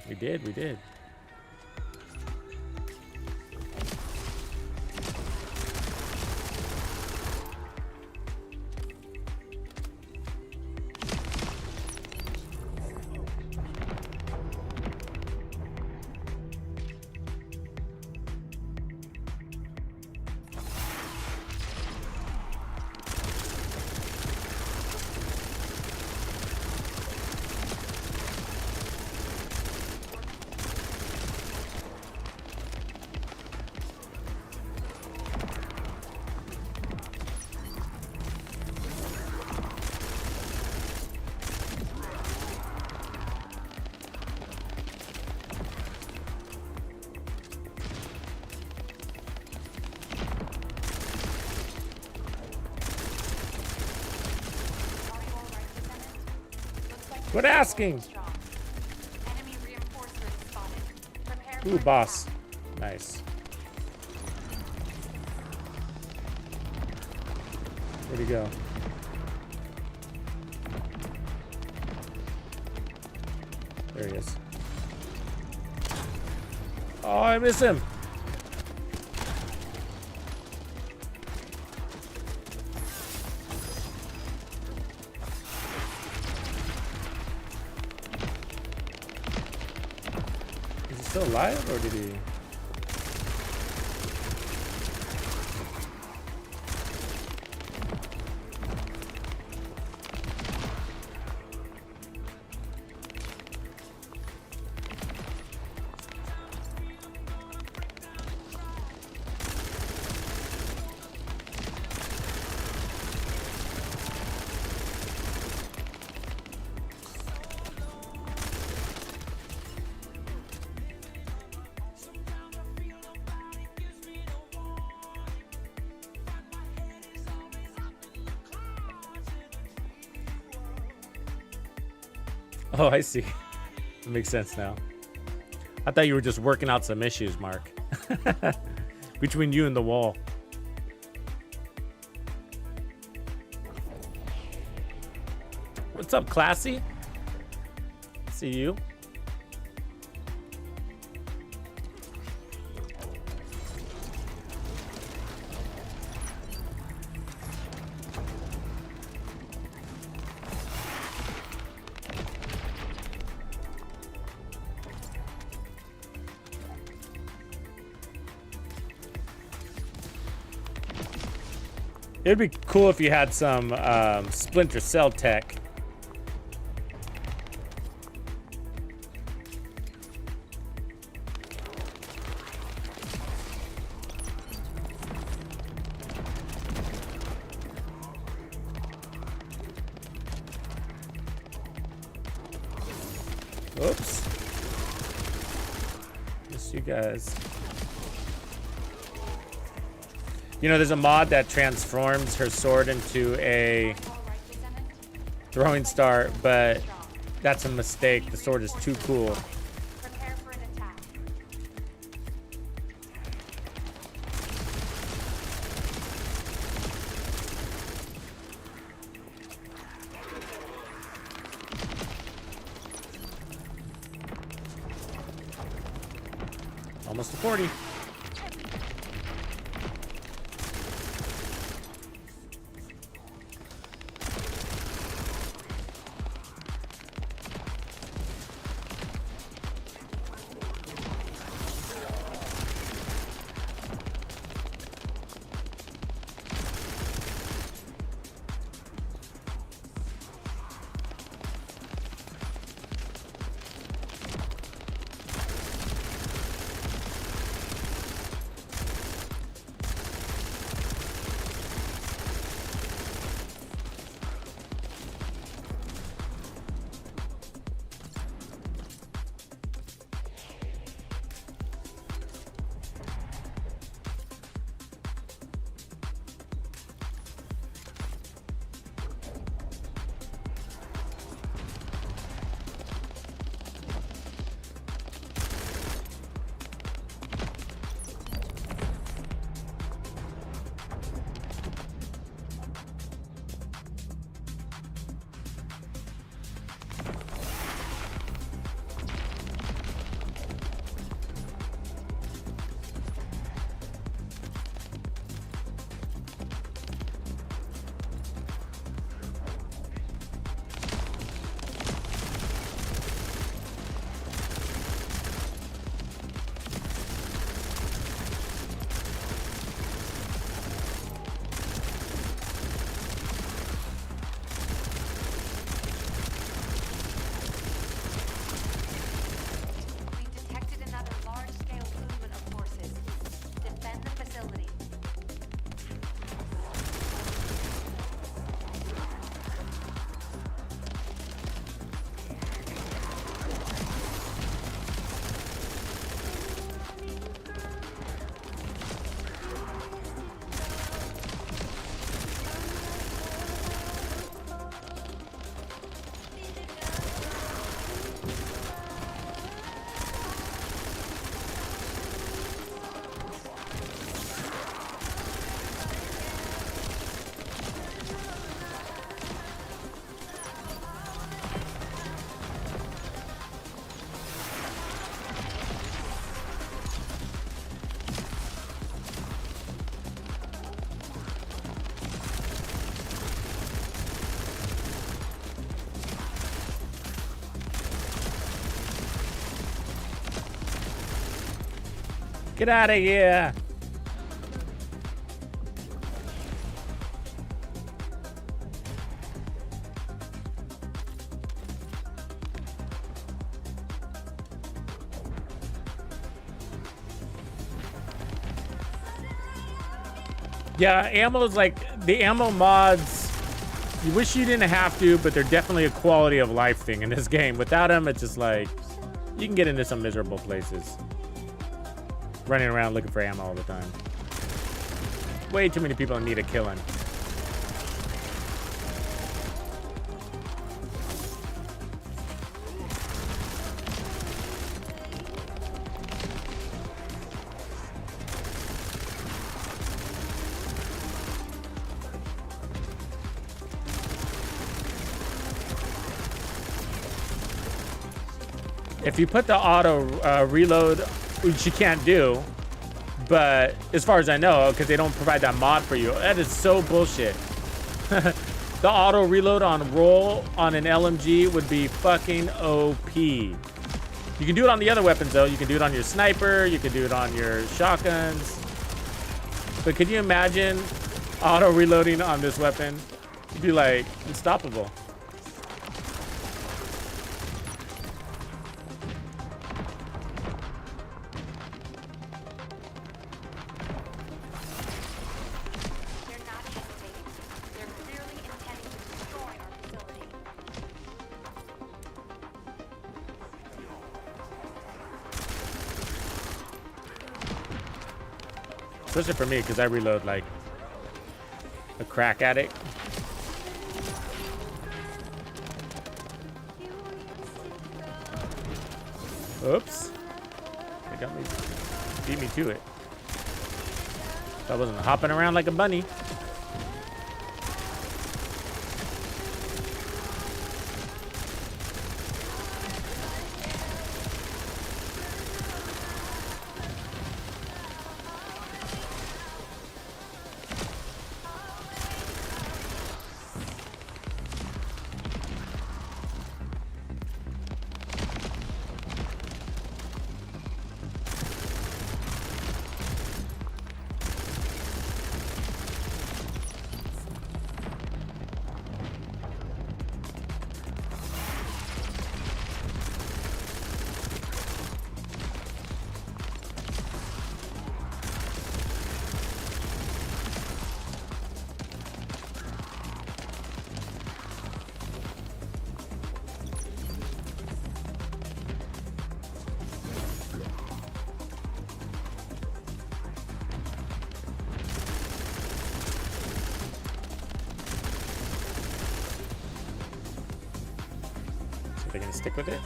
We did. Quit asking. Enemy reinforcements spotted. Prepare for Ooh, an boss. attack. Nice. Where'd he go? There he is. Oh, I miss him. Is he still alive, or did he? Oh, I see. It makes sense now. I thought you were just working out some issues, Mark. Between you and the wall. What's up, Classy? See you. It'd be cool if you had some Splinter Cell tech. Oops. Miss you guys. You know, there's a mod that transforms her sword into a throwing star, but that's a mistake. The sword is too cool. Prepare for an attack. Almost to 40. Get out of here. Yeah, ammo's like, the ammo mods, you wish you didn't have to, but they're definitely a quality of life thing in this game. Without them, it's just like, you can get into some miserable places. Running around looking for ammo all the time. Way too many people in need of killing. If you put the auto reload, which you can't do, but as far as I know, because they don't provide that mod for you, that is so bullshit. The auto reload on roll on an LMG would be fucking OP. You can do it on the other weapons though. You can do it on your sniper, you can do it on your shotguns. But could you imagine auto reloading on this weapon? It'd be like unstoppable. Especially for me, because I reload like a crack addict. Oops. They got me, beat me to it. I wasn't hopping around like a bunny. They're gonna stick with it.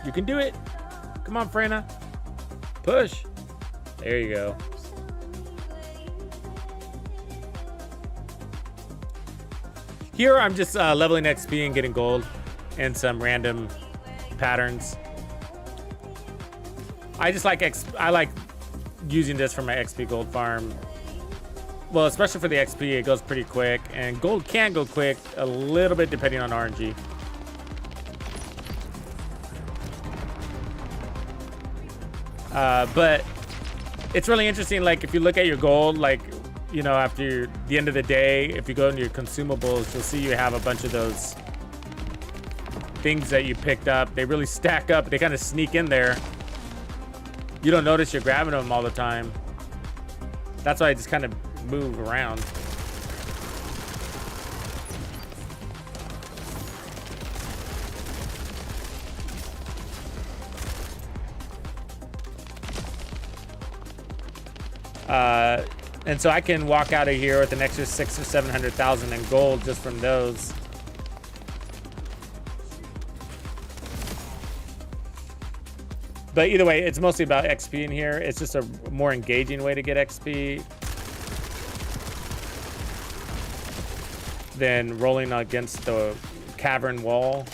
You can do it. Come on, Franna. Push. There you go. Here I'm just leveling XP and getting gold and some random patterns. I just like I like using this for my XP gold farm. Well, especially for the XP, it goes pretty quick, and gold can go quick a little bit depending on RNG. But it's really interesting, like if you look at your gold, like, you know, after the end of the day, if you go into your consumables, you'll see you have a bunch of those things that you picked up. They really stack up. They kind of sneak in there. You don't notice you're grabbing them all the time. That's why I just kind of move around. And so I can walk out of here with an extra 600,000 or 700,000 in gold just from those. But either way, it's mostly about XP in here. It's just a more engaging way to get XP than rolling against the cavern wall.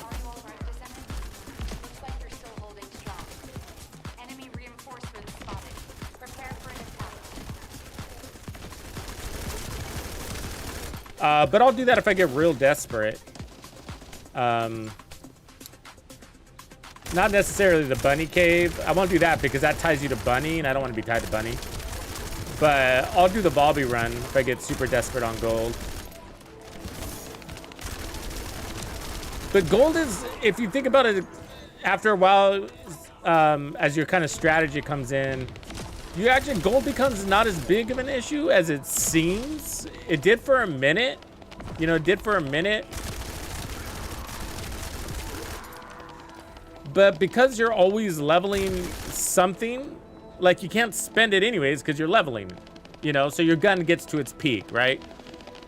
Are you all right, Descendant? Looks like you're still holding strong. But I'll do that if I get real desperate. Not necessarily the bunny cave. I won't do that because that ties you to bunny, and I don't want to be tied to bunny. But I'll do the Balby run if I get super desperate on gold. But gold is, if you think about it, after a while, as your kind of strategy comes in, gold becomes not as big of an issue as it seems. It did for a minute. You know, it did for a minute. But because you're always leveling something, like you can't spend it anyways because you're leveling, you know, so your gun gets to its peak, right?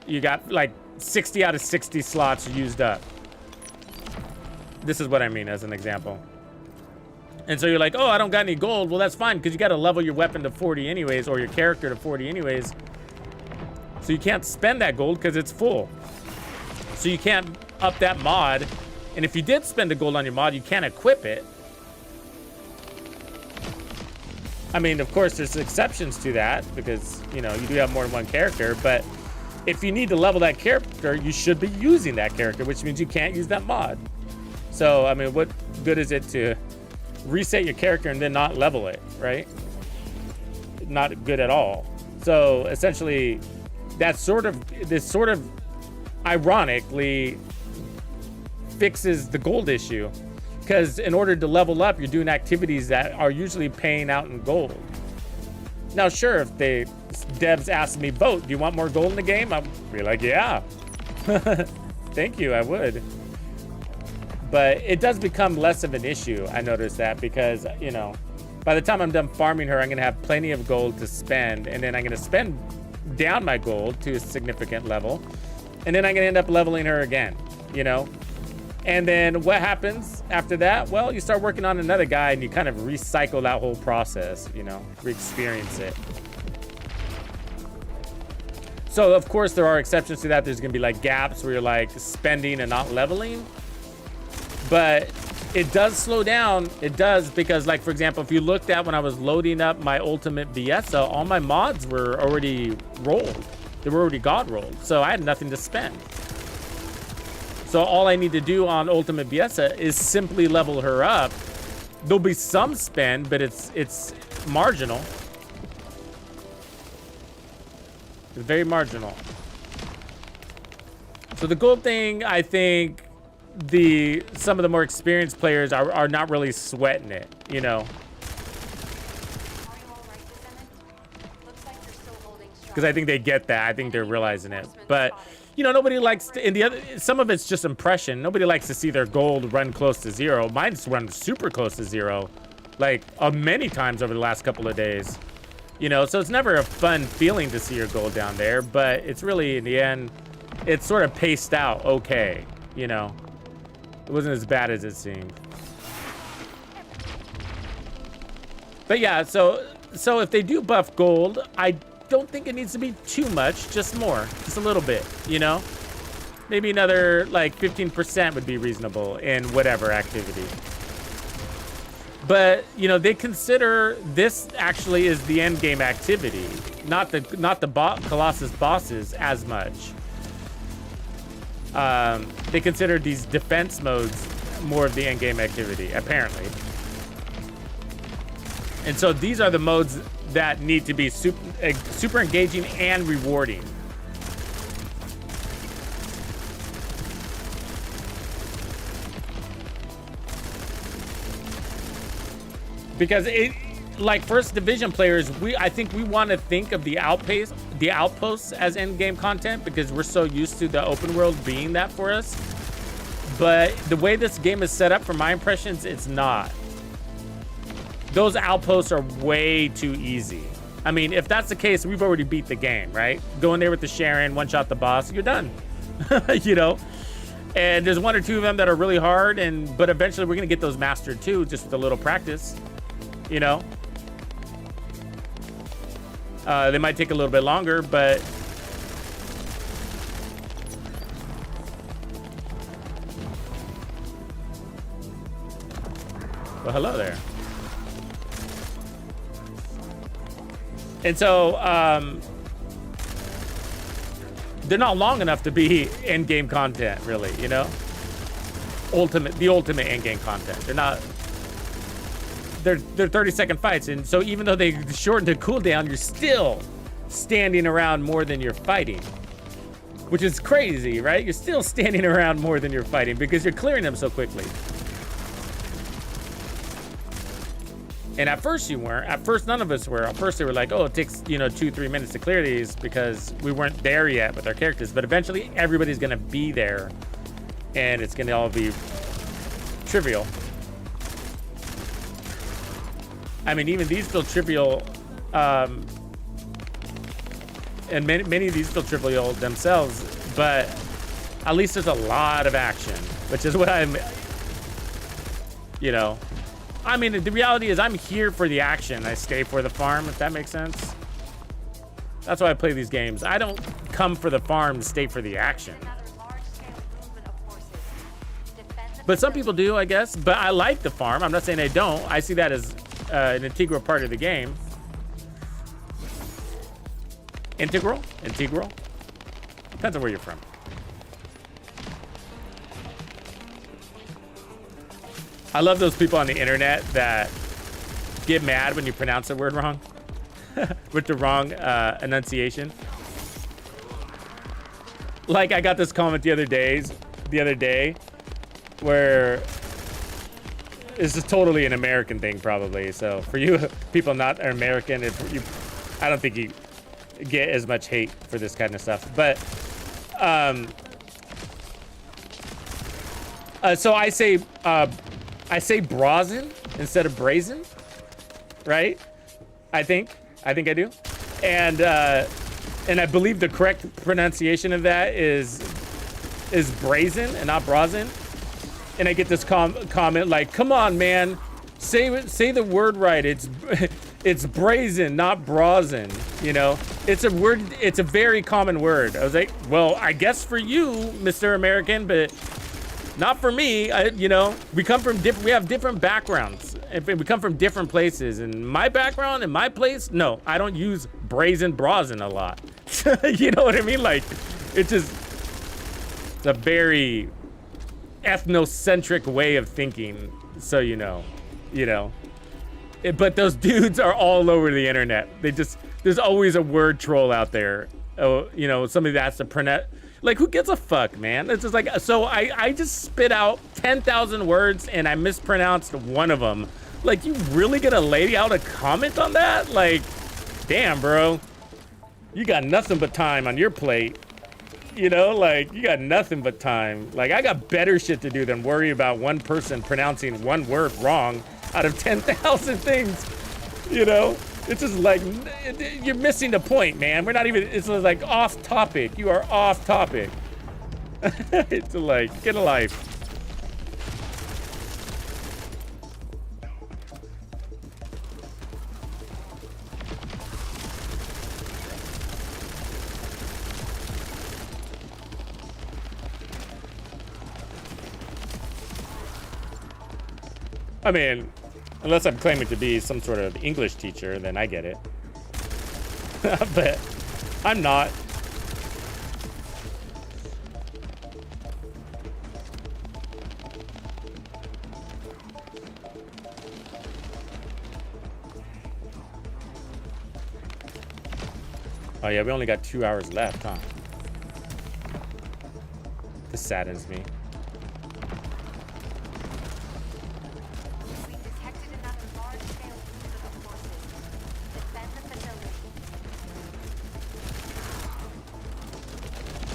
You got like 60 out of 60 slots used up. This is what I mean as an example. And so you're like, oh, I don't got any gold. Well, that's fine because you got to level your weapon to 40 anyways, or your character to 40 anyways. So you can't spend that gold because it's full. So you can't up that mod. And if you did spend the gold on your mod, you can't equip it. I mean, of course, there's exceptions to that because, you know, you do have more than one character. But if you need to level that character, you should be using that character, which means you can't use that mod. So, I mean, what good is it to reset your character and then not level it, right? Not good at all. So, essentially, this sort of ironically fixes the gold issue, because in order to level up, you're doing activities that are usually paying out in gold. Now, sure, if devs ask me, vote, do you want more gold in the game? I'll be like, yeah. Thank you, I would. But it does become less of an issue, I noticed that, because, you know, by the time I'm done farming her, I'm going to have plenty of gold to spend, and then I'm going to spend down my gold to a significant level, and then I'm going to end up leveling her again, you know? And then what happens after that? Well, you start working on another guy and you kind of recycle that whole process, you know, re-experience it. So, of course, there are exceptions to that. There's going to be like gaps where you're like spending and not leveling. But it does slow down. It does, because, like, for example, if you looked at when I was loading up my ultimate Viesa, all my mods were already rolled. They were already god rolled. So I had nothing to spend. So all I need to do on Ultimate Viesa is simply level her up. There'll be some spend, but it's marginal. It's very marginal. So the gold thing, I think some of the more experienced players are not really sweating it, you know. Because I think they get that. I think they're realizing it. But you know, nobody likes to, in the other, some of it's just impression. Nobody likes to see their gold run close to zero. Mine's run super close to zero, like many times over the last couple of days. You know, so it's never a fun feeling to see your gold down there, but it's really, in the end, it's sort of paced out okay, you know. It wasn't as bad as it seemed. But yeah, so if they do buff gold, I don't think it needs to be too much, just more, just a little bit, you know. Maybe another like 15% would be reasonable in whatever activity. But you know, they consider this actually is the end game activity, not the Colossus bosses as much. They consider these defense modes more of the end game activity, apparently. And so these are the modes that need to be super engaging and rewarding. Because like First Division players, I think we want to think of the outposts as end game content because we're so used to the open world being that for us. But the way this game is set up, from my impressions, it's not. Those outposts are way too easy. I mean, if that's the case, we've already beat the game, right? Go in there with the Sharon, one-shot the boss, you're done. You know? And there's one or two of them that are really hard, but eventually we're gonna get those mastered too, just with a little practice, you know? They might take a little bit longer, but well, hello there. And so they're not long enough to be end game content, really. You know, the ultimate end game content. They're not. They're 30-second fights, and so even though they shorten the cooldown, you're still standing around more than you're fighting, which is crazy, right? You're still standing around more than you're fighting because you're clearing them so quickly. And at first you weren't. At first none of us were. At first they were like, oh, it takes 2-3 minutes to clear these because we weren't there yet with our characters. But eventually everybody's gonna be there, and it's gonna all be trivial. I mean, even these feel trivial, and many of these feel trivial themselves, but at least there's a lot of action, which is what I'm, I mean, the reality is I'm here for the action. I stay for the farm, if that makes sense. That's why I play these games. I don't come for the farm to stay for the action. But some people do, I guess. But I like the farm. I'm not saying I don't. I see that as an integral part of the game. Integral? Depends on where you're from. I love those people on the internet that get mad when you pronounce a word wrong with the wrong enunciation. Like I got this comment the other day where this is totally an American thing probably. So for you people not American, I don't think you get as much hate for this kind of stuff. But so I say brazen instead of brazen, right? I think I do. And I believe the correct pronunciation of that is brazen and not brazen. And I get this comment like, "Come on, man, say the word right. It's brazen, not brazen. It's a word. It's a very common word." I was like, "Well, I guess for you, Mr. American, but not for me. We come from we have different backgrounds. We come from different places. And my background and my place, no, I don't use brazen a lot." You know what I mean? Like, it's a very ethnocentric way of thinking. So but those dudes are all over the internet. There's always a word troll out there. Oh, somebody that's a pronounce. Like, who gives a fuck, man? It's just like, so I just spit out 10,000 words and I mispronounced one of them. Like, you really gonna lay out a comment on that? Like, damn, bro. You got nothing but time on your plate. Like, you got nothing but time. Like, I got better shit to do than worry about one person pronouncing one word wrong out of 10,000 things. It's just like, you're missing the point, man. We're not even, it's like off topic. You are off topic. It's like, get a life. I mean, unless I'm claiming to be some sort of English teacher, then I get it. But I'm not. Oh yeah, we only got 2 hours left, huh? This saddens me.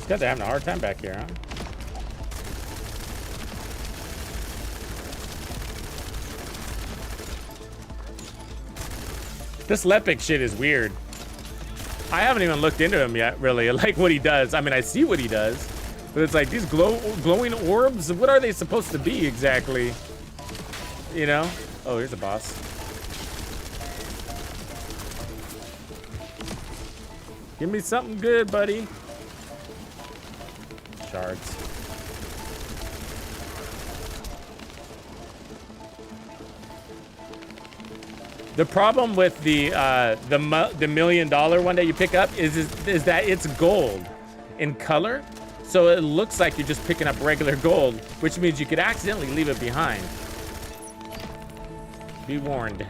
These guys are having a hard time back here, huh? This Lepic shit is weird. I haven't even looked into him yet, really. Like what he does. I mean, I see what he does, but it's like these glowing orbs. What are they supposed to be exactly? Oh, here's a boss. Give me something good, buddy. Shards. The problem with the $1 million one that you pick up is that it's gold. in color. So it looks like you're just picking up regular gold, which means you could accidentally leave it behind. Be warned.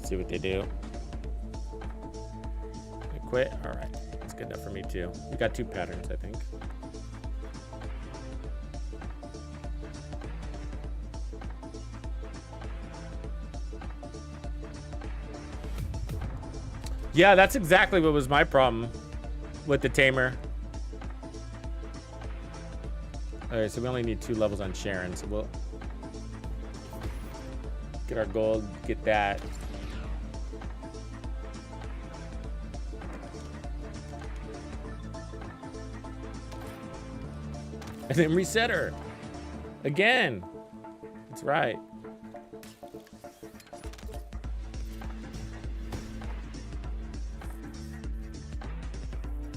See what they do. I quit. All right, that's good enough for me too. We got 2 patterns, I think. Yeah, that's exactly what was my problem with the tamer. All right, so we only need 2 levels on Sharon, so we'll get our gold, get that. And then reset her again. That's right.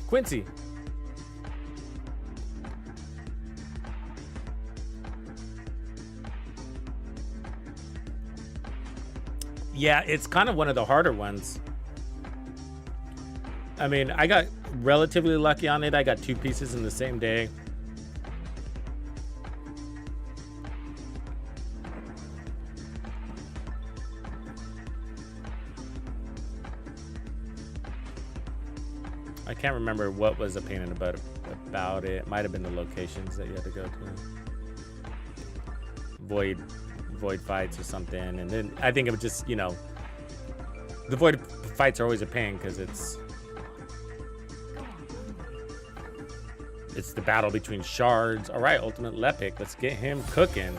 Quincy. Yeah, it's kind of one of the harder ones. I mean, I got relatively lucky on it. I got 2 pieces in the same day. I can't remember what was a pain in the butt about it. It might have been the locations that you had to go to. Void fights or something. And then I think it was just, you know, the void fights are always a pain because it's the battle between shards. All right, Ultimate Lepic. Let's get him cooking.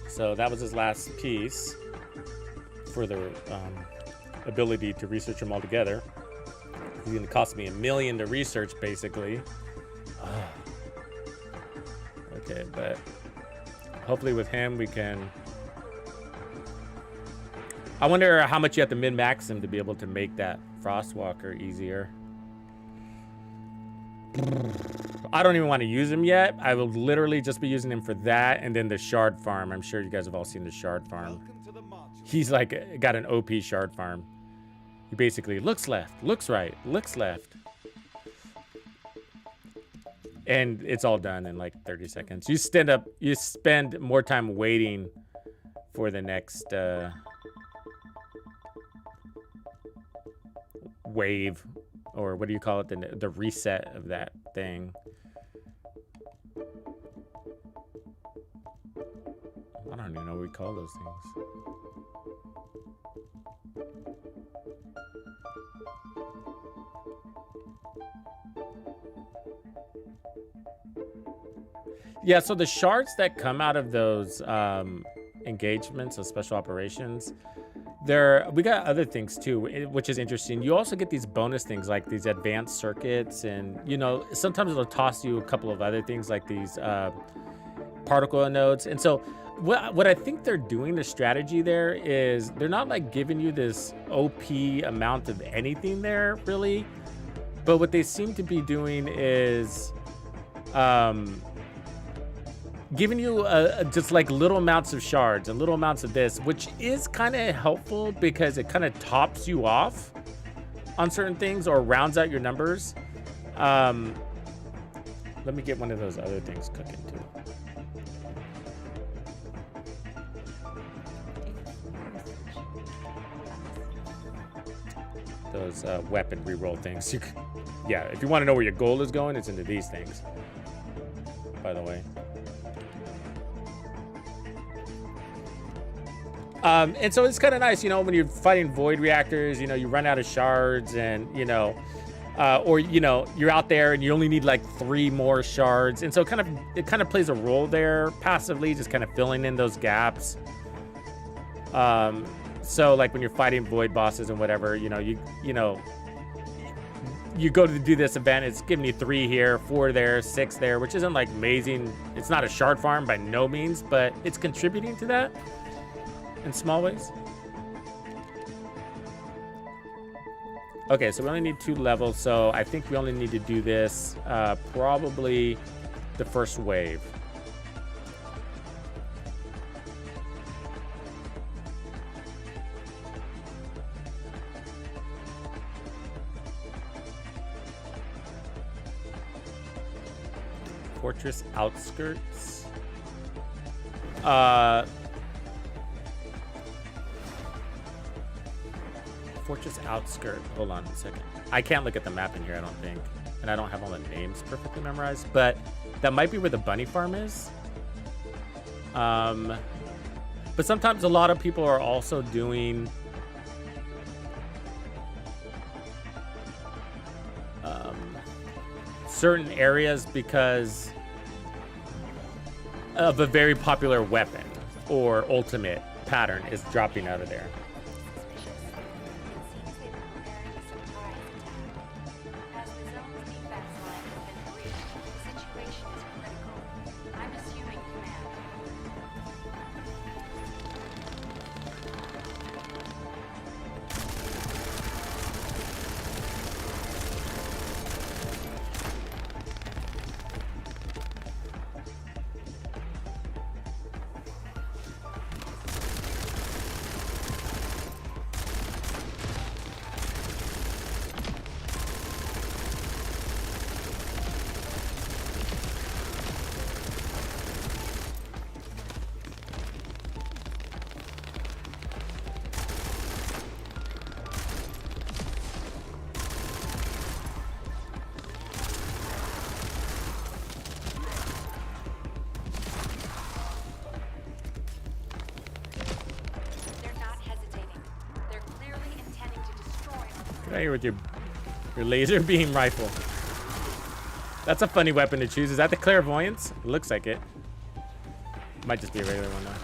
So that was his last piece for the ability to research them all together. It's going to cost me $1 million to research, basically. Okay, but hopefully with him we can. I wonder how much you have to min-max him to be able to make that Frostwalker easier. I don't even want to use him yet. I will literally just be using him for that and then the shard farm. I'm sure you guys have all seen the shard farm. He's like got an OP shard farm. He basically looks left, looks right, looks left. And it's all done in like 30 seconds. You spend more time waiting for the next wave, or what do you call it? The reset of that thing. I don't even know what we call those things. Yeah, so the shards that come out of those engagements of special operations, we got other things too, which is interesting. You also get these bonus things like these advanced circuits, and you know, sometimes it'll toss you a couple of other things like these particle nodes. And so what I think they're doing, the strategy there is they're not like giving you this OP amount of anything there really, but what they seem to be doing is giving you just like little amounts of shards and little amounts of this, which is kind of helpful because it kind of tops you off on certain things or rounds out your numbers. Let me get one of those other things cooking too. Those weapon reroll things. Yeah, if you want to know where your gold is going, it's into these things, by the way. And so it's kind of nice, you know, when you're fighting void reactors, you know, you run out of shards and, you know, or, you know, you're out there and you only need like 3 more shards. And so it kind of plays a role there passively, just kind of filling in those gaps. So like when you're fighting void bosses and whatever, you go to do this event, it's giving you 3 here, 4 there, 6 there, which isn't like amazing. It's not a shard farm by no means, but it's contributing to that in small ways. Okay, so we only need 2 levels, so I think we only need to do this probably the first wave. Fortress outskirts. Fortress outskirt. Hold on a second. I can't look at the map in here, I don't think. And I don't have all the names perfectly memorized, but that might be where the bunny farm is. But sometimes a lot of people are also doing certain areas because of a very popular weapon or ultimate pattern is dropping out of there. Right here with your laser beam rifle. That's a funny weapon to choose. Is that the clairvoyance? It looks like it. Might just be a regular one though.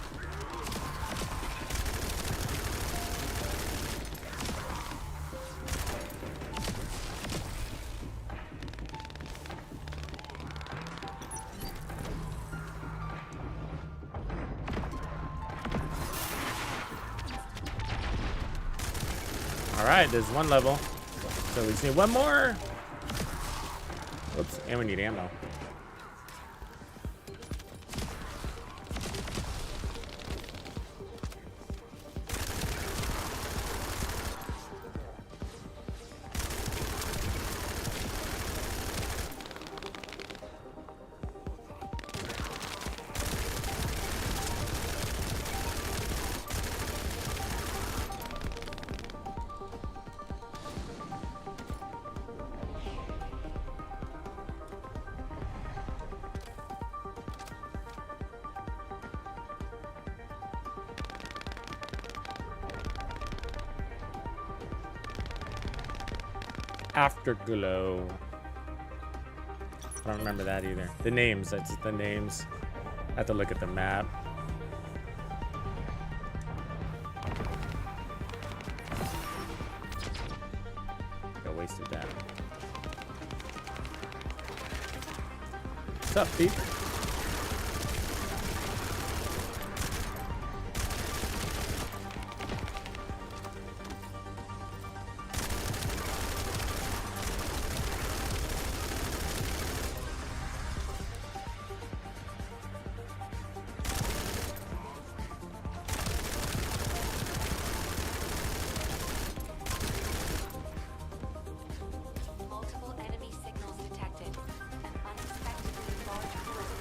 Alright, there's 1 level. So we just need 1 more. Oops, and we need ammo. Afterglow. I don't remember that either. The names, that's the names. I have to look at the map. I wasted that. What's up, Pete? Multiple enemy signals detected. An unexpectedly large force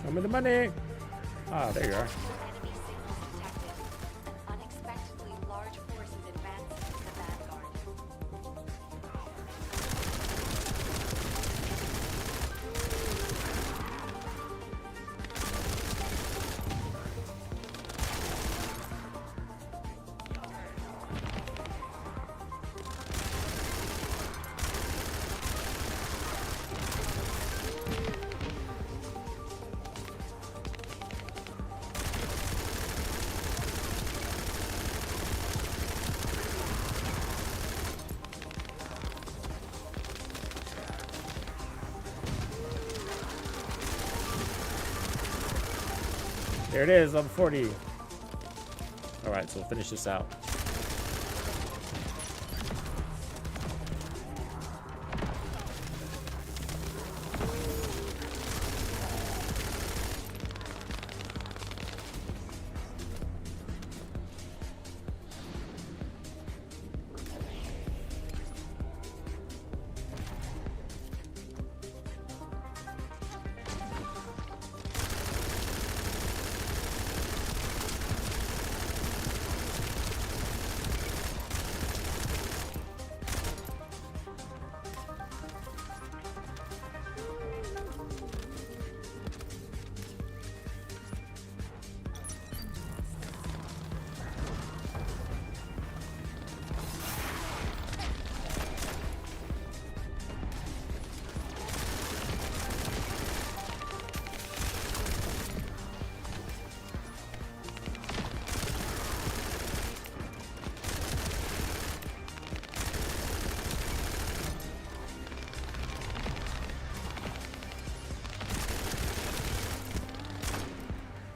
Show me the money. Ah, there you are. Enemy signals detected. An unexpectedly large force is advancing to the vanguard. There it is, level 40. All right, so we'll finish this out.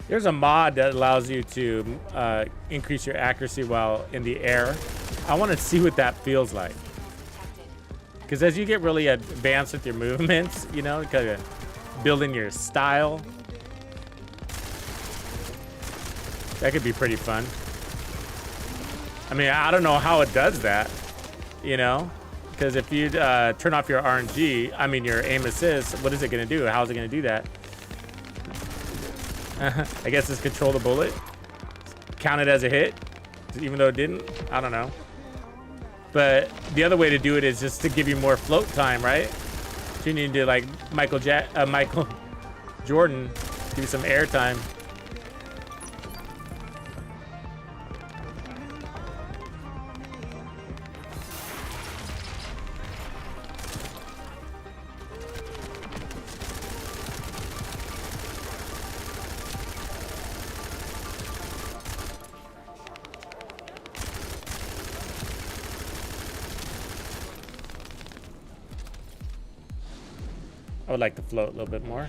There's a mod that allows you to increase your accuracy while in the air. I want to see what that feels like. Because as you get really advanced with your movements, you know, kind of building your style, that could be pretty fun. I mean, I don't know how it does that, you know, because if you turn off your RNG, I mean your aim assist, what is it going to do? How is it going to do that? I guess it's control the bullet, count it as a hit, even though it didn't. I don't know. But the other way to do it is just to give you more float time, right? You need to like Michael Jordan, give you some air time. I would like to float a little bit more.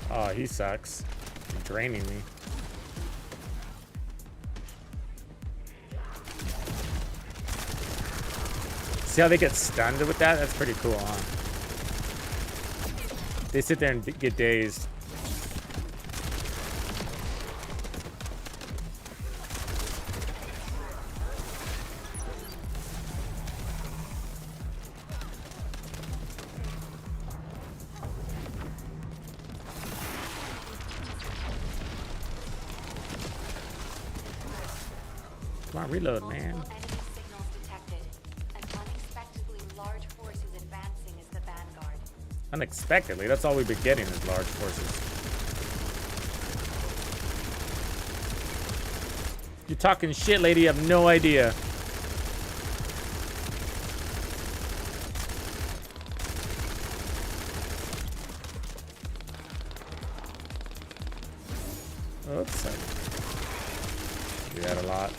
Oh, he sucks. He's draining me. See how they get stunned with that? That's pretty cool, huh? They sit there and get dazed. Come on, reload, man. Multiple enemy signals detected. An unexpectedly large force is advancing as the vanguard. Unexpectedly, that's all we've been getting is large forces. You're talking shit, lady. You have no idea. Oops. I do that a lot.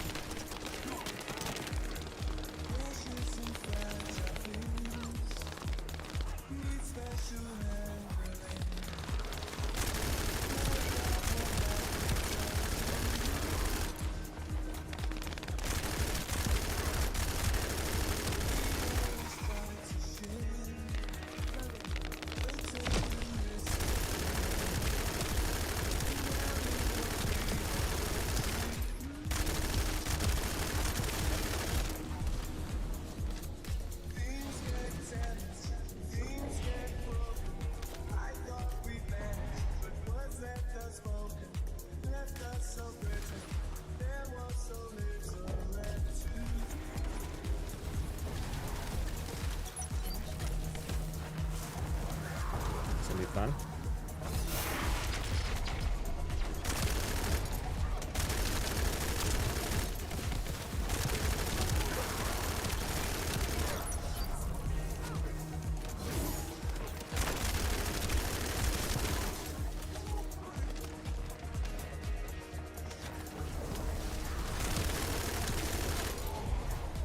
It's gonna be fun.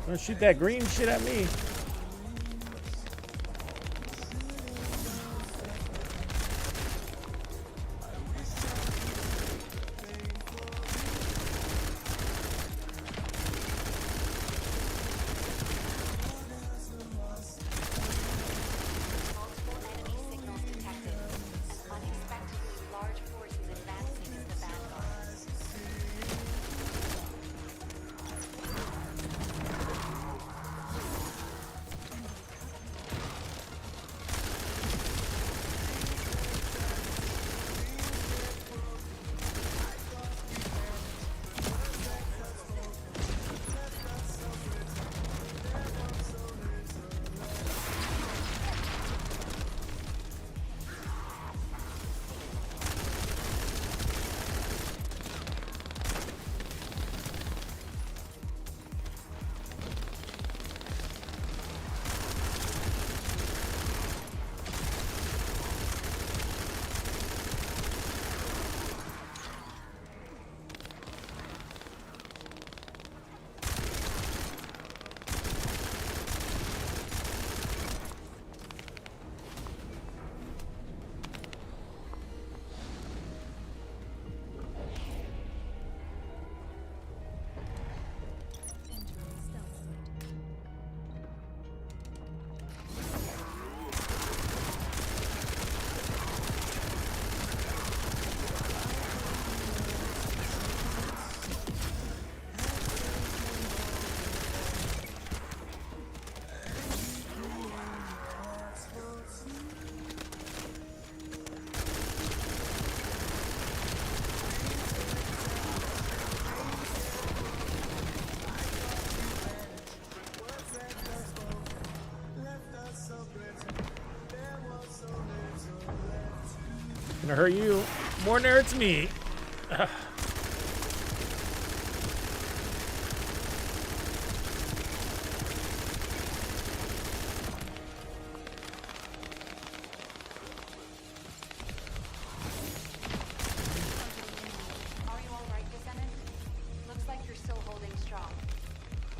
Don't shoot that green shit at me. Multiple enemy signals detected. An unexpectedly large force is advancing as the vanguard. Gonna hurt you more than it hurts me. Ugh. Are you all right, Descendant? Looks like you're still holding strong.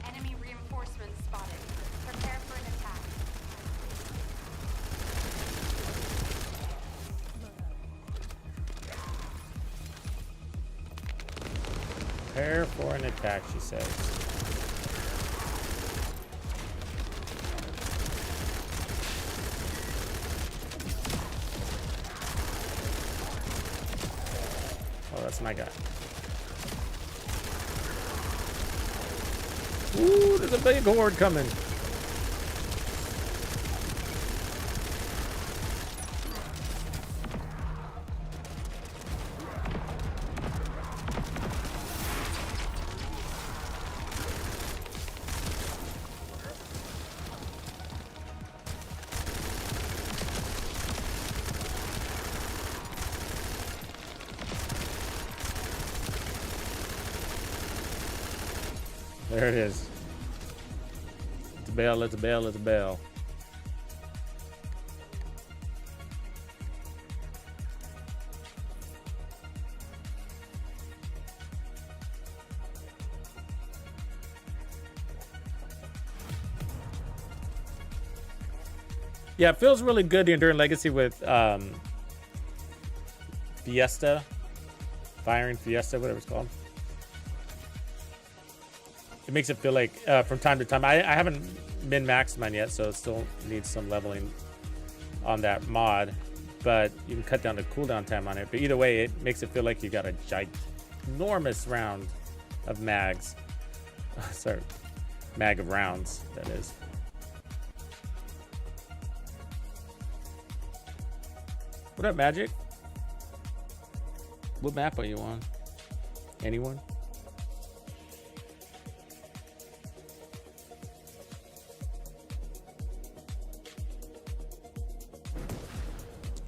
Enemy reinforcements spotted. Prepare for an attack. Prepare for an attack, she says. Oh, that's my guy. Ooh, there's a big horde coming. There it is. It's a bell, it's a bell, it's a bell. Yeah, it feels really good during Legacy with Fiesta. Firing Fiesta, whatever it's called. It makes it feel like from time to time. I haven't min-maxed mine yet, so it still needs some leveling on that mod. But you can cut down the cooldown time on it. But either way, it makes it feel like you got a ginormous round of mags. Sorry, mag of rounds, that is. What up, Magic? What map are you on? Anyone?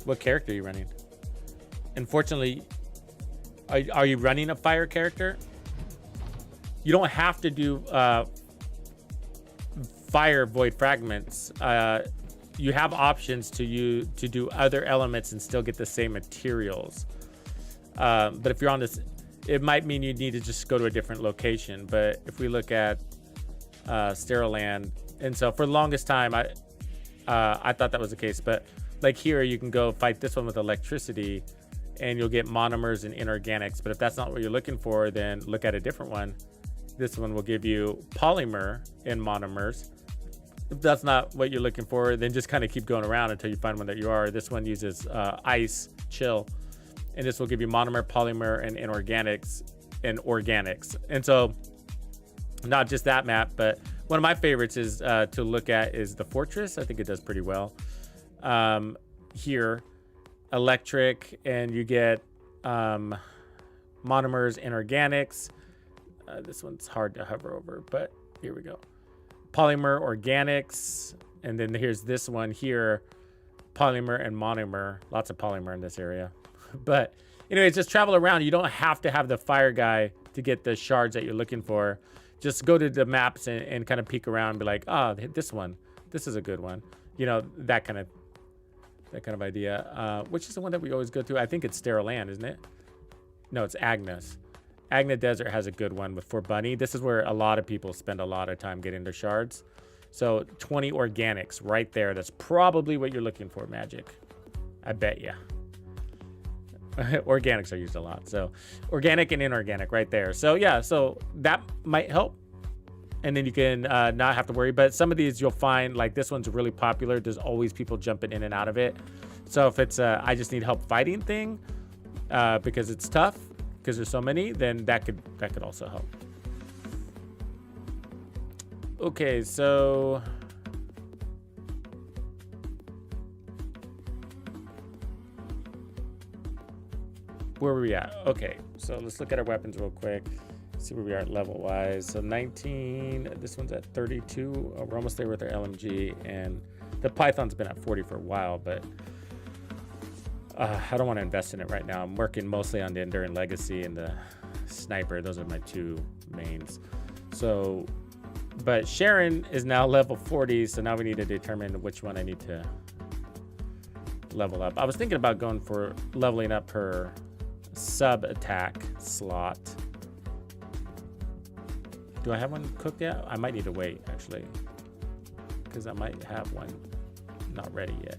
What character are you running? Unfortunately, are you running a fire character? You don't have to do fire void fragments. You have options to do other elements and still get the same materials. But if you're on this, it might mean you need to just go to a different location. But if we look at Sterile Land, and so for the longest time, I thought that was the case. But like here, you can go fight this one with electricity, and you'll get monomers and inorganics. But if that's not what you're looking for, then look at a different one. This one will give you polymer and monomers. If that's not what you're looking for, then just kind of keep going around until you find one that you are. This one uses ice, chill, and this will give you monomer, polymer, and inorganics and organics. And so not just that map, but one of my favorites is to look at is the Fortress. I think it does pretty well. Here, electric, and you get monomers, inorganics. This one's hard to hover over, but here we go. Polymer, organics, and then here's this one here, polymer and monomer. Lots of polymer in this area. But anyways, just travel around. You don't have to have the fire guy to get the shards that you're looking for. Just go to the maps and kind of peek around and be like, oh, this one, this is a good one. You know, that kind of idea. Which is the one that we always go to? I think it's Sterile Land, isn't it? No, it's Agnes. Agna Desert has a good one for Bunny. This is where a lot of people spend a lot of time getting their shards. So 20 organics right there. That's probably what you're looking for, Magic. I bet you. Organics are used a lot. So organic and inorganic right there. So yeah, so that might help. And then you can not have to worry. But some of these you'll find, like this one's really popular. There's always people jumping in and out of it. So if it's I just need help fighting thing because it's tough, because there's so many, then that could also help. Okay, so where were we at? Okay, so let's look at our weapons real quick. See where we are level wise. So 19, this one's at 32. We're almost there with our LMG, and the Python's been at 40 for a while, but I don't want to invest in it right now. I'm working mostly on the Enduring Legacy and the Sniper. Those are my two mains. So, but Sharon is now level 40, so now we need to determine which one I need to level up. I was thinking about going for leveling up her sub attack slot. Do I have one cooked yet? I might need to wait, actually, because I might have one not ready yet.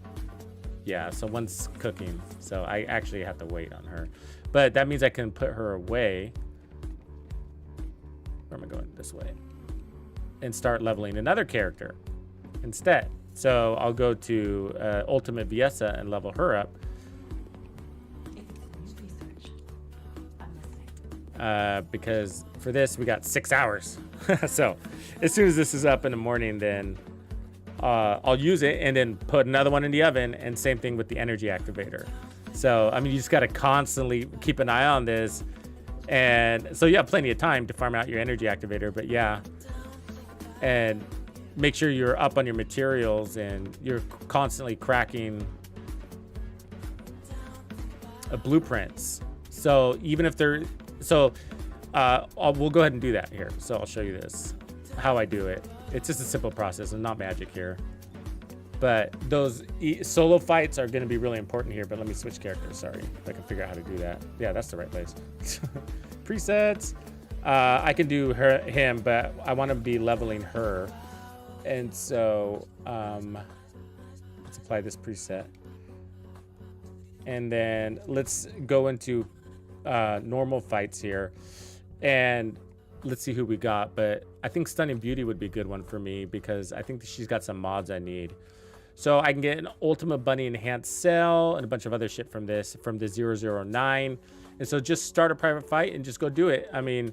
Yeah, so one's cooking, so I actually have to wait on her. But that means I can put her away. Where am I going? This way. And start leveling another character instead. So I'll go to Ultimate Viessa and level her up. Because for this, we got 6 hours. So as soon as this is up in the morning, then I'll use it and then put another one in the oven, and same thing with the energy activator. So, I mean, you just got to constantly keep an eye on this. And so you have plenty of time to farm out your energy activator, but yeah. And make sure you're up on your materials and you're constantly cracking blueprints. So even if they're, so we'll go ahead and do that here. So I'll show you this, how I do it. It's just a simple process and not magic here. But those solo fights are going to be really important here. But let me switch characters. Sorry, if I can figure out how to do that. Yeah, that's the right place. Presets. I can do him, but I want to be leveling her. And so let's apply this preset. And then let's go into normal fights here. And let's see who we got. But I think Stunning Beauty would be a good one for me because I think she's got some mods I need. So I can get an Ultimate Bunny Enhanced Cell and a bunch of other shit from this, from the 009. And so just start a private fight and just go do it. I mean,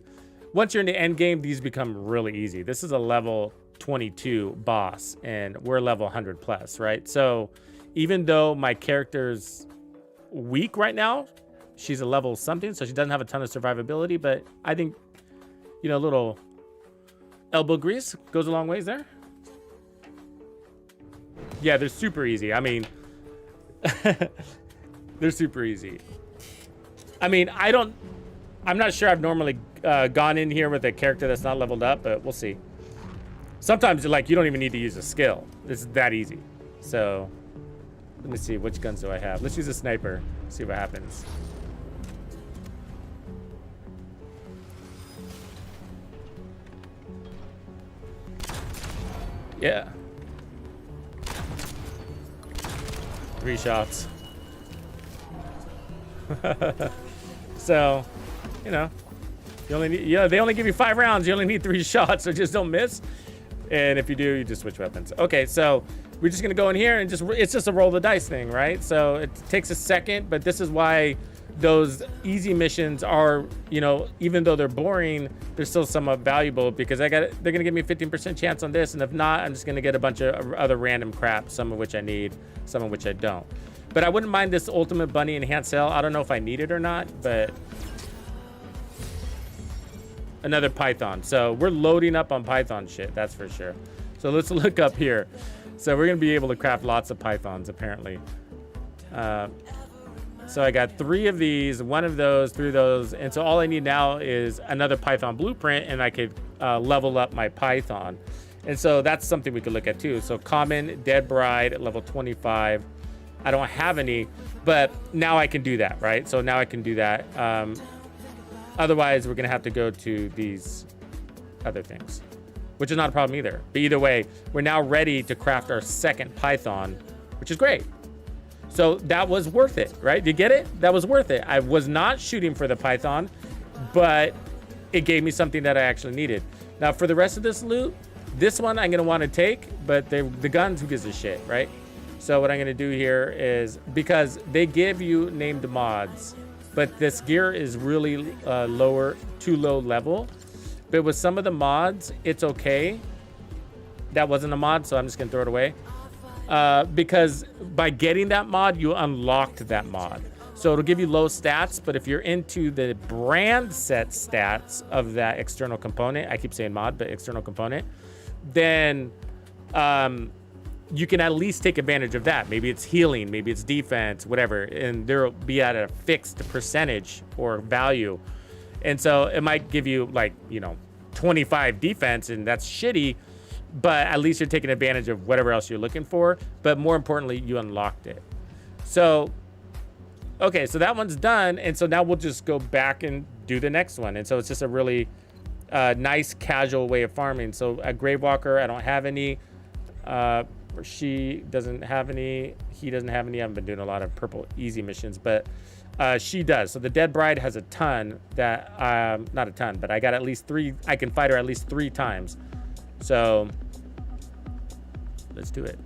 once you're in the end game, these become really easy. This is a level 22 boss and we're level 100 plus, right? So even though my character's weak right now, she's a level something, so she doesn't have a ton of survivability, but I think, you know, a little elbow grease goes a long ways there. Yeah, they're super easy. I mean, they're super easy. I mean, I'm not sure I've normally gone in here with a character that's not leveled up, but we'll see. Sometimes, like, you don't even need to use a skill. It's that easy. So, let me see. Which guns do I have? Let's use a sniper. See what happens. Yeah. 3 shots. So, you know, you only need, they only give you 5 rounds. You only need 3 shots, so just don't miss. And if you do, you just switch weapons. Okay, so we're just gonna go in here and it's just a roll the dice thing, right? So it takes a second, but this is why those easy missions are, you know, even though they're boring, they're still somewhat valuable because they're gonna give me a 15% chance on this, and if not, I'm just gonna get a bunch of other random crap, some of which I need, some of which I don't. But I wouldn't mind this Ultimate Bunny Enhanced Cell. I don't know if I need it or not, but another Python. So we're loading up on Python shit, that's for sure. So let's look up here. So we're gonna be able to craft lots of Pythons apparently. So I got 3 of these, 1 of those, 3 of those. And so all I need now is another Python blueprint and I could level up my Python. And so that's something we could look at too. So common, Dead Bride, level 25. I don't have any, but now I can do that, right? So now I can do that. Otherwise, we're gonna have to go to these other things, which is not a problem either. But either way, we're now ready to craft our second Python, which is great. So that was worth it, right? You get it? That was worth it. I was not shooting for the Python, but it gave me something that I actually needed. Now for the rest of this loot, this one I'm gonna wanna take, but the guns, who gives a shit, right? So what I'm gonna do here is, because they give you named mods, but this gear is really too low level. But with some of the mods, it's okay. That wasn't a mod, so I'm just gonna throw it away. Because by getting that mod, you unlocked that mod. So it'll give you low stats, but if you're into the brand set stats of that external component, I keep saying mod, but external component, then you can at least take advantage of that. Maybe it's healing, maybe it's defense, whatever, and there'll be at a fixed percentage or value. And so it might give you like, you know, 25 defense, and that's shitty, but at least you're taking advantage of whatever else you're looking for. But more importantly, you unlocked it. So, okay, so that one's done. And so now we'll just go back and do the next one. And so it's just a really nice casual way of farming. So a Gravewalker, I don't have any. She doesn't have any. He doesn't have any. I haven't been doing a lot of purple easy missions, but she does. So the Dead Bride has a ton that, not a ton, but I got at least 3. I can fight her at least 3 times. So let's do it.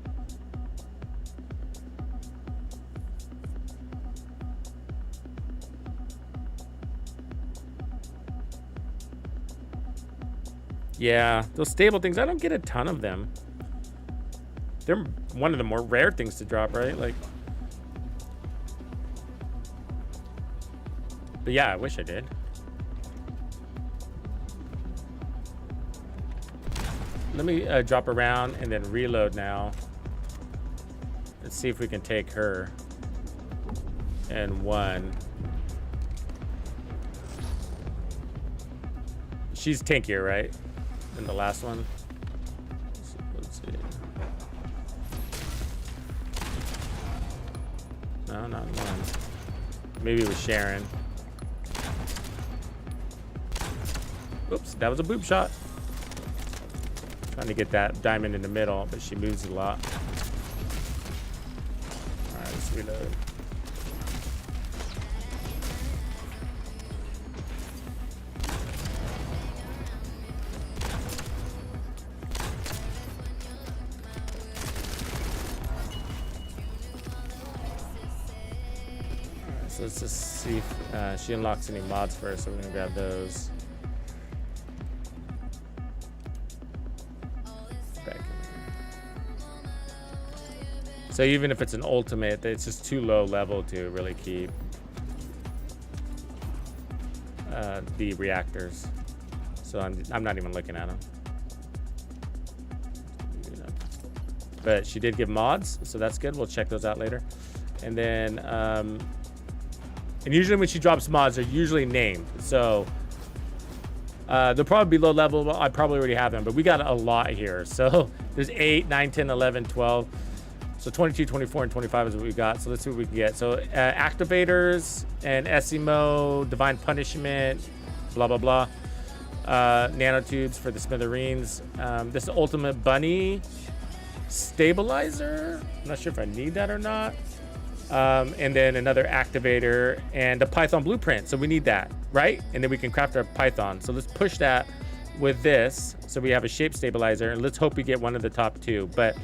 Yeah, those stable things, I don't get a ton of them. They're one of the more rare things to drop, right? Like, but yeah, I wish I did. Let me drop around and then reload now. Let's see if we can take her. And 1. She's tankier, right? Than the last one. Let's see. No, not one. Maybe it was Sharon. Oops, that was a boob shot. Trying to get that diamond in the middle, but she moves a lot. All right, let's reload. So let's just see if she unlocks any mods first. So we're gonna grab those. Back in. So even if it's an ultimate, it's just too low level to really keep the reactors. So I'm not even looking at them. But she did give mods, so that's good. We'll check those out later. And then, and usually when she drops mods, they're usually named. So they'll probably be low level. I probably already have them, but we got a lot here. So there's 8, 9, 10, 11, 12. So 22, 24, and 25 is what we got. So let's see what we can get. So activators and SEMO, divine punishment, blah, blah, blah. Nanotubes for the smithereens. This ultimate bunny stabilizer. I'm not sure if I need that or not. And then another activator and a Python blueprint. So we need that, right? And then we can craft our Python. So let's push that with this. So we have a shape stabilizer, and let's hope we get one of the top 2. But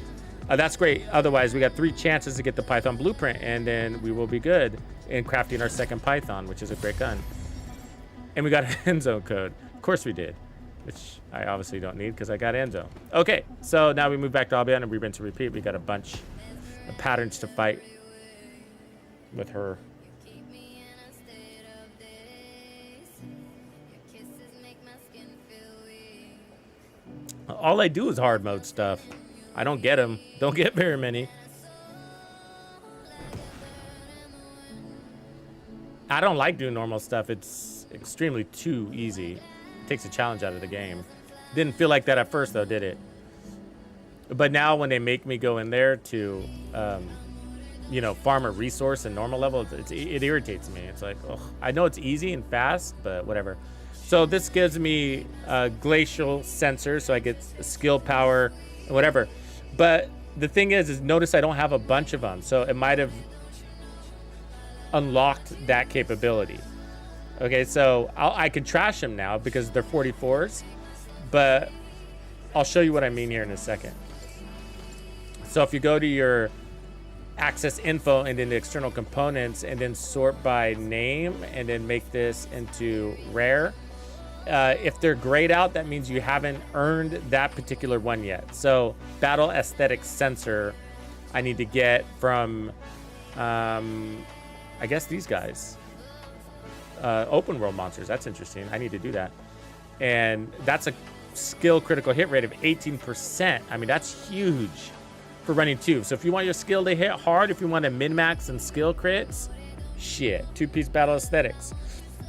that's great. Otherwise, we got 3 chances to get the Python blueprint, and then we will be good in crafting our second Python, which is a great gun. And we got an end zone code. Of course we did, which I obviously don't need because I got end zone. Okay, so now we move back to Albion and we rinse and repeat. We got a bunch of patterns to fight with her. All I do is hard mode stuff. I don't get them. Don't get very many. I don't like doing normal stuff. It's extremely too easy. It takes a challenge out of the game. Didn't feel like that at first though, did it? But now when they make me go in there to you know, farm a resource in normal level, it irritates me. It's like, ugh. I know it's easy and fast, but whatever. So this gives me a glacial sensor, so I get skill power and whatever. But the thing is notice I don't have a bunch of them, so it might have unlocked that capability. Okay, so I can trash them now because they're 44s, but I'll show you what I mean here in a second. So if you go to your access info and then the external components and then sort by name and then make this into rare, if they're grayed out, that means you haven't earned that particular one yet. So battle aesthetic sensor I need to get from I guess these guys, open world monsters. That's interesting. I need to do that. And that's a skill critical hit rate of 18%. I mean, that's huge for running 2. So if you want your skill to hit hard, if you want to min-max and skill crits, shit, 2-piece battle aesthetics.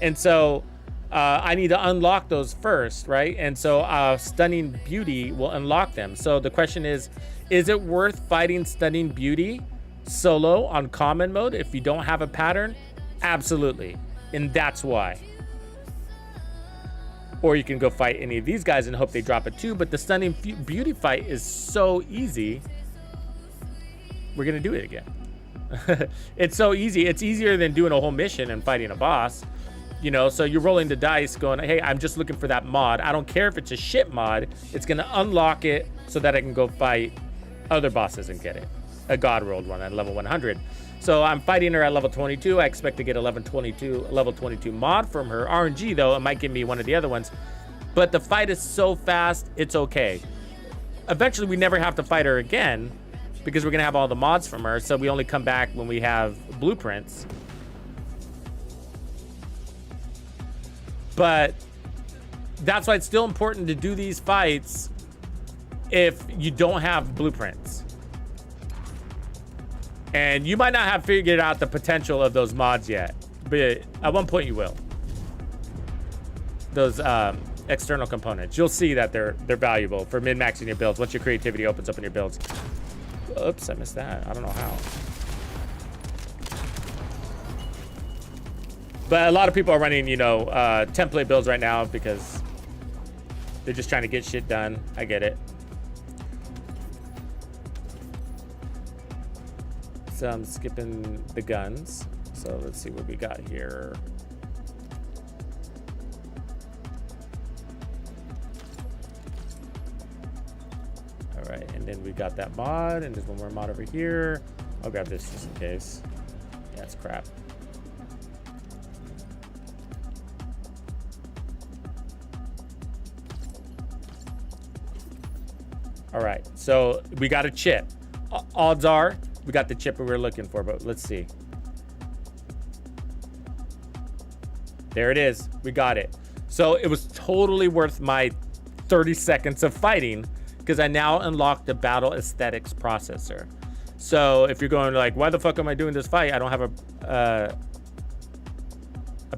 And so I need to unlock those first, right? And so Stunning Beauty will unlock them. So the question is it worth fighting Stunning Beauty solo on common mode if you don't have a pattern? Absolutely. And that's why. Or you can go fight any of these guys and hope they drop it too. But the Stunning Beauty fight is so easy. We're gonna do it again. It's so easy. It's easier than doing a whole mission and fighting a boss. You know, so you're rolling the dice going, hey, I'm just looking for that mod. I don't care if it's a shit mod. It's gonna unlock it so that I can go fight other bosses and get it. A God rolled one at level 100. So I'm fighting her at level 22. I expect to get a level 22 mod from her. RNG though, it might give me one of the other ones. But the fight is so fast, it's okay. Eventually we never have to fight her again because we're gonna have all the mods from her. So we only come back when we have blueprints. But that's why it's still important to do these fights if you don't have blueprints. And you might not have figured out the potential of those mods yet, but at one point you will. Those external components. You'll see that they're valuable for min-maxing your builds once your creativity opens up in your builds. Oops, I missed that. I don't know how. But a lot of people are running, you know, template builds right now because they're just trying to get shit done. I get it. So I'm skipping the guns. So let's see what we got here. All right, and then we got that mod, and there's one more mod over here. I'll grab this just in case. Yeah, it's crap. All right, so we got a chip. Odds are we got the chip we were looking for, but let's see. There it is. We got it. So it was totally worth my 30 seconds of fighting because I now unlocked the battle aesthetics processor. So if you're going like, why the fuck am I doing this fight? I don't have a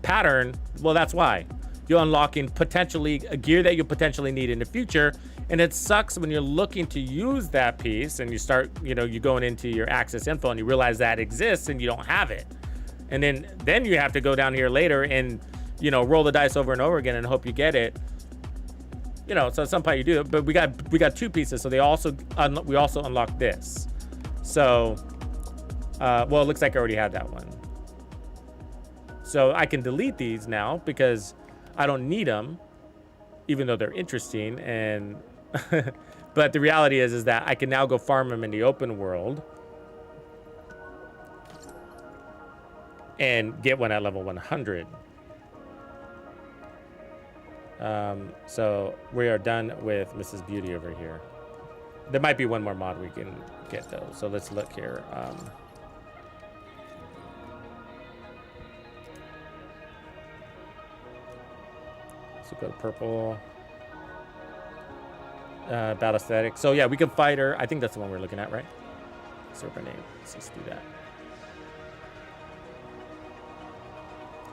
pattern. Well, that's why. You're unlocking potentially a gear that you potentially need in the future. And it sucks when you're looking to use that piece and you start, you know, you're going into your access info and you realize that exists and you don't have it. And then you have to go down here later and, you know, roll the dice over and over again and hope you get it. You know, so at some point you do it, but we got two pieces. So we also unlocked this. So, well, it looks like I already had that one. So I can delete these now because I don't need them, even though they're interesting. And but the reality is that I can now go farm them in the open world and get one at level 100. So we are done with Mrs. Beauty over here. There might be one more mod we can get though. So let's look here. So go to purple. Battle aesthetic. So yeah, we can fight her. I think that's the one we're looking at, right? Serpent name. Let's just do that.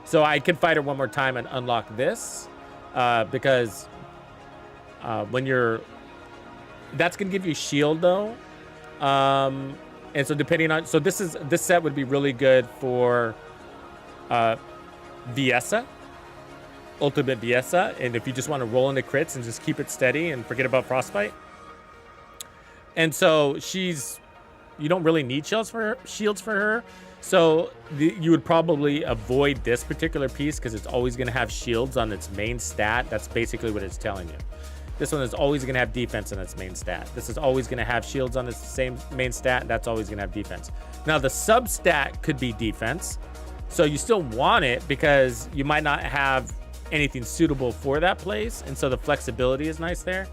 So I can fight her one more time and unlock this because when you're, that's gonna give you shield though, and so depending on, so this set would be really good for Viessa. Ultimate Viessa, and if you just want to roll into crits and just keep it steady and forget about frostbite. And so you don't really need shields for her. So you would probably avoid this particular piece because it's always going to have shields on its main stat. That's basically what it's telling you. This one is always going to have defense on its main stat. This is always going to have shields on its same main stat, and that's always going to have defense. Now the sub stat could be defense, so you still want it because you might not have anything suitable for that place, and so the flexibility is nice there.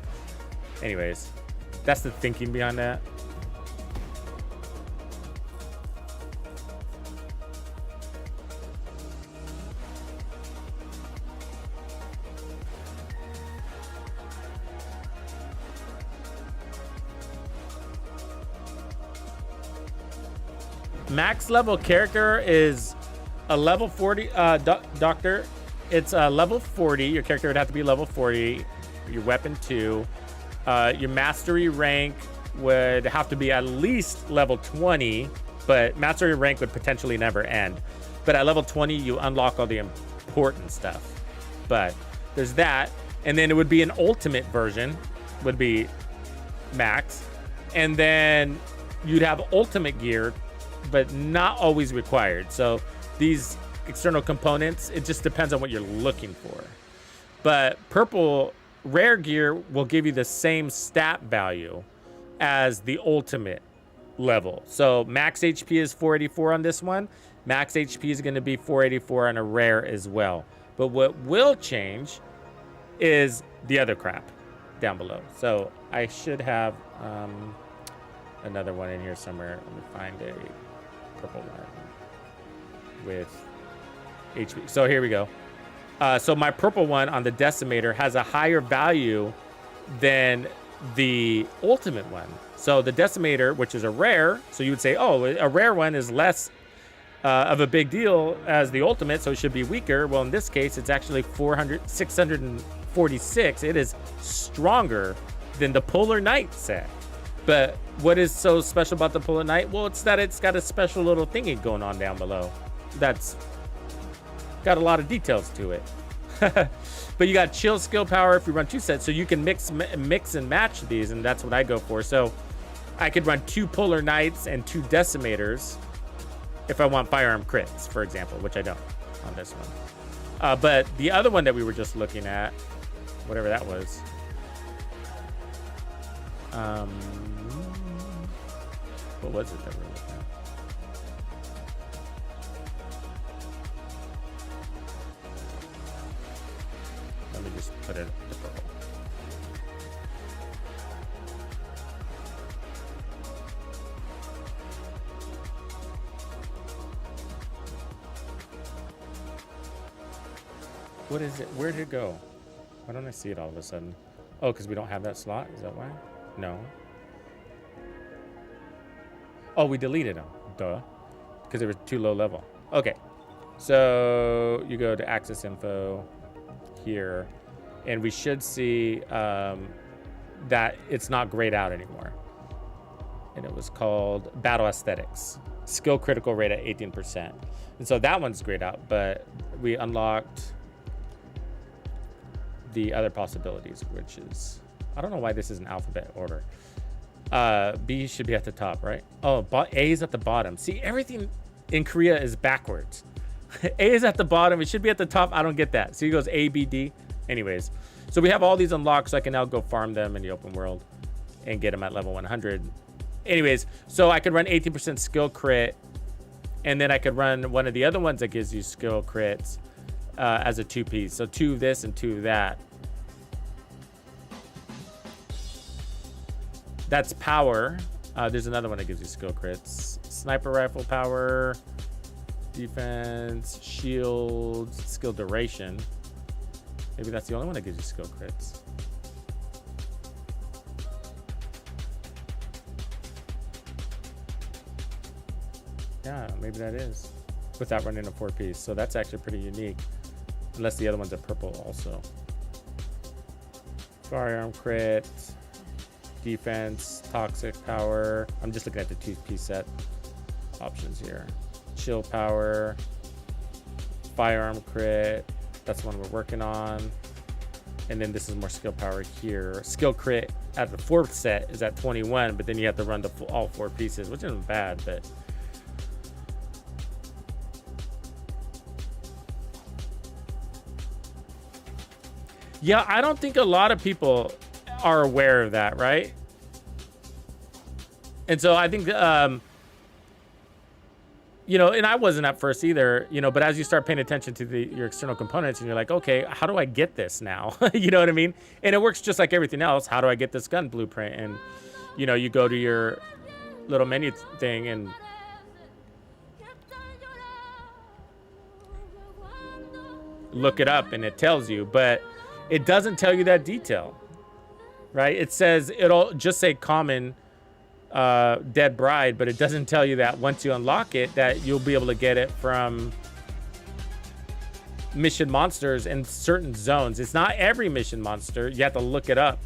Anyways, that's the thinking behind that. Max level character is a level 40 doctor. It's level 40. Your character would have to be level 40. Your weapon 2. Your mastery rank would have to be at least level 20, but mastery rank would potentially never end. But at level 20, you unlock all the important stuff. But there's that. And then it would be an ultimate version, would be max. And then you'd have ultimate gear, but not always required. So these external components, it just depends on what you're looking for. But purple rare gear will give you the same stat value as the ultimate level. So max HP is 484 on this one. Max HP is going to be 484 on a rare as well. But what will change is the other crap down below. So I should have another one in here somewhere. Let me find a purple one with HP. So here we go. So my purple one on the decimator has a higher value than the ultimate one. So the decimator, which is a rare, so you would say, oh, a rare one is less of a big deal as the ultimate, so it should be weaker. Well, in this case, it's actually 46. It is stronger than the Polar Knight set. But what is so special about the Polar Knight? Well, it's that it's got a special little thingy going on down below. That's got a lot of details to it. But you got chill skill power if you run 2 sets, so you can mix and match these, and that's what I go for. So I could run 2 Polar Knights and 2 Decimators if I want firearm crits, for example, which I don't on this one. But the other one that we were just looking at, whatever that was, what was it that we were looking at? Let me just put it to purple. What is it? Where did it go? Why don't I see it all of a sudden? Oh, because we don't have that slot? Is that why? No. Oh, we deleted them. Duh. Because they were too low level. Okay. So you go to access info here, and we should see that it's not grayed out anymore. And it was called Battle Aesthetics. Skill critical rate at 18%. And so that one's grayed out, but we unlocked the other possibilities, which is, I don't know why this is in alphabet order. B should be at the top, right? Oh, A is at the bottom. See, everything in Korea is backwards. A is at the bottom. It should be at the top. I don't get that. So he goes A, B, D. Anyways, so we have all these unlocked, so I can now go farm them in the open world and get them at level 100. Anyways, so I could run 18% skill crit, and then I could run one of the other ones that gives you skill crits as a 2-piece. So 2 of this and 2 of that. That's power. There's another one that gives you skill crits. Sniper rifle power, defense, shields, skill duration. Maybe that's the only one that gives you skill crits. Yeah, maybe that is. Without running a 4-piece. So that's actually pretty unique. Unless the other one's a purple also. Firearm crit. Defense, toxic power. I'm just looking at the 2-piece set options here. Chill power, firearm crit. That's the one we're working on. And then this is more skill power here. Skill crit at the 4th set is at 21, but then you have to run all 4 pieces, which isn't bad, but yeah, I don't think a lot of people are aware of that, right? And so I think, you know, and I wasn't at first either, you know, but as you start paying attention to your external components and you're like, okay, how do I get this now? You know what I mean? And it works just like everything else. How do I get this gun blueprint? And, you know, you go to your little menu thing and look it up and it tells you, but it doesn't tell you that detail. Right? It says, it'll just say common dead bride, but it doesn't tell you that once you unlock it, that you'll be able to get it from mission monsters in certain zones. It's not every mission monster. You have to look it up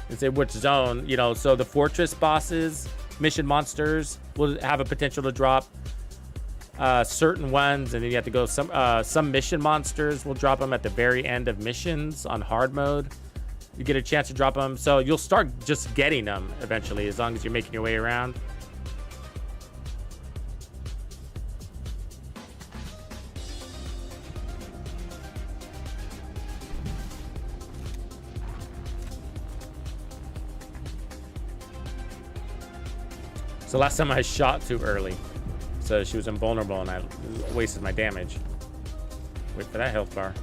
and say which zone, you know. So the fortress bosses, mission monsters will have a potential to drop certain ones, and then you have to go some mission monsters will drop them at the very end of missions on hard mode. You get a chance to drop them, so you'll start just getting them eventually as long as you're making your way around. So last time I shot too early, so she was invulnerable and I wasted my damage. Wait for that health bar.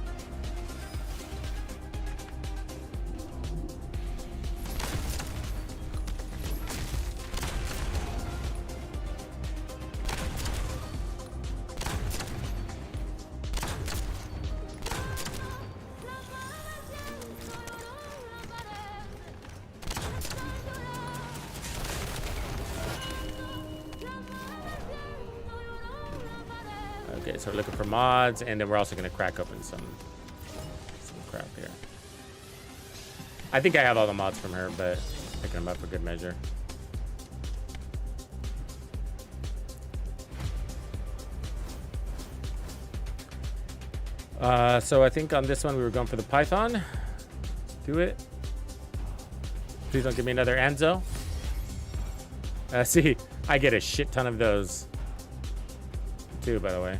Okay, so we're looking for mods, and then we're also going to crack open some crap here. I think I have all the mods from her, but picking them up for good measure. So I think on this one we were going for the Python. Do it. Please don't give me another Anzo. See, I get a shit ton of those too, by the way.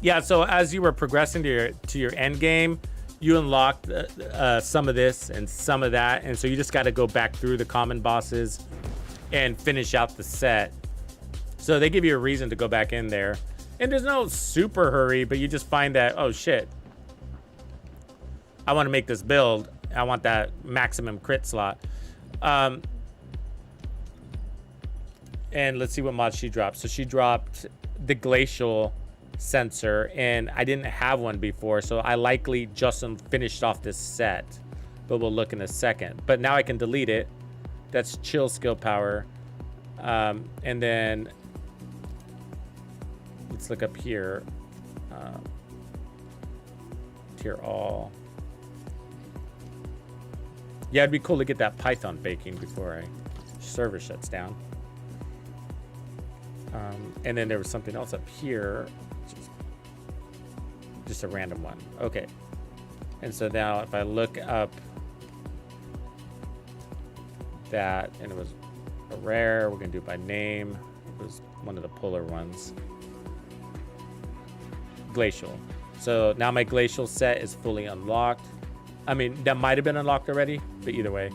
Yeah, so as you were progressing to your end game, you unlocked some of this and some of that, and so you just got to go back through the common bosses and finish out the set. So they give you a reason to go back in there, and there's no super hurry, but you just find that, oh shit, I want to make this build. I want that maximum crit slot. And let's see what mod she dropped. So she dropped the glacial sensor, and I didn't have one before, so I likely just finished off this set, but we'll look in a second. But now I can delete it. That's chill skill power. And then let's look up here. Tier all. Yeah, it'd be cool to get that Python baking before our server shuts down. And then there was something else up here. Just a random one. Okay. And so now if I look up that, and it was a rare, we're going to do it by name. It was one of the polar ones. Glacial. So now my glacial set is fully unlocked. I mean, that might have been unlocked already, but either way.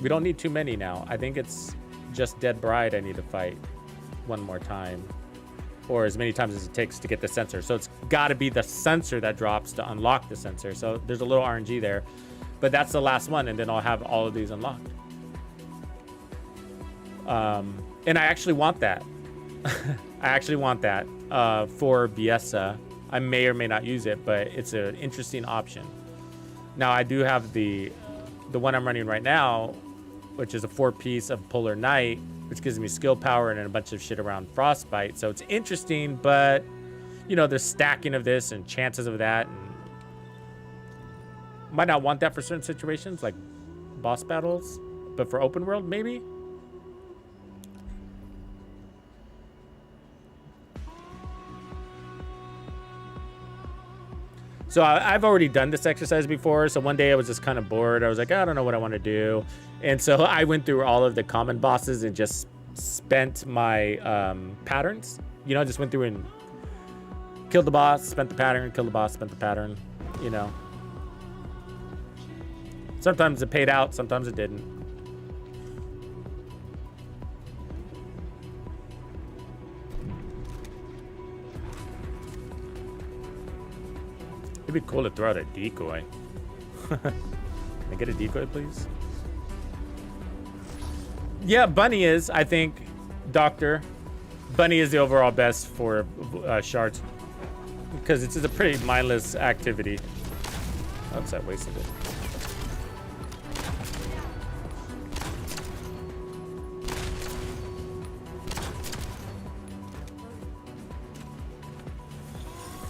We don't need too many now. I think it's just Dead Bride I need to fight one more time, or as many times as it takes to get the sensor. So it's got to be the sensor that drops to unlock the sensor. So there's a little RNG there, but that's the last one, and then I'll have all of these unlocked. And I actually want that. I actually want that for Biesa. I may or may not use it, but it's an interesting option. Now I do have the one I'm running right now, which is a 4-piece of Polar Knight, which gives me skill power and a bunch of shit around Frostbite. So it's interesting, but you know, there's stacking of this and chances of that. And might not want that for certain situations like boss battles, but for open world, maybe. So I've already done this exercise before. So one day I was just kind of bored. I was like, I don't know what I want to do. And so I went through all of the common bosses and just spent my patterns. You know, just went through and killed the boss, spent the pattern, killed the boss, spent the pattern, you know. Sometimes it paid out, sometimes it didn't. It'd be cool to throw out a decoy. Can I get a decoy, please? Yeah, Bunny is, I think, Doctor. Bunny is the overall best for shards because it's a pretty mindless activity. Oops, I wasted it.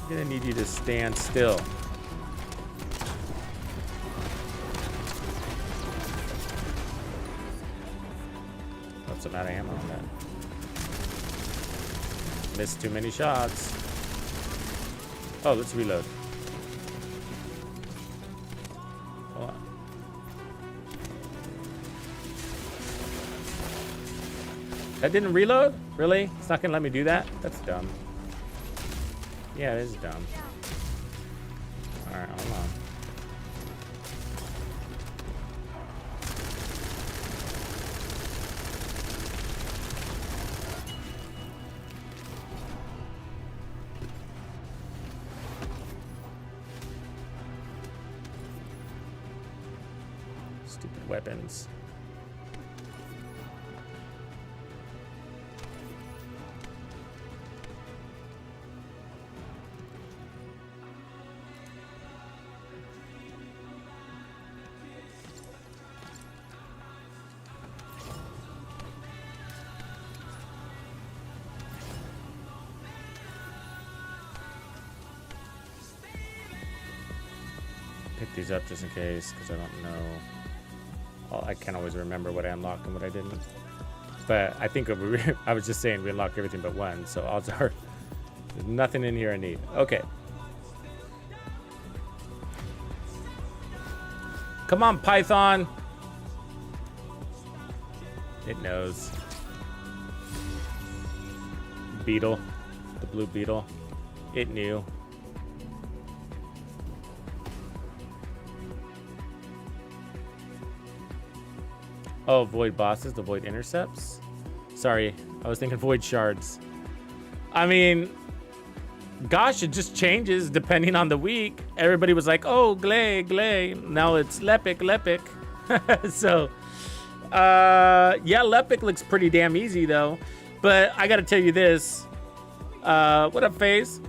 I'm gonna need you to stand still. Oops, I'm out of ammo on that. Missed too many shots. Oh, let's reload. Hold on. That didn't reload? Really? It's not gonna let me do that? That's dumb. Yeah, it is dumb. Alright, hold on. Stupid weapons. these up just in case, because I don't know. Well, I can't always remember what I unlocked and what I didn't. But I think I was just saying we unlocked everything but one, so odds are there's nothing in here I need. Okay. Come on, Python. It knows. Beetle. The blue beetle. It knew. Oh, avoid bosses, avoid intercepts. Sorry, I was thinking void shards. I mean, gosh, it just changes depending on the week. Everybody was like, oh, Glay, Glay. Now it's Lepic, Lepic. So, yeah, Lepic looks pretty damn easy, though. But I got to tell you this. What up, FaZe?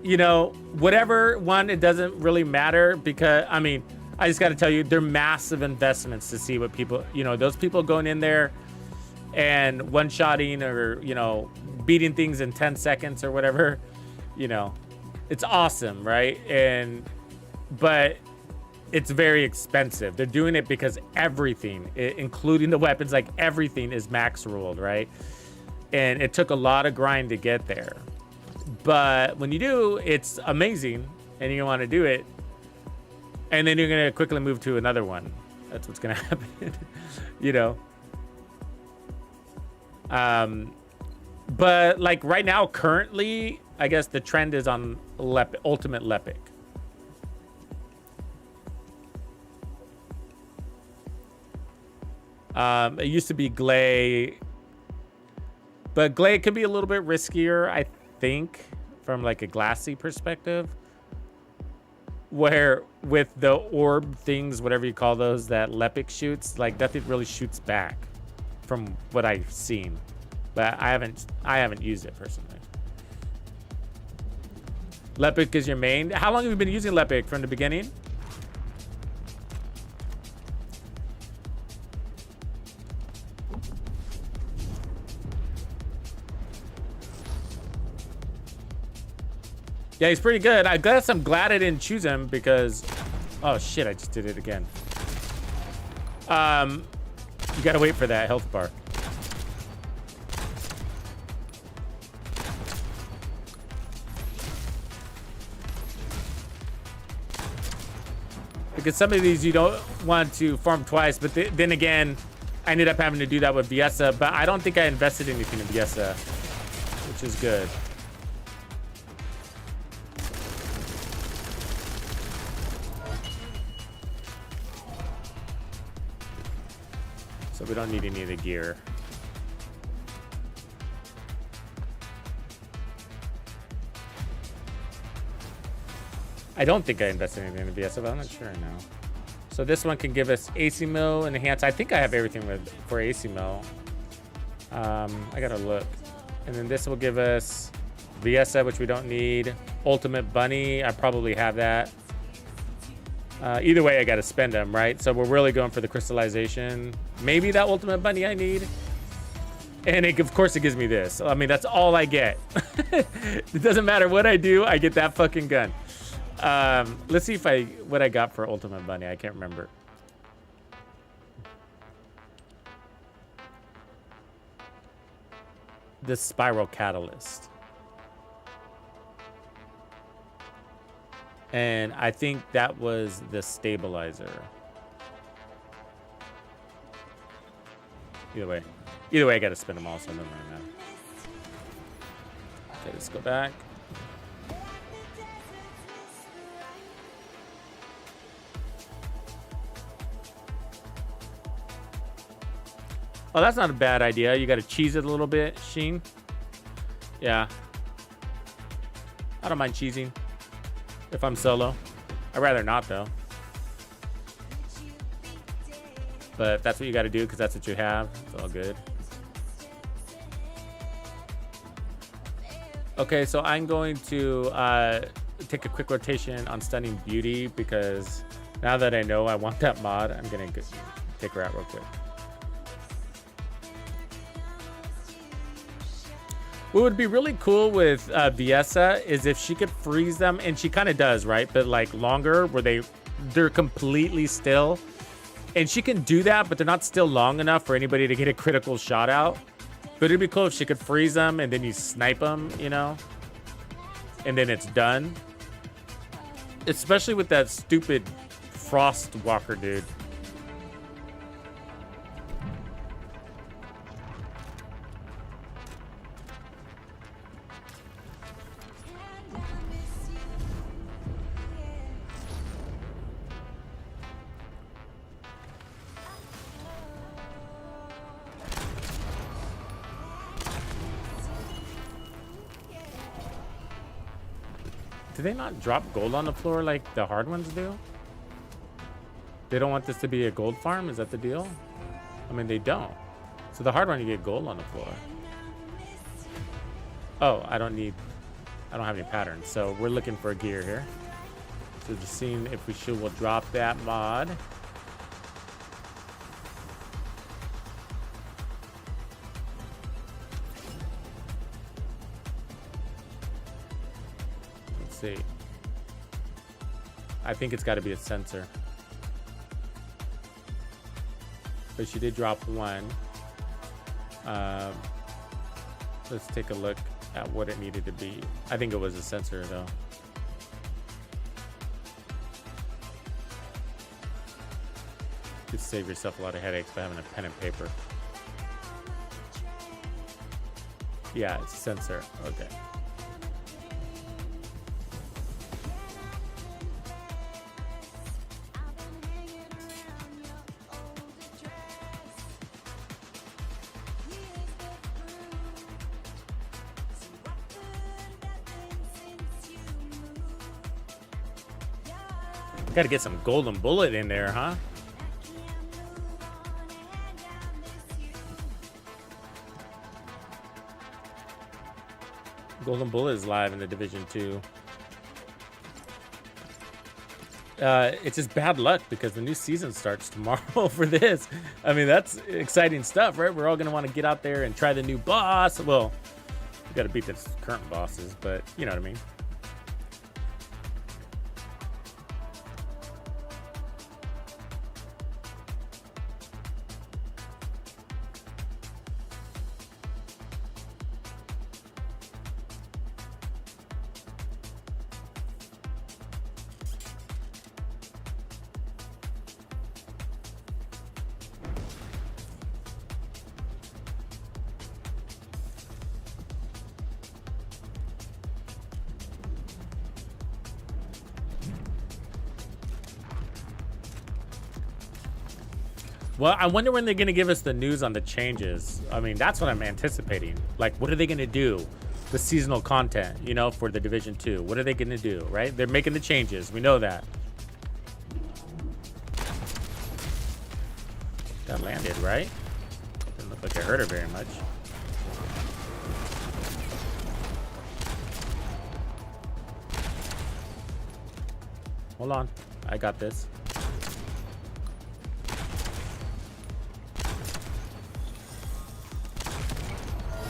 You know, whatever one, it doesn't really matter because, I mean, I just got to tell you, they're massive investments to see what people, you know, those people going in there and one-shotting or, you know, beating things in 10 seconds or whatever, you know, it's awesome, right? But it's very expensive. They're doing it because everything, including the weapons, like everything is max ruled, right? And it took a lot of grind to get there. But when you do, it's amazing and you want to do it. And then you're going to quickly move to another one. That's what's going to happen, you know. But like right now, currently, I guess the trend is on Ultimate Lepic. It used to be Glay. But Glay could be a little bit riskier, I think, from like a glassy perspective. Where with the orb things, whatever you call those, that Lepic shoots, like nothing really shoots back from what I've seen. But I haven't used it personally. Lepic is your main. How long have you been using Lepic? From the beginning? Yeah, he's pretty good. I guess I'm glad I didn't choose him because... Oh, shit, I just did it again. You gotta wait for that health bar. Because some of these you don't want to farm twice, but then again, I ended up having to do that with Viessa, but I don't think I invested anything in Viessa, which is good. So we don't need any of the gear. I don't think I invested anything in the VS, but I'm not sure now. So this one can give us AC Mill and Enhance. I think I have everything for AC Mill. I gotta look. And then this will give us Viessa, which we don't need. Ultimate Bunny, I probably have that. Either way, I gotta spend them, right? So we're really going for the crystallization. Maybe that Ultimate Bunny I need. And of course it gives me this. I mean, that's all I get. It doesn't matter what I do, I get that fucking gun. Let's see what I got for Ultimate Bunny. I can't remember. The Spiral Catalyst. And I think that was the stabilizer. Either way, I gotta spin them all, so never mind that. Okay, let's go back. Oh, that's not a bad idea. You gotta cheese it a little bit, Sheen. Yeah. I don't mind cheesing if I'm solo. I'd rather not, though. But if that's what you got to do because that's what you have, it's all good. Okay, so I'm going to take a quick rotation on Stunning Beauty because now that I know I want that mod, I'm going to take her out real quick. What would be really cool with Viessa is if she could freeze them, and she kind of does, right? But like longer, where they they're completely still. And she can do that, but they're not still long enough for anybody to get a critical shot out. But it'd be cool if she could freeze them and then you snipe them, you know? And then it's done. Especially with that stupid Frost Walker dude. Do they not drop gold on the floor like the hard ones do? They don't want this to be a gold farm? Is that the deal? I mean, they don't. So the hard one, you get gold on the floor. Oh, I don't have any patterns. So we're looking for a gear here. So just seeing if we'll drop that mod. Let's see. I think it's got to be a sensor. But she did drop one. Let's take a look at what it needed to be. I think it was a sensor though. Could save yourself a lot of headaches by having a pen and paper. Yeah, it's a sensor. Okay. Got to get some golden bullet in there, huh? Golden bullet is live in the Division 2. It's just bad luck because the new season starts tomorrow for this. I mean, that's exciting stuff, right? We're all going to want to get out there and try the new boss. Well, we got to beat the current bosses, but you know what I mean. Well, I wonder when they're going to give us the news on the changes. I mean, that's what I'm anticipating. Like, what are they going to do? The seasonal content, you know, for the Division 2. What are they going to do, right? They're making the changes. We know that. That landed, right? Didn't look like it hurt her very much. Hold on. I got this.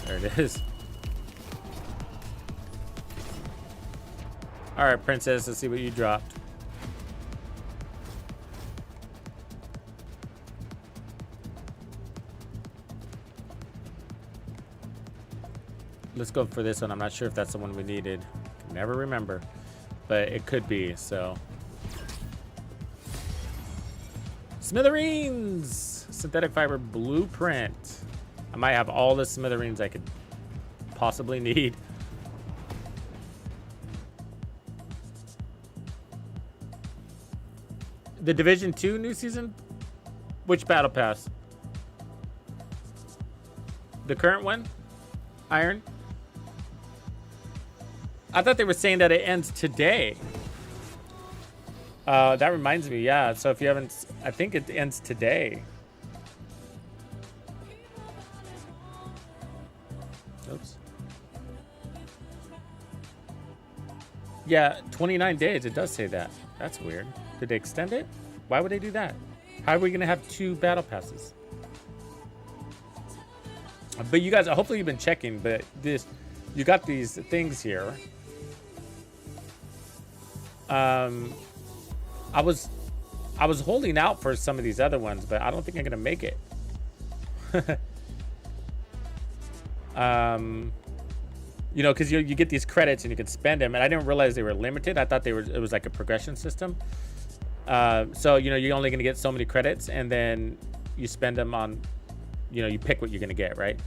There it is. All right, princess, let's see what you dropped. Let's go for this one. I'm not sure if that's the one we needed. Can never remember, but it could be, so. Smithereens! Synthetic fiber blueprint. I might have all the smithereens I could possibly need. The Division 2 new season? Which battle pass? The current one? Iron? I thought they were saying that it ends today. That reminds me, yeah. So if you haven't, I think it ends today. Oops. Yeah, 29 days. It does say that. That's weird. Did they extend it? Why would they do that? How are we going to have 2 battle passes? But you guys, hopefully you've been checking, but this, you got these things here. I was I was holding out for some of these other ones, but I don't think I'm gonna make it. You know, because you get these credits and you can spend them, and I didn't realize they were limited. I thought it was like a progression system. So you know, you're only gonna get so many credits, and then you spend them on, you know, you pick what you're gonna get, right?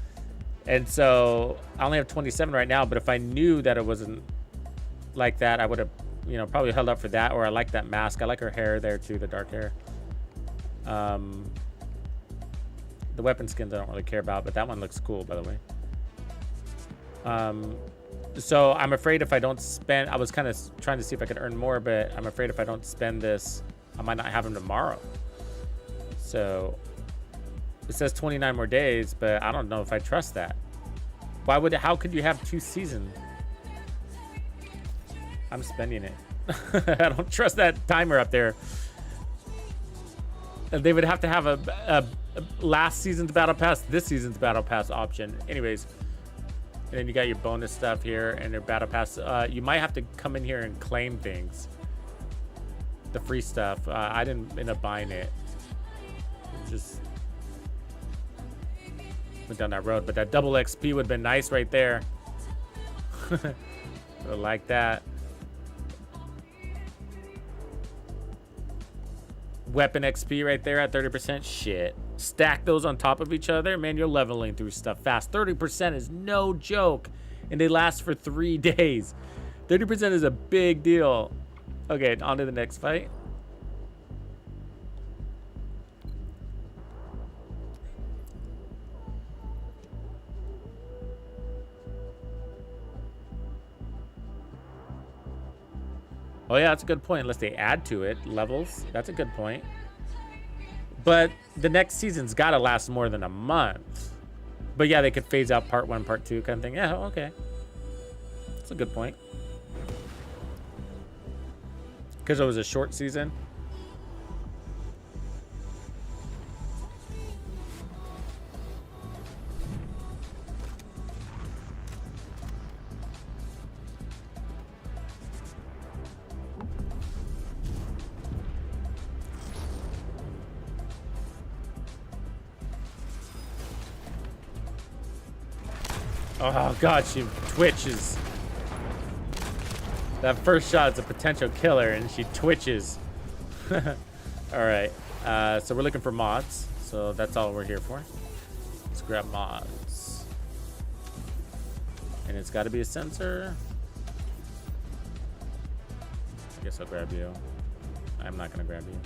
And so I only have 27 right now, but if I knew that it wasn't like that, I would have, you know, probably held up for that. Or I like that mask. I like her hair there too, the dark hair. The weapon skins I don't really care about, but that one looks cool, by the way. So I'm afraid if I don't spend, I was kind of trying to see if I could earn more, but I'm afraid if I don't spend this, I might not have them tomorrow. So it says 29 more days, but I don't know if I trust that. How could you have 2 seasons? I'm spending it. I don't trust that timer up there. They would have to have a last season's battle pass, this season's battle pass option. Anyways, and then you got your bonus stuff here and your battle pass. You might have to come in here and claim things. The free stuff. I didn't end up buying it. Just went down that road, but that double XP would have been nice right there. I like that. Weapon XP right there at 30%. Shit. Stack those on top of each other. Man, you're leveling through stuff fast. 30% is no joke. And they last for 3 days. 30% is a big deal. Okay, on to the next fight. Oh yeah, that's a good point. Unless they add to it levels, that's a good point. But the next season's got to last more than a month. But yeah, they could phase out part 1, part 2 kind of thing. Yeah, okay, that's a good point. Because it was a short season. Oh god, she twitches. That first shot's a potential killer, and she twitches. All right, so we're looking for mods. So that's all we're here for. Let's grab mods, and it's got to be a sensor. I guess I'll grab you. I'm not gonna grab you.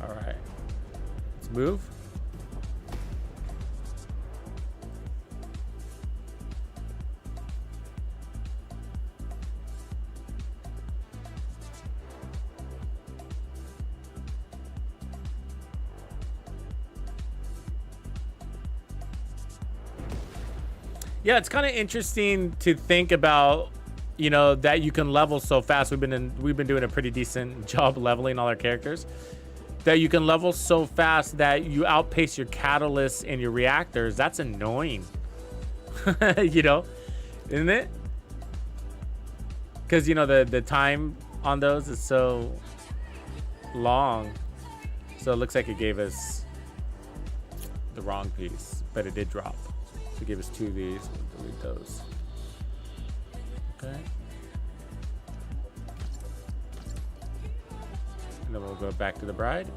All right, let's move. Yeah, it's kind of interesting to think about, you know, that you can level so fast. We've been doing a pretty decent job leveling all our characters. That you can level so fast that you outpace your catalysts and your reactors. That's annoying. You know, isn't it? Because, you know, the time on those is so long. So it looks like it gave us the wrong piece, but it did drop. So it gave us 2 of these. We'll delete those. Okay. And then we'll go back to the bride.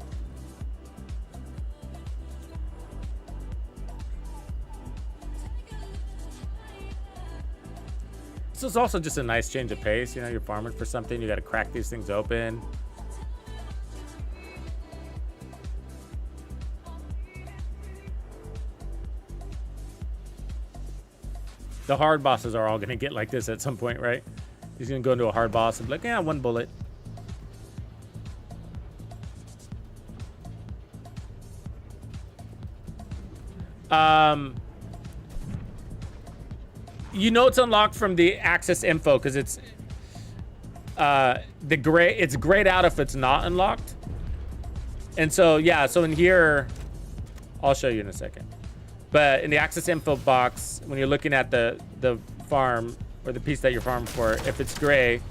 This is also just a nice change of pace. You know, you're farming for something, you got to crack these things open. The hard bosses are all going to get like this at some point, right? He's going to go into a hard boss and be like, yeah, 1 bullet. You know it's unlocked from the access info because it's it's grayed out if it's not unlocked. And so yeah, so in here, I'll show you in a second. But in the access info box, when you're looking at the farm or the piece that you're farming for, if it's gray,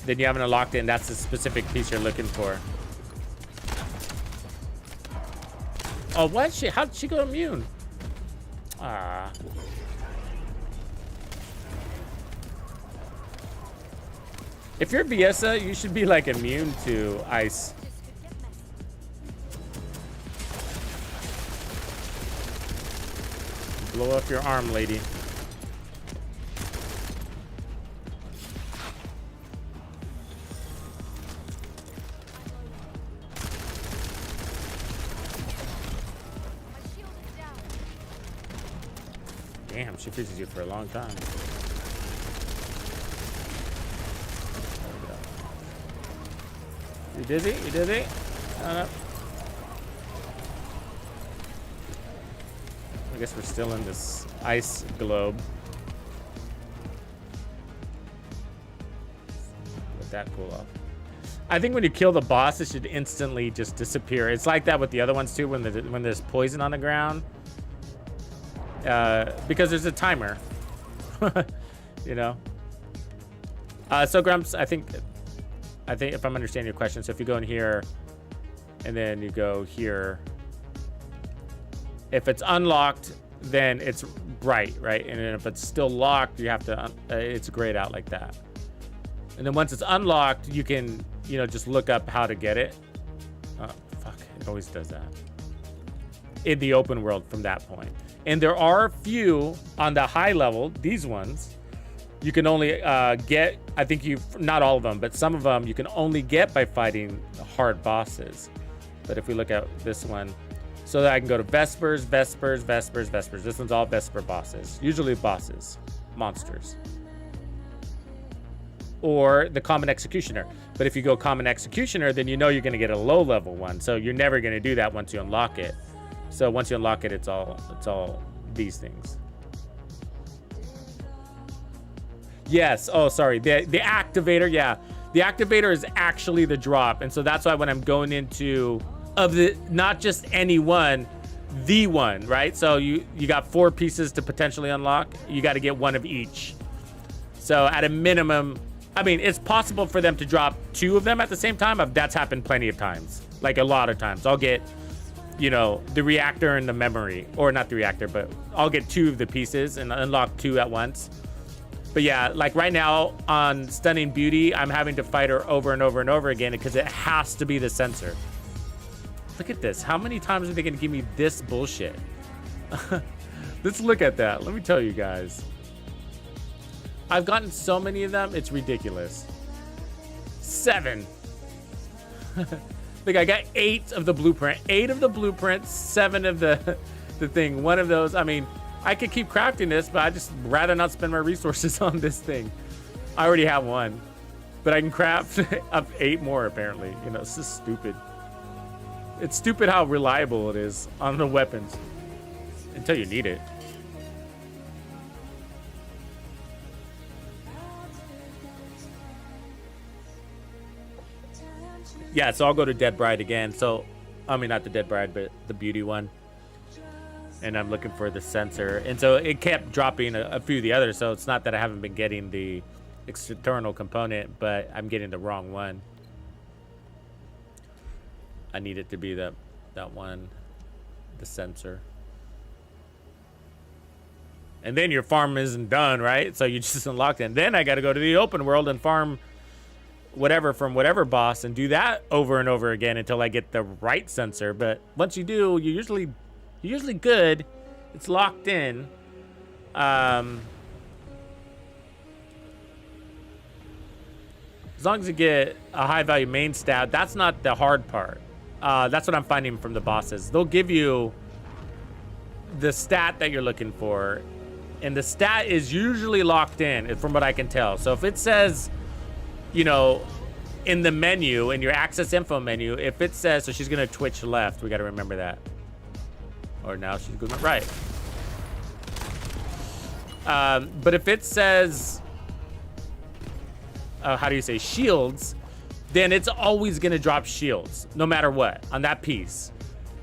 then you haven't unlocked it, and that's the specific piece you're looking for. Oh, what? How'd she go immune? Ah. If you're Biesa, you should be like immune to ice. Blow up your arm, lady. Damn, she freezes you for a long time. You dizzy? You dizzy? No. I guess we're still in this ice globe. Let that cool off. I think when you kill the boss, it should instantly just disappear. It's like that with the other ones too, when there's poison on the ground. Because there's a timer. You know? So Grumps, I think if I'm understanding your question, so if you go in here and then you go here, if it's unlocked, then it's bright, right? And then if it's still locked, you have to, it's grayed out like that. And then once it's unlocked, you can, you know, just look up how to get it. Oh, fuck, it always does that. In the open world from that point. And there are a few on the high level, these ones, you can only get, I think not all of them, but some of them you can only get by fighting hard bosses. But if we look at this one, so that I can go to Vespers. This one's all Vesper bosses, usually bosses, monsters. Or the Common Executioner. But if you go Common Executioner, then you know you're gonna get a low level one. So you're never gonna do that once you unlock it. So once you unlock it, it's all these things. Yes. Oh, sorry. The activator. Yeah, the activator is actually the drop, and so that's why when I'm going into not just any one, the one, right? So you got 4 pieces to potentially unlock. You got to get one of each. So at a minimum, I mean, it's possible for them to drop 2 of them at the same time. That's happened plenty of times, like a lot of times. I'll get, you know, the reactor and the memory, or not the reactor, but I'll get 2 of the pieces and unlock 2 at once. But yeah, like right now on Stunning Beauty, I'm having to fight her over and over and over again because it has to be the sensor. Look at this. How many times are they going to give me this bullshit? Let's look at that. Let me tell you guys. I've gotten so many of them, it's ridiculous. 7. Like I got 8 of the blueprint. 8 of the blueprints, 7 of the thing. One of those, I mean, I could keep crafting this, but I just rather not spend my resources on this thing. I already have 1. But I can craft up 8 more, apparently. You know, it's just stupid. It's stupid how reliable it is on the weapons. Until you need it. Yeah, so I'll go to Dead Bride again. So, I mean, not the Dead Bride, but the Beauty one. And I'm looking for the sensor. And so it kept dropping a few of the others. So it's not that I haven't been getting the external component, but I'm getting the wrong one. I need it to be that one, the sensor. And then your farm isn't done, right? So you just unlocked it. And then I got to go to the open world and farm whatever from whatever boss and do that over and over again until I get the right sensor. But once you do, you're usually good. It's locked in. As long as you get a high value main stat, that's not the hard part. That's what I'm finding from the bosses. They'll give you the stat that you're looking for, and the stat is usually locked in from what I can tell. So if it says, you know, in the menu, in your access info menu, if it says, so she's gonna twitch left, we gotta remember that. Or now she's going right. But if it says, how do you say, shields, then it's always gonna drop shields, no matter what, on that piece,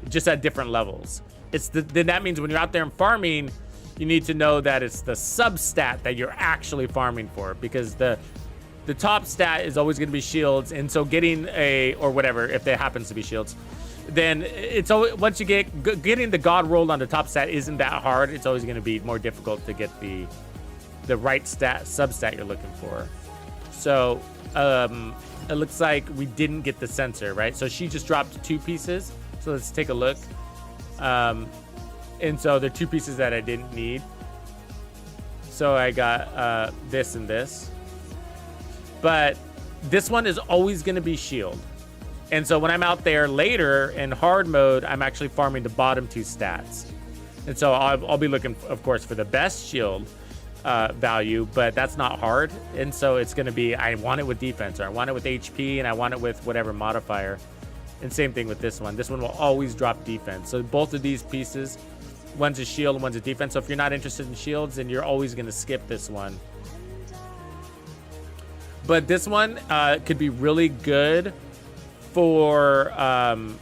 just at different levels. Then that means when you're out there and farming, you need to know that it's the substat that you're actually farming for, because the top stat is always going to be shields, and so getting a, or whatever, if there happens to be shields, then it's always, once you getting the god roll on the top stat isn't that hard. It's always going to be more difficult to get the right stat, substat you're looking for. So it looks like we didn't get the sensor, right? So she just dropped 2 pieces. So let's take a look. And so there are 2 pieces that I didn't need. So I got this and this. But this one is always going to be shield. And so when I'm out there later in hard mode, I'm actually farming the bottom 2 stats. And so I'll be looking, of course, for the best shield value, but that's not hard. And so it's going to be, I want it with defense, or I want it with HP, and I want it with whatever modifier. And same thing with this one. This one will always drop defense. So both of these pieces, one's a shield and one's a defense. So if you're not interested in shields, then you're always going to skip this one. But this one could be really good for... oh,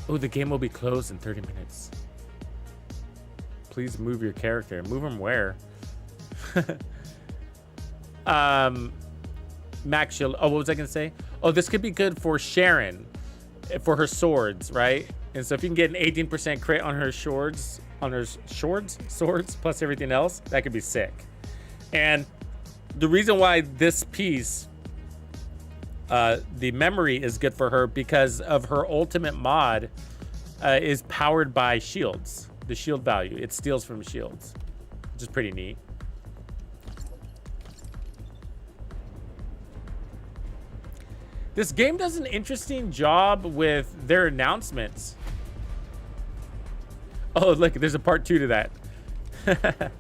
the game will be closed in 30 minutes. Please move your character. Move him where? Max shield. Oh, what was I going to say? Oh, this could be good for Sharon, for her swords, right? And so if you can get an 18% crit on her swords, swords, plus everything else, that could be sick. And the reason why this piece, the memory is good for her, because of her ultimate mod is powered by shields. The shield value, it steals from shields, which is pretty neat. This game does an interesting job with their announcements. Oh, look, there's a part 2 to that.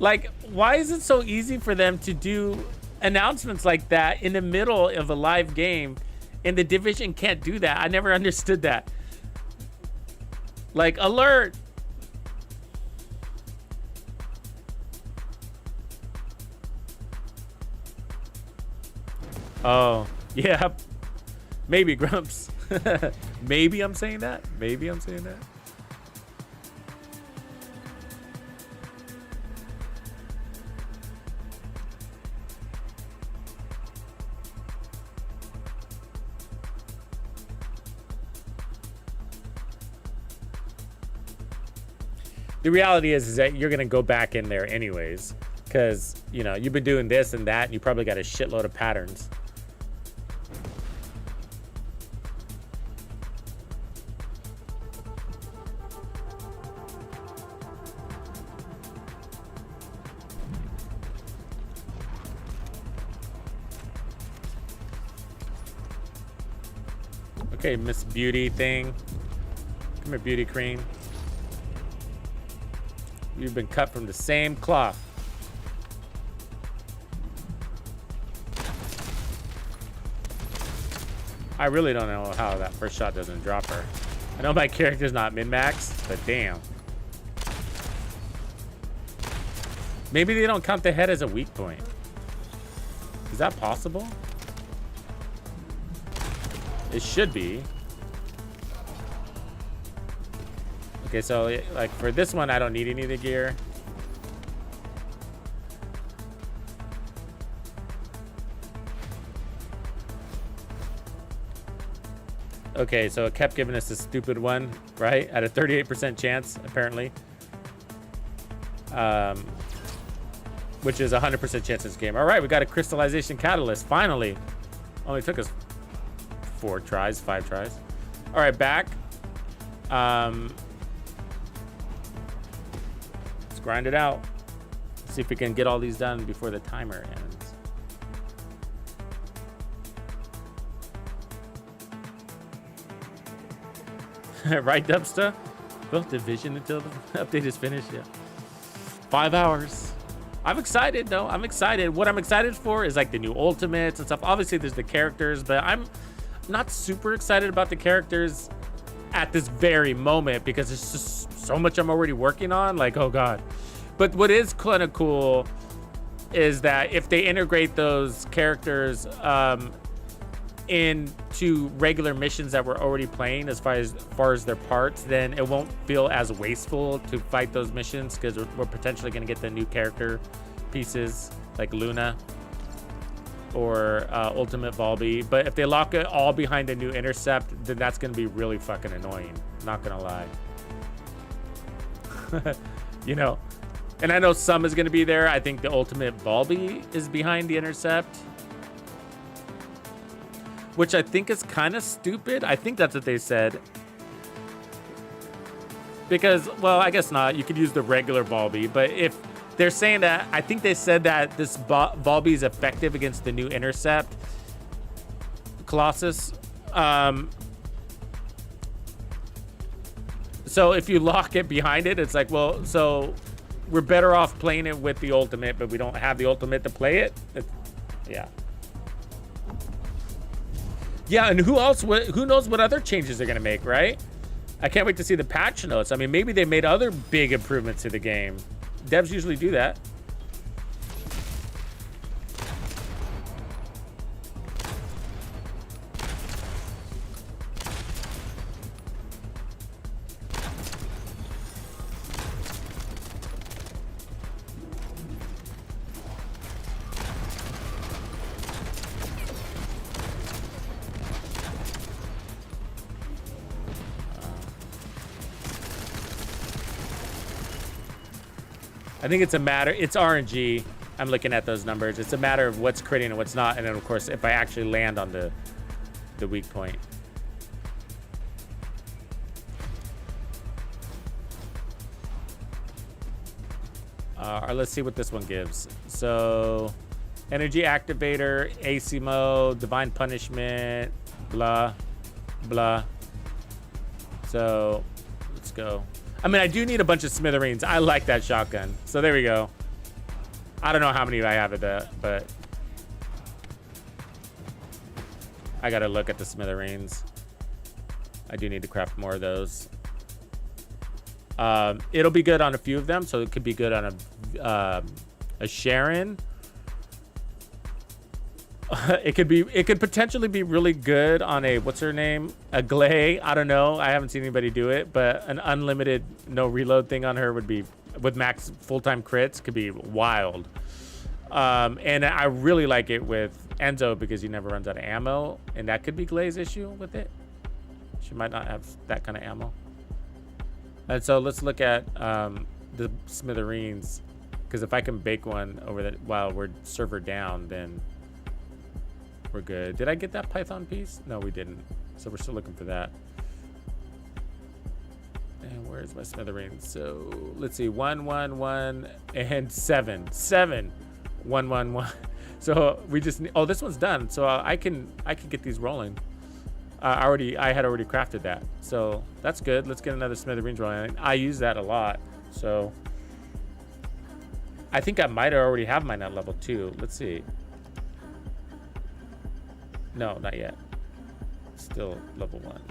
Like, why is it so easy for them to do announcements like that in the middle of a live game, and the Division can't do that? I never understood that. Like, alert! Oh, yeah. Maybe, Grumps. Maybe I'm saying that. Maybe I'm saying that. The reality is that you're going to go back in there anyways, because, you know, you've been doing this and that, and you probably got a shitload of patterns. Okay, Miss Beauty thing. Come here, Beauty Queen. You've been cut from the same cloth. I really don't know how that first shot doesn't drop her. I know my character's not min-max, but damn. Maybe they don't count the head as a weak point. Is that possible? It should be. Okay, so like for this one, I don't need any of the gear. Okay, so it kept giving us a stupid one, right? At a 38% chance, apparently. Which is a 100% chance in this game. All right, we got a crystallization catalyst, finally. Only took us 4 tries, 5 tries. All right, back. Let's grind it out. See if we can get all these done before the timer ends. Right, Dubsta? Both Division until the update is finished. Yeah. 5 hours. I'm excited though. I'm excited. What I'm excited for is like the new ultimates and stuff. Obviously there's the characters, but I'm not super excited about the characters at this very moment because there's just so much I'm already working on. Like, oh God. But what is kind of cool is that if they integrate those characters into regular missions that we're already playing as far as their parts, then it won't feel as wasteful to fight those missions because we're potentially going to get the new character pieces like Luna or Ultimate Volby. But if they lock it all behind a new intercept, then that's going to be really fucking annoying. Not going to lie. You know, and I know some is going to be there. I think the Ultimate Volby is behind the intercept, which I think is kind of stupid. I think that's what they said. Because, well, I guess not. You could use the regular Volby, but if they're saying that, I think they said that this Volby is effective against the new intercept Colossus. So if you lock it behind it, it's like, well, so we're better off playing it with the ultimate, but we don't have the ultimate to play it. Yeah. Yeah, and who knows what other changes they're gonna make, right? I can't wait to see the patch notes. I mean, maybe they made other big improvements to the game. Devs usually do that. I think it's a matter, it's RNG. I'm looking at those numbers. It's a matter of what's critting and what's not. And then of course, if I actually land on the weak point. Let's see what this one gives. So energy activator, AC mode, divine punishment, blah, blah. So let's go. I mean, I do need a bunch of smithereens. I like that shotgun. So there we go. I don't know how many I have of that, but I gotta look at the smithereens. I do need to craft more of those. It'll be good on a few of them, so it could be good on a Sharon. It could potentially be really good on a, what's her name? A Glay. I don't know. I haven't seen anybody do it, but an unlimited no reload thing on her would be, with max full-time crits, could be wild. And I really like it with Enzo because he never runs out of ammo, and that could be Glay's issue with it. She might not have that kind of ammo. And so let's look at the smithereens, because if I can bake one over that while we're server down, then we're good. Did I get that Python piece? No, we didn't. So we're still looking for that. And where's my smithereen? So let's see, 1, 1, 1, and 7. 7, 1, 1, 1. So we just need, oh, this one's done. So I can get these rolling. I had already crafted that. So that's good. Let's get another smithereens rolling. I use that a lot. So I think I might already have mine at level 2. Let's see. No, not yet. Still level 1.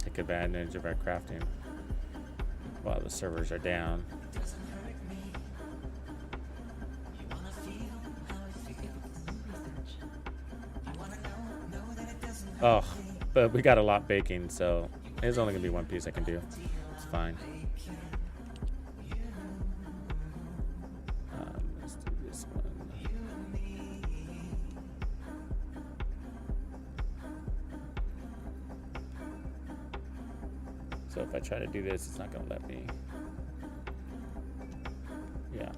Take advantage of our crafting while the servers are down. Oh, but we got a lot baking, so there's only gonna be one piece I can do. It's fine. Let's do this one. So if I try to do this, it's not gonna let me. Yeah,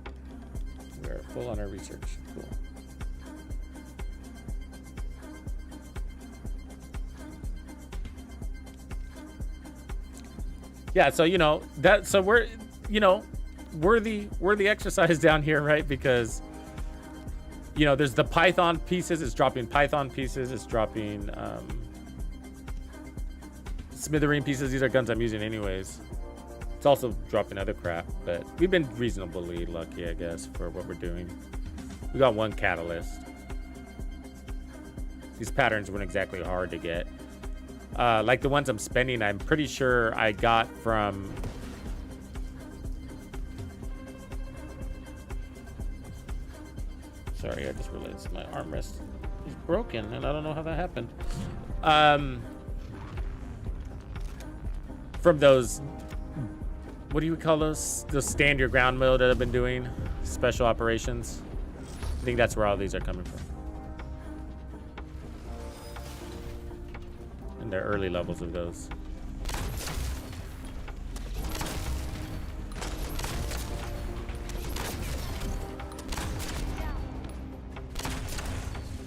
we're full on our research. Cool. Yeah, so you know that. So we're, you know, worthy exercise down here, right? Because you know, there's the Python pieces. It's dropping Python pieces. It's dropping smithereen pieces. These are guns I'm using anyways. It's also dropping other crap, but we've been reasonably lucky, I guess, for what we're doing. We got 1 catalyst. These patterns weren't exactly hard to get. Like the ones I'm spending, I'm pretty sure I got from... Sorry, I just realized my armrest is broken, and I don't know how that happened. From those what do you call those? The stand your ground mode that I've been doing, special operations. I think that's where all these are coming from. And they're early levels of those.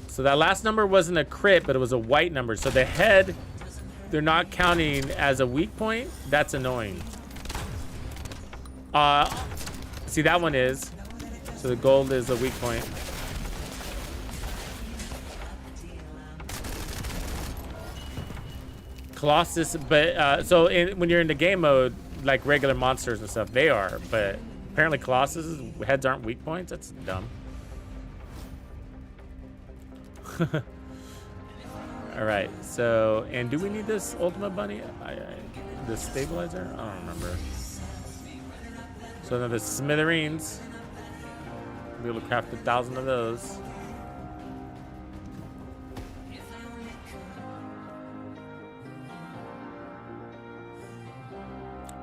So that last number wasn't a crit, but it was a white number. So the head, they're not counting as a weak point. That's annoying. See, that one is. So the gold is a weak point. Colossus, but so when you're in the game mode, like regular monsters and stuff, they are. But apparently Colossus' heads aren't weak points. That's dumb. All right, so, and do we need this ultimate bunny? The stabilizer? I don't remember. So then the smithereens. Be able to craft 1,000 of those.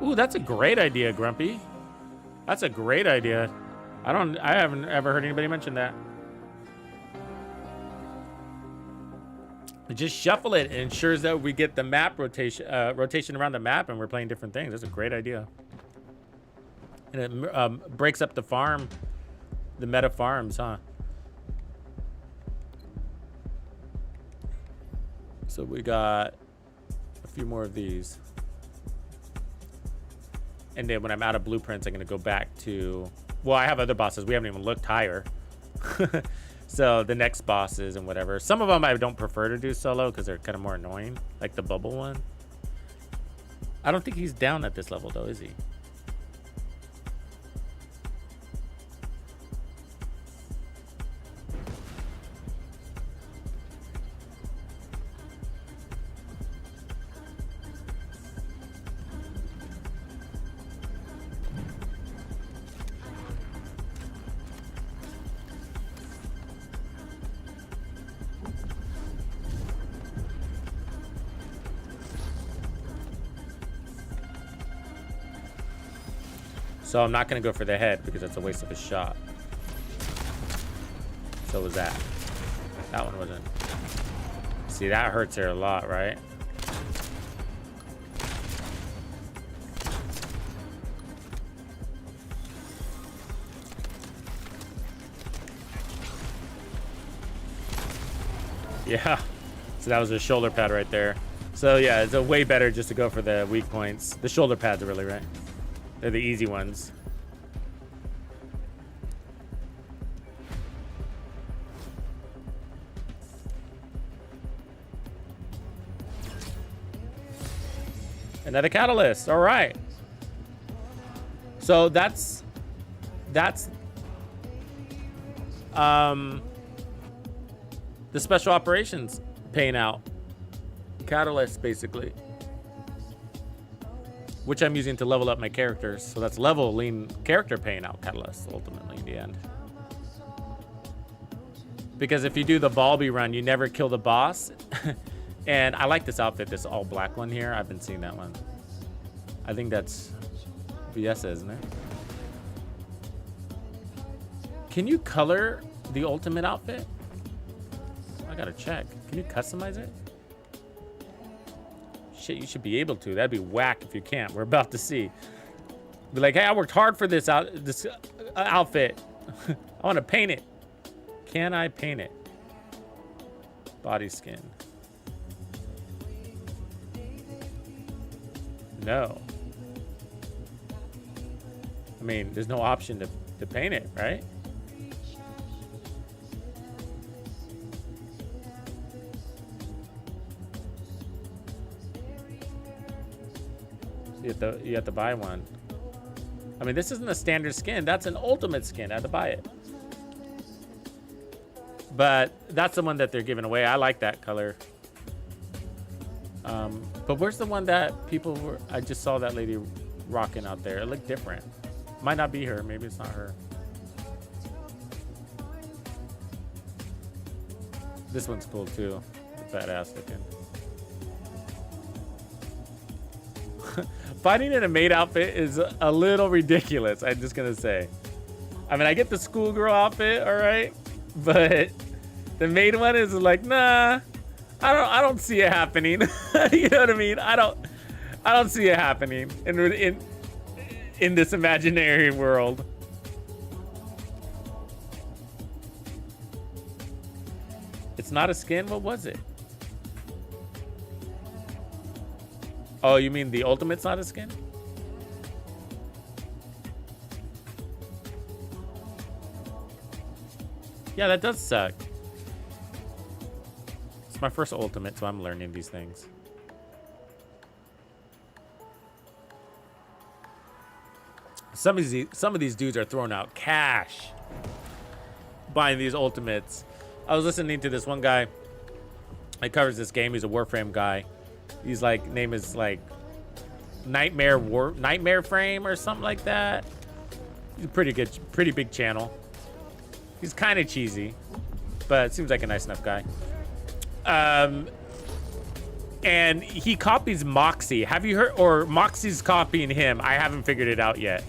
Ooh, that's a great idea, Grumpy. That's a great idea. I haven't ever heard anybody mention that. Just shuffle it. It ensures that we get the map rotation around the map, and we're playing different things. That's a great idea. And it breaks up the farm, the meta farms, huh? So we got a few more of these. And then when I'm out of blueprints, I'm going to go back to... Well, I have other bosses. We haven't even looked higher. So the next bosses and whatever. Some of them I don't prefer to do solo because they're kind of more annoying. Like the bubble one. I don't think he's down at this level, though, is he? So I'm not going to go for the head because that's a waste of a shot. So was that. That one wasn't. See, that hurts her a lot, right? Yeah. So that was a shoulder pad right there. So yeah, it's a way better just to go for the weak points. The shoulder pads are really right. They're the easy ones. Another catalyst. All right. So that's the special operations paying out. Catalyst, basically. Which I'm using to level up my characters. So that's leveling character paying out catalyst, ultimately, in the end. Because if you do the Balby run, you never kill the boss. And I like this outfit, this all black one here. I've been seeing that one. I think that's Viesa, isn't it? Can you color the ultimate outfit? I gotta check. Can you customize it? Shit, you should be able to. That'd be whack if you can't. We're about to see. Be like, hey, I worked hard for this outfit. I want to paint it. Can I paint it? Body skin. No. I mean, there's no option to paint it, right? You have to buy one. I mean, this isn't a standard skin. That's an ultimate skin. I had to buy it. But that's the one that they're giving away. I like that color. But where's the one that people were... I just saw that lady rocking out there. It looked different. Might not be her. Maybe it's not her. This one's cool, too. Badass looking. Fighting in a maid outfit is a little ridiculous, I'm just gonna say. I mean, I get the schoolgirl outfit, all right, but the maid one is like, nah, I don't see it happening. You know what I mean? I don't see it happening in this imaginary world. It's not a skin? What was it? Oh, you mean the ultimate's not a skin? Yeah, that does suck. It's my first ultimate, so I'm learning these things. Some of these dudes are throwing out cash buying these ultimates. I was listening to this one guy that covers this game. He's a Warframe guy. He's like, name is like Nightmare Frame or something like that. He's a pretty big channel. He's kind of cheesy, but seems like a nice enough guy. And he copies Moxie. Have you heard? Or Moxie's copying him. I haven't figured it out yet.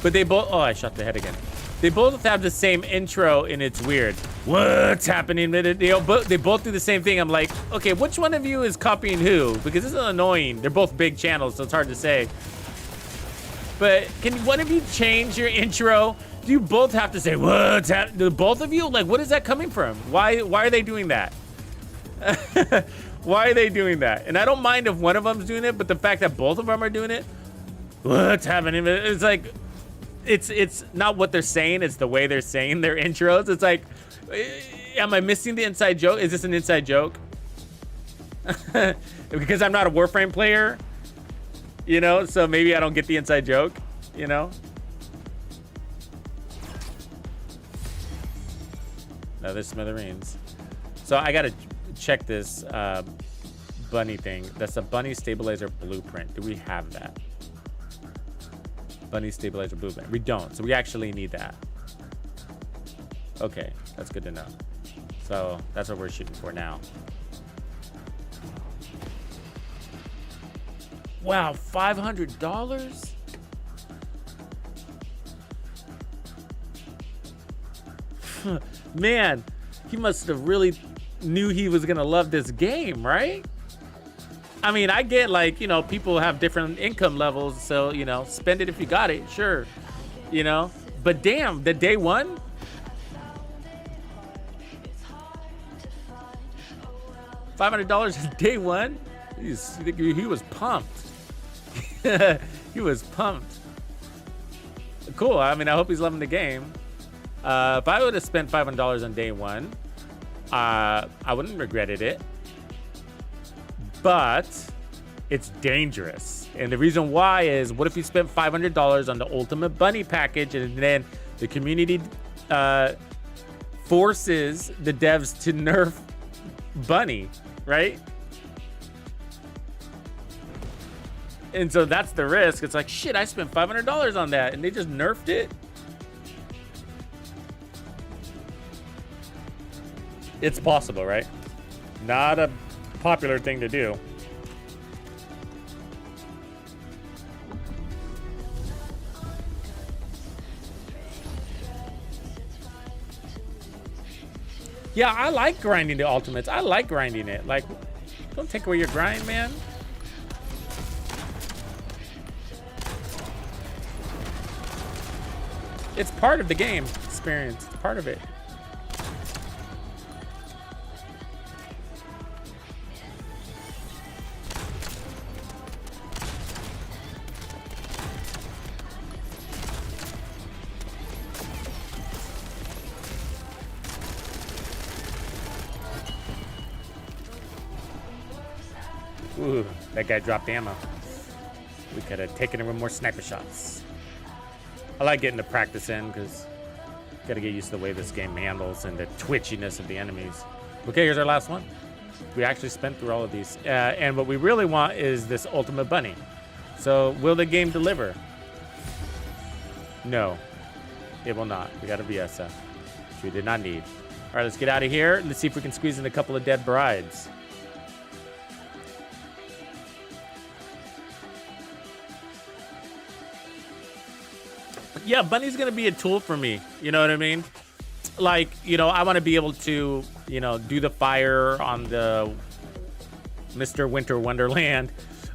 But they both. Oh, I shot the head again. They both have the same intro, and it's weird. What's happening? They both do the same thing. I'm like, okay, which one of you is copying who? Because this is annoying. They're both big channels, so it's hard to say. But can one of you change your intro? Do you both have to say, what's happening? Do both of you? Like, what is that coming from? Why are they doing that? Why are they doing that? And I don't mind if one of them's doing it, but the fact that both of them are doing it, what's happening? It's like, it's not what they're saying, it's the way they're saying their intros. It's like, am I missing the inside joke? Is this an inside joke? Because I'm not a Warframe player, you know, so maybe I don't get the inside joke, you know? Another smithereens. So I gotta check this bunny thing. That's a bunny stabilizer blueprint. Do we have that? Bunny stabilizer blueprint. We don't, so we actually need that. Okay, that's good to know. So that's what we're shooting for now. Wow, $500? Man, he must have really knew he was gonna love this game, right? I mean, I get, like, you know, people have different income levels, so, you know, spend it if you got it, sure, you know. But damn, the day one? $500 is day one? He was pumped. He was pumped. Cool. I mean, I hope he's loving the game. If I would have spent $500 on day one, I wouldn't have regretted it. But it's dangerous. And the reason why is, what if you spent $500 on the Ultimate Bunny package and then the community forces the devs to nerf Bunny, right? And so that's the risk. It's like, shit, I spent $500 on that and they just nerfed it. It's possible, right? Not a popular thing to do. Yeah, I like grinding the ultimates. I like grinding it. Like, don't take away your grind, man. It's part of the game experience. It's part of it. Ooh, that guy dropped ammo. We could have taken him with more sniper shots. I like getting the practice in because you gotta get used to the way this game handles and the twitchiness of the enemies. Okay, here's our last one. We actually spent through all of these. And what we really want is this Ultimate Bunny. So will the game deliver? No, it will not. We got a Viesa, which we did not need. All right, let's get out of here. Let's see if we can squeeze in a couple of dead brides. yeah, Bunny's gonna be a tool for me. You know what I mean? Like, you know, I want to be able to, you know, do the fire on the Mr. Winter Wonderland,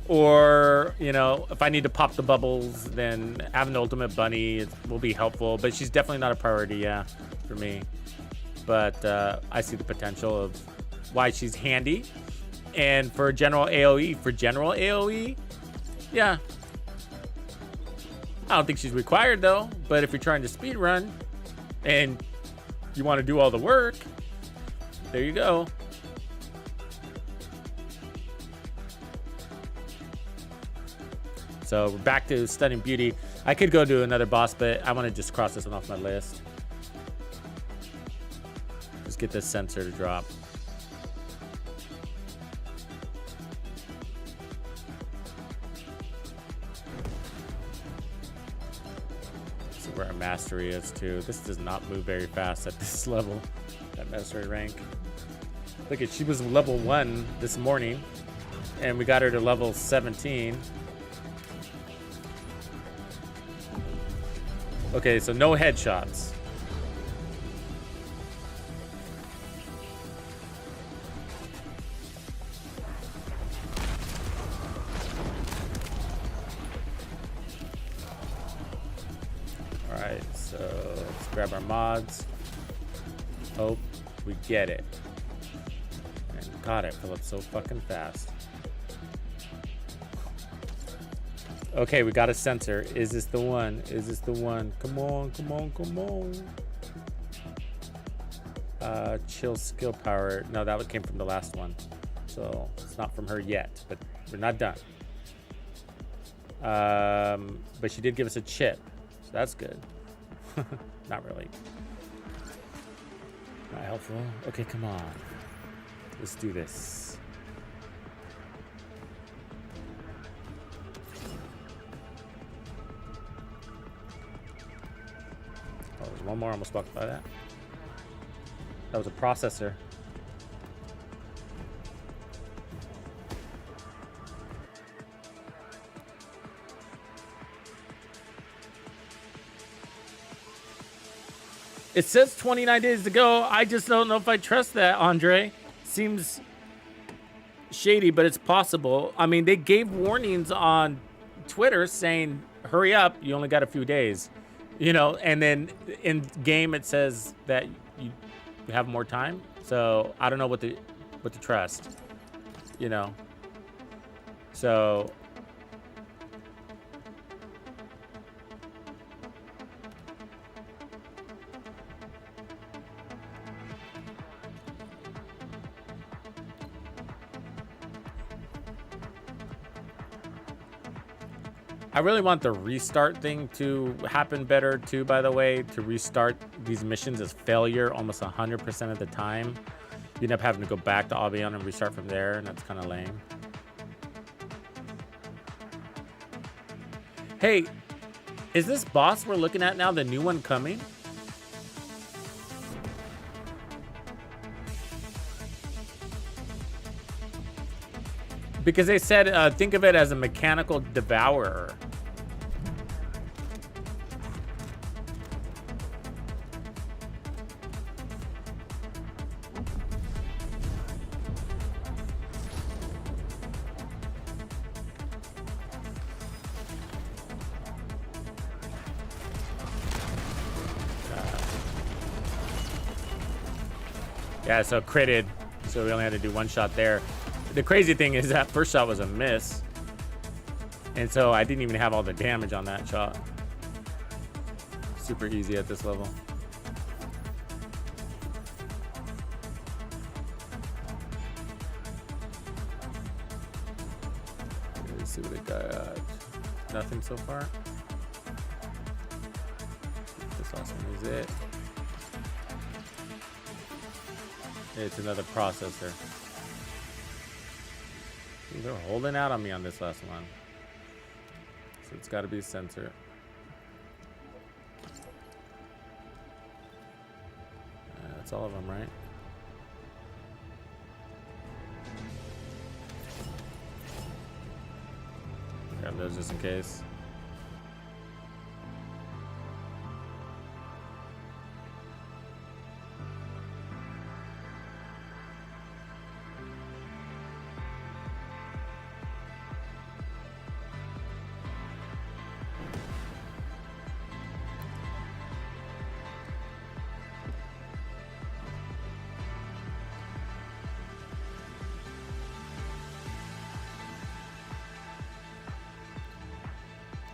or, you know, if I need to pop the bubbles, then having the ultimate bunny will be helpful. But she's definitely not a priority, yeah, for me. But I see the potential of why she's handy. And for general AoE, yeah. I don't think she's required though. But if you're trying to speed run and you want to do all the work, there you go. So we're back to Stunning Beauty. I could go do another boss, but I want to just cross this one off my list. Just get this sensor to drop. See where our mastery is too. This does not move very fast at this level, that mastery rank. Look at, she was level 1 this morning, and we got her to level 17. Okay, so no headshots. All right, so let's grab our mods. Hope we get it. And God, it fill up so fucking fast. Okay, we got a sensor. Is this the one? Is this the one? Come on, come on, come on. Chill skill power. No, that one came from the last one. So it's not from her yet, but we're not done. But she did give us a chip, so that's good. Not really. Not helpful. Okay, come on. Let's do this. Oh, there's one more. Almost walked by that. That was a processor. It says 29 days to go. I just don't know if I trust that, Andre. Seems shady, but it's possible. I mean, they gave warnings on Twitter saying, hurry up, you only got a few days. You know, and then in game it says that you have more time. So I don't know what to trust. You know. So I really want the restart thing to happen better too, by the way, to restart these missions as failure almost 100% of the time. You end up having to go back to Albion and restart from there, and that's kind of lame. Hey, is this boss we're looking at now the new one coming? Because they said, think of it as a mechanical devourer. Yeah, so critted. So we only had to do one shot there. The crazy thing is that first shot was a miss. And so I didn't even have all the damage on that shot. Super easy at this level. Let's see what it got. Nothing so far. This last one is it. It's another processor. Ooh, they're holding out on me on this last one. So it's got to be a sensor. That's all of them, right? Grab those just in case.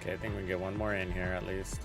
Okay, I think we can get one more in here at least.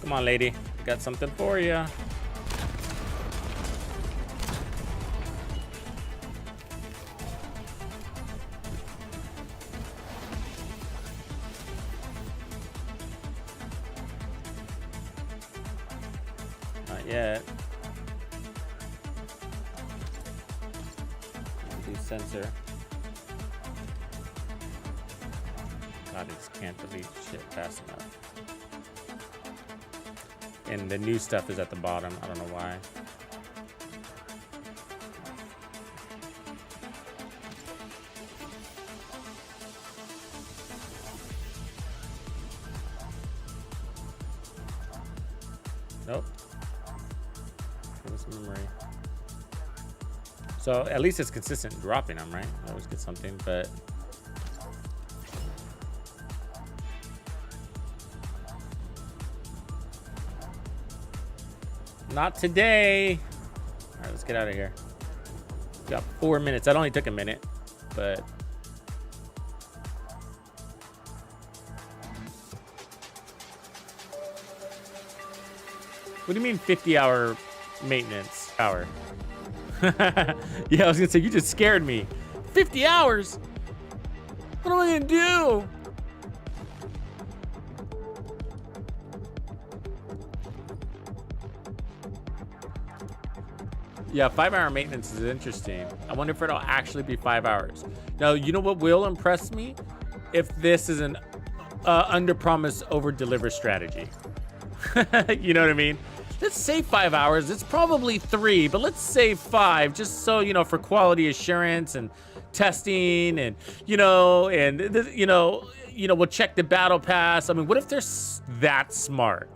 Come on, lady. Got something for you. Not yet. Do sensor. God, I just can't delete shit fast enough. And the new stuff is at the bottom. I don't know why. Nope. Where's memory? So at least it's consistent in dropping them, right? I always get something, but not today. All right, let's get out of here. We got 4 minutes. That only took a minute, but what do you mean 50-hour maintenance hour? Yeah, I was gonna say, you just scared me. 50 hours? What am I gonna do? Yeah, 5-hour maintenance is interesting. I wonder if it'll actually be 5 hours. Now, you know what will impress me? If this is an under-promise, over-deliver strategy. You know what I mean? Let's say 5 hours. It's probably 3, but let's say 5, just so, you know, for quality assurance and testing and, you know, we'll check the battle pass. I mean, what if they're that smart?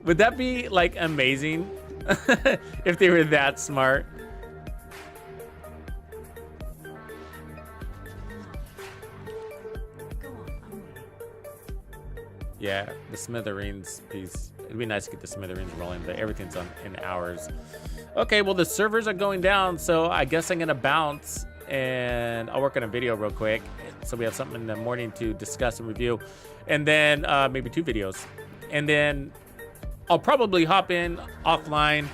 Would that be, like, amazing? If they were that smart. Yeah, the smithereens piece. It'd be nice to get the smithereens rolling, but everything's in hours. Okay, well, the servers are going down, so I guess I'm gonna bounce and I'll work on a video real quick. So we have something in the morning to discuss and review, and then maybe 2 videos. And then I'll probably hop in offline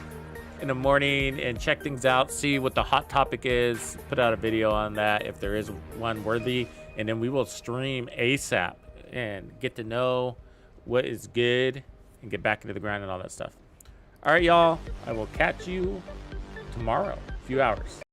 in the morning and check things out, see what the hot topic is, put out a video on that if there is one worthy, and then we will stream ASAP and get to know what is good and get back into the grind and all that stuff. All right, y'all, I will catch you tomorrow, a few hours.